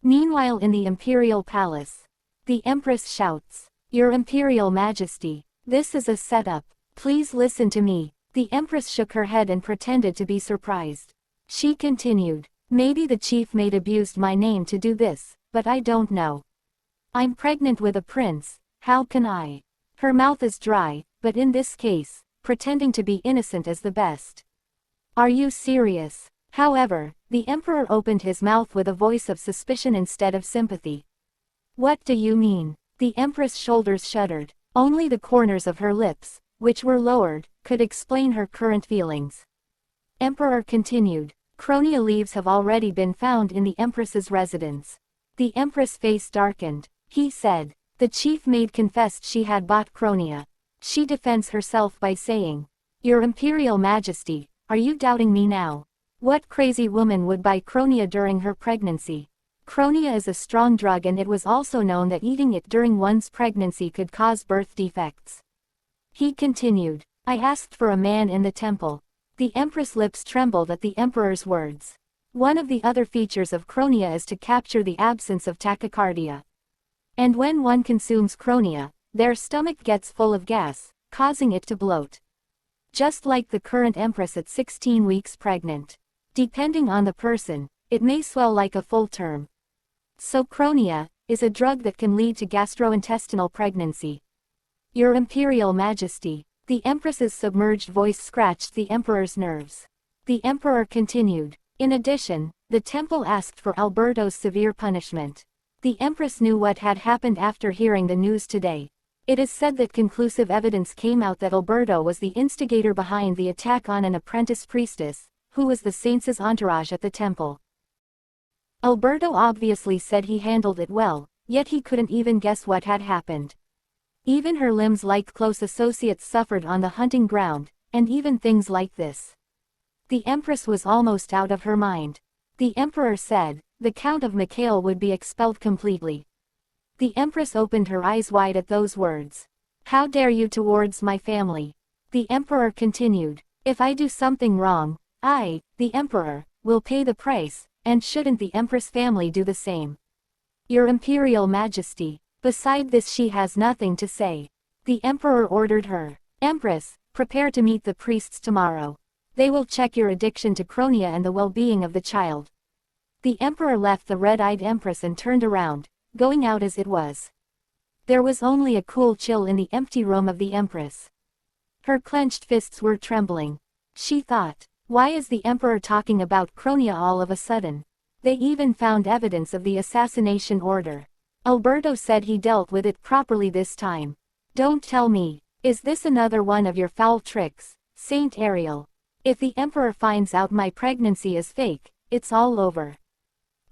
Meanwhile in the Imperial Palace, the Empress shouts, "Your Imperial Majesty, this is a setup. Please listen to me." The Empress shook her head and pretended to be surprised. She continued, "Maybe the chief maid abused my name to do this, but I don't know. I'm pregnant with a prince, how can I?" Her mouth is dry, but in this case, pretending to be innocent is the best. "Are you serious?" However, the Emperor opened his mouth with a voice of suspicion instead of sympathy. "What do you mean?" The Empress' shoulders shuddered. Only the corners of her lips, which were lowered, could explain her current feelings. Emperor continued, "Cronia leaves have already been found in the Empress's residence." The Empress' face darkened. He said, "The chief maid confessed she had bought Cronia. She defends herself by saying, 'Your Imperial Majesty, are you doubting me now? What crazy woman would buy Cronia during her pregnancy?' Cronia is a strong drug and it was also known that eating it during one's pregnancy could cause birth defects." He continued, "I asked for a man in the temple." The Empress' lips trembled at the Emperor's words. One of the other features of Cronia is to capture the absence of tachycardia. And when one consumes Cronia, their stomach gets full of gas, causing it to bloat. Just like the current Empress at 16 weeks pregnant. Depending on the person, it may swell like a full term. So Cronia is a drug that can lead to gastrointestinal pregnancy. "Your Imperial Majesty." The Empress's submerged voice scratched the Emperor's nerves. The Emperor continued, "In addition, the temple asked for Alberto's severe punishment." The Empress knew what had happened after hearing the news today. It is said that conclusive evidence came out that Alberto was the instigator behind the attack on an apprentice priestess, who was the saint's entourage at the temple. Alberto obviously said he handled it well, yet he couldn't even guess what had happened. Even her limbs like close associates suffered on the hunting ground, and even things like this. The Empress was almost out of her mind. The Emperor said, the Count of Mikhail would be expelled completely. The Empress opened her eyes wide at those words. "How dare you towards my family?" The Emperor continued, "If I do something wrong, I, the Emperor, will pay the price, and shouldn't the Empress family do the same?" "Your Imperial Majesty." Beside this she has nothing to say. The Emperor ordered her, "Empress, prepare to meet the priests tomorrow. They will check your addiction to Cronia and the well-being of the child." The Emperor left the red-eyed Empress and turned around, going out as it was. There was only a cool chill in the empty room of the Empress. Her clenched fists were trembling. She thought, why is the Emperor talking about Cronia all of a sudden? They even found evidence of the assassination order. Alberto said he dealt with it properly this time. "Don't tell me, is this another one of your foul tricks, Saint Ariel? If the Emperor finds out my pregnancy is fake, it's all over.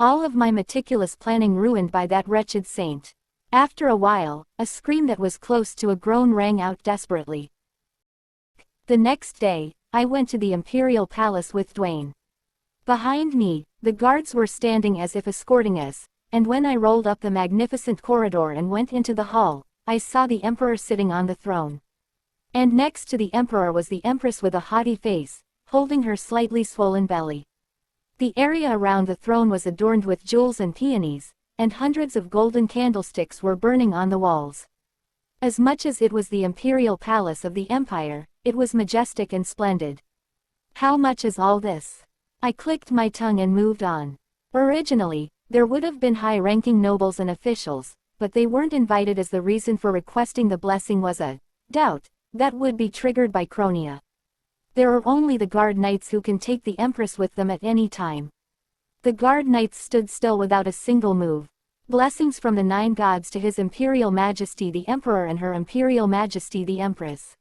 All of my meticulous planning ruined by that wretched saint." After a while, a scream that was close to a groan rang out desperately. The next day, I went to the Imperial Palace with Dwayne. Behind me, the guards were standing as if escorting us, and when I rolled up the magnificent corridor and went into the hall, I saw the Emperor sitting on the throne. And next to the Emperor was the Empress with a haughty face, holding her slightly swollen belly. The area around the throne was adorned with jewels and peonies, and hundreds of golden candlesticks were burning on the walls. As much as it was the imperial palace of the empire, it was majestic and splendid. How much is all this? I clicked my tongue and moved on. Originally, there would have been high-ranking nobles and officials, but they weren't invited as the reason for requesting the blessing was a doubt that would be triggered by Cronia. There are only the guard knights who can take the Empress with them at any time. The guard knights stood still without a single move. Blessings from the 9 gods to His Imperial Majesty the Emperor and Her Imperial Majesty the Empress.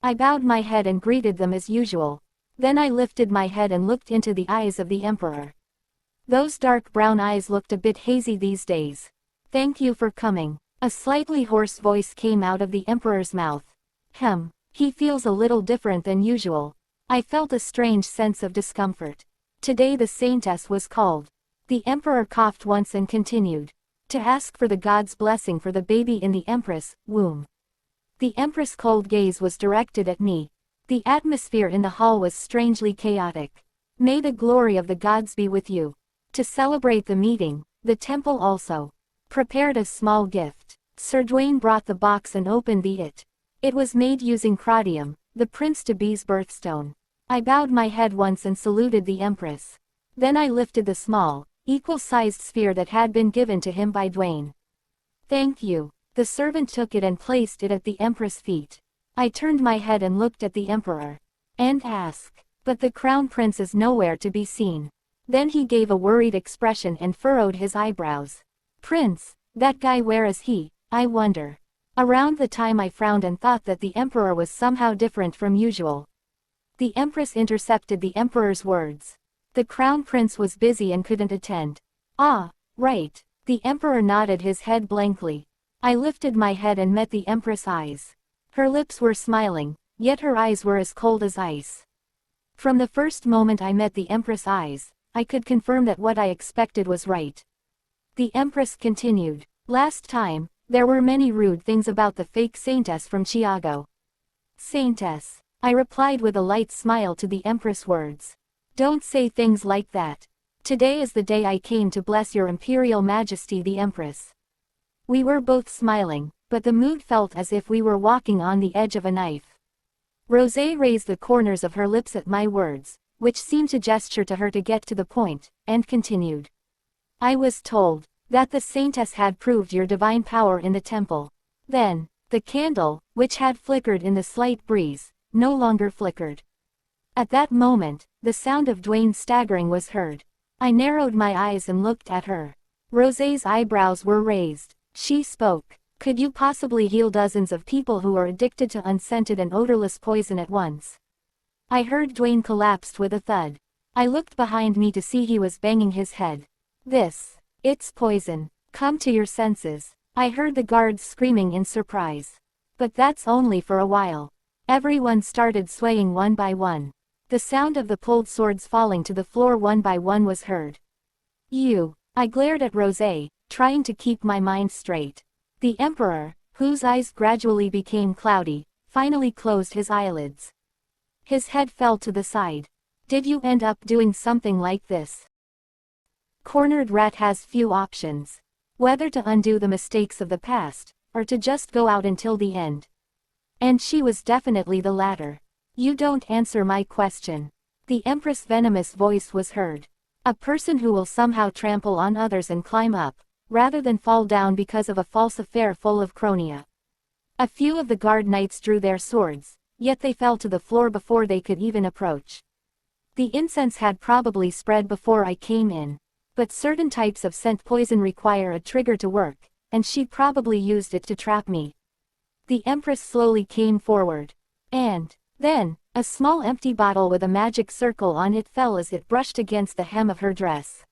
I bowed my head and greeted them as usual. Then I lifted my head and looked into the eyes of the Emperor. Those dark brown eyes looked a bit hazy these days. Thank you for coming. A slightly hoarse voice came out of the Emperor's mouth. He feels a little different than usual. I felt a strange sense of discomfort. Today the Saintess was called. The Emperor coughed once and continued. To ask for the god's blessing for the baby in the Empress' womb. The Empress' cold gaze was directed at me. The atmosphere in the hall was strangely chaotic. May the glory of the gods be with you. To celebrate the meeting, the temple also prepared a small gift. Sir Dwayne brought the box and opened it. It was made using Crodium, the prince-to-be's birthstone. I bowed my head once and saluted the Empress. Then I lifted the small, equal-sized sphere that had been given to him by Dwayne. Thank you. The servant took it and placed it at the Empress' feet. I turned my head and looked at the Emperor. And asked, but the crown prince is nowhere to be seen. Then he gave a worried expression and furrowed his eyebrows. Prince, that guy, where is he, I wonder? Around the time I frowned and thought that the Emperor was somehow different from usual. The Empress intercepted the Emperor's words. The crown prince was busy and couldn't attend. Ah, right. The Emperor nodded his head blankly. I lifted my head and met the Empress' eyes. Her lips were smiling, yet her eyes were as cold as ice. From the first moment I met the Empress' eyes, I could confirm that what I expected was right. The Empress continued. Last time, there were many rude things about the fake Saintess from Chiago. Saintess, I replied with a light smile to the Empress' words. Don't say things like that. Today is the day I came to bless your Imperial Majesty the Empress. We were both smiling, but the mood felt as if we were walking on the edge of a knife. Rosé raised the corners of her lips at my words, which seemed to gesture to her to get to the point, and continued. I was told that the Saintess had proved your divine power in the temple. Then, the candle, which had flickered in the slight breeze, no longer flickered. At that moment, the sound of Dwayne staggering was heard. I narrowed my eyes and looked at her. Rosé's eyebrows were raised. She spoke. Could you possibly heal dozens of people who are addicted to unscented and odorless poison at once? I heard Dwayne collapsed with a thud. I looked behind me to see he was banging his head. It's poison. Come to your senses. I heard the guards screaming in surprise. But that's only for a while. Everyone started swaying one by one. The sound of the pulled swords falling to the floor one by one was heard. I glared at Rosé, trying to keep my mind straight. The Emperor, whose eyes gradually became cloudy, finally closed his eyelids. His head fell to the side. Did you end up doing something like this? Cornered rat has few options. Whether to undo the mistakes of the past, or to just go out until the end. And she was definitely the latter. You don't answer my question. The Empress' venomous voice was heard. A person who will somehow trample on others and climb up, rather than fall down because of a false affair full of chronia. A few of the guard knights drew their swords, yet they fell to the floor before they could even approach. The incense had probably spread before I came in. But certain types of scent poison require a trigger to work, and she probably used it to trap me. The Empress slowly came forward. And then, a small empty bottle with a magic circle on it fell as it brushed against the hem of her dress.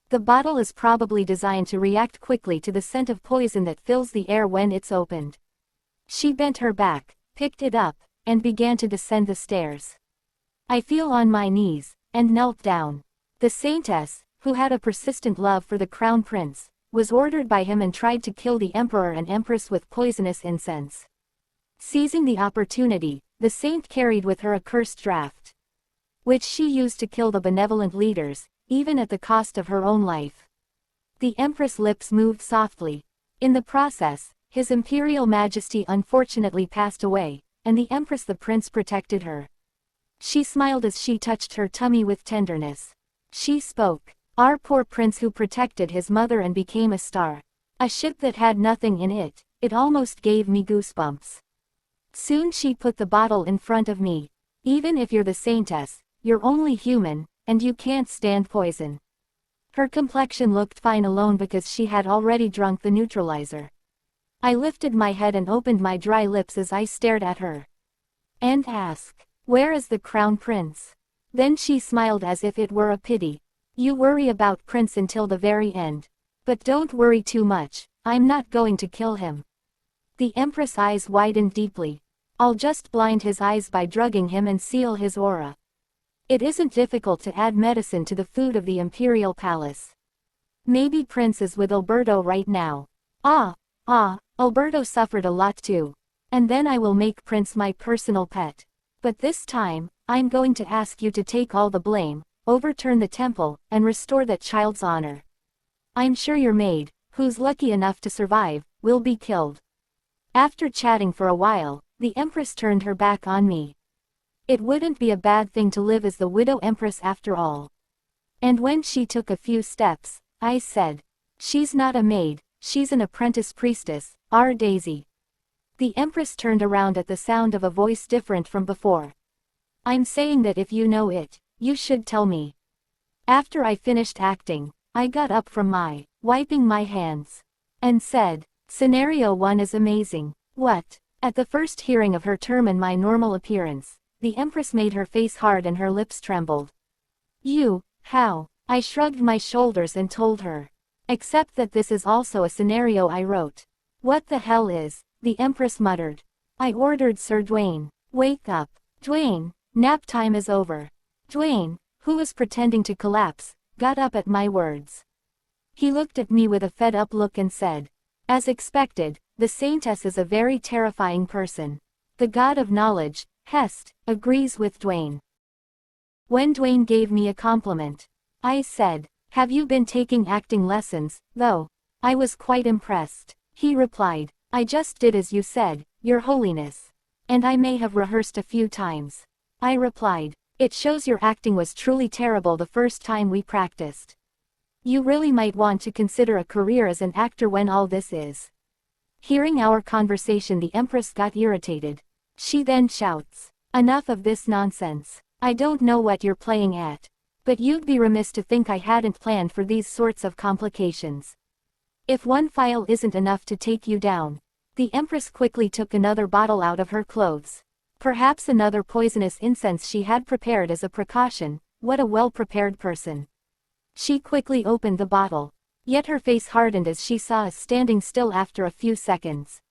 The bottle is probably designed to react quickly to the scent of poison that fills the air when it's opened. She bent her back, picked it up, and began to descend the stairs. I fell on my knees, and knelt down. The Saintess, who had a persistent love for the crown prince, was ordered by him and tried to kill the Emperor and Empress with poisonous incense. Seizing the opportunity, the saint carried with her a cursed draft, which she used to kill the benevolent leaders, even at the cost of her own life. The Empress' lips moved softly. In the process, His Imperial Majesty unfortunately passed away, and the Empress the Prince protected her. She smiled as she touched her tummy with tenderness. She spoke. Our poor prince who protected his mother and became a star. A ship that had nothing in it, it almost gave me goosebumps. Soon she put the bottle in front of me. Even if you're the Saintess, you're only human, and you can't stand poison. Her complexion looked fine alone because she had already drunk the neutralizer. I lifted my head and opened my dry lips as I stared at her. And asked, where is the crown prince? Then she smiled as if it were a pity. You worry about Prince until the very end. But don't worry too much, I'm not going to kill him. The Empress' eyes widened deeply. I'll just blind his eyes by drugging him and seal his aura. It isn't difficult to add medicine to the food of the Imperial Palace. Maybe Prince is with Alberto right now. Alberto suffered a lot too. And then I will make Prince my personal pet. But this time, I'm going to ask you to take all the blame, overturn the temple, and restore that child's honor. I'm sure your maid, who's lucky enough to survive, will be killed. After chatting for a while, the Empress turned her back on me. It wouldn't be a bad thing to live as the widow Empress after all. And when she took a few steps, I said, she's not a maid, she's an apprentice priestess, our Daisy. The Empress turned around at the sound of a voice different from before. I'm saying that if you know it, you should tell me. After I finished acting, I got up from wiping my hands, and said, Scenario 1 is amazing. What? At the first hearing of her term and my normal appearance, the Empress made her face hard and her lips trembled. How? I shrugged my shoulders and told her. Except that this is also a scenario I wrote. What the hell is? The Empress muttered. I ordered Sir Dwayne. Wake up. Dwayne, nap time is over. Dwayne, who was pretending to collapse, got up at my words. He looked at me with a fed-up look and said, as expected, the Saintess is a very terrifying person. The god of knowledge, Hest, agrees with Dwayne. When Dwayne gave me a compliment, I said, have you been taking acting lessons, though? I was quite impressed. He replied, I just did as you said, Your Holiness. And I may have rehearsed a few times. I replied, it shows your acting was truly terrible the first time we practiced. You really might want to consider a career as an actor when all this is. Hearing our conversation, the Empress got irritated. She then shouts, enough of this nonsense. I don't know what you're playing at. But you'd be remiss to think I hadn't planned for these sorts of complications. If one file isn't enough to take you down. The Empress quickly took another bottle out of her clothes. Perhaps another poisonous incense she had prepared as a precaution. What a well-prepared person. She quickly opened the bottle. Yet her face hardened as she saw us standing still after a few seconds.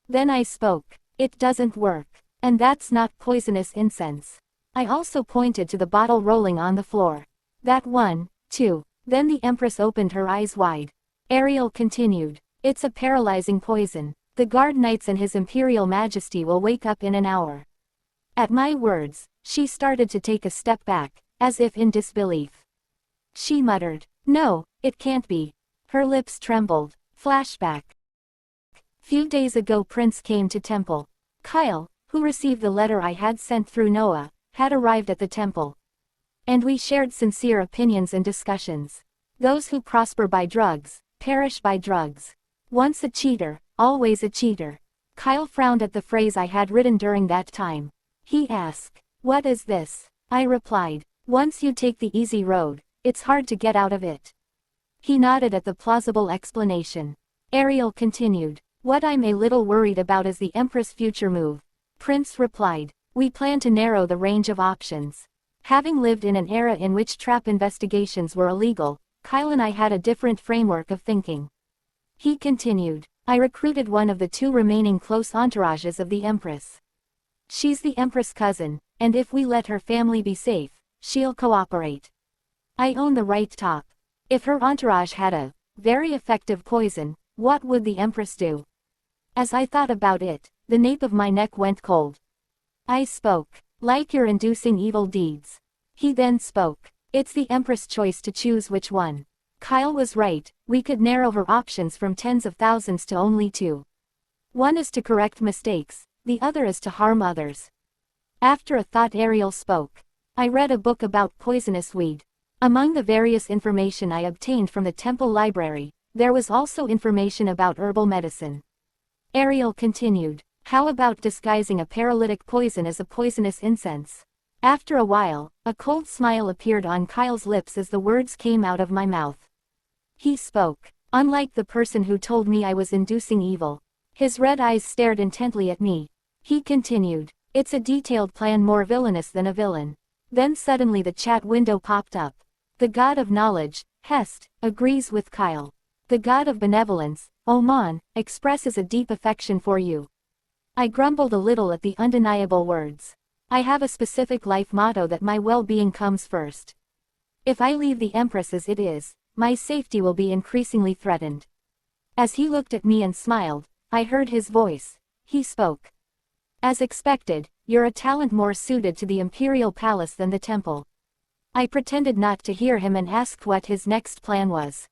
Then I spoke. It doesn't work. And that's not poisonous incense. I also pointed to the bottle rolling on the floor. That one, too. Then the Empress opened her eyes wide. Ariel continued. It's a paralyzing poison. The guard knights and His Imperial Majesty will wake up in an hour. At my words, she started to take a step back, as if in disbelief. She muttered, no, it can't be. Her lips trembled. Flashback. Few days ago Prince came to temple. Kyle, who received the letter I had sent through Noah, had arrived at the temple. And we shared sincere opinions and discussions. Those who prosper by drugs, perish by drugs. Once a cheater, always a cheater. Kyle frowned at the phrase I had written during that time. He asked, what is this? I replied, once you take the easy road, it's hard to get out of it. He nodded at the plausible explanation. Ariel continued, what I'm a little worried about is the Empress' future move. Prince replied, we plan to narrow the range of options. Having lived in an era in which trap investigations were illegal, Kyle and I had a different framework of thinking. He continued, I recruited one of the two remaining close entourages of the Empress. She's the Empress' cousin, and if we let her family be safe, she'll cooperate. I own the right top. If her entourage had a very effective poison, what would the Empress do? As I thought about it, the nape of my neck went cold. I spoke, like you're inducing evil deeds. He then spoke, it's the Empress' choice to choose which one. Kyle was right, we could narrow her options from tens of thousands to only two. One is to correct mistakes, the other is to harm others. After a thought, Ariel spoke. I read a book about poisonous weed. Among the various information I obtained from the temple library, there was also information about herbal medicine. Ariel continued, how about disguising a paralytic poison as a poisonous incense? After a while, a cold smile appeared on Kyle's lips as the words came out of my mouth. He spoke, unlike the person who told me I was inducing evil. His red eyes stared intently at me. He continued, it's a detailed plan more villainous than a villain. Then suddenly the chat window popped up. The god of knowledge, Hest, agrees with Kyle. The god of benevolence, Oman, expresses a deep affection for you. I grumbled a little at the undeniable words. I have a specific life motto that my well-being comes first. If I leave the Empress as it is, my safety will be increasingly threatened. As he looked at me and smiled, I heard his voice. He spoke. As expected, you're a talent more suited to the imperial palace than the temple. I pretended not to hear him and asked what his next plan was.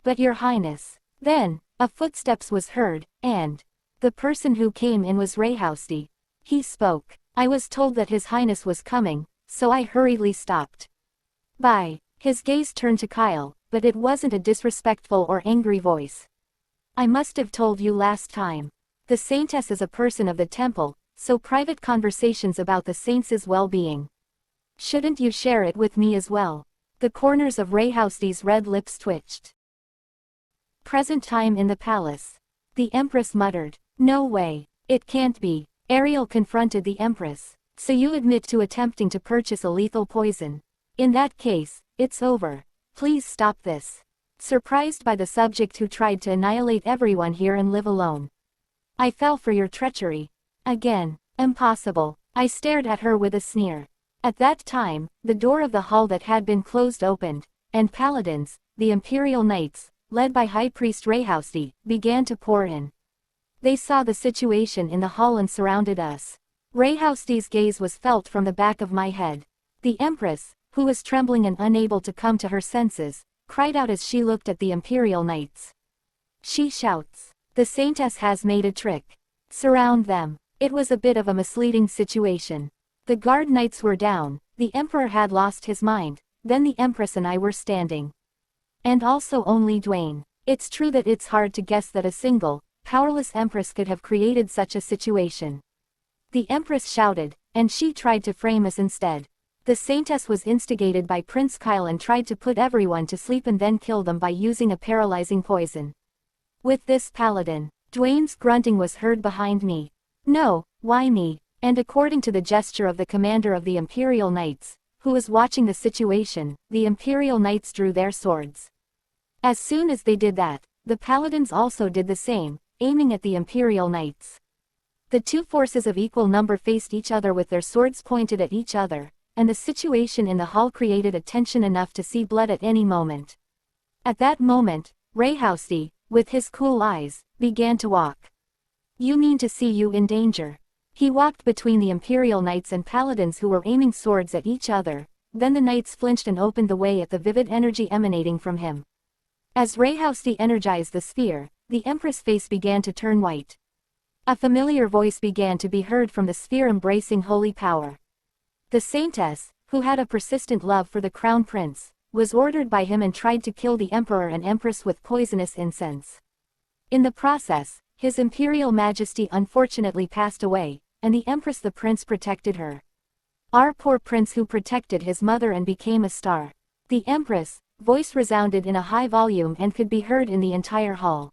But your highness. Then, a footsteps was heard, and the person who came in was Rayhousey. He spoke. I was told that his highness was coming, so I hurriedly stopped. Bye. His gaze turned to Kyle, but it wasn't a disrespectful or angry voice. I must have told you last time. The Saintess is a person of the temple, so private conversations about the saints' well-being. Shouldn't you share it with me as well? The corners of Rayhousey's red lips twitched. Present time in the palace. The Empress muttered. No way. It can't be. Ariel confronted the Empress. So you admit to attempting to purchase a lethal poison. In that case, it's over. Please stop this. Surprised by the subject who tried to annihilate everyone here and live alone. I fell for your treachery. Again. Impossible. I stared at her with a sneer. At that time, the door of the hall that had been closed opened, and paladins, the Imperial Knights, led by High Priest Rayhousey, began to pour in. They saw the situation in the hall and surrounded us. Rayhousey's gaze was felt from the back of my head. The Empress, who was trembling and unable to come to her senses, cried out as she looked at the Imperial Knights. She shouts. The Saintess has made a trick. Surround them. It was a bit of a misleading situation. The guard knights were down, the Emperor had lost his mind, then the Empress and I were standing. And also only Dwayne. It's true that it's hard to guess that a single, powerless Empress could have created such a situation. The Empress shouted, and she tried to frame us instead. The Saintess was instigated by Prince Kyle and tried to put everyone to sleep and then kill them by using a paralyzing poison. With this paladin, Dwayne's grunting was heard behind me. No, why me? And according to the gesture of the commander of the Imperial Knights, who was watching the situation, the Imperial Knights drew their swords. As soon as they did that, the paladins also did the same, aiming at the Imperial Knights. The two forces of equal number faced each other with their swords pointed at each other, and the situation in the hall created a tension enough to see blood at any moment. At that moment, Rayhousey, with his cool eyes, began to walk. You mean to see you in danger? He walked between the Imperial Knights and Paladins who were aiming swords at each other, then the Knights flinched and opened the way at the vivid energy emanating from him. As Rayhousey energized the sphere, the Empress' face began to turn white. A familiar voice began to be heard from the sphere embracing holy power. The Saintess, who had a persistent love for the Crown Prince, was ordered by him and tried to kill the Emperor and Empress with poisonous incense. In the process, His Imperial Majesty unfortunately passed away, and the Empress the Prince protected her. Our poor prince who protected his mother and became a star. The Empress' voice resounded in a high volume and could be heard in the entire hall.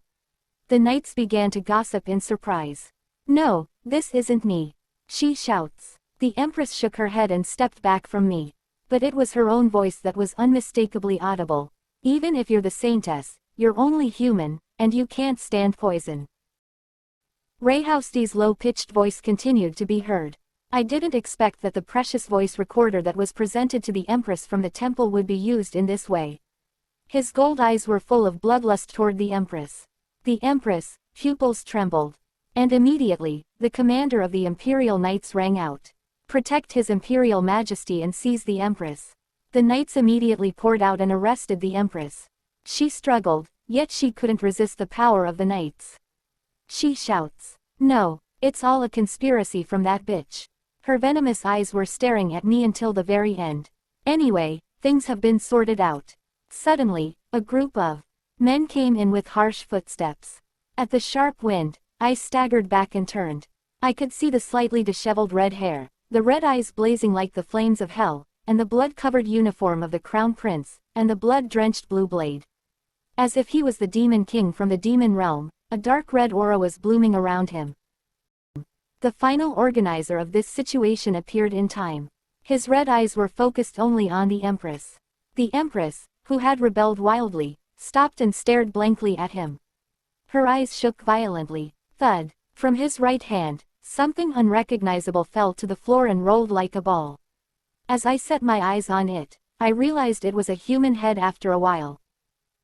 The knights began to gossip in surprise. No, this isn't me. She shouts. The Empress shook her head and stepped back from me. But it was her own voice that was unmistakably audible. Even if you're the Saintess, you're only human, and you can't stand poison. Rayhousey's low-pitched voice continued to be heard. I didn't expect that the precious voice recorder that was presented to the Empress from the temple would be used in this way. His gold eyes were full of bloodlust toward the Empress. The Empress' pupils trembled. And immediately, the commander of the Imperial Knights rang out. Protect His Imperial Majesty and seize the Empress. The knights immediately poured out and arrested the Empress. She struggled, yet she couldn't resist the power of the knights. She shouts. No, it's all a conspiracy from that bitch. Her venomous eyes were staring at me until the very end. Anyway, things have been sorted out. Suddenly, a group of men came in with harsh footsteps. At the sharp wind, I staggered back and turned. I could see the slightly disheveled red hair, the red eyes blazing like the flames of hell, and the blood-covered uniform of the Crown Prince, and the blood-drenched blue blade. As if he was the Demon King from the demon realm, a dark red aura was blooming around him. The final organizer of this situation appeared in time. His red eyes were focused only on the Empress. The Empress, who had rebelled wildly, stopped and stared blankly at him. Her eyes shook violently. Thud. From his right hand, something unrecognizable fell to the floor and rolled like a ball. As I set my eyes on it, I realized it was a human head after a while.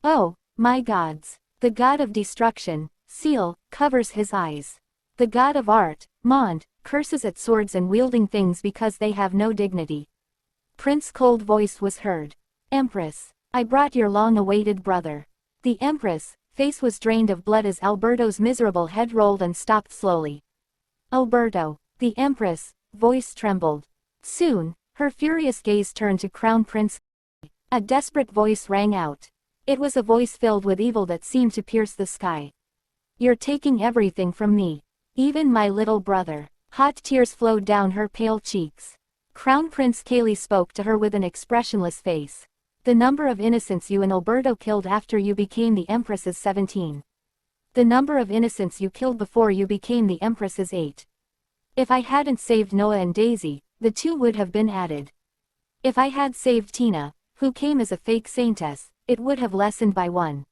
Oh, my gods. The god of destruction, Seal, covers his eyes. The god of art, Mond, curses at swords and wielding things because they have no dignity. Prince's cold voice was heard. Empress, I brought your long-awaited brother. The Empress' face was drained of blood as Alberto's miserable head rolled and stopped slowly. Alberto, the Empress' voice trembled. Soon, her furious gaze turned to Crown Prince. A desperate voice rang out. It was a voice filled with evil that seemed to pierce the sky. You're taking everything from me. Even my little brother. Hot tears flowed down her pale cheeks. Crown Prince Cayley spoke to her with an expressionless face. The number of innocents you and Alberto killed after you became the Empress is 17. The number of innocents you killed before you became the Empress is 8. If I hadn't saved Noah and Daisy, the 2 would have been added. If I had saved Tina, who came as a fake Saintess, it would have lessened by 1.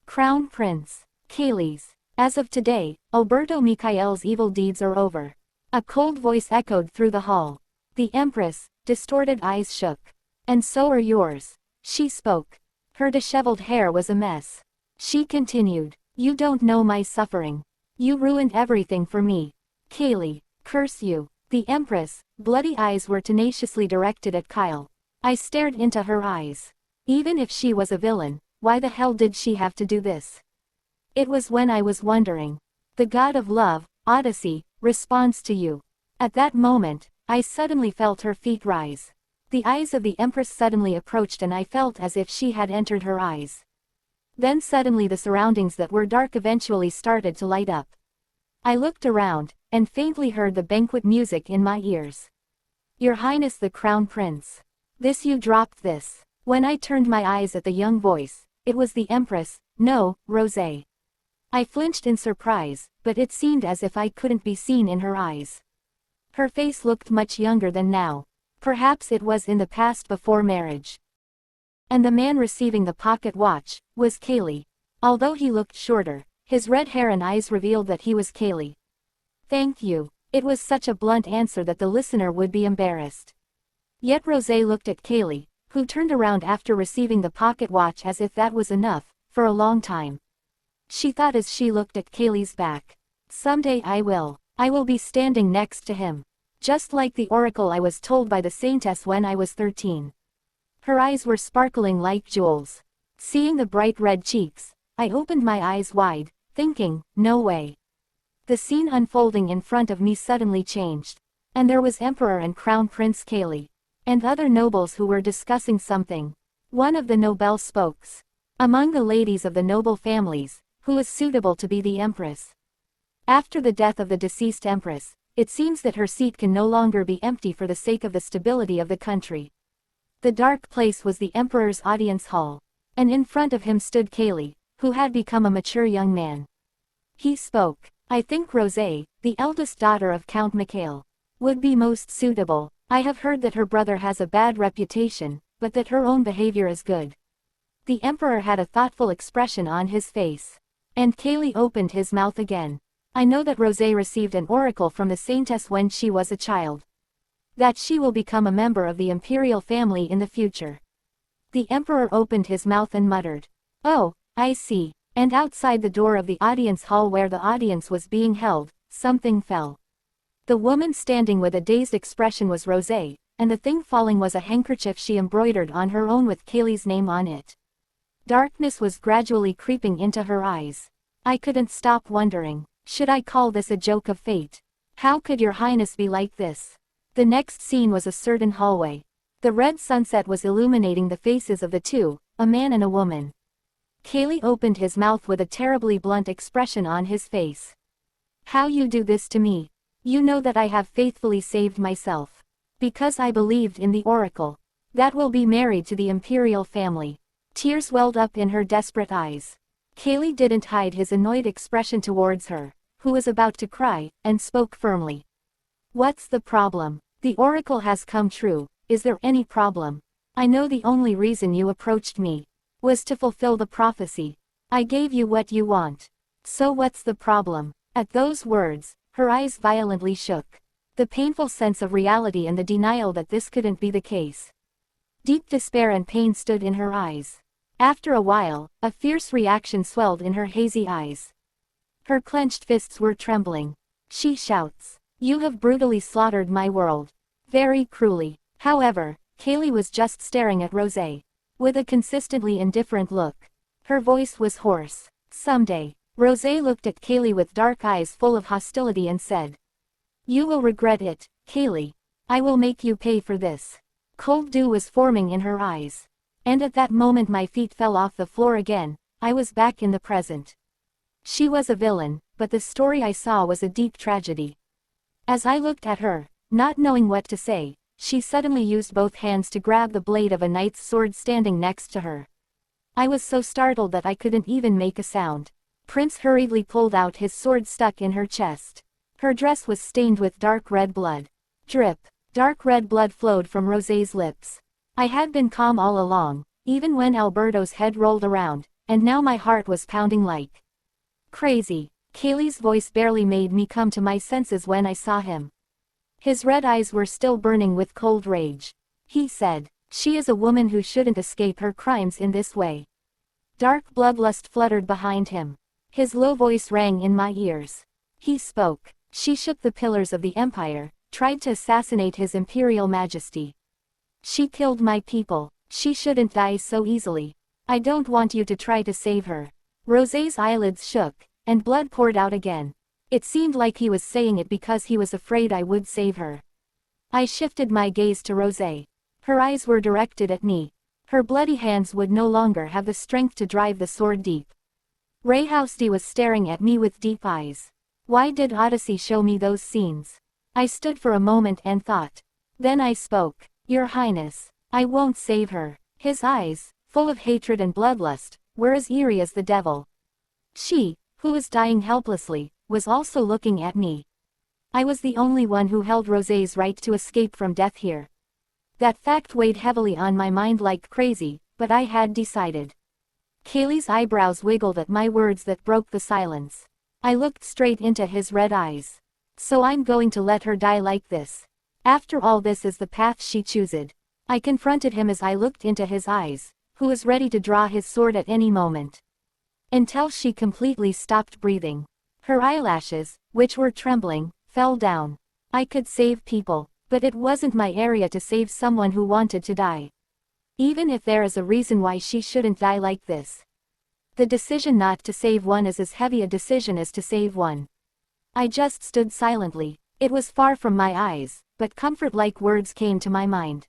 Crown Prince Cayley's. As of today, Alberto Michael's evil deeds are over. A cold voice echoed through the hall. The Empress' distorted eyes shook. And so are yours. She spoke. Her disheveled hair was a mess. She continued. You don't know my suffering. You ruined everything for me. Cayley, curse you. The Empress' bloody eyes were tenaciously directed at Kyle. I stared into her eyes. Even if she was a villain, why the hell did she have to do this? It was when I was wondering. The god of love, Odyssey, responds to you. At that moment, I suddenly felt her feet rise. The eyes of the Empress suddenly approached and I felt as if she had entered her eyes. Then suddenly the surroundings that were dark eventually started to light up. I looked around, and faintly heard the banquet music in my ears. Your Highness the Crown Prince. This you dropped this. When I turned my eyes at the young voice, it was the Empress, no, Rosé. I flinched in surprise, but it seemed as if I couldn't be seen in her eyes. Her face looked much younger than now. Perhaps it was in the past before marriage. And the man receiving the pocket watch was Cayley. Although he looked shorter, his red hair and eyes revealed that he was Cayley. Thank you. It was such a blunt answer that the listener would be embarrassed. Yet Rosé looked at Cayley, who turned around after receiving the pocket watch as if that was enough, for a long time. She thought as she looked at Cayley's back. Someday I will be standing next to him. Just like the oracle I was told by the Saintess when I was 13. Her eyes were sparkling like jewels. Seeing the bright red cheeks, I opened my eyes wide, thinking, no way. The scene unfolding in front of me suddenly changed. And there was Emperor and Crown Prince Cayley. And other nobles who were discussing something. One of the noble spokes. Among the ladies of the noble families, who is suitable to be the Empress. After the death of the deceased Empress, it seems that her seat can no longer be empty for the sake of the stability of the country. The dark place was the Emperor's audience hall. And in front of him stood Cayley, who had become a mature young man. He spoke. I think Rosé, the eldest daughter of Count Mikhail, would be most suitable. I have heard that her brother has a bad reputation, but that her own behavior is good. The Emperor had a thoughtful expression on his face. And Cayley opened his mouth again. I know that Rosé received an oracle from the Saintess when she was a child. That she will become a member of the imperial family in the future. The Emperor opened his mouth and muttered. Oh, I see. And outside the door of the audience hall where the audience was being held, something fell. The woman standing with a dazed expression was Rosé, and the thing falling was a handkerchief she embroidered on her own with Cayley's name on it. Darkness was gradually creeping into her eyes. I couldn't stop wondering. Should I call this a joke of fate? How could your highness be like this? The next scene was a certain hallway. The red sunset was illuminating the faces of the two, a man and a woman. Cayley opened his mouth with a terribly blunt expression on his face. How you do this to me? You know that I have faithfully saved myself. Because I believed in the oracle. That will be married to the imperial family. Tears welled up in her desperate eyes. Cayley didn't hide his annoyed expression towards her, who was about to cry, and spoke firmly. What's the problem? The oracle has come true. Is there any problem? I know the only reason you approached me. was to fulfill the prophecy. I gave you what you want. So what's the problem? At those words, her eyes violently shook. The painful sense of reality and the denial that this couldn't be the case. Deep despair and pain stood in her eyes. After a while, a fierce reaction swelled in her hazy eyes. Her clenched fists were trembling. She shouts, "You have brutally slaughtered my world. Very cruelly." However, Kaylee was just staring at Rosé. With a consistently indifferent look. Her voice was hoarse. "Someday." Rosé looked at Kaylee with dark eyes full of hostility and said, "You will regret it, Kaylee. I will make you pay for this." Cold dew was forming in her eyes. And at that moment my feet fell off the floor again. I was back in the present. She was a villain, but the story I saw was a deep tragedy. As I looked at her, not knowing what to say, she suddenly used both hands to grab the blade of a knight's sword standing next to her. I was so startled that I couldn't even make a sound. Prince hurriedly pulled out his sword stuck in her chest. Her dress was stained with dark red blood. Drip. Dark red blood flowed from Rosé's lips. I had been calm all along, even when Alberto's head rolled around, and now my heart was pounding like crazy. Kaylee's voice barely made me come to my senses when I saw him. His red eyes were still burning with cold rage. He said, "She is a woman who shouldn't escape her crimes in this way." Dark bloodlust fluttered behind him. His low voice rang in my ears. He spoke. "She shook the pillars of the empire, tried to assassinate his imperial majesty. She killed my people. She shouldn't die so easily. I don't want you to try to save her." Rosé's eyelids shook, and blood poured out again. It seemed like he was saying it because he was afraid I would save her. I shifted my gaze to Rosé. Her eyes were directed at me. Her bloody hands would no longer have the strength to drive the sword deep. Rayhousdy was staring at me with deep eyes. Why did Odyssey show me those scenes? I stood for a moment and thought. Then I spoke. "Your Highness, I won't save her." His eyes, full of hatred and bloodlust, were as eerie as the devil. She, who was dying helplessly, was also looking at me. I was the only one who held Rosé's right to escape from death here. That fact weighed heavily on my mind like crazy, but I had decided. Kaylee's eyebrows wiggled at my words that broke the silence. I looked straight into his red eyes. "So I'm going to let her die like this. After all, this is the path she choosed." I confronted him as I looked into his eyes, who was ready to draw his sword at any moment. Until she completely stopped breathing. Her eyelashes, which were trembling, fell down. I could save people, but it wasn't my area to save someone who wanted to die. Even if there is a reason why she shouldn't die like this. The decision not to save one is as heavy a decision as to save one. I just stood silently. It was far from my eyes, but comfort-like words came to my mind.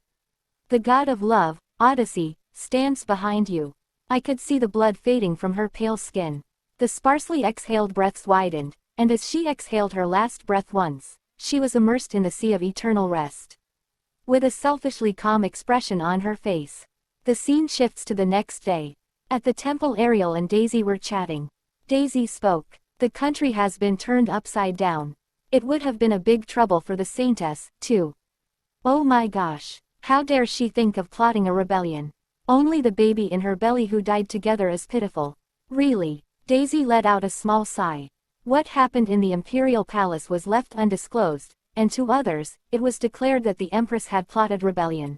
"The god of love, Odyssey, stands behind you." I could see the blood fading from her pale skin. The sparsely exhaled breaths widened, and as she exhaled her last breath once, she was immersed in the sea of eternal rest. With a selfishly calm expression on her face. The scene shifts to the next day. At the temple, Ariel and Daisy were chatting. Daisy spoke. "The country has been turned upside down. It would have been a big trouble for the Saintess, too. Oh my gosh. How dare she think of plotting a rebellion? Only the baby in her belly who died together is pitiful. Really." Daisy let out a small sigh. What happened in the imperial palace was left undisclosed, and to others, it was declared that the Empress had plotted rebellion.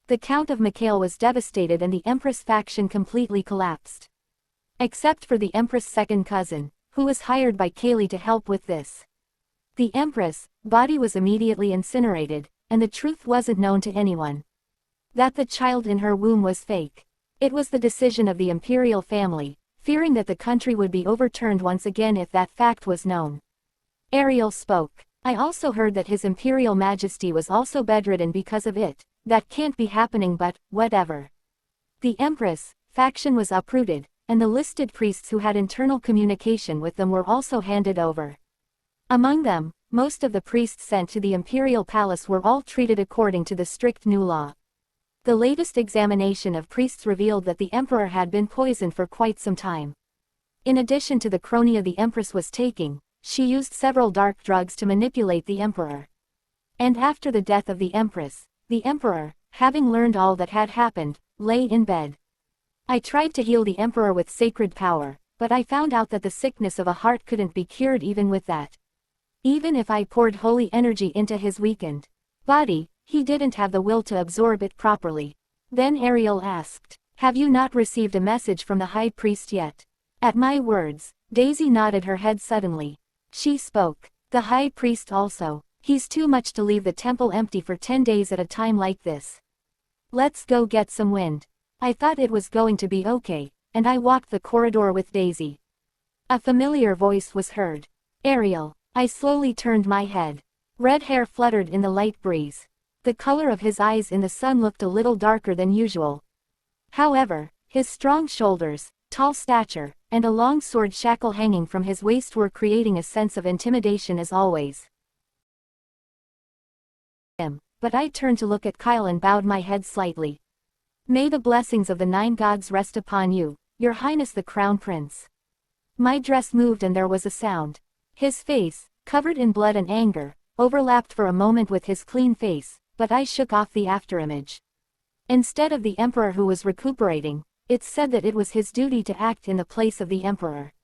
The Count of Mikhail was devastated and the Empress faction completely collapsed. Except for the Empress' second cousin, who was hired by Kaylee to help with this. The Empress' body was immediately incinerated, and the truth wasn't known to anyone. That the child in her womb was fake. It was the decision of the imperial family, fearing that the country would be overturned once again if that fact was known. Ariel spoke. "I also heard that His Imperial Majesty was also bedridden because of it. That can't be happening, but, whatever." The Empress faction was uprooted, and the listed priests who had internal communication with them were also handed over. Among them, most of the priests sent to the imperial palace were all treated according to the strict new law. The latest examination of priests revealed that the emperor had been poisoned for quite some time. In addition to the chronia the Empress was taking, she used several dark drugs to manipulate the emperor. And after the death of the Empress, the emperor, having learned all that had happened, lay in bed. I tried to heal the emperor with sacred power, but I found out that the sickness of a heart couldn't be cured even with that. Even if I poured holy energy into his weakened body, he didn't have the will to absorb it properly. Then Ariel asked, "Have you not received a message from the high priest yet?" At my words, Daisy nodded her head suddenly. She spoke. "The high priest also. He's too much to leave the temple empty for 10 days at a time like this. Let's go get some wind." I thought it was going to be okay, and I walked the corridor with Daisy. A familiar voice was heard. "Ariel." I slowly turned my head. Red hair fluttered in the light breeze. The color of his eyes in the sun looked a little darker than usual. However, his strong shoulders, tall stature, and a long sword shackle hanging from his waist were creating a sense of intimidation as always. But I turned to look at Kyle and bowed my head slightly. "May the blessings of the 9 gods rest upon you, Your Highness the Crown Prince." My dress moved and there was a sound. His face, covered in blood and anger, overlapped for a moment with his clean face, but I shook off the afterimage. Instead of the emperor who was recuperating, it said that it was his duty to act in the place of the emperor.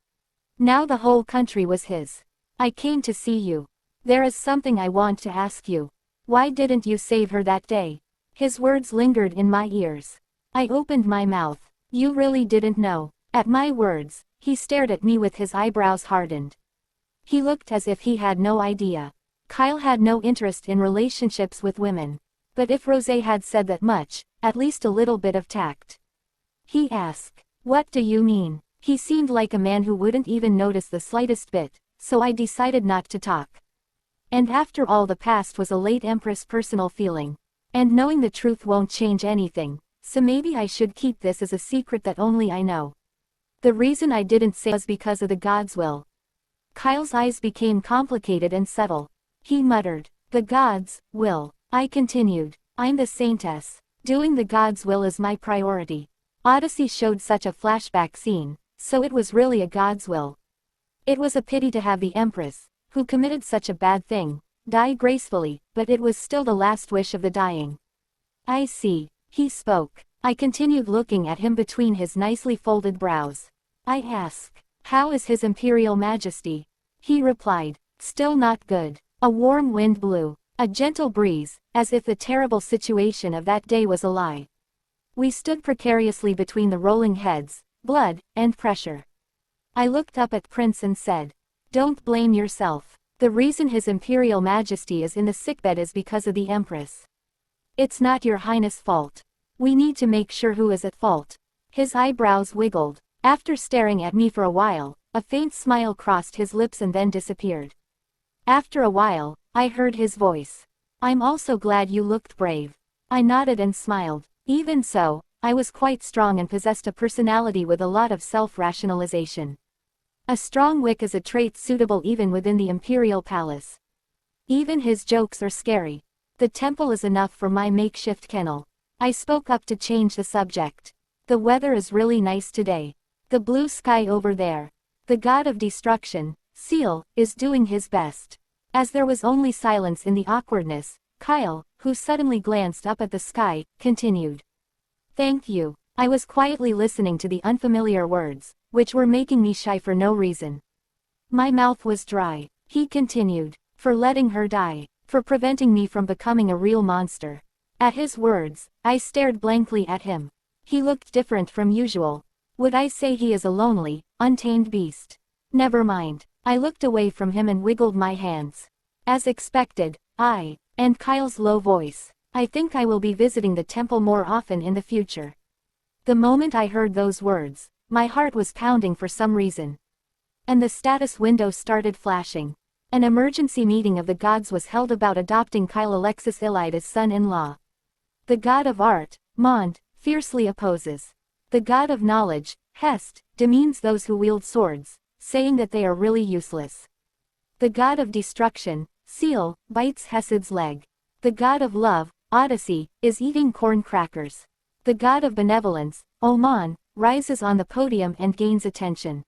Now the whole country was his. "I came to see you. There is something I want to ask you. Why didn't you save her that day?" His words lingered in my ears. I opened my mouth. "You really didn't know." At my words, he stared at me with his eyebrows hardened. He looked as if he had no idea. Kyle had no interest in relationships with women. But if Rosé had said that much, at least a little bit of tact. He asked, "What do you mean?" He seemed like a man who wouldn't even notice the slightest bit, so I decided not to talk. And after all, the past was a late Empress personal feeling. And knowing the truth won't change anything, so maybe I should keep this as a secret that only I know. The reason I didn't say was because of the God's will. Kyle's eyes became complicated and subtle. He muttered, "The God's will." I continued, "I'm the Saintess. Doing the God's will is my priority." Odyssey showed such a flashback scene, so it was really a God's will. It was a pity to have the Empress, who committed such a bad thing, die gracefully, but it was still the last wish of the dying. "I see." He spoke. I continued looking at him between his nicely folded brows. I asked, "How is His Imperial Majesty?" He replied, "Still not good." A warm wind blew, a gentle breeze, as if the terrible situation of that day was a lie. We stood precariously between the rolling heads, blood, and pressure. I looked up at Prince and said, "Don't blame yourself. The reason His Imperial Majesty is in the sickbed is because of the Empress. It's not your Highness' fault. We need to make sure who is at fault." His eyebrows wiggled. After staring at me for a while, a faint smile crossed his lips and then disappeared. After a while, I heard his voice. "I'm also glad you looked brave." I nodded and smiled. Even so, I was quite strong and possessed a personality with a lot of self-rationalization. A strong wit is a trait suitable even within the imperial palace. Even his jokes are scary. "The temple is enough for my makeshift kennel." I spoke up to change the subject. "The weather is really nice today. The blue sky over there. The god of destruction, Seal, is doing his best." As there was only silence in the awkwardness, Kyle, who suddenly glanced up at the sky, continued. "Thank you." I was quietly listening to the unfamiliar words, which were making me shy for no reason. My mouth was dry. He continued, "For letting her die. For preventing me from becoming a real monster." At his words, I stared blankly at him. He looked different from usual. Would I say he is a lonely, untamed beast? Never mind. I looked away from him and wiggled my hands. As expected, and Kyle's low voice, "I think I will be visiting the temple more often in the future." The moment I heard those words, my heart was pounding for some reason. And the status window started flashing. An emergency meeting of the gods was held about adopting Kyle Alexis Illide as son-in-law. The god of art, Mond, fiercely opposes. The god of knowledge, Hest, demeans those who wield swords, saying that they are really useless. The god of destruction, Seal, bites Hesiod's leg. The god of love, Odyssey, is eating corn crackers. The god of benevolence, Oman, rises on the podium and gains attention.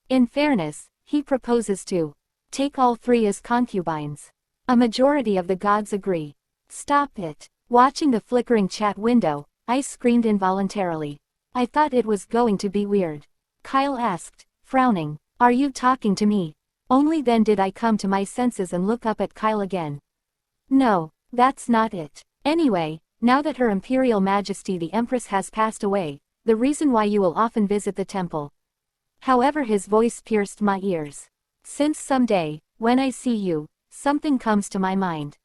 In fairness, he proposes to take all 3 as concubines. A majority of the gods agree. "Stop it." Watching the flickering chat window, I screamed involuntarily. I thought it was going to be weird. Kyle asked, frowning, "Are you talking to me?" Only then did I come to my senses and look up at Kyle again. No, that's not it. Anyway, now that Her Imperial Majesty the Empress has passed away, the reason why you will often visit the temple. However, his voice pierced my ears. Since someday, when I see you, something comes to my mind.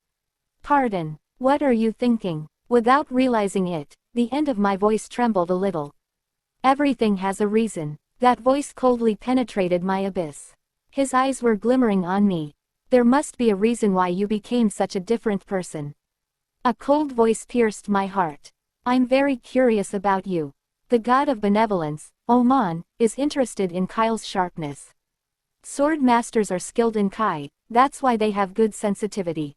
Pardon, what are you thinking? Without realizing it, the end of my voice trembled a little. Everything has a reason. That voice coldly penetrated my abyss. His eyes were glimmering on me. There must be a reason why you became such a different person. A cold voice pierced my heart. I'm very curious about you. The god of benevolence, Oman, is interested in Kyle's sharpness. Sword masters are skilled in Kai, that's why they have good sensitivity.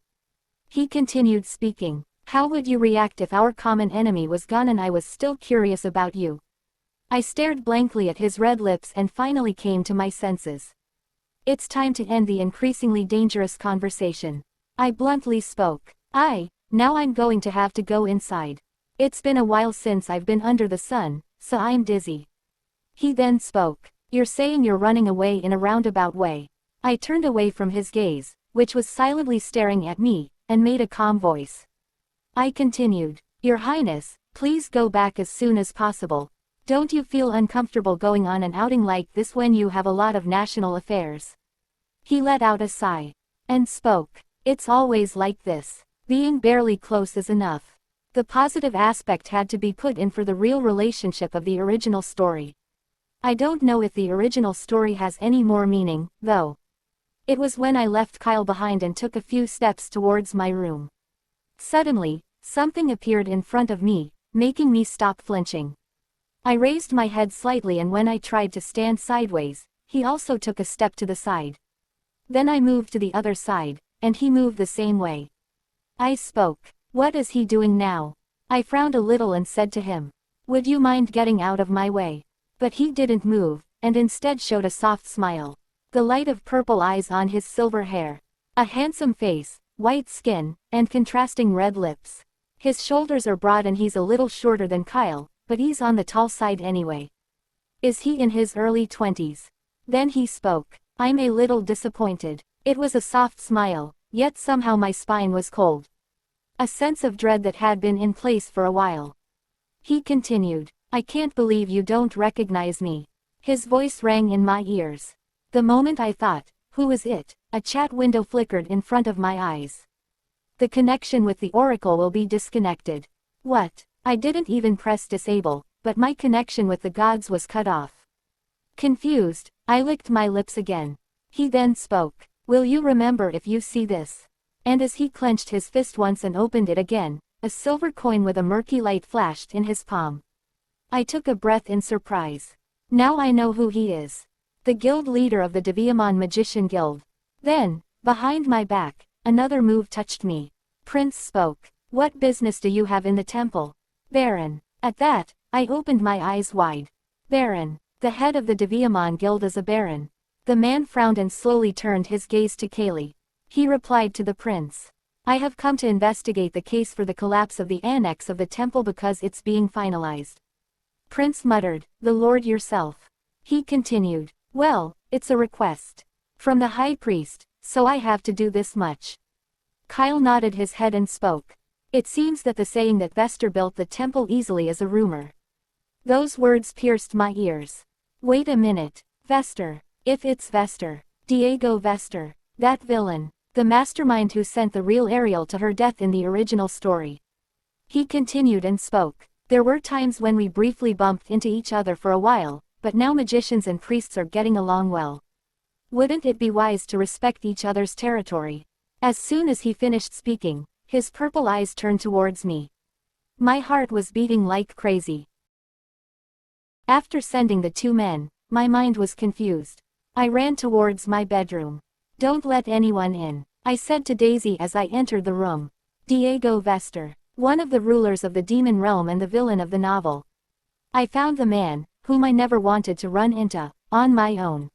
He continued speaking. How would you react if our common enemy was gone and I was still curious about you? I stared blankly at his red lips and finally came to my senses. It's time to end the increasingly dangerous conversation. I bluntly spoke. Now I'm going to have to go inside. It's been a while since I've been under the sun, so I'm dizzy. He then spoke. You're saying you're running away in a roundabout way. I turned away from his gaze, which was silently staring at me, and made a calm voice. I continued. Your Highness, please go back as soon as possible. Don't you feel uncomfortable going on an outing like this when you have a lot of national affairs? He let out a sigh. And spoke. It's always like this. Being barely close is enough. The positive aspect had to be put in for the real relationship of the original story. I don't know if the original story has any more meaning, though. It was when I left Kyle behind and took a few steps towards my room. Suddenly, something appeared in front of me, making me stop flinching. I raised my head slightly, and when I tried to stand sideways, he also took a step to the side. Then I moved to the other side, and he moved the same way. I spoke. What is he doing now? I frowned a little and said to him, would you mind getting out of my way? But he didn't move, and instead showed a soft smile. The light of purple eyes on his silver hair. A handsome face, white skin, and contrasting red lips. His shoulders are broad and he's a little shorter than Kyle, but he's on the tall side anyway. Is he in his early 20s? Then he spoke. I'm a little disappointed. It was a soft smile, yet somehow my spine was cold. A sense of dread that had been in place for a while. He continued. I can't believe you don't recognize me. His voice rang in my ears. The moment I thought, who is it, a chat window flickered in front of my eyes. The connection with the Oracle will be disconnected. What? I didn't even press disable, but my connection with the gods was cut off. Confused, I licked my lips again. He then spoke. Will you remember if you see this? And as he clenched his fist once and opened it again, a silver coin with a murky light flashed in his palm. I took a breath in surprise. Now I know who he is. The guild leader of the Deviamon Magician Guild. Then, behind my back, another move touched me. Prince spoke. What business do you have in the temple? Baron. At that, I opened my eyes wide. Baron. The head of the Deviamon Guild is a baron. The man frowned and slowly turned his gaze to Kaylee. He replied to the prince. I have come to investigate the case for the collapse of the annex of the temple because it's being finalized. Prince muttered, the Lord yourself. He continued. Well, it's a request. From the high priest, so I have to do this much. Kyle nodded his head and spoke. It seems that the saying that Vester built the temple easily is a rumor. Those words pierced my ears. Wait a minute. Vester. If it's Vester. Diego Vester. That villain. The mastermind who sent the real Ariel to her death in the original story. He continued and spoke. There were times when we briefly bumped into each other for a while, but now magicians and priests are getting along well. Wouldn't it be wise to respect each other's territory? As soon as he finished speaking, his purple eyes turned towards me. My heart was beating like crazy. After sending the two men, my mind was confused. I ran towards my bedroom. Don't let anyone in, I said to Daisy as I entered the room. Diego Vester, one of the rulers of the demon realm and the villain of the novel. I found the man, whom I never wanted to run into, on my own.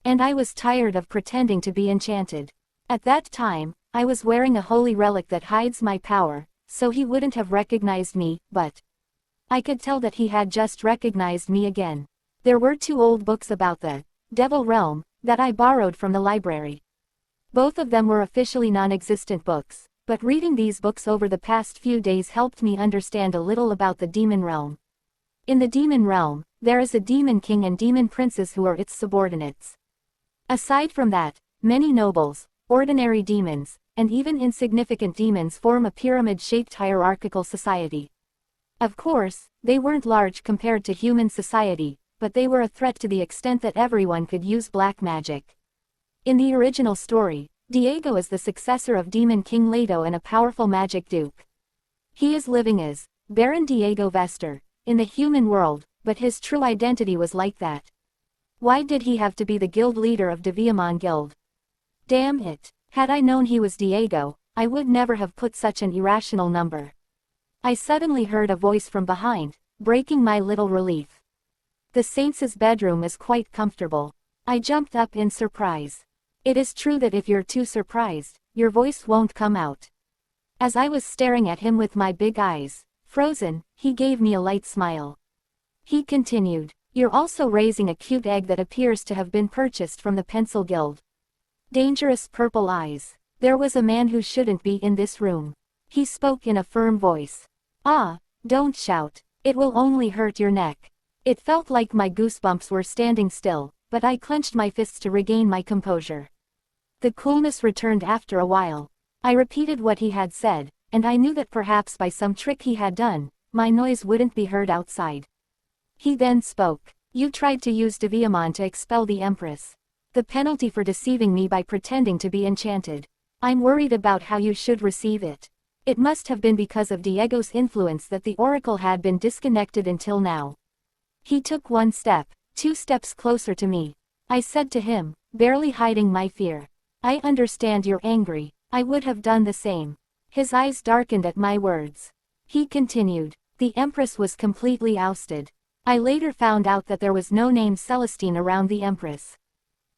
And I was tired of pretending to be enchanted. At that time, I was wearing a holy relic that hides my power, so he wouldn't have recognized me, but I could tell that he had just recognized me again. There were 2 old books about the Devil Realm that I borrowed from the library. Both of them were officially non-existent books, but reading these books over the past few days helped me understand a little about the demon realm. In the demon realm, there is a demon king and demon princes who are its subordinates. Aside from that, many nobles, ordinary demons, and even insignificant demons form a pyramid-shaped hierarchical society. Of course, they weren't large compared to human society, but they were a threat to the extent that everyone could use black magic. In the original story, Diego is the successor of Demon King Leto and a powerful magic duke. He is living as Baron Diego Vester in the human world, but his true identity was like that. Why did he have to be the guild leader of Deviamon Guild? Damn it. Had I known he was Diego, I would never have put such an irrational number. I suddenly heard a voice from behind, breaking my little relief. The Saintess' bedroom is quite comfortable. I jumped up in surprise. It is true that if you're too surprised, your voice won't come out. As I was staring at him with my big eyes frozen, he gave me a light smile. He continued, "You're also raising a cute egg that appears to have been purchased from the Pencil Guild." Dangerous purple eyes. There was a man who shouldn't be in this room. He spoke in a firm voice. "Ah, don't shout. It will only hurt your neck." It felt like my goosebumps were standing still, but I clenched my fists to regain my composure. The coolness returned after a while. I repeated what he had said, and I knew that perhaps by some trick he had done, my noise wouldn't be heard outside. He then spoke. "You tried to use Deviamon to expel the Empress. The penalty for deceiving me by pretending to be enchanted. I'm worried about how you should receive it. It must have been because of Diego's influence that the Oracle had been disconnected until now." He took 1 step, 2 steps closer to me. I said to him, barely hiding my fear, "I understand you're angry. I would have done the same." His eyes darkened at my words. He continued, "The Empress was completely ousted. I later found out that there was no name Celestine around the Empress.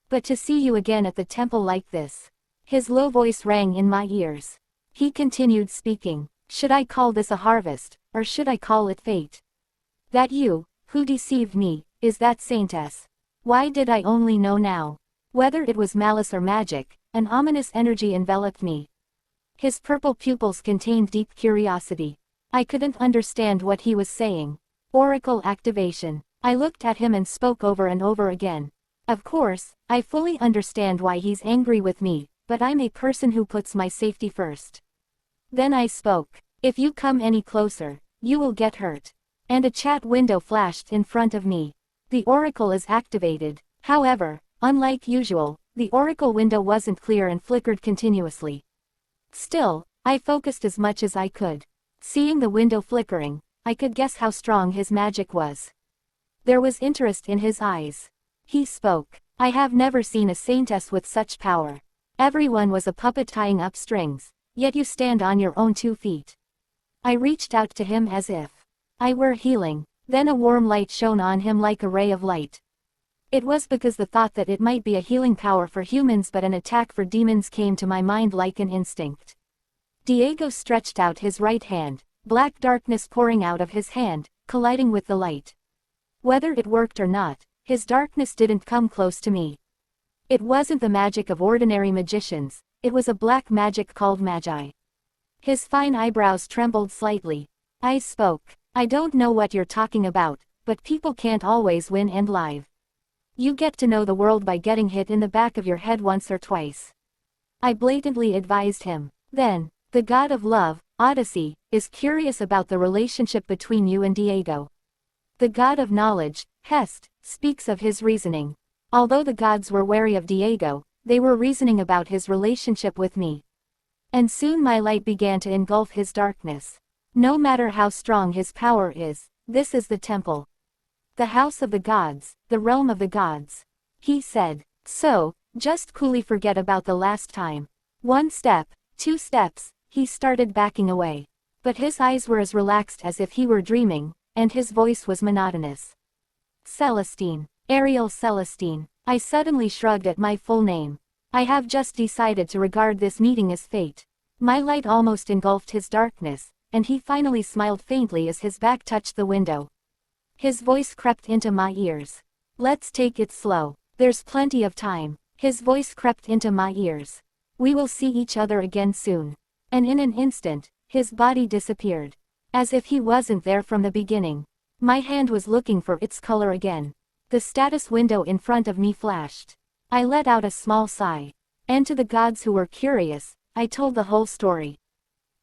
But to see you again at the temple like this." His low voice rang in my ears. He continued speaking, "Should I call this a harvest, or should I call it fate? That you, who deceived me, is that Saintess. Why did I only know now? Whether it was malice or magic, an ominous energy enveloped me." His purple pupils contained deep curiosity. I couldn't understand what he was saying. Oracle activation. I looked at him and spoke over and over again. Of course, I fully understand why he's angry with me, but I'm a person who puts my safety first. Then I spoke. "If you come any closer, you will get hurt." And a chat window flashed in front of me. The Oracle is activated. However, unlike usual, the Oracle window wasn't clear and flickered continuously. Still, I focused as much as I could. Seeing the window flickering, I could guess how strong his magic was. There was interest in his eyes. He spoke. "I have never seen a Saintess with such power. Everyone was a puppet tying up strings, yet you stand on your own 2 feet." I reached out to him as if I were healing. Then a warm light shone on him like a ray of light. It was because the thought that it might be a healing power for humans but an attack for demons came to my mind like an instinct. Diego stretched out his right hand, black darkness pouring out of his hand, colliding with the light. Whether it worked or not, his darkness didn't come close to me. It wasn't the magic of ordinary magicians, it was a black magic called magi. His fine eyebrows trembled slightly. I spoke. "I don't know what you're talking about, but people can't always win and live. You get to know the world by getting hit in the back of your head once or twice." I blatantly advised him. Then, "The god of love, Odyssey, is curious about the relationship between you and Diego. The god of knowledge, Hest, speaks of his reasoning. Although the gods were wary of Diego, they were reasoning about his relationship with me." And soon my light began to engulf his darkness. "No matter how strong his power is, this is the temple. The house of the gods, the realm of the gods," he said. "So, just coolly forget about the last time." 1 step, 2 steps, he started backing away. But his eyes were as relaxed as if he were dreaming, and his voice was monotonous. "Celestine. Ariel Celestine." I suddenly shrugged at my full name. "I have just decided to regard this meeting as fate." My light almost engulfed his darkness, and he finally smiled faintly as his back touched the window. His voice crept into my ears. "Let's take it slow. There's plenty of time." His voice crept into my ears. "We will see each other again soon." And in an instant, his body disappeared. As if he wasn't there from the beginning. My hand was looking for its color again. The status window in front of me flashed. I let out a small sigh. And to the gods who were curious, I told the whole story.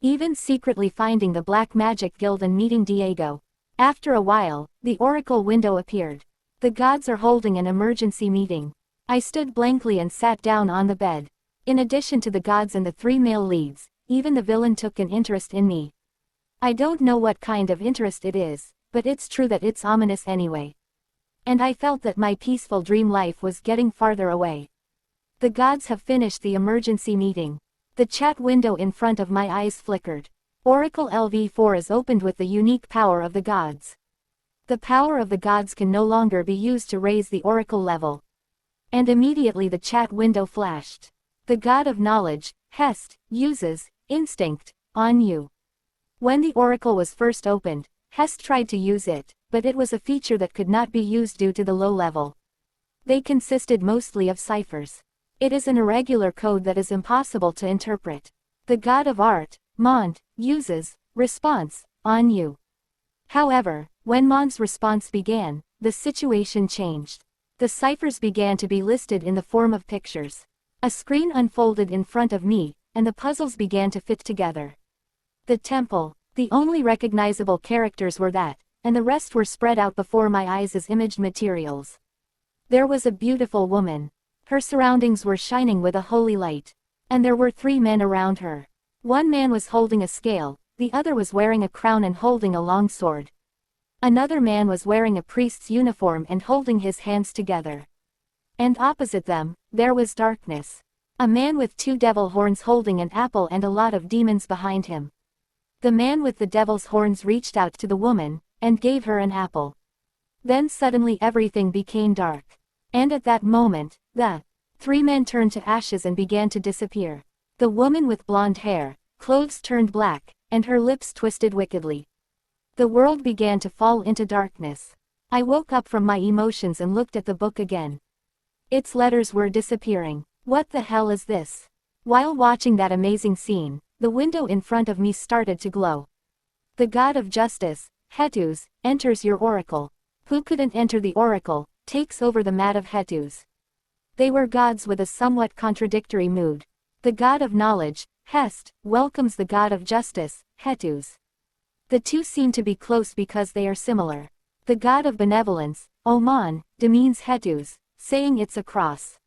Even secretly finding the Black Magic Guild and meeting Diego. After a while, the oracle window appeared. "The gods are holding an emergency meeting." I stood blankly and sat down on the bed. In addition to the gods and the 3 male leads, even the villain took an interest in me. I don't know what kind of interest it is, but it's true that it's ominous anyway. And I felt that my peaceful dream life was getting farther away. The gods have finished the emergency meeting. The chat window in front of my eyes flickered. Oracle LV4 is opened with the unique power of the gods. The power of the gods can no longer be used to raise the oracle level. And immediately the chat window flashed. "The god of knowledge, Hest, uses instinct on you." When the oracle was first opened, Hest tried to use it, but it was a feature that could not be used due to the low level. They consisted mostly of ciphers. It is an irregular code that is impossible to interpret. The god of art, Mont, uses response on you. However, when Mont's response began, the situation changed. The ciphers began to be listed in the form of pictures. A screen unfolded in front of me, and the puzzles began to fit together. The temple, the only recognizable characters were that, and the rest were spread out before my eyes as imaged materials. There was a beautiful woman. Her surroundings were shining with a holy light. And there were 3 men around her. One man was holding a scale, the other was wearing a crown and holding a long sword. Another man was wearing a priest's uniform and holding his hands together. And opposite them, there was darkness. A man with 2 devil horns holding an apple and a lot of demons behind him. The man with the devil's horns reached out to the woman, and gave her an apple. Then suddenly everything became dark. And at that moment, the 3 men turned to ashes and began to disappear. The woman with blonde hair, clothes turned black, and her lips twisted wickedly. The world began to fall into darkness. I woke up from my emotions and looked at the book again. Its letters were disappearing. What the hell is this? While watching that amazing scene, the window in front of me started to glow. The god of justice, Hetus, enters your oracle. Who couldn't enter the oracle, takes over the mat of Hetus. They were gods with a somewhat contradictory mood. The god of knowledge, Hest, welcomes the god of justice, Hetus. The two seem to be close because they are similar. The god of benevolence, Oman, demeans Hetus, saying it's a cross.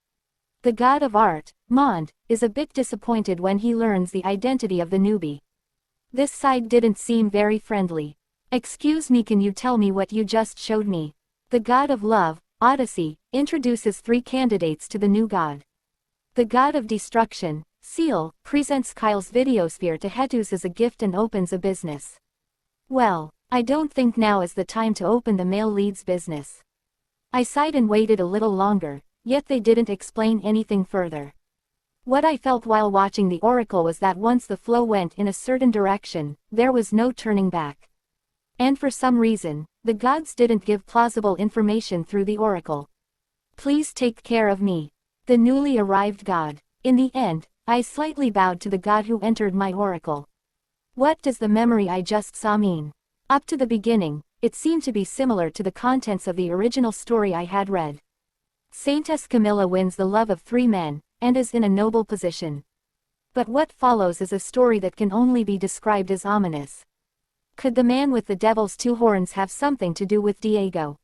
The god of art, Mond, is a bit disappointed when he learns the identity of the newbie. This side didn't seem very friendly. "Excuse me, can you tell me what you just showed me?" The god of love, Odyssey, introduces 3 candidates to the new god. The god of destruction, Seal, presents Kyle's videosphere to Hetus as a gift and opens a business. Well, I don't think now is the time to open the male lead's business. I sighed and waited a little longer, yet they didn't explain anything further. What I felt while watching the oracle was that once the flow went in a certain direction, there was no turning back. And for some reason, the gods didn't give plausible information through the oracle. "Please take care of me." The newly arrived god. In the end, I slightly bowed to the god who entered my oracle. What does the memory I just saw mean? Up to the beginning, it seemed to be similar to the contents of the original story I had read. Saintess Camilla wins the love of 3 men, and is in a noble position. But what follows is a story that can only be described as ominous. Could the man with the devil's 2 horns have something to do with Diego?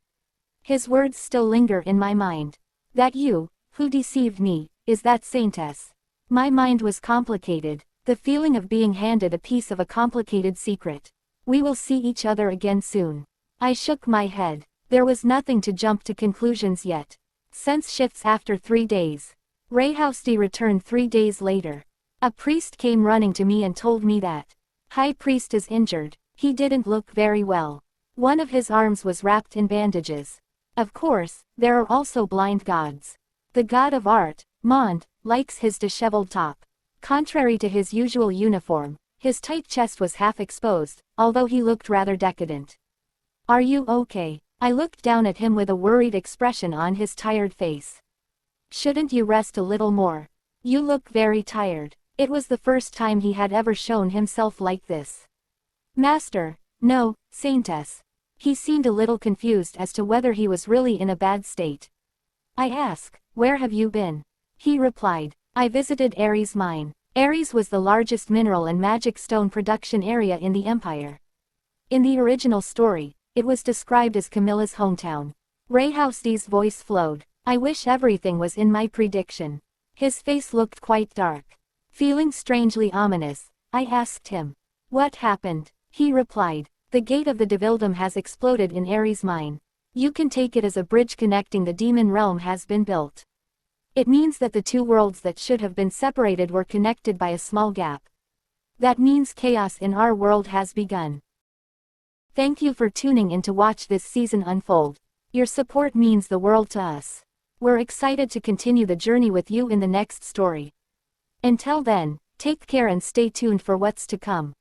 His words still linger in my mind. "That you, who deceived me, is that Saintess." My mind was complicated, the feeling of being handed a piece of a complicated secret. "We will see each other again soon." I shook my head. There was nothing to jump to conclusions yet. Sense shifts after 3 days. Rayhousty returned 3 days later. A priest came running to me and told me that High Priest is injured. He didn't look very well. One of his arms was wrapped in bandages. Of course, there are also blind gods. The god of art, Mond, likes his disheveled top. Contrary to his usual uniform, His tight chest was half exposed, although he looked rather decadent. "Are you okay?" I looked down at him with a worried expression on his tired face. "Shouldn't you rest a little more? You look very tired." It was the first time he had ever shown himself like this. "Master, no, Saintess." He seemed a little confused as to whether he was really in a bad state. I asked, "Where have you been?" He replied, "I visited Ares mine." Ares was the largest mineral and magic stone production area in the Empire. In the original story, it was described as Camilla's hometown. Rayhouse's voice flowed. "I wish everything was in my prediction." His face looked quite dark. Feeling strangely ominous, I asked him, "What happened?" He replied, "The gate of the Devildom has exploded in Ares mine. You can take it as a bridge connecting the demon realm has been built. It means that the two worlds that should have been separated were connected by a small gap. That means chaos in our world has begun." Thank you for tuning in to watch this season unfold. Your support means the world to us. We're excited to continue the journey with you in the next story. Until then, take care and stay tuned for what's to come.